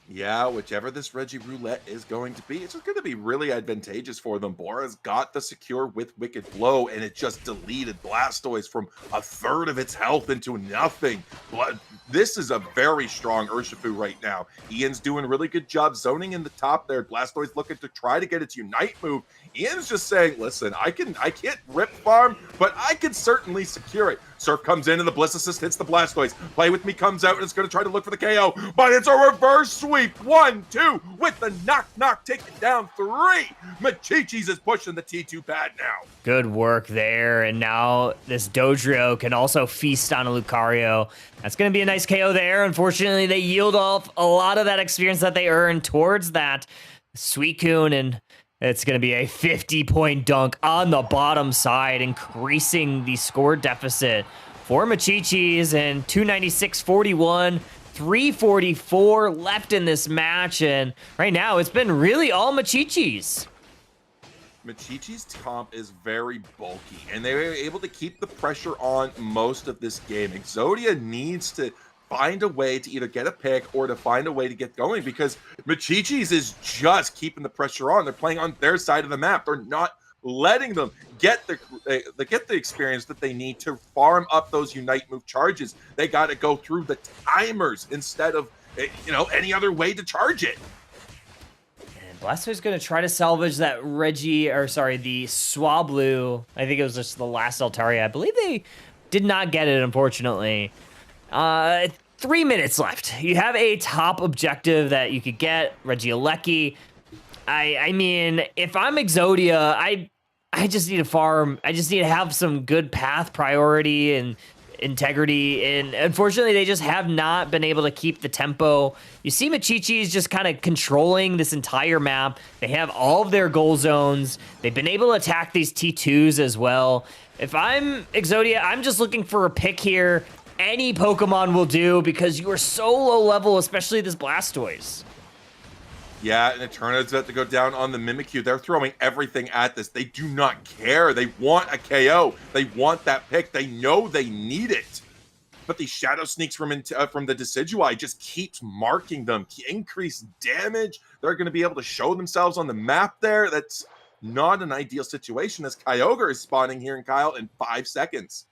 Yeah, whichever this Reggie Roulette is going to be, it's just going to be really advantageous for them. Bora's got the secure with Wicked Blow, and it just deleted Blastoise from a third of its health into nothing. This is a very strong Urshifu right now. Ian's doing a really good job zoning in the top there. Blastoise looking to try to get its Unite move. Ian's just saying, listen, I can't rip farm, but I can certainly secure it. Surf comes in and the Bliss Assist hits the Blastoise. Play With Me comes out and it's going to try to look for the KO, but it's a reverse sweep. 1, 2 with the knock, taking down 3. Machichis is pushing the T2 pad now. Good work there, and now this Dodrio can also feast on a Lucario. That's going to be a nice KO there. Unfortunately, they yield off a lot of that experience that they earned towards that Suicune, and it's going to be a 50-point dunk on the bottom side, increasing the score deficit for Machichis, and 296-41, 344 left in this match, and right now it's been really all Machichis. Machichi's comp is very bulky, and they were able to keep the pressure on most of this game. Exodia needs to find a way to either get a pick or to find a way to get going, because Machichis is just keeping the pressure on. They're playing on their side of the map. They're not letting them get the experience that they need to farm up those Unite move charges. They got to go through the timers instead of any other way to charge it. Blastoise going to try to salvage that the Swablu. I think it was just the last Altaria. I believe they did not get it, unfortunately. 3 minutes left. You have a top objective that you could get, Regieleki. I mean, if I'm Exodia, I just need to farm. I just need to have some good path priority and integrity, and unfortunately they just have not been able to keep the tempo. You see Machichis just kind of controlling this entire map. They have all of their goal zones. They've been able to attack these T2s as well. If I'm Exodia, I'm just looking for a pick here. Any Pokemon will do because you are so low level, especially this Blastoise. Yeah, and Eterna's about to go down on the Mimikyu. They're throwing everything at this. They do not care. They want a KO. They want that pick. They know they need it. But these Shadow Sneaks from the Decidueye just keeps marking them. Increased damage. They're going to be able to show themselves on the map there. That's not an ideal situation, as Kyogre is spawning here in Kyle in 5 seconds.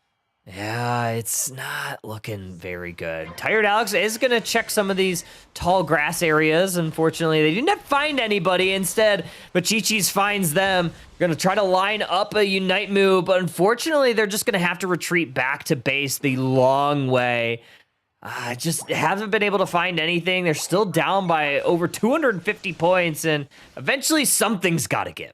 Yeah, it's not looking very good. Tired Alex is going to check some of these tall grass areas. Unfortunately, they didn't find anybody. Instead, Machichis finds them. Going to try to line up a Unite move, but unfortunately, they're just going to have to retreat back to base the long way. Just haven't been able to find anything. They're still down by over 250 points, and eventually something's got to give.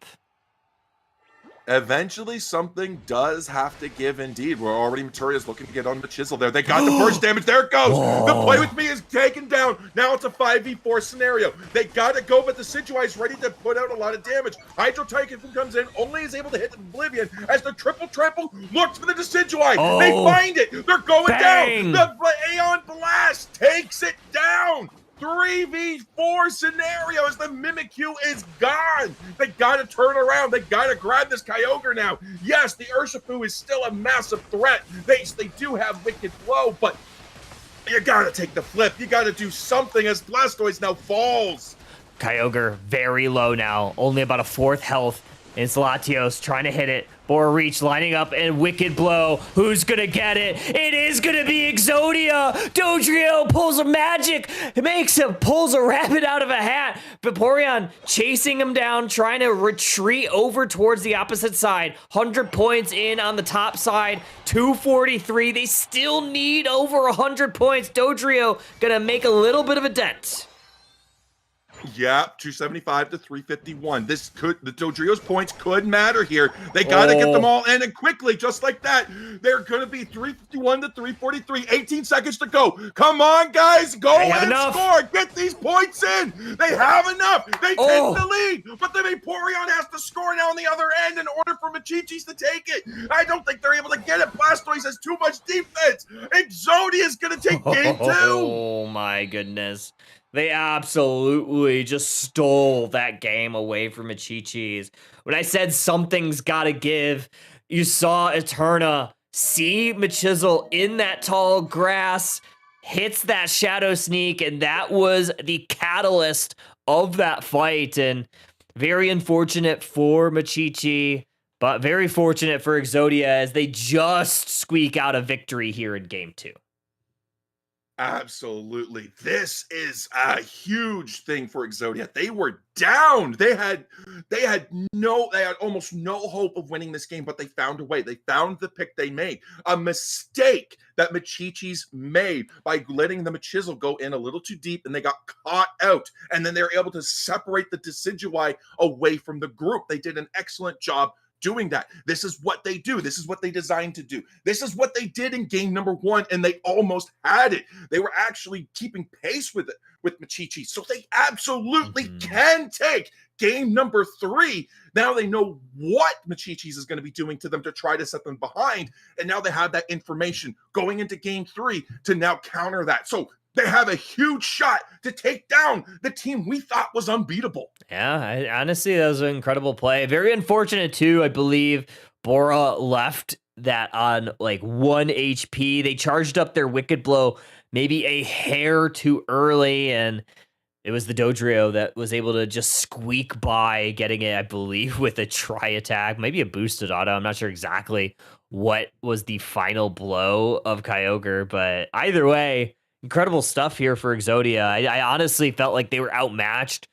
Eventually, something does have to give indeed. We're already Maturia's looking to get on the chisel there. They got the first damage. There it goes. Whoa. The Play With Me is taken down. Now it's a 5v4 scenario. They got to go, but the Decidueye is ready to put out a lot of damage. Hydro Titan comes in, only is able to hit Oblivion as the triple trample looks for the Decidueye. Oh. They find it. They're going Bang. down. The Aeon Blast takes it down. 3v4 scenario as the Mimikyu is gone. They gotta turn around. They gotta grab this Kyogre now. Yes, the Urshifu is still a massive threat. They do have Wicked Blow, but you gotta take the flip. You gotta do something as Blastoise now falls. Kyogre very low now, only about a 4th health. It's Latios trying to hit it. Bora Reach lining up and Wicked Blow. Who's gonna get it? It is gonna be Exodia. Dodrio pulls a magic. Pulls a rabbit out of a hat. Vaporeon chasing him down, trying to retreat over towards the opposite side. 100 points in on the top side. 243. They still need over 100 points. Dodrio gonna make a little bit of a dent. Yeah, 275 to 351. The Dodrio's points could matter here. They got to get them all in and quickly, just like that. They're going to be 351 to 343. 18 seconds to go. Come on, guys. Go and score. Get these points in. They have enough. They take the lead. But the Vaporeon has to score now on the other end in order for Machichis to take it. I don't think they're able to get it. Blastoise has too much defense. Exodia is going to take game 2. Oh, my goodness. They absolutely just stole that game away from Machichis. When I said something's gotta give, you saw Eterna see Machizel in that tall grass. hits that Shadow Sneak, and that was the catalyst of that fight. And very unfortunate for Machichi, but very fortunate for Exodia as they just squeak out a victory here in game 2. Absolutely. This is a huge thing for Exodia. They were down. They had almost no hope of winning this game, but they found a way. They found the pick they made. A mistake that Machichi's made by letting the Machisel go in a little too deep, and they got caught out. And then they were able to separate the Decidueye away from the group. They did an excellent job doing that. This is what they do. This is what they designed to do. This is what they did in game number 1, and they almost had it. They were actually keeping pace with it with Machichi. So they absolutely can take game number 3. Now they know what Machichi's is going to be doing to them to try to set them behind. And now they have that information going into game 3 to now counter that. So they have a huge shot to take down the team we thought was unbeatable. Yeah, honestly, that was an incredible play. Very unfortunate, too. I believe Bora left that on like 1 HP. They charged up their Wicked Blow maybe a hair too early, and it was the Dodrio that was able to just squeak by, getting it, I believe, with a tri-attack, maybe a boosted auto. I'm not sure exactly what was the final blow of Kyogre, but either way, incredible stuff here for Exodia. I honestly felt like they were outmatched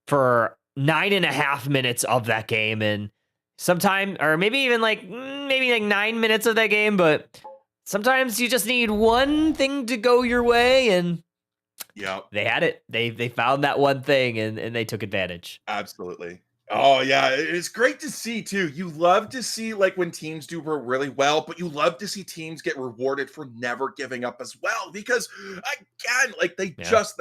for 9.5 minutes of that game, and sometime, or maybe even like 9 minutes of that game, but sometimes you just need one thing to go your way, and they had it. They found that one thing, and they took advantage. Absolutely. Oh yeah, it's great to see too. You love to see like when teams do really well, but you love to see teams get rewarded for never giving up as well. Because again, like they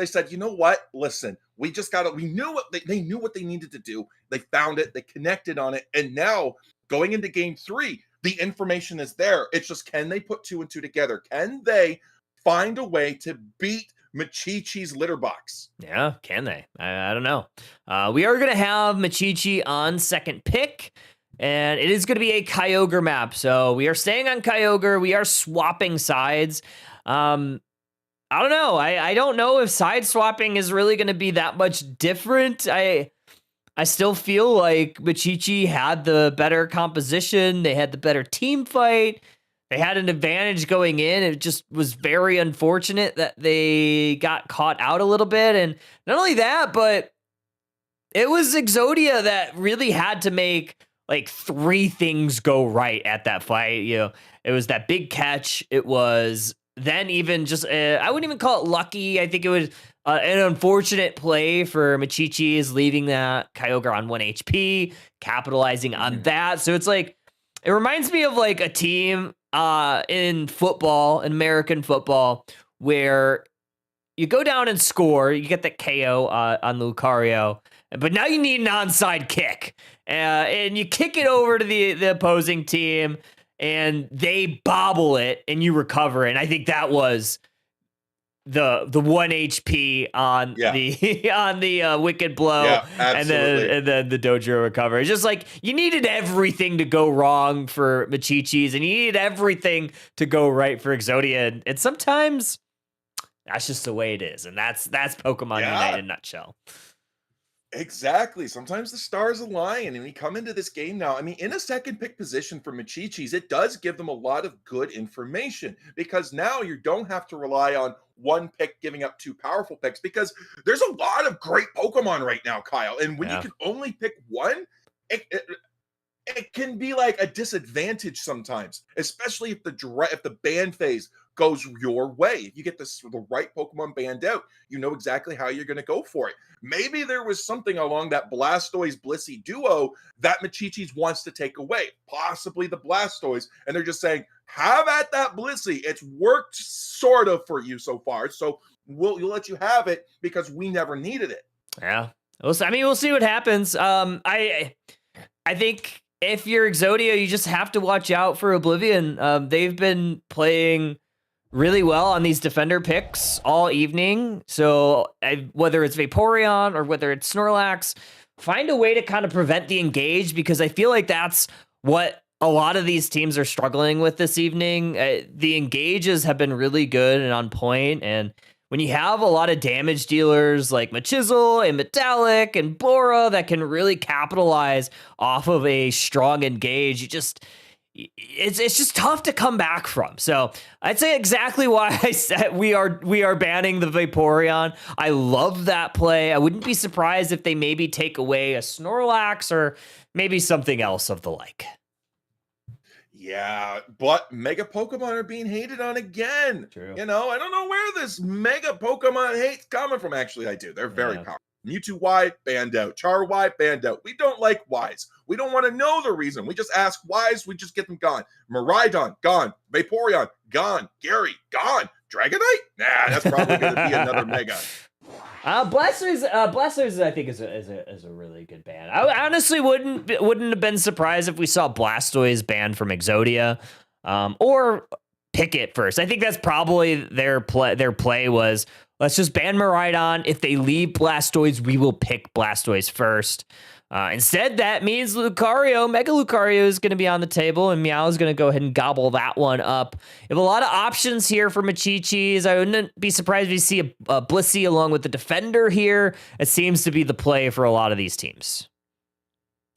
said, you know what? Listen, we knew what they knew what they needed to do. They found it, they connected on it, and now going into game 3, the information is there. It's just, can they put 2 and 2 together? Can they find a way to beat Machichi's litter box? Yeah, can they? I don't know. We are going to have Machichi on second pick, and it is going to be a Kyogre map. So we are staying on Kyogre. We are swapping sides. I don't know. I don't know if side swapping is really going to be that much different. I still feel like Machichi had the better composition. They had the better team fight. They had an advantage going in. It just was very unfortunate that they got caught out a little bit. And not only that, but it was Exodia that really had to make like 3 things go right at that fight. You know, it was that big catch. It was then even just, I wouldn't even call it lucky. I think it was an unfortunate play for Machichi is leaving that Kyogre on 1 HP, capitalizing on that. So it's like, it reminds me of like a team in football, in American football, where you go down and score, you get that KO on Lucario, but now you need an onside kick, and you kick it over to the opposing team, and they bobble it, and you recover it. And I think that was the 1 HP on the Wicked Blow, and then the Dojo recover. It's just like you needed everything to go wrong for Machichi's, and you needed everything to go right for Exodia, and sometimes that's just the way it is, and that's Pokemon Unite in a nutshell. Exactly. Sometimes the stars align, and we come into this game now. I mean, in a second pick position for Machichi's, it does give them a lot of good information, because now you don't have to rely on one pick giving up 2 powerful picks, because there's a lot of great Pokemon right now, Kyle. And when you can only pick one, it can be like a disadvantage sometimes, especially if the band phase goes your way. If you get the right Pokemon band out, you know exactly how you're going to go for it. Maybe there was something along that Blastoise Blissey duo that Machichi's wants to take away, possibly the Blastoise, and they're just saying, have at that Blissey. It's worked sort of for you so far, so we'll let you have it because we never needed it. Yeah, we'll see what happens. I think if you're Exodia, you just have to watch out for Oblivion. They've been playing really well on these defender picks all evening. So whether it's Vaporeon or whether it's Snorlax, find a way to kind of prevent the engage, because I feel like that's what a lot of these teams are struggling with this evening. The engages have been really good and on point, and when you have a lot of damage dealers like Machizel and Metallic and Bora that can really capitalize off of a strong engage, it's just tough to come back from. So I'd say exactly why I said we are banning the Vaporeon. I love that play. I wouldn't be surprised if they maybe take away a Snorlax or maybe something else of the like. Yeah, but Mega Pokemon are being hated on again. True. You know, I don't know where this Mega Pokemon hate's coming from. Actually, I do. They're very powerful. Mewtwo Y, banned out. Char Y, banned out. We don't like Ys. We don't want to know the reason. We just ask Ys, we just get them gone. Miraidon, gone. Vaporeon, gone. Gary, gone. Dragonite? Nah, that's probably going to be another Mega. Blastoise, I think is a really good ban. I honestly wouldn't have been surprised if we saw Blastoise banned from Exodia, or pick it first. I think that's probably their play was, let's just ban Miraidon. If they leave Blastoise, we will pick Blastoise first. Instead, that means Lucario, Mega Lucario is going to be on the table, and Meow is going to go ahead and gobble that one up. You have a lot of options here for Machichis. I wouldn't be surprised if you see a Blissey along with the Defender here. It seems to be the play for a lot of these teams.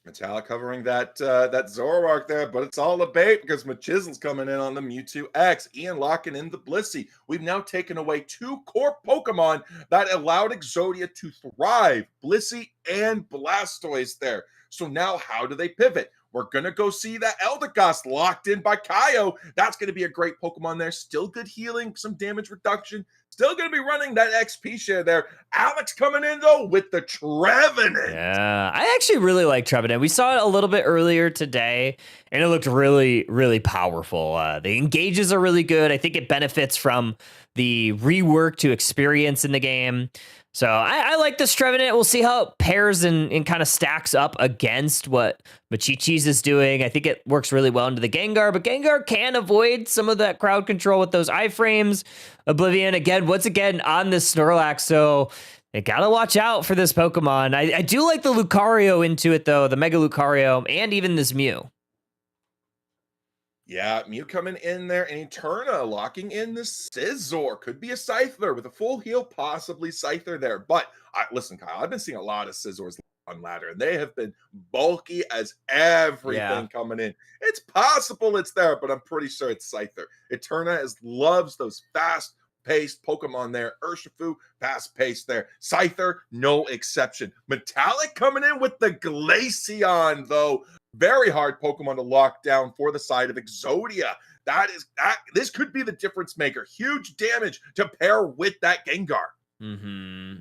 Metallic covering that Zoroark there, but it's all a bait because Machizel's coming in on the Mewtwo X. Ian locking in the Blissey. We've now taken away 2 core Pokemon that allowed Exodia to thrive. Blissey and Blastoise there. So now how do they pivot? We're going to go see that Eldegoss locked in by Kaio. That's going to be a great Pokemon there. Still good healing, some damage reduction. Still going to be running that XP share there. Alex coming in, though, with the Trevenant. Yeah, I actually really like Trevenant. We saw it a little bit earlier today, and it looked really, really powerful. The engages are really good. I think it benefits from the rework to experience in the game. So I like this Trevenant. We'll see how it pairs and kind of stacks up against what Machichis is doing. I think it works really well into the Gengar, but Gengar can avoid some of that crowd control with those iframes. Oblivion, once again, on this Snorlax, so they gotta watch out for this Pokemon. I do like the Lucario into it, though, the Mega Lucario, and even this Mew. Yeah, Mew coming in there, and Eterna locking in the Scizor. Could be a Scyther with a full heal, possibly Scyther there. But listen, Kyle, I've been seeing a lot of Scizors on ladder, and they have been bulky as everything coming in. It's possible it's there, but I'm pretty sure it's Scyther. Eterna loves those fast-paced Pokemon there. Urshifu, fast-paced there. Scyther, no exception. Metallic coming in with the Glaceon, though. Very hard Pokemon to lock down for the side of Exodia. This could be the difference maker. Huge damage to pair with that Gengar.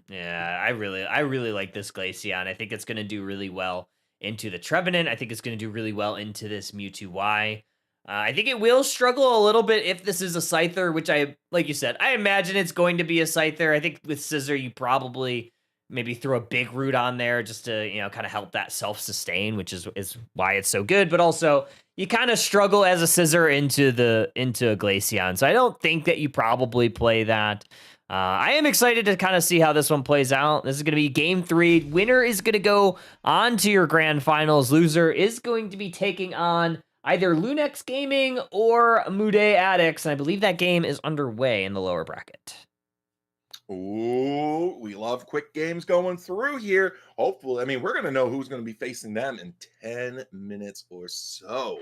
Yeah, I really like this Glaceon. I think it's going to do really well into the Trevenant. I think it's going to do really well into this Mewtwo Y. I think it will struggle a little bit if this is a Scyther, which like you said, I imagine it's going to be a Scyther. I think with Scissor, you probably maybe throw a big root on there just to, kind of help that self-sustain, which is why it's so good. But also, you kind of struggle as a Scissor into a Glaceon. So I don't think that you probably play that. I am excited to kind of see how this one plays out. This is going to be game 3. Winner is going to go on to your grand finals. Loser is going to be taking on either Lunex Gaming or Mude Addicts. And I believe that game is underway in the lower bracket. Ooh, we love quick games going through here. Hopefully, we're going to know who's going to be facing them in 10 minutes or so.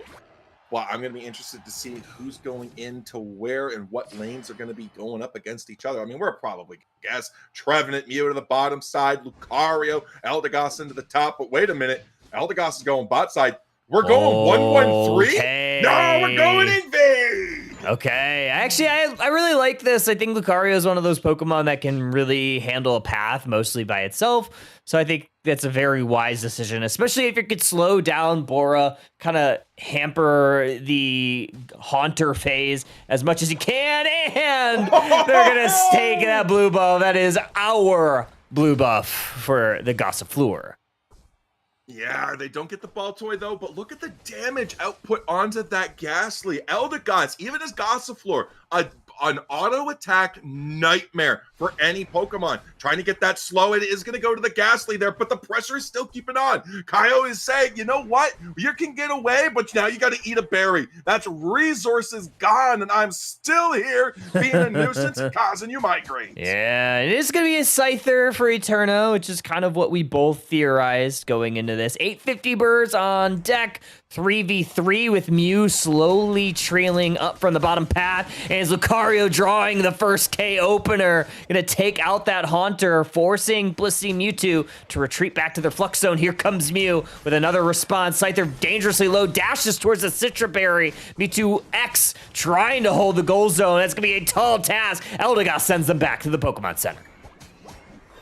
Well, I'm going to be interested to see who's going into where and what lanes are going to be going up against each other. We're probably guess Trevenant, Mew to the bottom side, Lucario, Eldegoss into the top. But wait a minute, Eldegoss is going bot side. We're going 1-1-3. Okay. No, we're going invade. Okay, actually, I really like this. I think Lucario is one of those Pokemon that can really handle a path mostly by itself. So I think that's a very wise decision, especially if you could slow down Bora, kind of hamper the Haunter phase as much as you can, and they're going to stake that blue buff. That is our blue buff for the Gossifleur. Yeah, they don't get the ball toy, though, but look at the damage output onto that Ghastly. Eldegoss, even as Gossifleur, an auto attack attack nightmare for any Pokemon. Trying to get that slow, it is going to go to the Ghastly there, but the pressure is still keeping on. Kaio is saying, you know what? You can get away, but now you got to eat a berry. That's resources gone, and I'm still here being a nuisance and causing you migraines. Yeah, it is going to be a Scyther for Eterno, which is kind of what we both theorized going into this. 850 birds on deck. 3v3 with Mew slowly trailing up from the bottom path, and is Lucario drawing the first K opener. Gonna take out that Haunter, forcing Blissey Mewtwo to retreat back to their Flux Zone. Here comes Mew with another response. Scyther dangerously low, dashes towards the Citra Berry. Mewtwo X trying to hold the goal zone. That's gonna be a tall task. Eldegoss sends them back to the Pokemon Center.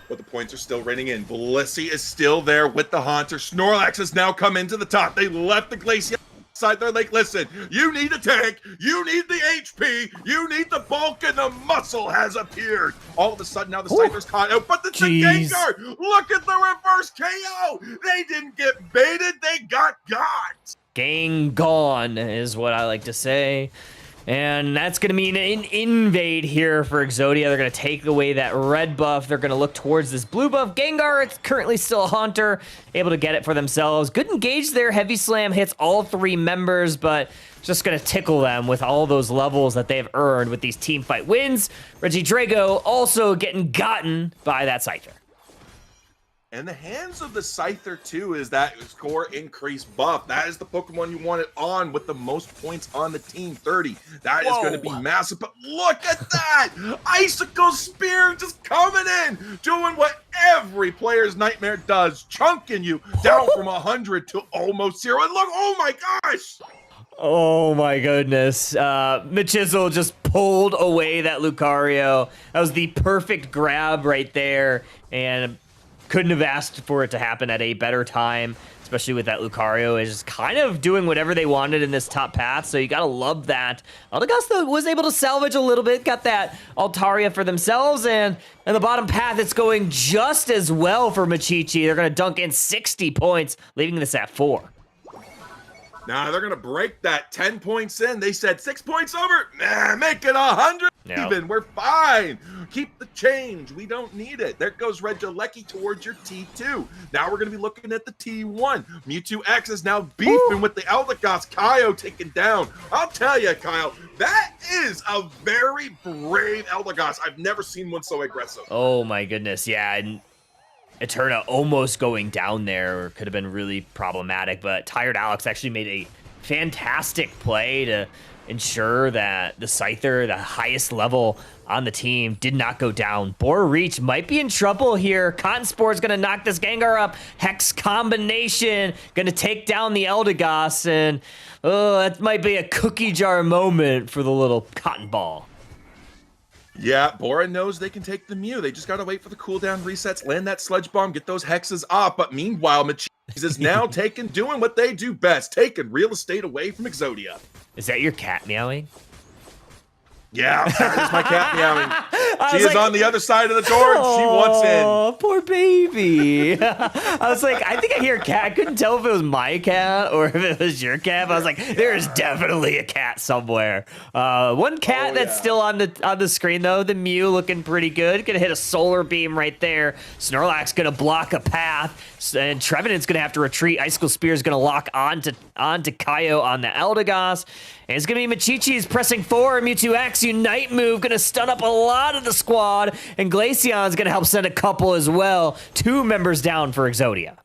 But the points are still raining in. Blissey is still there with the Haunter. Snorlax has now come into the top. They left the Glacier side. They're like, listen, you need a tank, you need the HP, you need the bulk, and the muscle has appeared. All of a sudden, now the Scyther's caught out, but the Gengar, look at the reverse KO. They didn't get baited, they got. Gang gone is what I like to say. And that's going to mean an invade here for Exodia. They're going to take away that red buff. They're going to look towards this blue buff. Gengar, it's currently still a Haunter, able to get it for themselves. Good engage there. Heavy Slam hits all three members, but just going to tickle them with all those levels that they've earned with these team fight wins. Regidrago also getting gotten by that Scyther. And the hands of the Scyther, too, is that score increase buff. That is the Pokemon you want it on with the most points on the team, 30. That is going to be massive. But look at that! Icicle Spear just coming in, doing what every player's nightmare does, chunking you down from 100 to almost 0. And look, oh my gosh! Oh my goodness. Machizzle just pulled away that Lucario. That was the perfect grab right there. And couldn't have asked for it to happen at a better time, especially with that Lucario is just kind of doing whatever they wanted in this top path, so you gotta love that. Eldegoss, though, was able to salvage a little bit, got that Altaria for themselves, and in the bottom path, it's going just as well for Machichi. They're gonna dunk in 60 points, leaving this at 4. Now they're gonna break that 10 points in. They said 6 points over. Nah, make it 100 even. We're fine. Keep the change. We don't need it. There goes Regieleki towards your T2. Now we're gonna be looking at the T1. Mewtwo X is now beefing with the Eldegoss. Kaio taken down. I'll tell you, Kyle, that is a very brave Eldegoss. I've never seen one so aggressive. Oh my goodness, yeah. And Eterna almost going down there could have been really problematic, but Tired Alex actually made a fantastic play to ensure that the Scyther, the highest level on the team, did not go down. Boar Reach might be in trouble here. Cotton Sport's gonna knock this Gengar up. Hex combination, gonna take down the Eldegoss, and that might be a cookie jar moment for the little Cotton Ball. Yeah, Bora knows they can take the Mew. They just got to wait for the cooldown resets, land that Sludge Bomb, get those hexes off. But meanwhile, Machiz is now doing what they do best, taking real estate away from Exodia. Is that your cat meowing? Yeah, that is my cat meowing. She is on the other side of the door, and she wants in. Oh, poor baby. I was like, I think I hear a cat. I couldn't tell if it was my cat or if it was your cat. But I was like, there is definitely a cat somewhere. One cat that's still on the screen, though. The Mew looking pretty good. Gonna hit a solar beam right there. Snorlax gonna block a path. And Trevenant's gonna have to retreat. Icicle Spear is gonna lock onto Kaio on the Eldegoss. And it's gonna be Machichi's pressing forward. Mewtwo X Unite move gonna stun up a lot of the squad, and Glaceon's gonna help send a couple as well. 2 members down for Exodia.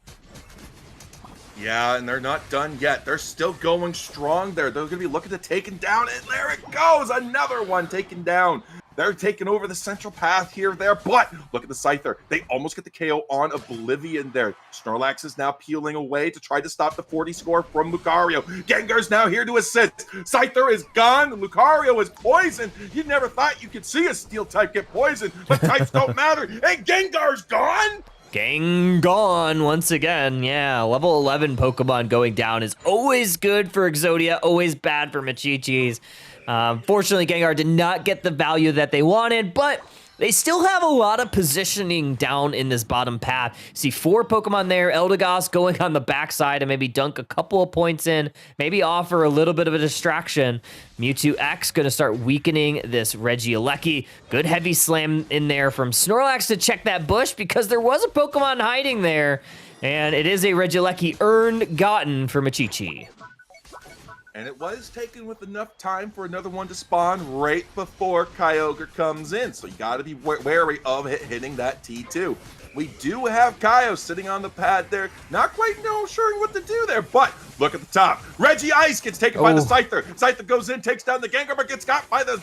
Yeah, and they're not done yet. They're still going strong there. They're gonna be looking to take him down, and there it goes, another one taken down. They're taking over the central path here, there, but look at the Scyther. They almost get the KO on Oblivion there. Snorlax is now peeling away to try to stop the 40 score from Lucario. Gengar's now here to assist. Scyther is gone. Lucario is poisoned. You never thought you could see a steel type get poisoned, but types don't matter. Hey, Gengar's gone! Gang gone once again. Yeah, level 11 Pokemon going down is always good for Exodia, always bad for Machichis. Fortunately, Gengar did not get the value that they wanted, but They still have a lot of positioning down in this bottom path. See 4 Pokemon there, Eldegoss going on the backside and maybe dunk a couple of points in, maybe offer a little bit of a distraction. Mewtwo X going to start weakening this Regieleki. Good heavy slam in there from Snorlax to check that bush because there was a Pokemon hiding there. And it is a Regieleki earned gotten for Machichi. And it was taken with enough time for another one to spawn right before Kyogre comes in. So you got to be wary of hitting that T2. We do have Kaio sitting on the pad there, not quite sure what to do there, but look at the top. Reggie Ice gets taken by the Scyther. Scyther goes in, takes down the Gengar, but gets got by that,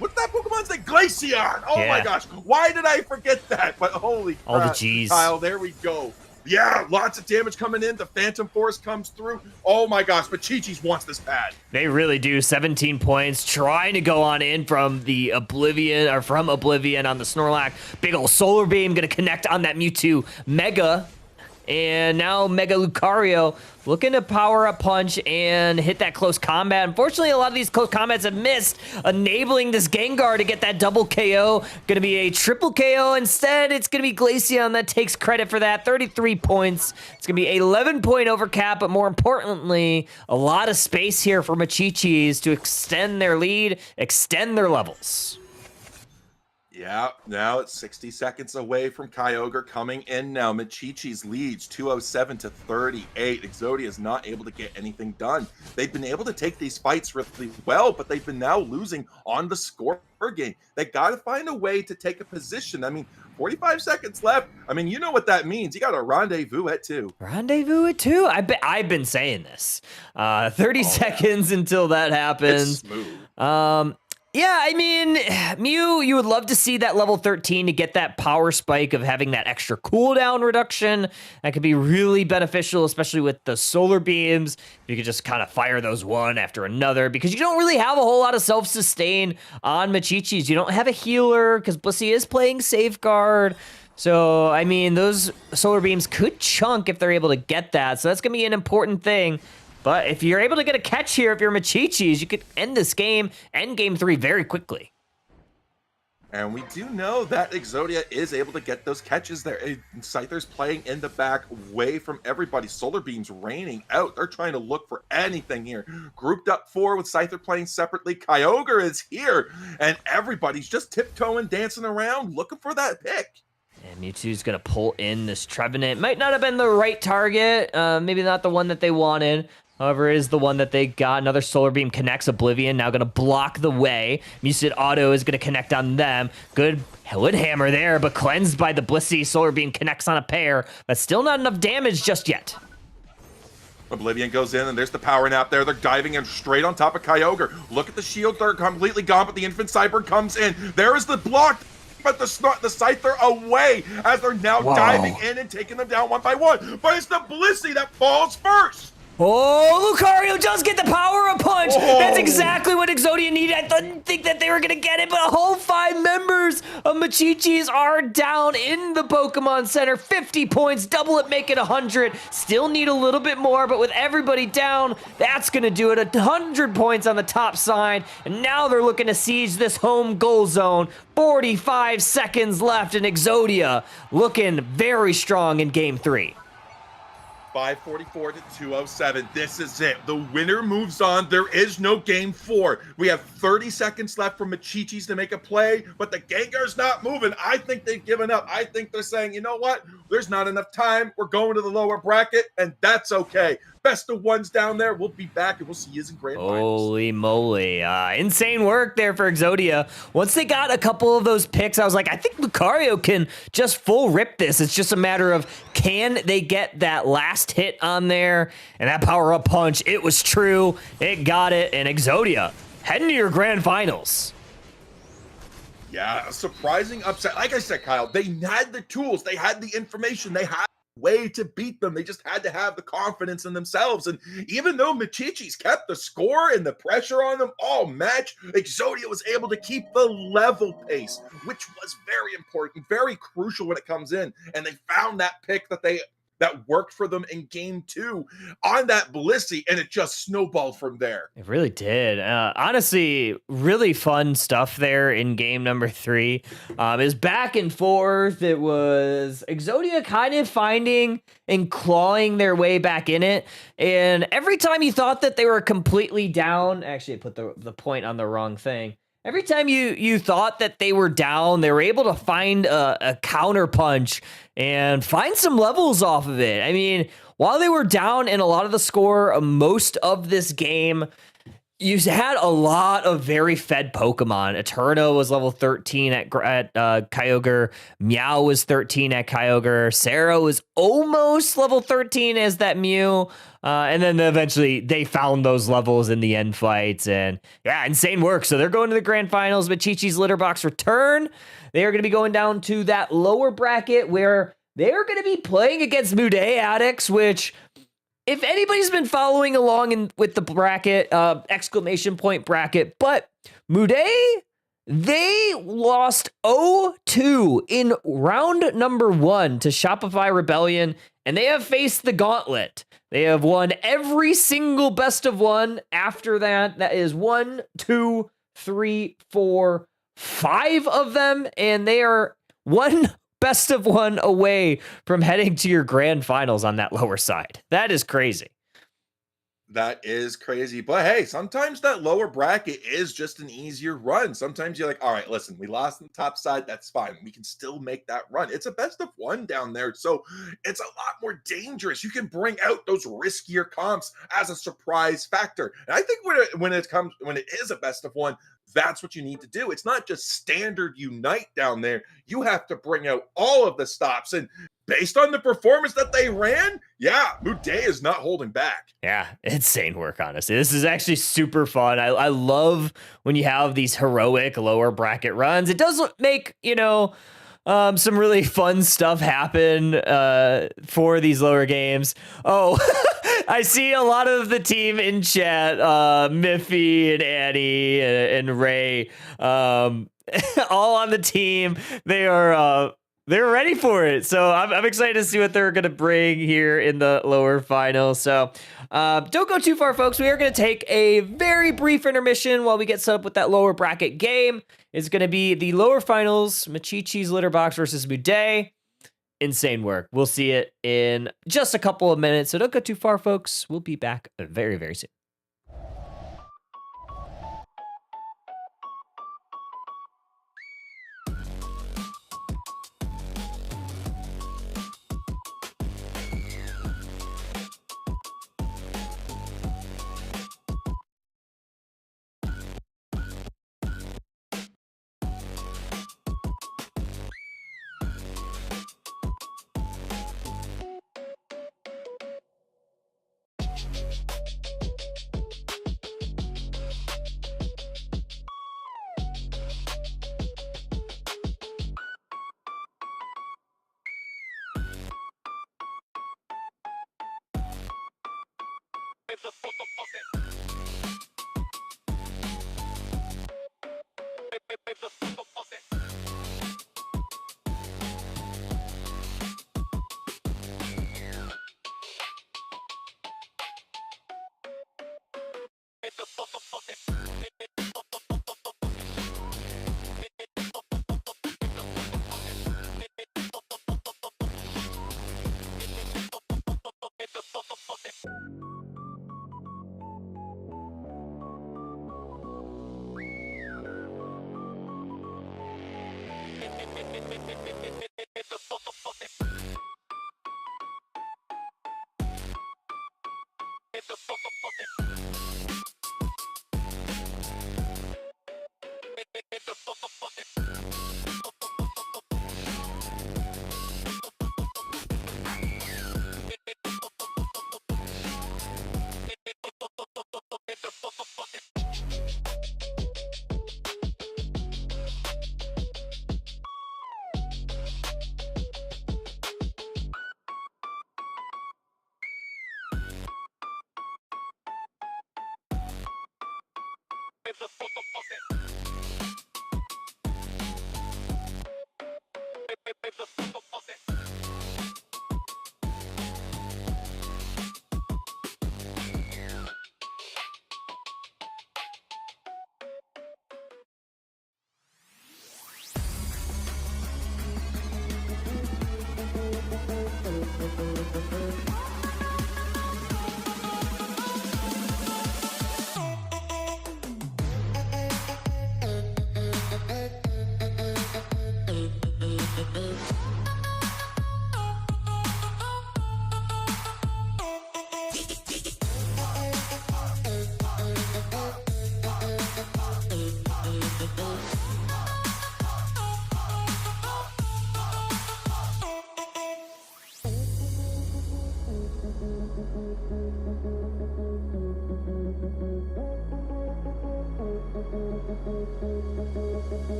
what's that Pokemon's name? Glaceon! Oh my gosh, why did I forget that? But holy crap, all the G's. Kyle, there we go. Yeah, lots of damage coming in. The Phantom Force comes through. Oh my gosh, but Chi-Chi's wants this pad. They really do. 17 points, trying to go on in from the Oblivion, or from Oblivion on the Snorlax. Big ol' Solar Beam gonna connect on that Mewtwo Mega. And now Mega Lucario looking to power up punch and hit that close combat. Unfortunately, a lot of these close combats have missed, enabling this Gengar to get that double KO. Gonna be a triple KO. Instead, it's gonna be Glaceon that takes credit for that. 33 points. It's gonna be 11-point overcap, but more importantly, a lot of space here for Machichis to extend their lead, extend their levels. Yeah, now it's 60 seconds away from Kyogre coming in now. Machichi's leads 207 to 38. Exodia is not able to get anything done. They've been able to take these fights really well, but they've been now losing on the score game. They got to find a way to take a position. I mean, 45 seconds left. I mean, you know what that means. You got a rendezvous at 2. Rendezvous at 2? I've been saying this. 30 seconds until that happens. It's smooth. Yeah, I mean, Mew, you would love to see that level 13 to get that power spike of having that extra cooldown reduction. That could be really beneficial, especially with the solar beams. You could just kind of fire those one after another because you don't really have a whole lot of self-sustain on Machichis. You don't have a healer because Blissey is playing Safeguard. So, I mean, those solar beams could chunk if they're able to get that. So that's going to be an important thing. But if you're able to get a catch here, if you're Machichis, you could end this game, end game 3 very quickly. And we do know that Exodia is able to get those catches there. Scyther's playing in the back, away from everybody. Solar Beam's raining out. They're trying to look for anything here. Grouped up 4 with Scyther playing separately. Kyogre is here, and everybody's just tiptoeing, dancing around, looking for that pick. And Mewtwo's going to pull in this Trevenant. Might not have been the right target. Maybe not the one that they wanted. However, it is the one that they got. Another Solar Beam connects. Oblivion now going to block the way. Mucid Auto is going to connect on them. Good Wood Hammer there, but cleansed by the Blissey. Solar Beam connects on a pair, but still not enough damage just yet. Oblivion goes in, and there's the Power Nap there. They're diving in straight on top of Kyogre. Look at the shield. They're completely gone, but the Infant Cyber comes in. There is the block, but the Scyther away as they're now diving in and taking them down one by one. But it's the Blissey that falls first. Oh, Lucario does get the power-up punch. That's exactly what Exodia needed. I didn't think that they were going to get it, but a whole 5 members of Machichis are down in the Pokemon Center. 50 points, double it, make it 100. Still need a little bit more, but with everybody down, that's going to do it. 100 points on the top side, and now they're looking to siege this home goal zone. 45 seconds left, and Exodia looking very strong in Game 3. 544 to 207. This is it. The winner moves on. There is no game 4. We have 30 seconds left for Machichis to make a play, but the Gengar's not moving. I think they've given up. I think they're saying, you know what? There's not enough time. We're going to the lower bracket, and that's okay. Best of ones down there. We'll be back, and we'll see you in grand finals. Holy moly. Insane work there for Exodia. Once they got a couple of those picks, I was like, I think Lucario can just full rip this. It's just a matter of, can they get that last hit on there? And that power-up punch, it was true. It got it. And Exodia, heading to your grand finals. Yeah, a surprising upset. Like I said, Kyle, they had the tools. They had the information. They had a way to beat them. They just had to have the confidence in themselves. And even though Machichis kept the score and the pressure on them all match, Exodia was able to keep the level pace, which was very important, very crucial when it comes in. And they found that pick that they that worked for them in game 2 on that Blissey, and it just snowballed from there. It really did. Honestly, really fun stuff there in game number 3. It was back and forth. It was Exodia kind of finding and clawing their way back in it. And every time you thought that they were completely down, actually, I put the point on the wrong thing. Every time you thought that they were down, they were able to find a counter punch and find some levels off of it. I mean, while they were down in a lot of the score, most of this game, you had a lot of very fed Pokemon. Eterno was level 13 at Kyogre. Meow was 13 at Kyogre. Sarah was almost level 13 as that Mew. And then eventually they found those levels in the end fights. And yeah, insane work. So they're going to the grand finals. Machichi's Litter Box return. They are going to be going down to that lower bracket where they are going to be playing against Mude Addicts, which, if anybody's been following along with the bracket, exclamation point bracket, but Mude, they lost 0-2 in round number 1 to Shopify Rebellion, and they have faced the gauntlet. They have won every single best of 1 after that. That is 1, 2, 3, 4, 5 of them, and they are one best of 1 away from heading to your grand finals on that lower side. That is crazy. That is crazy. But hey, sometimes that lower bracket is just an easier run. Sometimes you're like, all right, listen, we lost on the top side. That's fine. We can still make that run. It's a best of 1 down there. So it's a lot more dangerous. You can bring out those riskier comps as a surprise factor. And I think when it is a best of 1, that's what you need to do. It's not just standard Unite down there. You have to bring out all of the stops. And based on the performance that they ran, yeah, Mude is not holding back. Yeah, insane work, honestly. This is actually super fun. I love when you have these heroic lower bracket runs. It does make, some really fun stuff happen for these lower games. Oh, I see a lot of the team in chat, Miffy and Annie and Ray, all on the team. They're ready for it. So I'm excited to see what they're going to bring here in the lower final. So don't go too far, folks. We are going to take a very brief intermission while we get set up with that lower bracket game. It's going to be the lower finals, Machichi's Litter Box versus Mude. Insane work. We'll see it in just a couple of minutes. So don't go too far, folks. We'll be back very, very soon.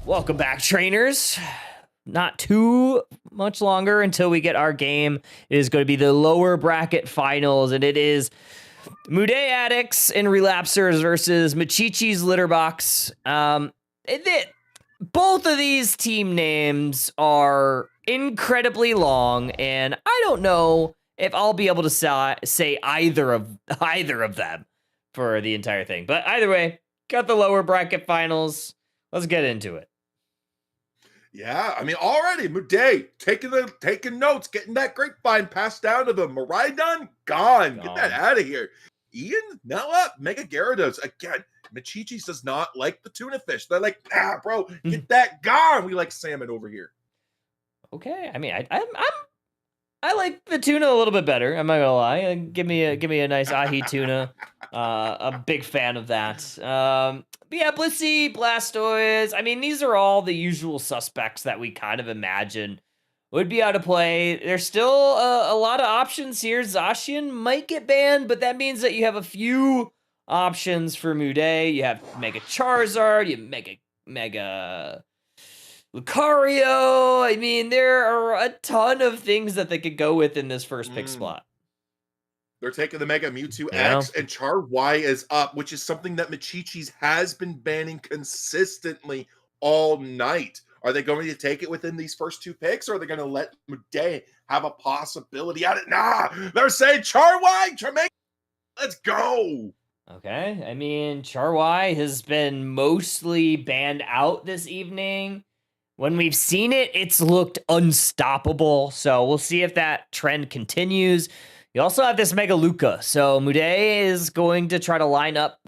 Welcome back, trainers. Not too much longer until we get our game. It is going to be the lower bracket finals, and it is Mude Addicts and Relapsers versus Machichi's Litterbox. Both of these team names are incredibly long, and I don't know if I'll be able to say either of them for the entire thing. But either way, got the lower bracket finals. Let's get into it. Yeah, I mean, already Mude taking notes, getting that grapevine passed down to them. Miraidon gone. Get that out of here. Ian now up. Mega Gyarados again. Machichi's does not like the tuna fish. They're like, bro, get that gone. We like salmon over here. Okay, I mean, I like the tuna a little bit better. I'm not gonna lie. Give me a nice ahi tuna. A big fan of that. But yeah, Blissey, Blastoise. I mean, these are all the usual suspects that we kind of imagine would be out of play. There's still a lot of options here. Zacian might get banned, but that means that you have a few options for Mude. You have Mega Charizard, you have Mega Lucario. I mean, there are a ton of things that they could go with in this first pick spot. They're taking the Mega Mewtwo X, and Char Y is up, which is something that Machichi's has been banning consistently all night. Are they going to take it within these first two picks, or are they going to let Mude have a possibility at it? Nah, they're saying Char Y, let's go. Okay, I mean, Char Y has been mostly banned out this evening. When we've seen it, it's looked unstoppable, so we'll see if that trend continues. You also have this Mega Luca, so Mude is going to try to line up,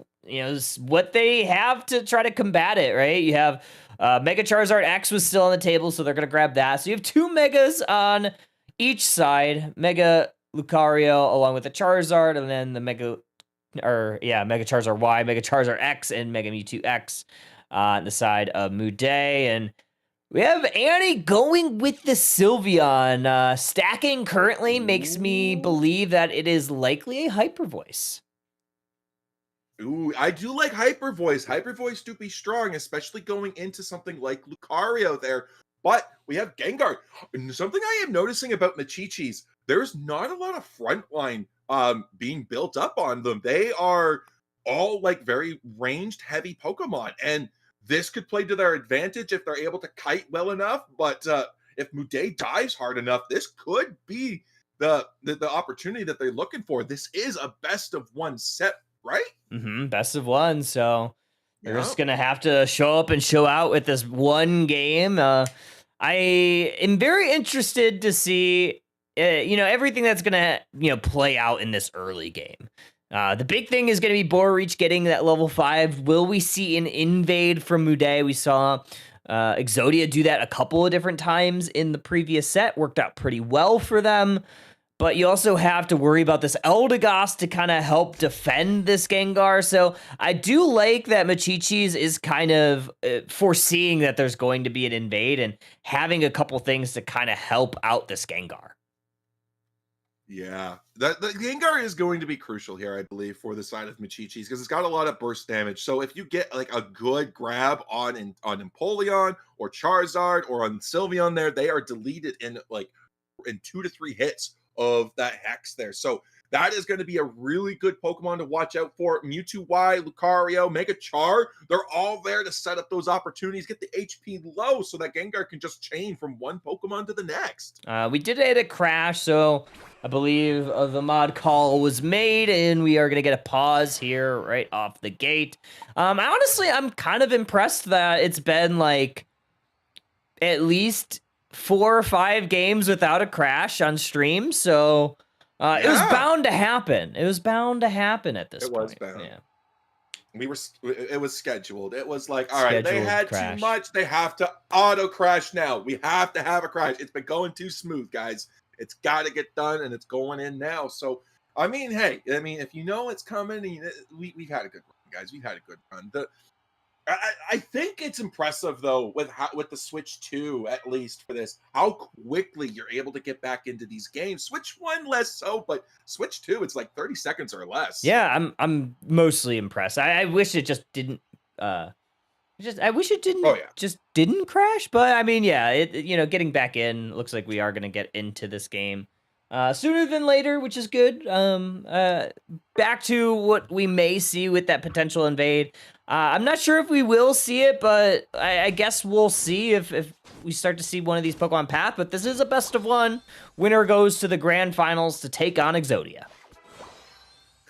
what they have to try to combat it, right? You have Mega Charizard X was still on the table, so they're going to grab that. So you have two Megas on each side, Mega Lucario along with the Charizard, and then the Mega Charizard Y, Mega Charizard X, and Mega Mewtwo X on the side of Mude, and we have Annie going with the Sylveon. Stacking currently makes me believe that it is likely a Hyper Voice. Ooh, I do like Hyper Voice. Hyper Voice do be strong, especially going into something like Lucario there. But we have Gengar. And something I am noticing about Machichi's, there's not a lot of frontline being built up on them. They are all like very ranged heavy Pokemon, and this could play to their advantage if they're able to kite well enough. But if Mude dives hard enough, this could be the opportunity that they're looking for. This is a best of one set, right? Best of one. So they're just gonna have to show up and show out with this one game. I am very interested to see, everything that's gonna play out in this early game. The big thing is going to be Boreach getting that level 5. Will we see an invade from Mude? We saw Exodia do that a couple of different times in the previous set. Worked out pretty well for them. But you also have to worry about this Eldegoss to kind of help defend this Gengar. So I do like that Machichi's is kind of foreseeing that there's going to be an invade and having a couple things to kind of help out this Gengar. Yeah, the Gengar is going to be crucial here, I believe, for the side of Machichi's, because it's got a lot of burst damage. So if you get like a good grab on Empoleon or Charizard or on Sylveon there, they are deleted in 2 to 3 hits of that Hex there. So that is going to be a really good Pokemon to watch out for. Mewtwo Y, Lucario, Mega Char, they're all there to set up those opportunities, get the HP low so that Gengar can just chain from one Pokemon to the next. We did hit a crash, so I believe the mod call was made, and we are going to get a pause here right off the gate. Honestly, I'm kind of impressed that it's been like at least 4 or 5 games without a crash on stream, so it was bound to happen. It was bound to happen at this point. It was bound. Yeah. It was scheduled. It was like, all right, they had too much. They have to auto crash now. We have to have a crash. It's been going too smooth, guys. It's got to get done, and it's going in now. So, I mean, hey, if you know it's coming, we've had a good run, guys. We've had a good run. I think it's impressive though with the Switch 2, at least for this, how quickly you're able to get back into these games. Switch 1 less so, but Switch 2, it's like 30 seconds or less. Yeah, I'm mostly impressed. I wish it just didn't I wish it didn't. Oh, yeah. Just didn't crash. But I mean, yeah, getting back in looks like we are gonna get into this game sooner than later, which is good. Back to what we may see with that potential invade. I'm not sure if we will see it, but I guess we'll see if we start to see one of these Pokemon path. But this is a best of one. Winner goes to the grand finals to take on Exodia.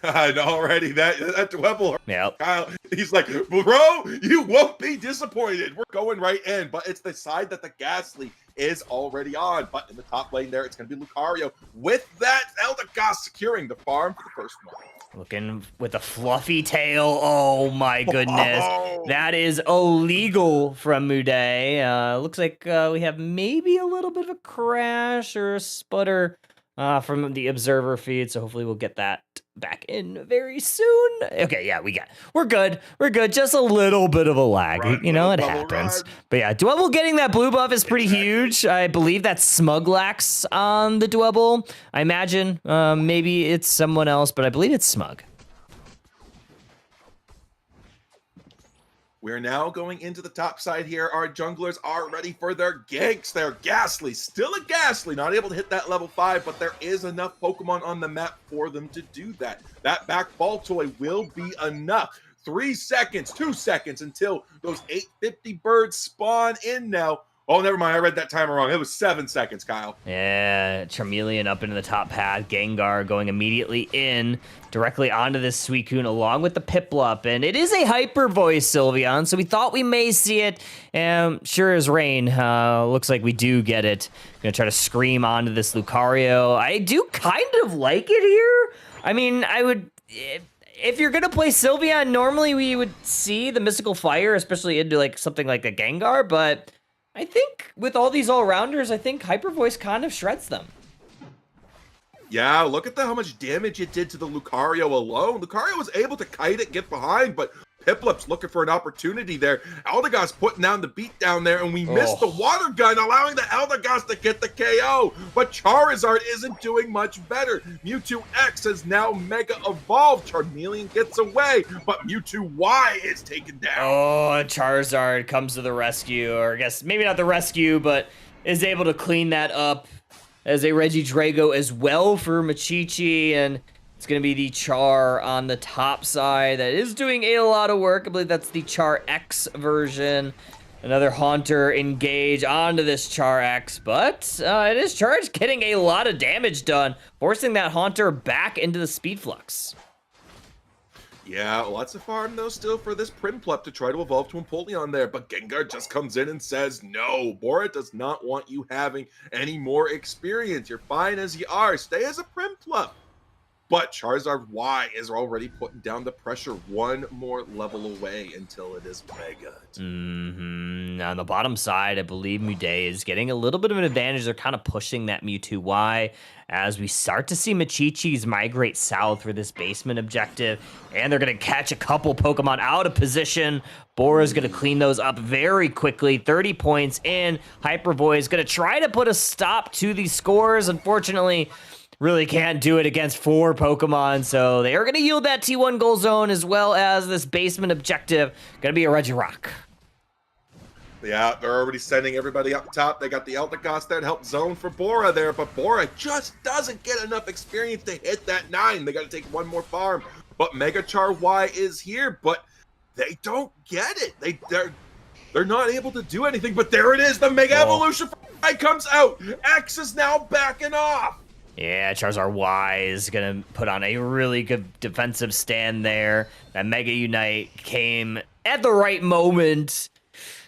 And already that Dwebble, Yep. Kyle, he's like, bro, you won't be disappointed. We're going right in, but it's the side that the Ghastly is already on. But in the top lane there, it's going to be Lucario with that Eldegoss securing the farm for the first one. Looking with a fluffy tail. Oh my goodness. Oh. That is illegal from Muday. Looks like we have maybe a little bit of a crash or a sputter from the observer feed. So hopefully we'll get that back in very soon. Okay, yeah, we're good. We're good. Just a little bit of a lag. Run, it bubble, happens. run. But yeah, Dwebble getting that blue buff is pretty huge. I believe that's Smuglax on the Dwebble. I imagine maybe it's someone else, but I believe it's Smug. We're now going into the top side here. Our junglers are ready for their ganks. They're Ghastly, still a Ghastly, not able to hit that level 5, but there is enough Pokemon on the map for them to do that. That back ball toy will be enough. 3 seconds, 2 seconds until those 850 birds spawn in now. Oh, never mind. I read that timer wrong. It was 7 seconds, Kyle. Yeah, Charmeleon up into the top pad. Gengar going immediately in, directly onto this Suicune along with the Piplup. And it is a Hyper Voice, Sylveon, so we thought we may see it. Sure as rain. Looks like we do get it. Gonna try to scream onto this Lucario. I do kind of like it here. I mean, I would... If you're gonna play Sylveon, normally we would see the Mystical Fire, especially into like something like a Gengar, but... I think with all these all-rounders, I think Hyper Voice kind of shreds them. Yeah, look at how much damage it did to the Lucario alone. Lucario was able to kite it, get behind, but Piplup's looking for an opportunity there. Eldegoss putting down the beat down there, and we missed the water gun, allowing the Eldegoss to get the KO. But Charizard isn't doing much better. Mewtwo X has now Mega Evolved. Charmeleon gets away, but Mewtwo Y is taken down. Oh, Charizard comes to the rescue, or I guess maybe not the rescue, but is able to clean that up as a Regidrago as well for Machichi, and it's going to be the Char on the top side that is doing a lot of work. I believe that's the Char X version. Another Haunter engage onto this Char X, but it is Charge getting a lot of damage done, forcing that Haunter back into the Speed Flux. Yeah, lots of farm though still for this Prinplup to try to evolve to Empoleon there, but Gengar just comes in and says, no, Bora does not want you having any more experience. You're fine as you are. Stay as a Prinplup. But Charizard Y is already putting down the pressure one more level away until it is Mega. On the bottom side, I believe Muday is getting a little bit of an advantage. They're kind of pushing that Mewtwo Y as we start to see Machichis migrate south for this basement objective. And they're going to catch a couple Pokemon out of position. Bora's going to clean those up very quickly. 30 points in. Hyper Voice is going to try to put a stop to these scores. Unfortunately, really can't do it against 4 Pokemon, so they are going to yield that T1 goal zone as well as this basement objective. Going to be a Regirock. Yeah, they're already sending everybody up top. They got the Eldegoss there to help zone for Bora there, but Bora just doesn't get enough experience to hit that 9. They got to take one more farm. But Mega Char Y is here, but they don't get it. They're not able to do anything, but there it is. The Mega Evolution for Y comes out. X is now backing off. Yeah, Charizard Y is going to put on a really good defensive stand there. That Mega Unite came at the right moment.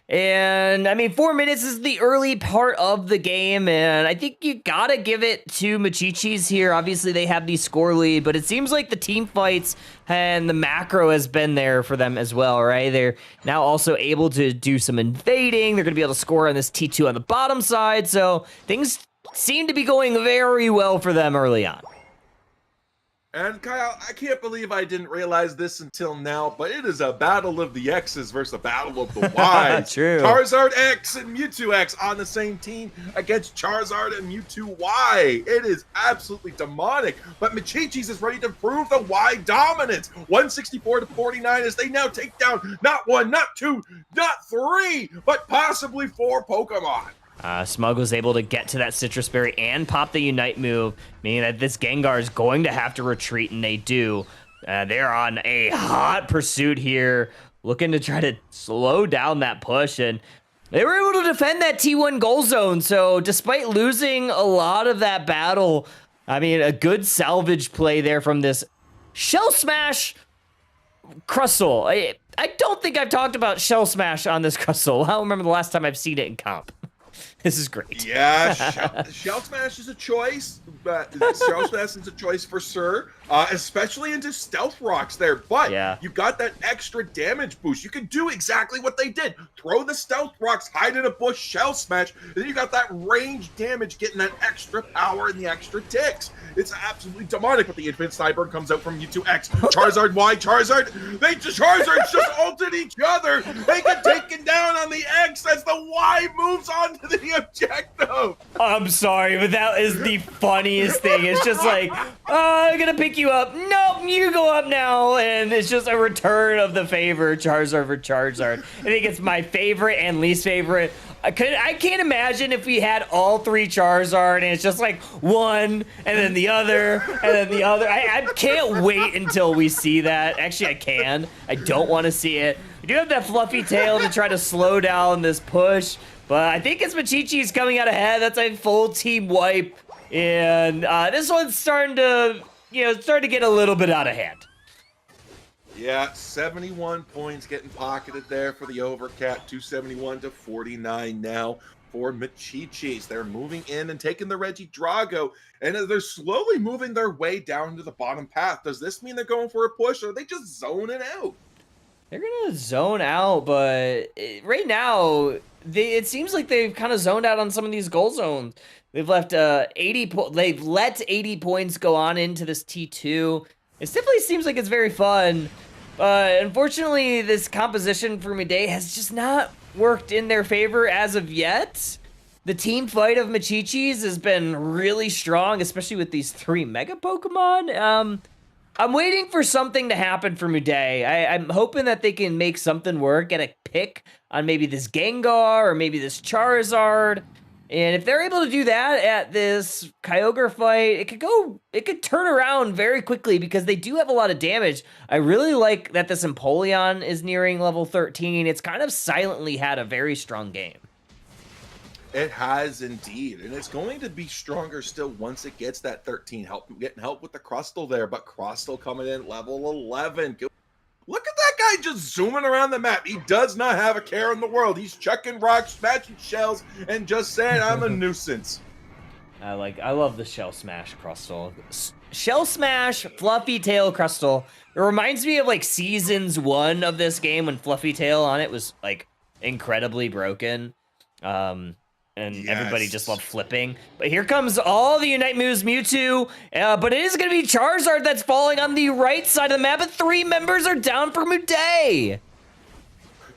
And, I mean, 4 minutes is the early part of the game, and I think you gotta give it to Machichis here. Obviously, they have the score lead, but it seems like the team fights and the macro has been there for them as well, right? They're now also able to do some invading. They're going to be able to score on this T2 on the bottom side, so things seem to be going very well for them early on. And Kyle, I can't believe I didn't realize this until now, but it is a battle of the X's versus a battle of the Y's. True. Charizard X and Mewtwo X on the same team against Charizard and Mewtwo Y. It is absolutely demonic, but Machichis is ready to prove the Y dominance. 164 to 49 as they now take down not one, not two, not three, but possibly 4 Pokemon. Smug was able to get to that Citrus Berry and pop the Unite move, meaning that this Gengar is going to have to retreat, and they do. They're on a hot pursuit here, looking to try to slow down that push, and they were able to defend that T1 goal zone, so despite losing a lot of that battle, I mean, a good salvage play there from this Shell Smash Crustle. I don't think I've talked about Shell Smash on this Crustle. I don't remember the last time I've seen it in comp. This is great. Yeah, Shell Smash is a choice. Shell Smash is a choice for sure, especially into Stealth Rocks there. But yeah, you got that extra damage boost. You can do exactly what they did. Throw the Stealth Rocks, hide in a bush, Shell Smash, and then you got that range damage, getting that extra power and the extra ticks. It's absolutely demonic, but the Infinite Cyber comes out from Mewtwo X. Charizard Y, Charizard. Charizards just ulted each other. They get taken down on the X as the Y moves on to the objective. I'm sorry, but that is the funniest thing. It's just like, I'm gonna pick you up. Nope, you go up now. And it's just a return of the favor, Charizard for Charizard. I think it's my favorite and least favorite. I can't imagine if we had all 3 Charizard and it's just like one and then the other and then the other. I can't wait until we see that. Actually, I can. I don't want to see it. We do have that fluffy tail to try to slow down this push, but I think it's Machichi's coming out ahead. That's a full team wipe, and this one's starting to get a little bit out of hand. Yeah, 71 points getting pocketed there for the Overcat. 271 to 49 now for Machichis. They're moving in and taking the Regidrago, and they're slowly moving their way down to the bottom path. Does this mean they're going for a push, or are they just zoning out? They're gonna zone out, but right now it seems like they've kind of zoned out on some of these goal zones. They've left they've let 80 points go on into this T2. It definitely seems like it's very fun, but unfortunately this composition for Midday has just not worked in their favor as of yet. The team fight of Machichis has been really strong, especially with these 3 Mega Pokemon. I'm waiting for something to happen for Midday. I'm hoping that they can make something work, get a pick on maybe this Gengar or maybe this Charizard. And if they're able to do that at this Kyogre fight, it could turn around very quickly because they do have a lot of damage. I really like that this Empoleon is nearing level 13. It's kind of silently had a very strong game. It has indeed, and it's going to be stronger still once it gets that 13. Getting help with the Crustle there, but Crustle coming in level 11. Look at that guy just zooming around the map. He does not have a care in the world. He's chucking rocks, smashing shells, and just saying, I'm a nuisance. I love the Shell Smash Crustle. Shell Smash, Fluffy Tail Crustle. It reminds me of like Seasons 1 of this game when Fluffy Tail on it was like incredibly broken. And yes, everybody just loved flipping. But here comes all the Unite moves, Mewtwo. But it is going to be Charizard that's falling on the right side of the map, and 3 members are down for Midday.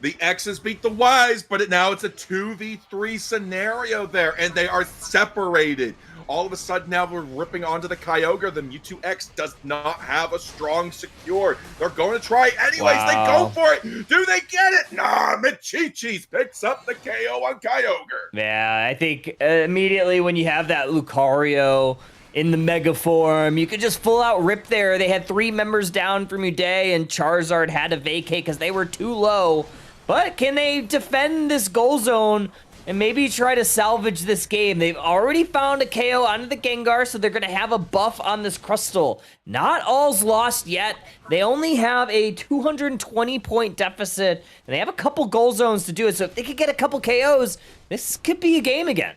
The X's beat the Y's, but now it's a 2v3 scenario there, and they are separated. All of a sudden now we're ripping onto the Kyogre. The Mewtwo X does not have a strong secure. They're going to try anyways. Wow. They go for it. Do they get it? Nah, Machichis picks up the KO on Kyogre. Yeah, I think immediately when you have that Lucario in the Mega form, you could just full out rip there. They had 3 members down from Uday, and Charizard had to vacate because they were too low. But can they defend this goal zone and maybe try to salvage this game? They've already found a KO onto the Gengar, so they're going to have a buff on this Crustle. Not all's lost yet. They only have a 220-point deficit, and they have a couple goal zones to do it, so if they could get a couple KOs, this could be a game again.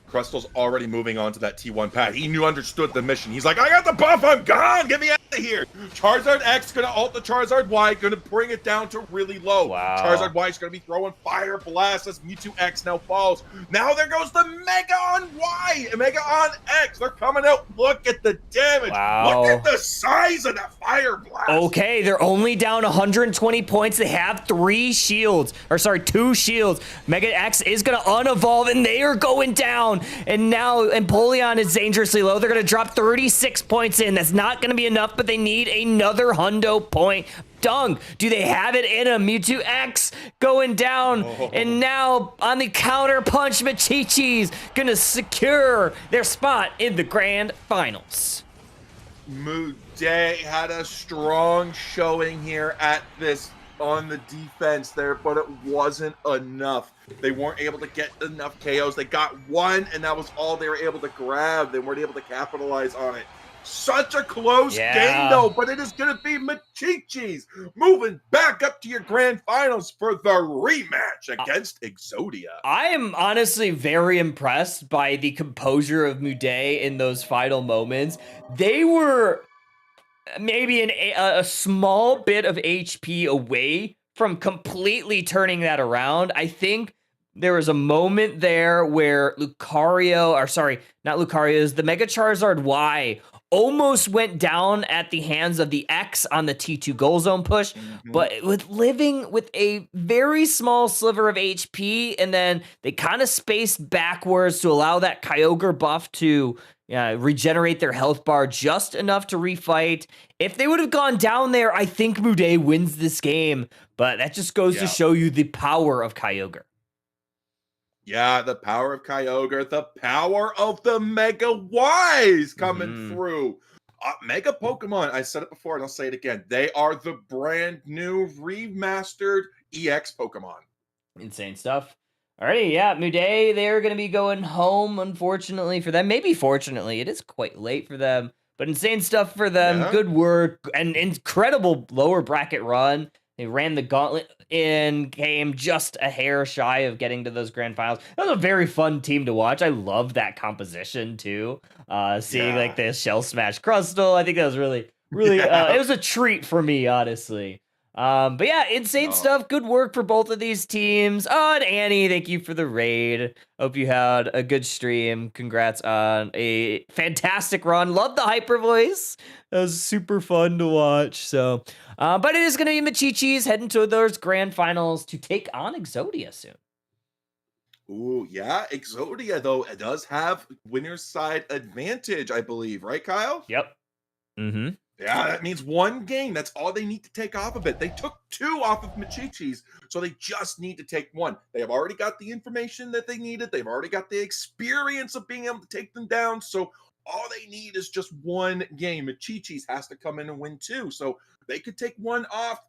Crustle's already moving on to that T1 pad. He understood the mission. He's like, I got the buff, I'm gone, get me out. here. Charizard X gonna ult the Charizard Y, gonna bring it down to really low. Wow. Charizard Y is gonna be throwing Fire Blast as Mewtwo X now falls. Now there goes the Mega on Y and Mega on X. They're coming out. Look at the damage. Wow. Look at the size of that Fire Blast. Okay, they're only down 120 points. They have 2 shields. Mega X is gonna unevolve, and they are going down. And now Empoleon is dangerously low. They're gonna drop 36 points in. That's not gonna be enough, but they need another hundo point. Dung, do they have it in a Mewtwo X going down? And now on the counter punch, Machichi's gonna secure their spot in the grand finals. Muday had a strong showing here at this on the defense there, but it wasn't enough. They weren't able to get enough KOs. They got one, and that was all they were able to grab. They weren't able to capitalize on it. Such a close game, though, but it is going to be Machichi's moving back up to your grand finals for the rematch against Exodia. I am honestly very impressed by the composure of Muday in those final moments. They were maybe a small bit of HP away from completely turning that around. I think there was a moment there where Lucario, or sorry, not Lucario, is the Mega Charizard Y almost went down at the hands of the X on the T2 goal zone push, but with living with a very small sliver of HP, and then they kind of spaced backwards to allow that Kyogre buff to regenerate their health bar just enough to refight. If they would have gone down there, I think Muday wins this game, but that just goes to show you the power of Kyogre. Yeah, the power of Kyogre, the power of the Mega Ys coming through. Mega Pokemon, I said it before and I'll say it again. They are the brand new remastered EX Pokemon. Insane stuff. Alrighty, yeah, Muday, they're going to be going home, unfortunately for them. Maybe fortunately, it is quite late for them, but insane stuff for them. Yeah. Good work, and incredible lower bracket run. They ran the gauntlet in, came just a hair shy of getting to those grand finals. That was a very fun team to watch. I love that composition too. Seeing like the Shell Smash Crustle, I think that was really, it was a treat for me, honestly. But yeah, insane stuff. Good work for both of these teams. Oh, and Annie, thank you for the raid. Hope you had a good stream. Congrats on a fantastic run. Love the hyper voice. That was super fun to watch. So, but it is going to be Machichi's heading to those grand finals to take on Exodia soon. Ooh, yeah. Exodia, though, it does have winner's side advantage, I believe. Right, Kyle? Yep. Mm-hmm. Yeah, that means one game. That's all they need to take off of it. They took 2 off of Machichi's, so they just need to take 1. They have already got the information that they needed. They've already got the experience of being able to take them down. So all they need is just 1 game. Machichi's has to come in and win 2. So they could take 1 off.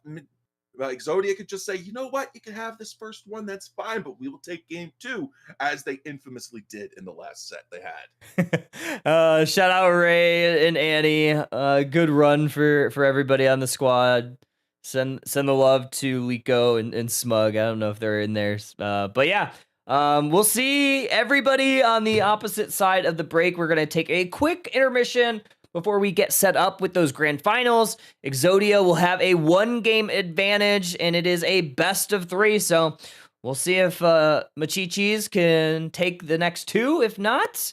Exodia could just say, you know what? You can have this first one. That's fine, but we will take game 2, as they infamously did in the last set they had. Shout out Ray and Annie. Good run for everybody on the squad. Send the love to Liko and Smug. I don't know if they're in there, but yeah. We'll see everybody on the opposite side of the break. We're gonna take a quick intermission before we get set up with those grand finals. Exodia will have a 1-game advantage, and it is a best of 3. So we'll see if Machichi's can take the next 2. If not,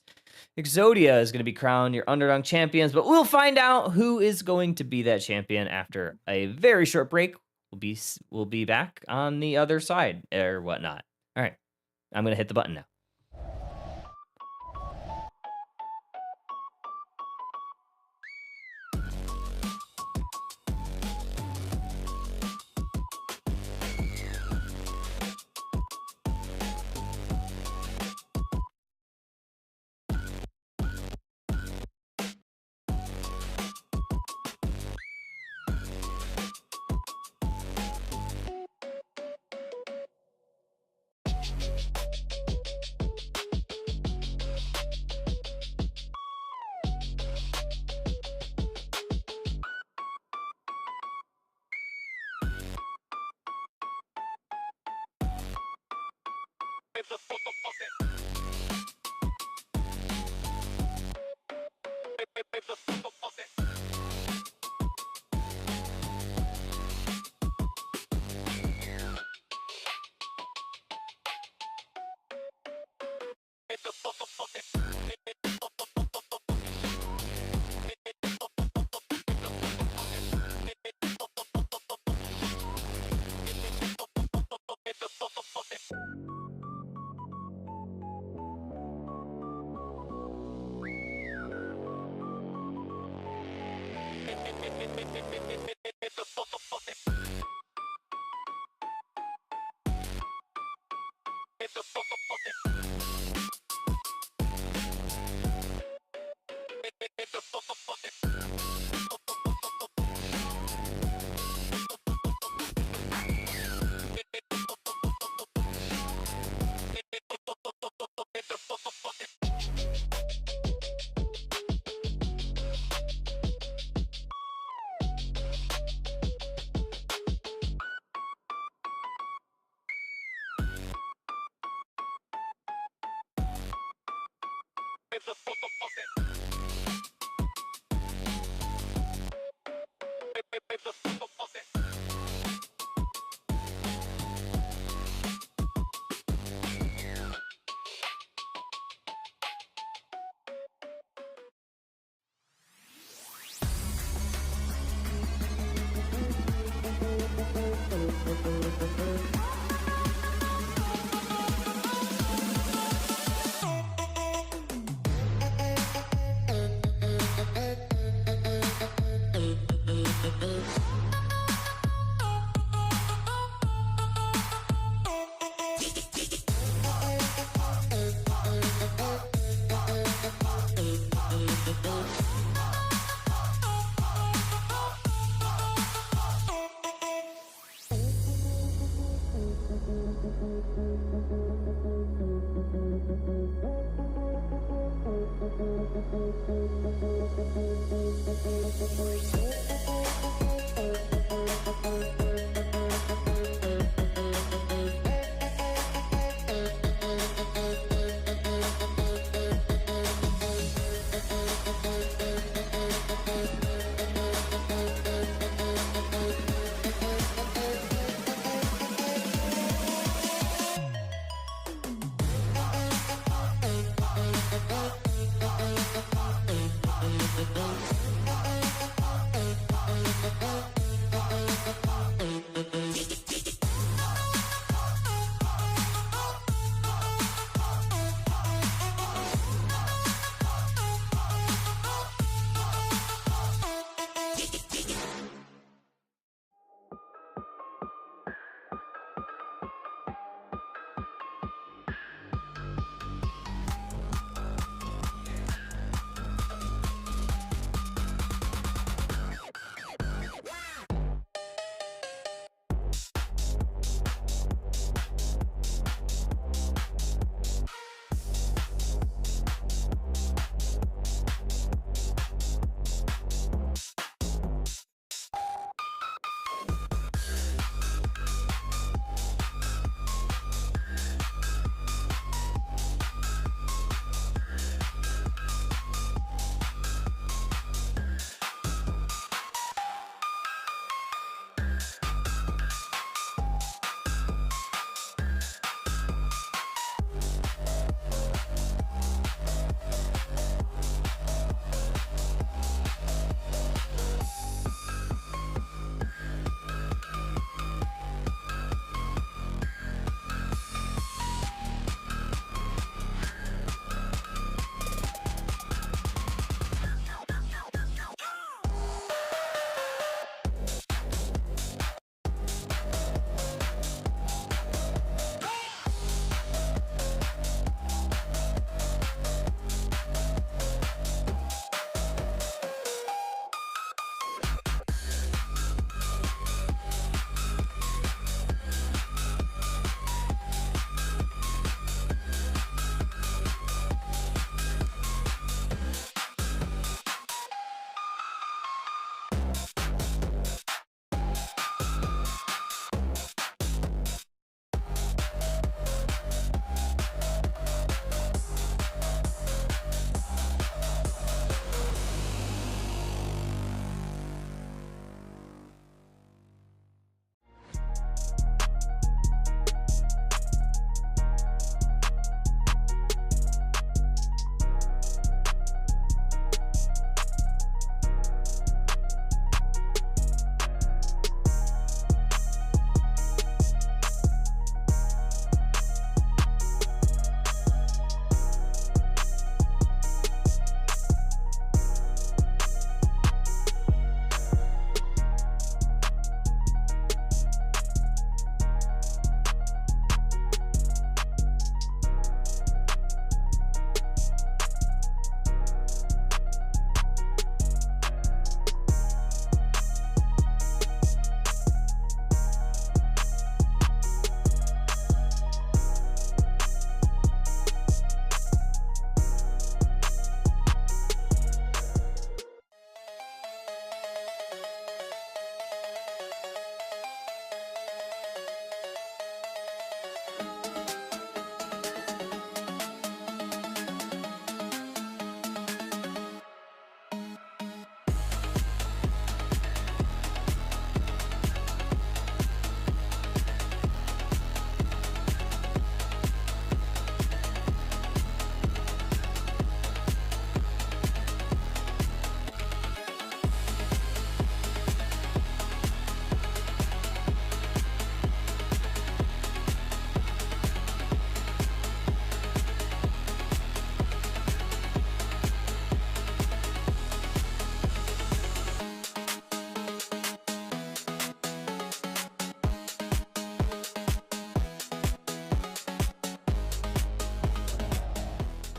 Exodia is going to be crowned your Underdunk champions. But we'll find out who is going to be that champion after a very short break. We'll be back on the other side or whatnot. All right, I'm going to hit the button now.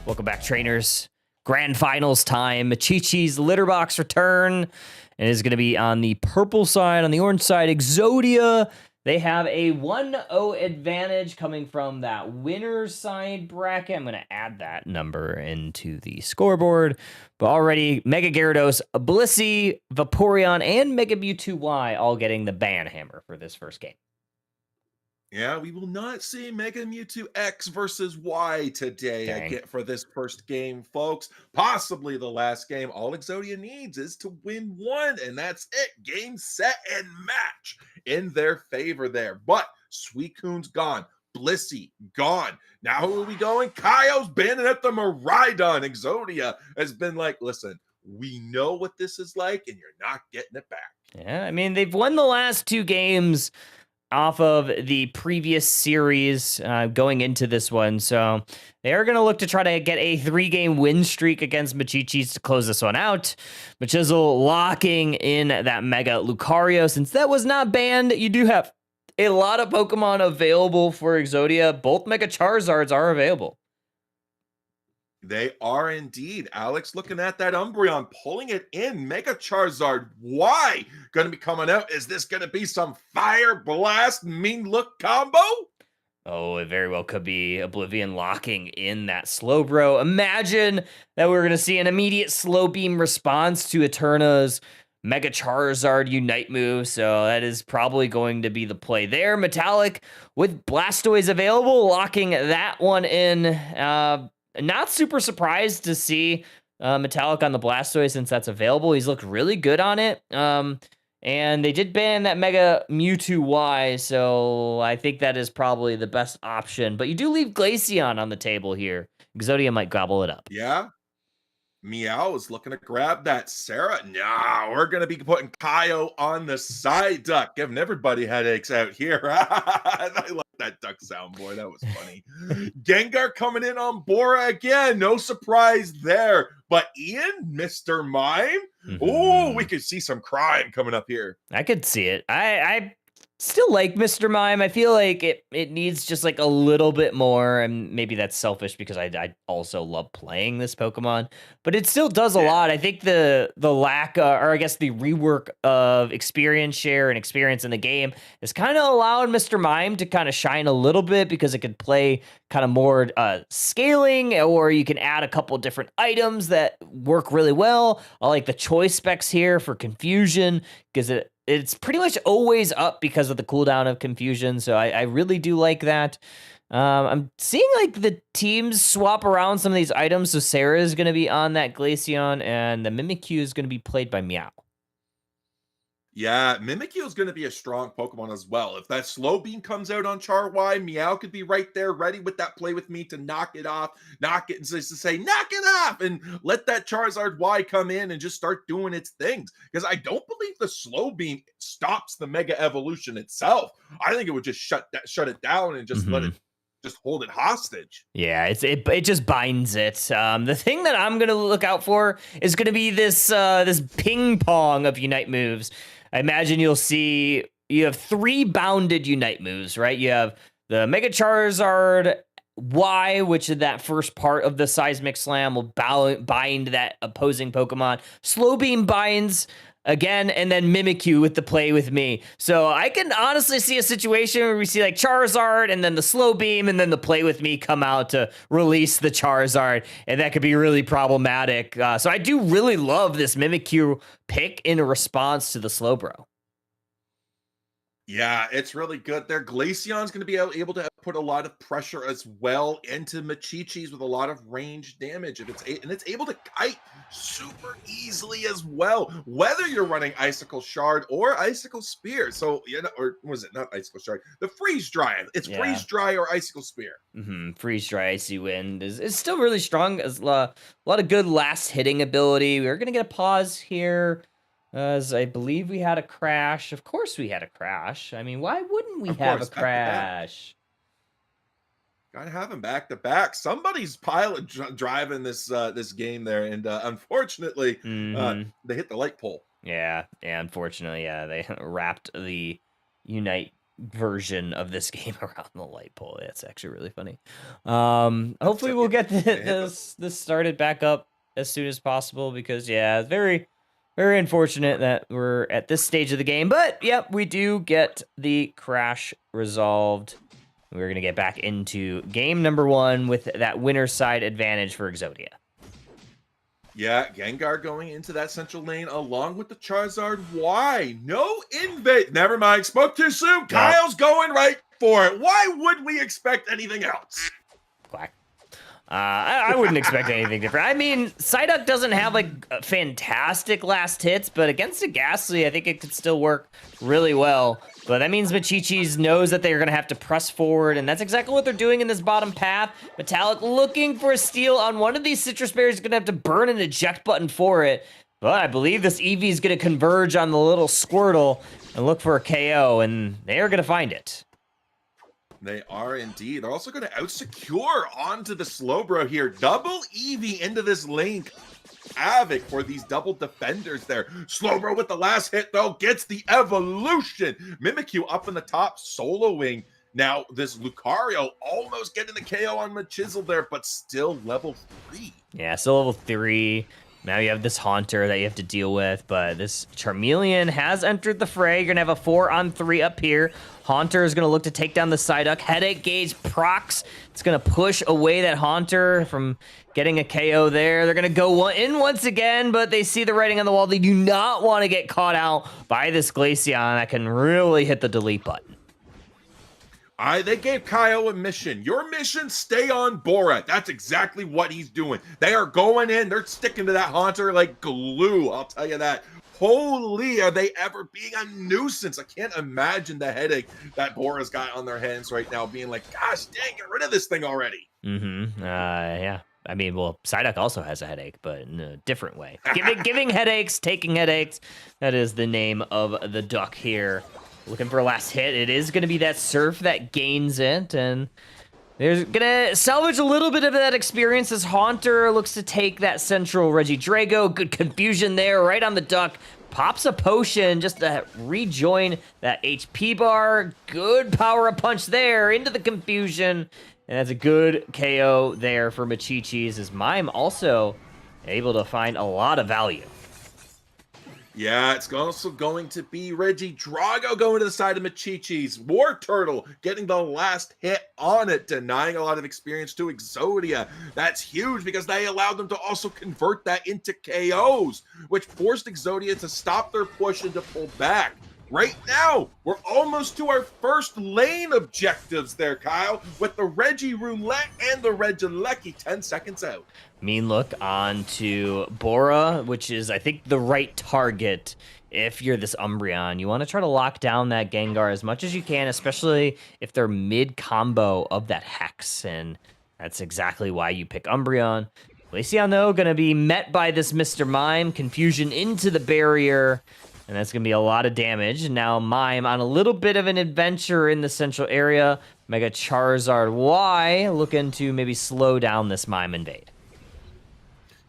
Welcome back, trainers. Grand finals time. Machichi's litter box return. And is going to be on the purple side. On the orange side, Exodia. They have a 1-0 advantage coming from that winner's side bracket. I'm going to add that number into the scoreboard. But already, Mega Gyarados, Blissey, Vaporeon, and Mega Mewtwo Y all getting the ban hammer for this first game. Yeah, we will not see Mega Mewtwo X versus Y today again for this first game, folks. Possibly the last game. All Exodia needs is to win one, and that's it. Game, set, and match in their favor there. But Suicune's gone. Blissey gone. Now who are we going? Kaio's banding at the Miraidon. Exodia has been like, listen, we know what this is like, and you're not getting it back. Yeah, I mean, they've won the last 2 games off of the previous series going into this one. So they are going to look to try to get a 3-game win streak against Machichis to close this one out. Machizzle locking in that Mega Lucario. Since that was not banned, you do have a lot of Pokemon available for Exodia. Both Mega Charizards are available. They are indeed. Alex looking at that Umbreon, pulling it in. Mega Charizard, why? Going to be coming out. Is this going to be some Fire Blast mean look combo? Oh, it very well could be. Oblivion locking in that Slowbro. Imagine that we're going to see an immediate Slow Beam response to Eterna's Mega Charizard Unite move. So that is probably going to be the play there. Metallic with Blastoise available, locking that one in. Not super surprised to see Metallic on the Blastoise since that's available. He's looked really good on it. And they did ban that Mega Mewtwo Y, so I think that is probably the best option. But you do leave Glaceon on the table here. Exodia might gobble it up. Yeah. Meow is looking to grab that Sarah. No, we're going to be putting Kaio on the side duck, giving everybody headaches out here. I like that duck sound, boy. That was funny. Gengar coming in on Bora again. No surprise there. But Ian, Mr. Mime. Oh, we could see some crime coming up here. I could see it. I still like Mr. Mime. I feel like it needs just like a little bit more, and maybe that's selfish because I also love playing this Pokemon, but it still does a lot. I think the lack, or I guess the rework of experience share and experience in the game has kind of allowed Mr. Mime to kind of shine a little bit because it could play kind of more scaling, or you can add a couple different items that work really well. I like the choice specs here for confusion because it's pretty much always up because of the cooldown of confusion. So I really do like that. I'm seeing like the teams swap around some of these items. So Sarah is going to be on that Glaceon, and the Mimikyu is going to be played by Meow. Yeah, Mimikyu is going to be a strong Pokemon as well. If that Slow Beam comes out on Char-Y, Meow could be right there, ready with that play with me to knock it off, knock it, and just to say, knock it off, and let that Charizard Y come in and just start doing its things. Because I don't believe the Slow Beam stops the Mega Evolution itself. I think it would just shut it down and just let it just hold it hostage. Yeah, it just binds it. The thing that I'm gonna look out for is gonna be this ping pong of Unite moves. I imagine you have 3 bounded Unite moves, right? You have the Mega Charizard Y, which is that first part of the Seismic Slam will bind that opposing Pokemon. Slow Beam binds again, and then Mimikyu with the play with me. So I can honestly see a situation where we see like Charizard and then the Slow Beam and then the play with me come out to release the Charizard, and that could be really problematic. So I do really love this Mimikyu pick in response to the Slowbro. Yeah, it's really good there. Glaceon's going to be able to put a lot of pressure as well into Machichis with a lot of range damage. And it's able to kite super easily as well, whether you're running Icicle Shard or Icicle Spear. So, or was it not Icicle Shard? The Freeze Dry. It's Freeze Dry or Icicle Spear. Freeze Dry, Icy Wind is still really strong. A lot of good last hitting ability. We're going to get a pause here. As I believe we had a crash. Of course we had a crash. I mean, why wouldn't we have a crash? Gotta have him back to back. Somebody's pilot driving this game there, and unfortunately, they hit the light pole. Yeah. Unfortunately, they wrapped the Unite version of this game around the light pole. That's actually really funny. Hopefully we'll get this started back up as soon as possible, because yeah, it's very, very unfortunate that we're at this stage of the game. But yep, we do get the crash resolved. We're gonna get back into game number 1 with that winner side advantage for Exodia. Yeah, Gengar going into that central lane along with the Charizard. Why? No invade. Never mind. Spoke too soon. Kyle's going right for it. Why would we expect anything else? Quack. I wouldn't expect anything different. I mean, Psyduck doesn't have like fantastic last hits, but against a Ghastly, I think it could still work really well. But that means Machichis knows that they're going to have to press forward, and that's exactly what they're doing in this bottom path. Metallic looking for a steal on one of these Citrus Berries, going to have to burn an eject button for it. But I believe this Eevee is going to converge on the little Squirtle and look for a KO, and they are going to find it. They are indeed. They're also going to out-secure onto the Slowbro here. Double Eevee into this lane. Havoc for these double defenders there. Slowbro with the last hit, though, gets the evolution. Mimikyu up in the top, soloing. Now, this Lucario almost getting the KO on Machizzle there, but still level 3. Yeah, still level 3. Now you have this Haunter that you have to deal with, but this Charmeleon has entered the fray. You're going to have a 4-on-3 up here. Haunter is going to look to take down the Psyduck. Headache Gauge procs. It's going to push away that Haunter from getting a KO there. They're going to go in once again, but they see the writing on the wall. They do not want to get caught out by this Glaceon that can really hit the delete button. They gave Kyle a mission. Your mission, stay on Borat. That's exactly what he's doing. They are going in. They're sticking to that Haunter like glue. I'll tell you that. Holy, are they ever being a nuisance? I can't imagine the headache that Bora's got on their hands right now, being like, gosh, dang, get rid of this thing already. Yeah. I mean, well, Psyduck also has a headache, but in a different way. Giving headaches, taking headaches. That is the name of the duck here. Looking for a last hit. It is going to be that Surf that gains it, and they're going to salvage a little bit of that experience as Haunter looks to take that central Regidrago. Good confusion there, right on the duck. Pops a potion just to rejoin that HP bar. Good power-up punch there into the confusion, and that's a good KO there for Machichis, as Mime also able to find a lot of value. Yeah, it's also going to be Regidrago going to the side of Machichis. War Turtle getting the last hit on it, denying a lot of experience to Exodia. That's huge because they allowed them to also convert that into KOs, which forced Exodia to stop their push and to pull back. Right now, we're almost to our first lane objectives there, Kyle, with the Regi Roulette and the Regieleki 10 seconds out. Mean look on to Bora, which is, I think, the right target if you're this Umbreon. You want to try to lock down that Gengar as much as you can, especially if they're mid-combo of that Hex, and that's exactly why you pick Umbreon. Glaceon, though, going to be met by this Mr. Mime. Confusion into the barrier. And that's going to be a lot of damage. Now Mime on a little bit of an adventure in the central area. Mega Charizard Y looking to maybe slow down this Mime invade.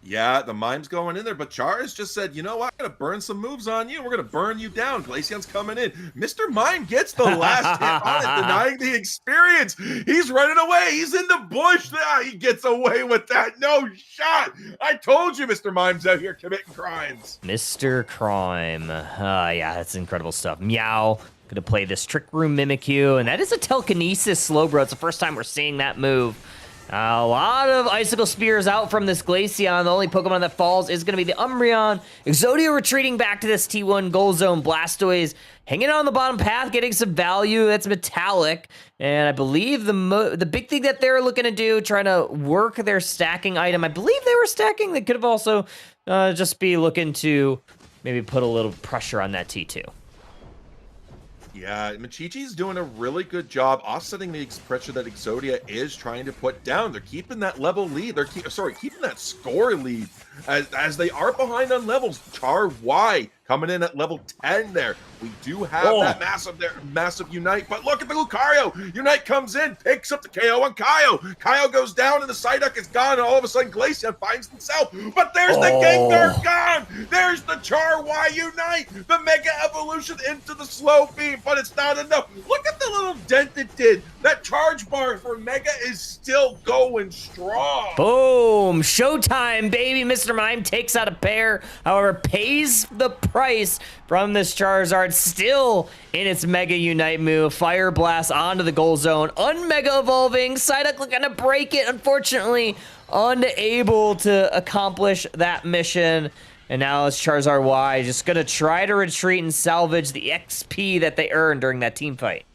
Yeah, the Mime's going in there, but Charizard just said, you know what, I'm going to burn some moves on you. We're going to burn you down. Glaceon's coming in. Mr. Mime gets the last hit on it, denying the experience. He's running away. He's in the bush. He gets away with that. No shot. I told you Mr. Mime's out here committing crimes. Mr. Crime. Yeah, that's incredible stuff. Meow. Going to play this Trick Room Mimikyu, and that is a Telekinesis Slowbro. It's the first time we're seeing that move. A lot of Icicle Spears out from this Glaceon. The only Pokemon that falls is going to be the Umbreon. Exodia retreating back to this T1 Goal Zone. Blastoise hanging on the bottom path, getting some value. That's Metallic. And I believe the big thing that they're looking to do, trying to work their stacking item. I believe they were stacking. They could have also just be looking to maybe put a little pressure on that T2. Yeah, Machichi's doing a really good job offsetting the pressure that Exodia is trying to put down. They're keeping that level lead. They're keeping that score lead as they are behind on levels. Char Y coming in at level 10 there. We do have that massive Unite, but look at the Lucario. Unite comes in, picks up the KO on Kaio. Kaio goes down and the Psyduck is gone, and all of a sudden Glaceon finds himself. But there's the Gengar gone. There's the Char-Y Unite. The Mega Evolution into the Slow Beam, but it's not enough. Look at the little dent it did. That charge bar for Mega is still going strong. Boom! Showtime, baby. Mr. Mime takes out a pair, however, pays the price from this Charizard, still in its Mega Unite move. Fire Blast onto the goal zone, unmega evolving. Psyduck looking to break it, unfortunately, unable to accomplish that mission. And now it's Charizard Y just gonna try to retreat and salvage the XP that they earned during that team fight.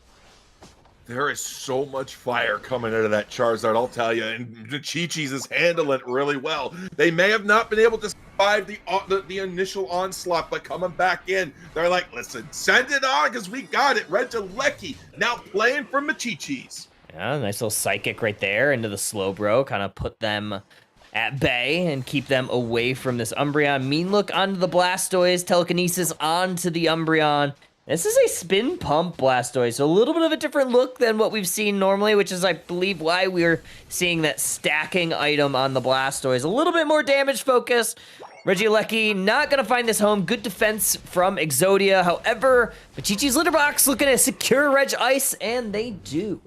There is so much fire coming out of that Charizard, I'll tell you, and the Chi-Chis is handling it really well. They may have not been able to survive the initial onslaught, but coming back in, they're like, listen, send it on, because we got it. Regieleki now playing for Chi-Chis. Yeah, nice little Psychic right there into the Slowbro, kind of put them at bay and keep them away from this Umbreon. Mean Look onto the Blastoise, Telekinesis onto the Umbreon. This is a spin pump Blastoise, so a little bit of a different look than what we've seen normally, which is, I believe, why we're seeing that stacking item on the Blastoise. A little bit more damage focused. Regieleki not going to find this home. Good defense from Exodia. However, Machichi's litter box looking to secure Reg Ice, and they do.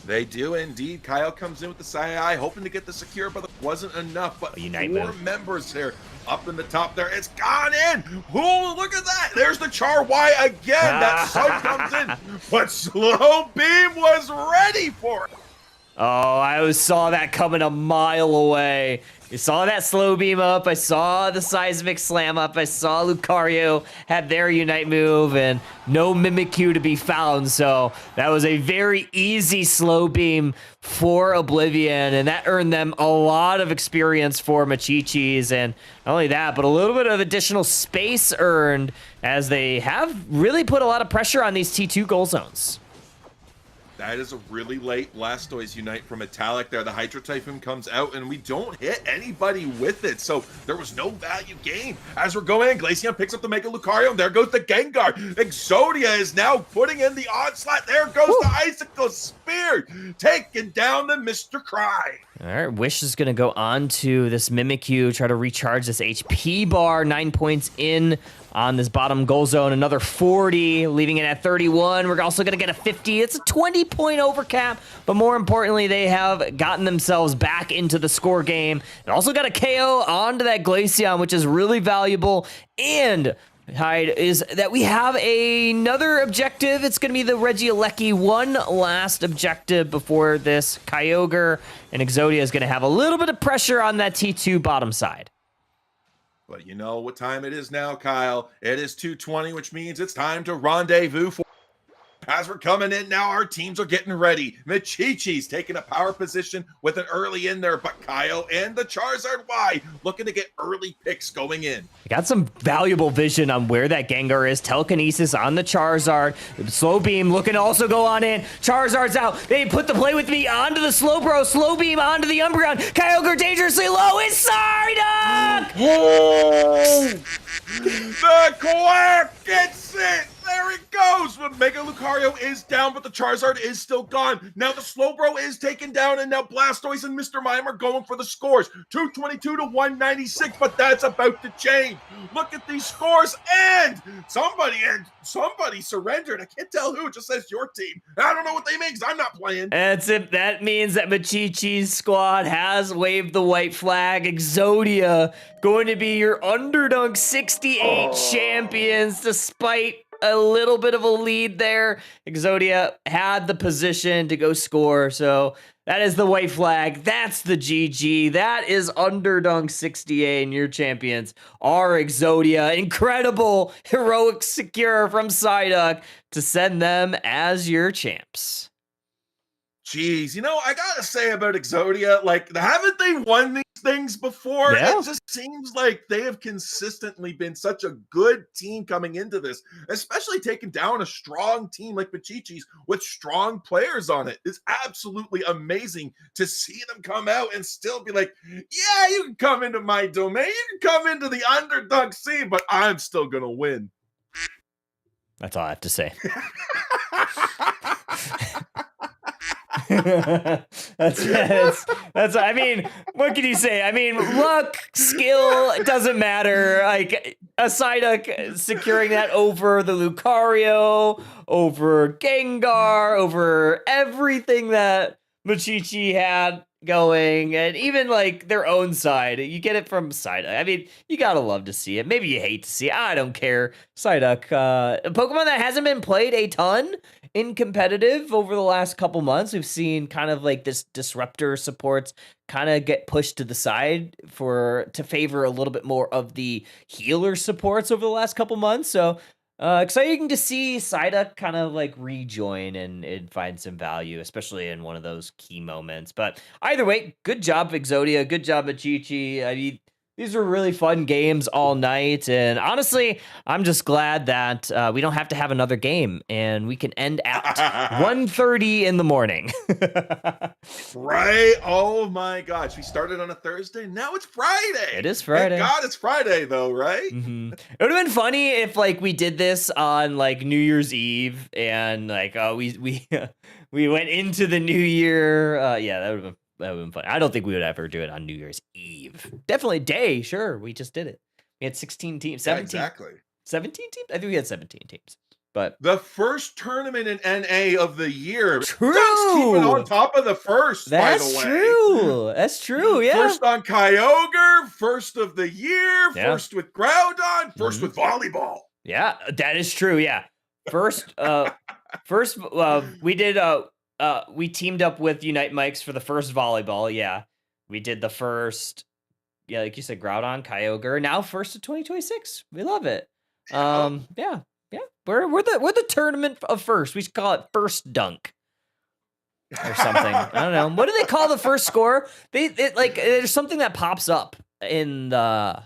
They do indeed. Kyle comes in with the Sai, hoping to get the secure, but it wasn't enough. But Unite four members here up in the top there. It's gone in. Oh, look at that. There's the Char-Y again. That Sun comes in. But Slow Beam was ready for it. Oh, I saw that coming a mile away. You saw that Slow Beam up. I saw the Seismic Slam up. I saw Lucario had their Unite move and no Mimikyu to be found. So that was a very easy Slow Beam for Oblivion, and that earned them a lot of experience for Machichis. And not only that, but a little bit of additional space earned as they have really put a lot of pressure on these T2 goal zones. That is a really late Blastoise Unite from Metallic there. The Hydro Typhoon comes out, and we don't hit anybody with it, so there was no value gain. As we're going in, Glaceon picks up the Mega Lucario, and there goes the Gengar. Exodia is now putting in the onslaught. There goes the Icicle Spear, taking down the Mr. Cry. All right, Wish is going to go on to this Mimikyu, try to recharge this HP bar. 9 points in on this bottom goal zone. Another 40, leaving it at 31. We're also going to get a 50. It's a 20-point overcap, but more importantly, they have gotten themselves back into the score game. And also got a KO onto that Glaceon, which is really valuable. And Hyde is that we have another objective. It's going to be the Regieleki. One last objective before this. Kyogre and Exodia is going to have a little bit of pressure on that T2 bottom side. But you know what time it is now, Kyle. It is 2:20, which means it's time to rendezvous for. As we're coming in now, our teams are getting ready. Machichi's taking a power position with an early in there, but Kyle and the Charizard Y looking to get early picks going in. Got some valuable vision on where that Gengar is. Telekinesis on the Charizard. Slow Beam looking to also go on in. Charizard's out. They put the Play With Me onto the Slowbro. Slow Beam onto the Umbreon. Kyogre dangerously low. It's Psyduck! Oh! The Quack gets it! There it goes! But Mega Lucario is down, but the Charizard is still gone. Now the Slowbro is taken down, and now Blastoise and Mr. Mime are going for the scores. 222 to 196, but that's about to change. Look at these scores, and somebody surrendered. I can't tell who. It just says your team. I don't know what they mean, because I'm not playing. That's it. That means that Machichi's squad has waved the white flag. Exodia going to be your Underdunk 68 champions, despite a little bit of a lead there. Exodia had the position to go score, so that is the white flag. That's the GG. That is Underdunk 68, and your champions are Exodia. Incredible, heroic secure from Psyduck to send them as your champs. Geez, you know, I gotta say about Exodia, like, haven't they won these things before? Yeah. It just seems like they have consistently been such a good team coming into this, especially taking down a strong team like Machichi's with strong players on it. It's absolutely amazing to see them come out and still be like, yeah, you can come into my domain, you can come into the Underdunk scene, but I'm still gonna win. That's all I have to say. that's I mean, what can you say? I mean, luck, skill, it doesn't matter. Like Psyduck securing that over the Lucario, over Gengar, over everything that Machichi had going, and even like their own side. You get it from Psyduck. I mean, you gotta love to see it. Maybe you hate to see it. I don't care. Psyduck, a Pokemon that hasn't been played a ton in competitive over the last couple months. We've seen kind of like this disruptor supports kind of get pushed to the side to favor a little bit more of the healer supports over the last couple months. So exciting to see Psyduck kind of like rejoin and find some value, especially in one of those key moments. But either way, good job, Exodia. Good job, Machichi. I mean, these were really fun games all night. And honestly, I'm just glad that we don't have to have another game and we can end at 1:30 in the morning. Right? Oh my gosh. We started on a Thursday. Now it's Friday. It is Friday. Thank God it's Friday though, right? Mm-hmm. It would have been funny if like we did this on like New Year's Eve and like we went into the new year. Yeah, that would have been fun. I don't think we would ever do it on New Year's Eve. Definitely day, sure. We just did it. We had 16 teams, 17. Yeah, exactly. 17 teams? I think we had 17 teams. But the first tournament in NA of the year. True. Ducks keeping on top of the first, That's by the way. True. That's true, yeah. First on Kyogre, first of the year, Yeah. first with Groudon, 1st with volleyball. Yeah, that is true, yeah. First, we teamed up with Unite Mics for the first volleyball, yeah. We did the first, yeah, like you said, Groudon, Kyogre. Now first of 2026. We love it. Yeah. We're the tournament of first. We should call it First Dunk or something. I don't know. What do they call the first score? Like there's something that pops up in the.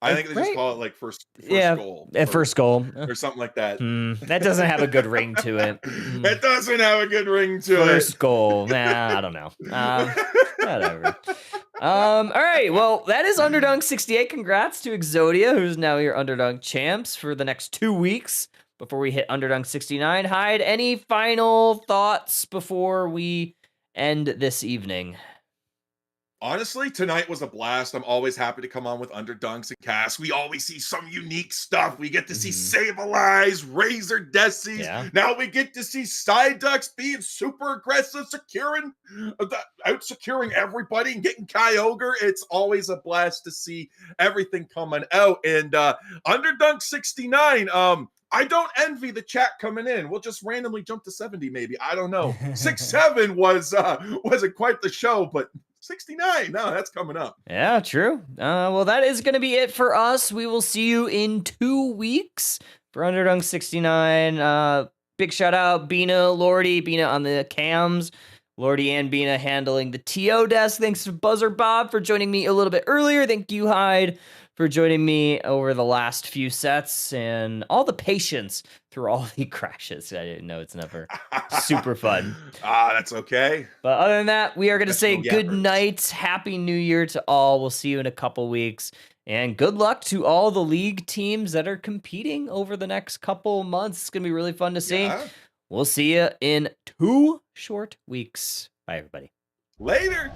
I think they just call it like first goal. First goal. Or something like that. That doesn't have a good ring to it. It doesn't have a good ring to First goal. Nah, I don't know. Whatever. All right. Well, that is Underdunk 68. Congrats to Exodia, who's now your Underdunk champs for the next 2 weeks before we hit Underdunk 69. Hyde, any final thoughts before we end this evening? Honestly, tonight was a blast. I'm always happy to come on with Underdunks and casts. We always see some unique stuff. We get to see Sableyes, Razor Desies. Yeah. Now we get to see Psyducks being super aggressive, out securing everybody and getting Kyogre. It's always a blast to see everything coming out. And Underdunk 69, I don't envy the chat coming in. We'll just randomly jump to 70, maybe. I don't know. 6-7 wasn't quite the show, but 69. No, that's coming up. Yeah, true. Well, that is going to be it for us. We will see you in 2 weeks for Underdunk 69. Big shout out, Bina, Lordy, Bina on the cams. Lordy and Bina handling the TO desk. Thanks to Buzzer Bob for joining me a little bit earlier. Thank you, Hyde, for joining me over the last few sets and all the patience through all the crashes. I didn't know it's never super fun. That's okay. But other than that, we are going to say good night. Happy New Year to all. We'll see you in a couple weeks. And good luck to all the league teams that are competing over the next couple months. It's going to be really fun to see. Yeah. We'll see you in 2 short weeks. Bye, everybody. Later.